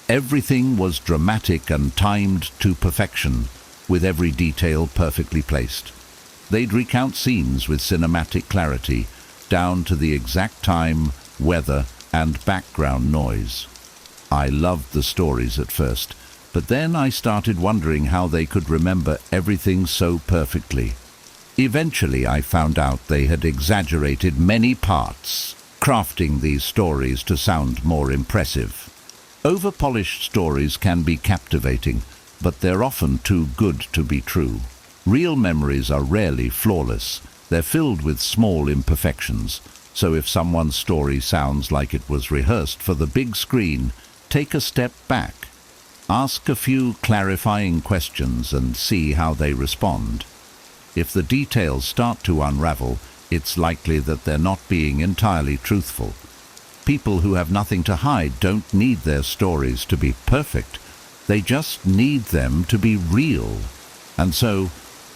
Everything was dramatic and timed to perfection, with every detail perfectly placed. They'd recount scenes with cinematic clarity, down to the exact time, weather, and background noise. I loved the stories at first, but then I started wondering how they could remember everything so perfectly. Eventually I found out they had exaggerated many parts, crafting these stories to sound more impressive. Over-polished stories can be captivating, but they're often too good to be true. Real memories are rarely flawless. They're filled with small imperfections. So if someone's story sounds like it was rehearsed for the big screen, take a step back. Ask a few clarifying questions and see how they respond. If the details start to unravel, it's likely that they're not being entirely truthful. People who have nothing to hide don't need their stories to be perfect. They just need them to be real. And so,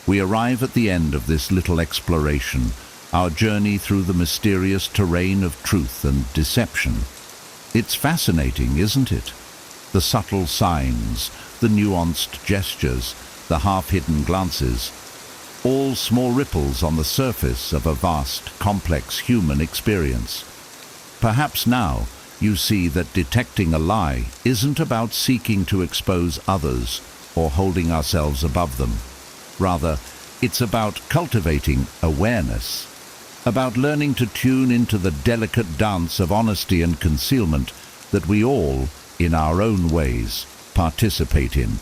we arrive at the end of this little exploration, our journey through the mysterious terrain of truth and deception. It's fascinating, isn't it? The subtle signs, the nuanced gestures, the half-hidden glances, all small ripples on the surface of a vast, complex human experience. Perhaps now you see that detecting a lie isn't about seeking to expose others or holding ourselves above them. Rather, it's about cultivating awareness, about learning to tune into the delicate dance of honesty and concealment that we all, in our own ways, participate in.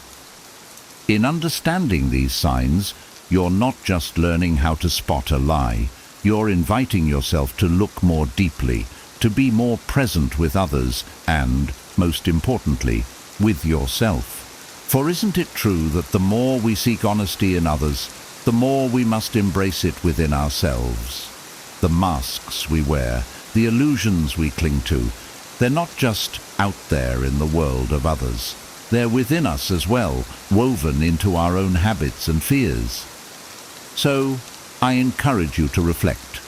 In understanding these signs, you're not just learning how to spot a lie, you're inviting yourself to look more deeply, to be more present with others and, most importantly, with yourself. For isn't it true that the more we seek honesty in others, the more we must embrace it within ourselves? The masks we wear, the illusions we cling to, they're not just out there in the world of others. They're within us as well, woven into our own habits and fears. So, I encourage you to reflect.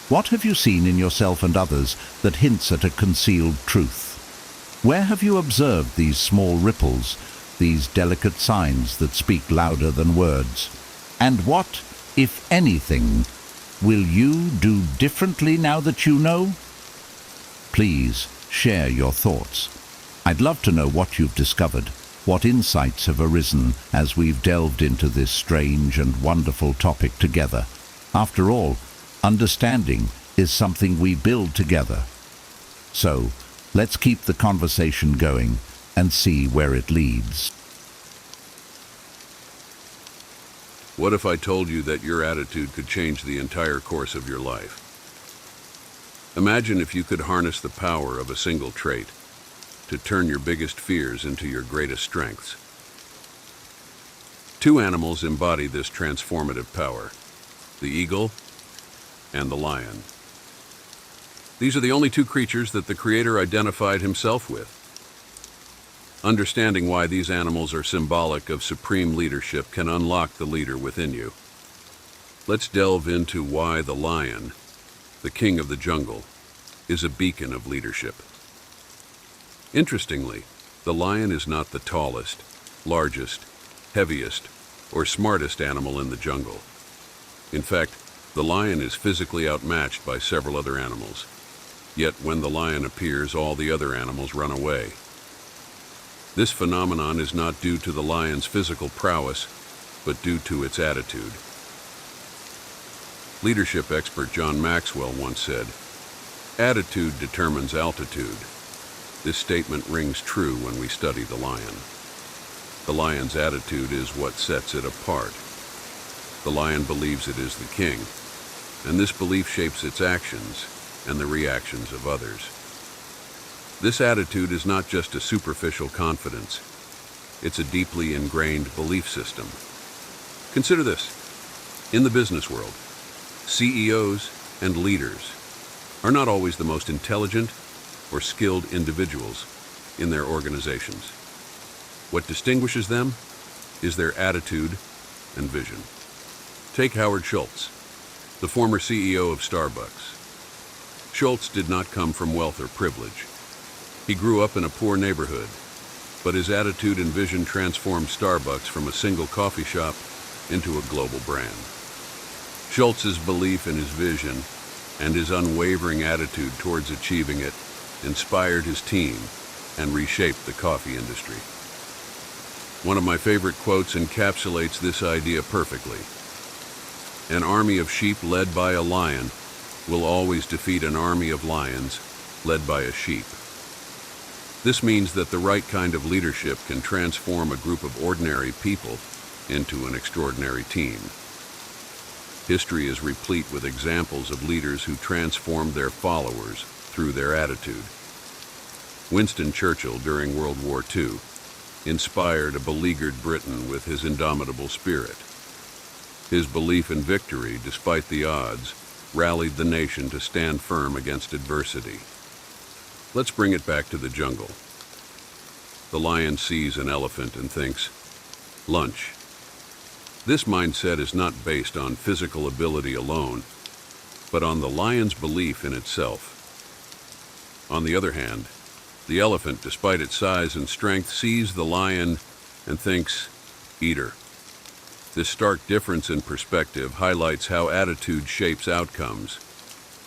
What have you seen in yourself and others that hints at a concealed truth? Where have you observed these small ripples, these delicate signs that speak louder than words? And what, if anything, will you do differently now that you know? Please share your thoughts. I'd love to know what you've discovered, what insights have arisen as we've delved into this strange and wonderful topic together. After all, understanding is something we build together. So, let's keep the conversation going and see where it leads. What if I told you that your attitude could change the entire course of your life? Imagine if you could harness the power of a single trait, to turn your biggest fears into your greatest strengths. Two animals embody this transformative power: the eagle and the lion. These are the only two creatures that the Creator identified himself with. Understanding why these animals are symbolic of supreme leadership can unlock the leader within you. Let's delve into why the lion, the king of the jungle, is a beacon of leadership. Interestingly, the lion is not the tallest, largest, heaviest, or smartest animal in the jungle. In fact, the lion is physically outmatched by several other animals. Yet when the lion appears, all the other animals run away. This phenomenon is not due to the lion's physical prowess, but due to its attitude. Leadership expert John Maxwell once said, "Attitude determines altitude." This statement rings true when we study the lion. The lion's attitude is what sets it apart. The lion believes it is the king, and this belief shapes its actions and the reactions of others. This attitude is not just a superficial confidence. It's a deeply ingrained belief system. Consider this. In the business world, CEOs and leaders are not always the most intelligent or skilled individuals in their organizations. What distinguishes them is their attitude and vision. Take Howard Schultz, the former CEO of Starbucks. Schultz did not come from wealth or privilege. He grew up in a poor neighborhood, but his attitude and vision transformed Starbucks from a single coffee shop into a global brand. Schultz's belief in his vision and his unwavering attitude towards achieving it inspired his team and reshaped the coffee industry. One of my favorite quotes encapsulates this idea perfectly. "An army of sheep led by a lion will always defeat an army of lions led by a sheep." This means that the right kind of leadership can transform a group of ordinary people into an extraordinary team. History is replete with examples of leaders who transformed their followers through their attitude. Winston Churchill, during World War II, inspired a beleaguered Britain with his indomitable spirit. His belief in victory, despite the odds, rallied the nation to stand firm against adversity. Let's bring it back to the jungle. The lion sees an elephant and thinks, "Lunch." This mindset is not based on physical ability alone, but on the lion's belief in itself. On the other hand, the elephant, despite its size and strength, sees the lion and thinks, "Eater." This stark difference in perspective highlights how attitude shapes outcomes.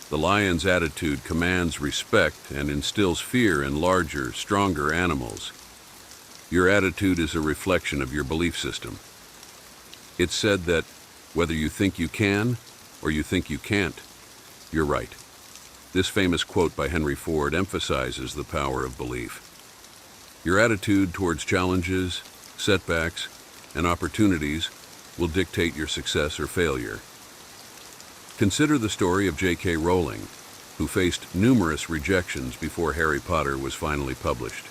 The lion's attitude commands respect and instills fear in larger, stronger animals. Your attitude is a reflection of your belief system. It's said that whether you think you can or you think you can't, you're right. This famous quote by Henry Ford emphasizes the power of belief. Your attitude towards challenges, setbacks, and opportunities will dictate your success or failure. Consider the story of J.K. Rowling, who faced numerous rejections before Harry Potter was finally published.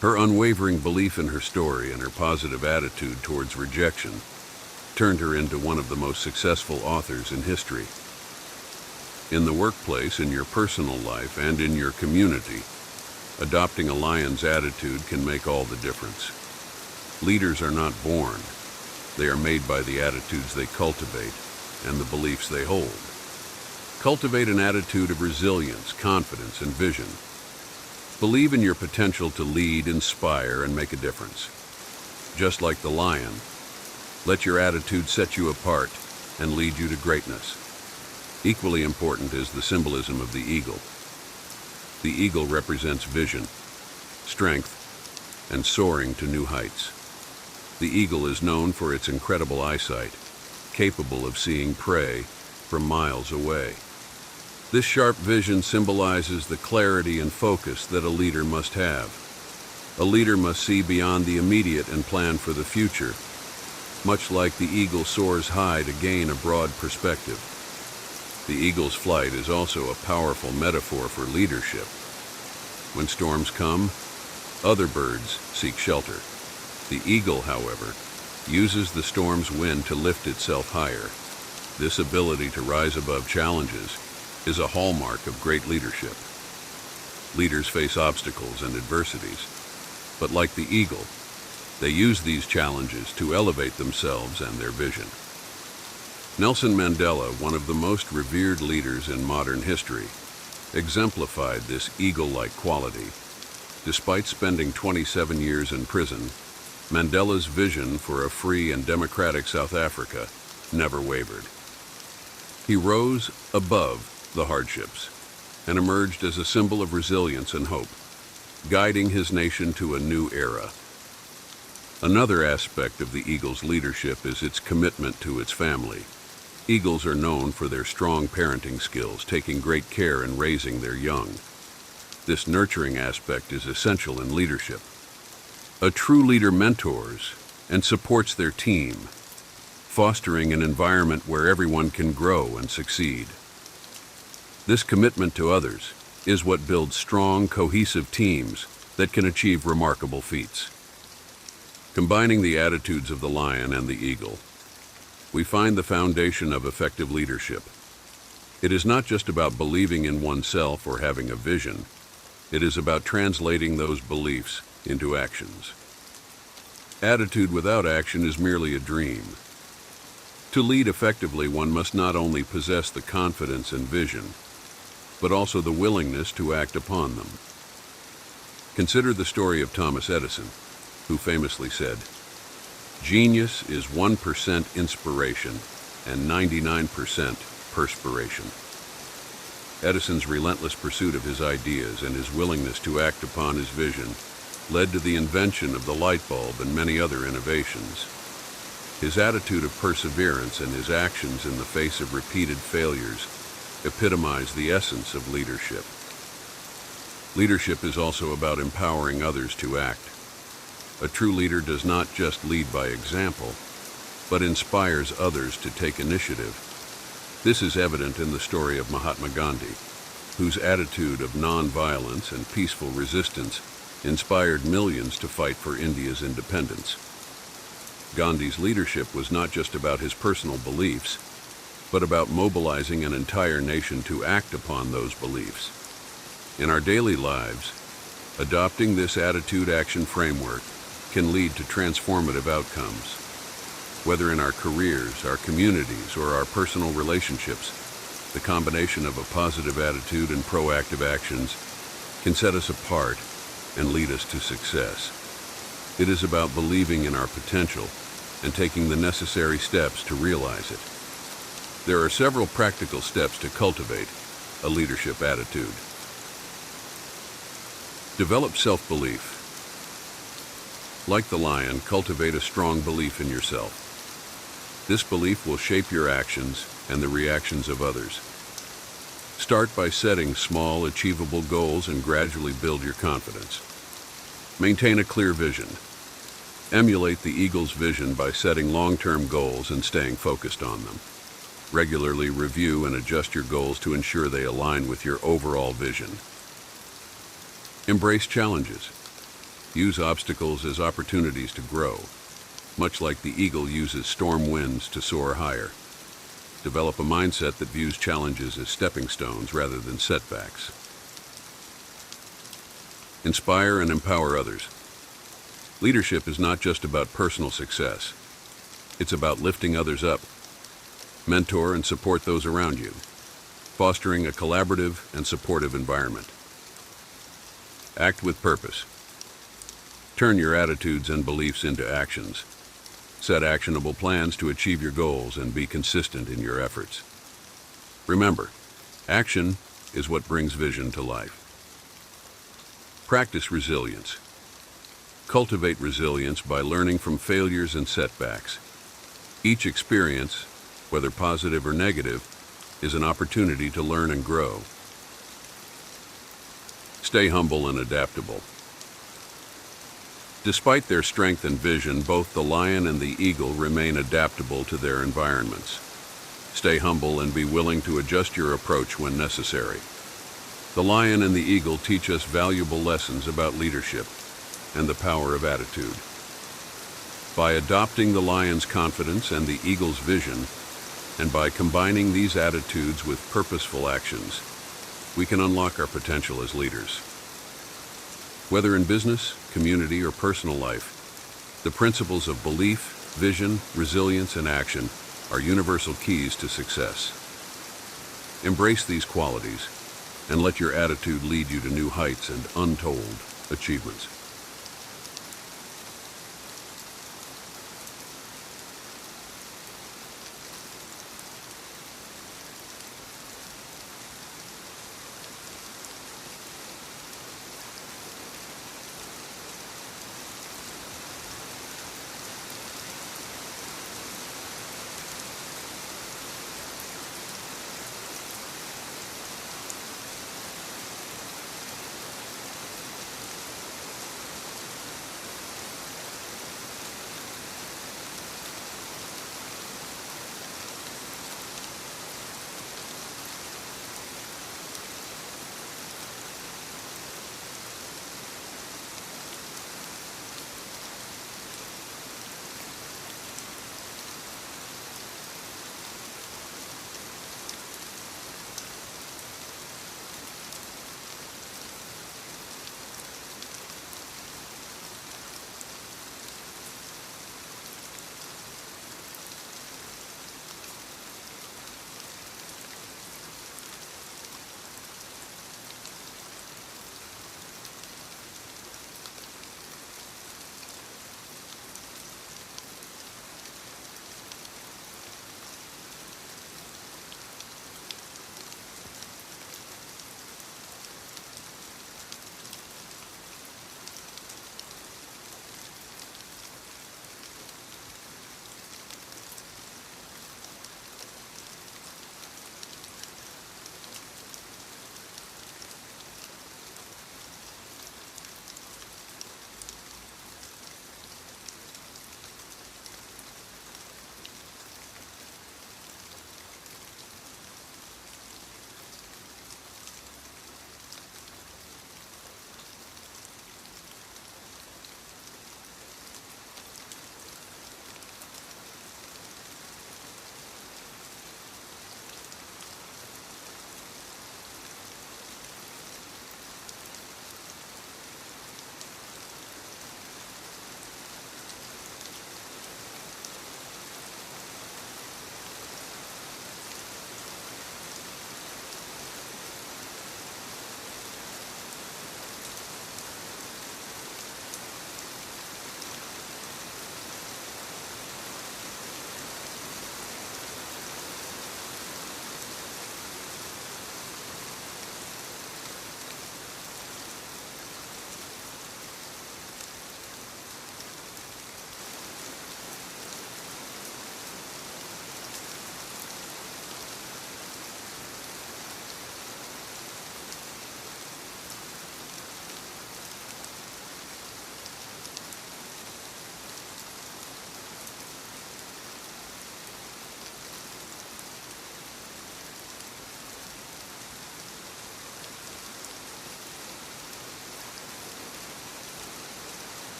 Her unwavering belief in her story and her positive attitude towards rejection turned her into one of the most successful authors in history. In the workplace, in your personal life, and in your community, adopting a lion's attitude can make all the difference. Leaders are not born. They are made by the attitudes they cultivate and the beliefs they hold. Cultivate an attitude of resilience, confidence, and vision. Believe in your potential to lead, inspire, and make a difference. Just like the lion, let your attitude set you apart and lead you to greatness. Equally important is the symbolism of the eagle. The eagle represents vision, strength, and soaring to new heights. The eagle is known for its incredible eyesight, capable of seeing prey from miles away. This sharp vision symbolizes the clarity and focus that a leader must have. A leader must see beyond the immediate and plan for the future, much like the eagle soars high to gain a broad perspective. The eagle's flight is also a powerful metaphor for leadership. When storms come, other birds seek shelter. The eagle, however, uses the storm's wind to lift itself higher. This ability to rise above challenges is a hallmark of great leadership. Leaders face obstacles and adversities, but like the eagle, they use these challenges to elevate themselves and their vision. Nelson Mandela, one of the most revered leaders in modern history, exemplified this eagle-like quality. Despite spending 27 years in prison, Mandela's vision for a free and democratic South Africa never wavered. He rose above the hardships and emerged as a symbol of resilience and hope, guiding his nation to a new era. Another aspect of the eagle's leadership is its commitment to its family. Eagles are known for their strong parenting skills, taking great care in raising their young. This nurturing aspect is essential in leadership. A true leader mentors and supports their team, fostering an environment where everyone can grow and succeed. This commitment to others is what builds strong, cohesive teams that can achieve remarkable feats. Combining the attitudes of the lion and the eagle, we find the foundation of effective leadership. It is not just about believing in oneself or having a vision. It is about translating those beliefs into actions. Attitude without action is merely a dream. To lead effectively, one must not only possess the confidence and vision, but also the willingness to act upon them. Consider the story of Thomas Edison, who famously said, "Genius is 1% inspiration and 99% perspiration." Edison's relentless pursuit of his ideas and his willingness to act upon his vision led to the invention of the light bulb and many other innovations. His attitude of perseverance and his actions in the face of repeated failures epitomize the essence of leadership. Leadership is also about empowering others to act. A true leader does not just lead by example, but inspires others to take initiative. This is evident in the story of Mahatma Gandhi, whose attitude of non-violence and peaceful resistance inspired millions to fight for India's independence. Gandhi's leadership was not just about his personal beliefs, but about mobilizing an entire nation to act upon those beliefs. In our daily lives, adopting this attitude-action framework can lead to transformative outcomes. Whether in our careers, our communities, or our personal relationships, the combination of a positive attitude and proactive actions can set us apart and lead us to success. It is about believing in our potential and taking the necessary steps to realize it. There are several practical steps to cultivate a leadership attitude. Develop self-belief. Like the lion, cultivate a strong belief in yourself. This belief will shape your actions and the reactions of others. Start by setting small, achievable goals and gradually build your confidence. Maintain a clear vision. Emulate the eagle's vision by setting long-term goals and staying focused on them. Regularly review and adjust your goals to ensure they align with your overall vision. Embrace challenges. Use obstacles as opportunities to grow, much like the eagle uses storm winds to soar higher. Develop a mindset that views challenges as stepping stones rather than setbacks. Inspire and empower others. Leadership is not just about personal success. It's about lifting others up. Mentor and support those around you, fostering a collaborative and supportive environment. Act with purpose. Turn your attitudes and beliefs into actions. Set actionable plans to achieve your goals and be consistent in your efforts. Remember, action is what brings vision to life. Practice resilience. Cultivate resilience by learning from failures and setbacks. Each experience, whether positive or negative, is an opportunity to learn and grow. Stay humble and adaptable. Despite their strength and vision, both the lion and the eagle remain adaptable to their environments. Stay humble and be willing to adjust your approach when necessary. The lion and the eagle teach us valuable lessons about leadership and the power of attitude. By adopting the lion's confidence and the eagle's vision, and by combining these attitudes with purposeful actions, we can unlock our potential as leaders. Whether in business, community, or personal life, the principles of belief, vision, resilience, and action are universal keys to success. Embrace these qualities and let your attitude lead you to new heights and untold achievements.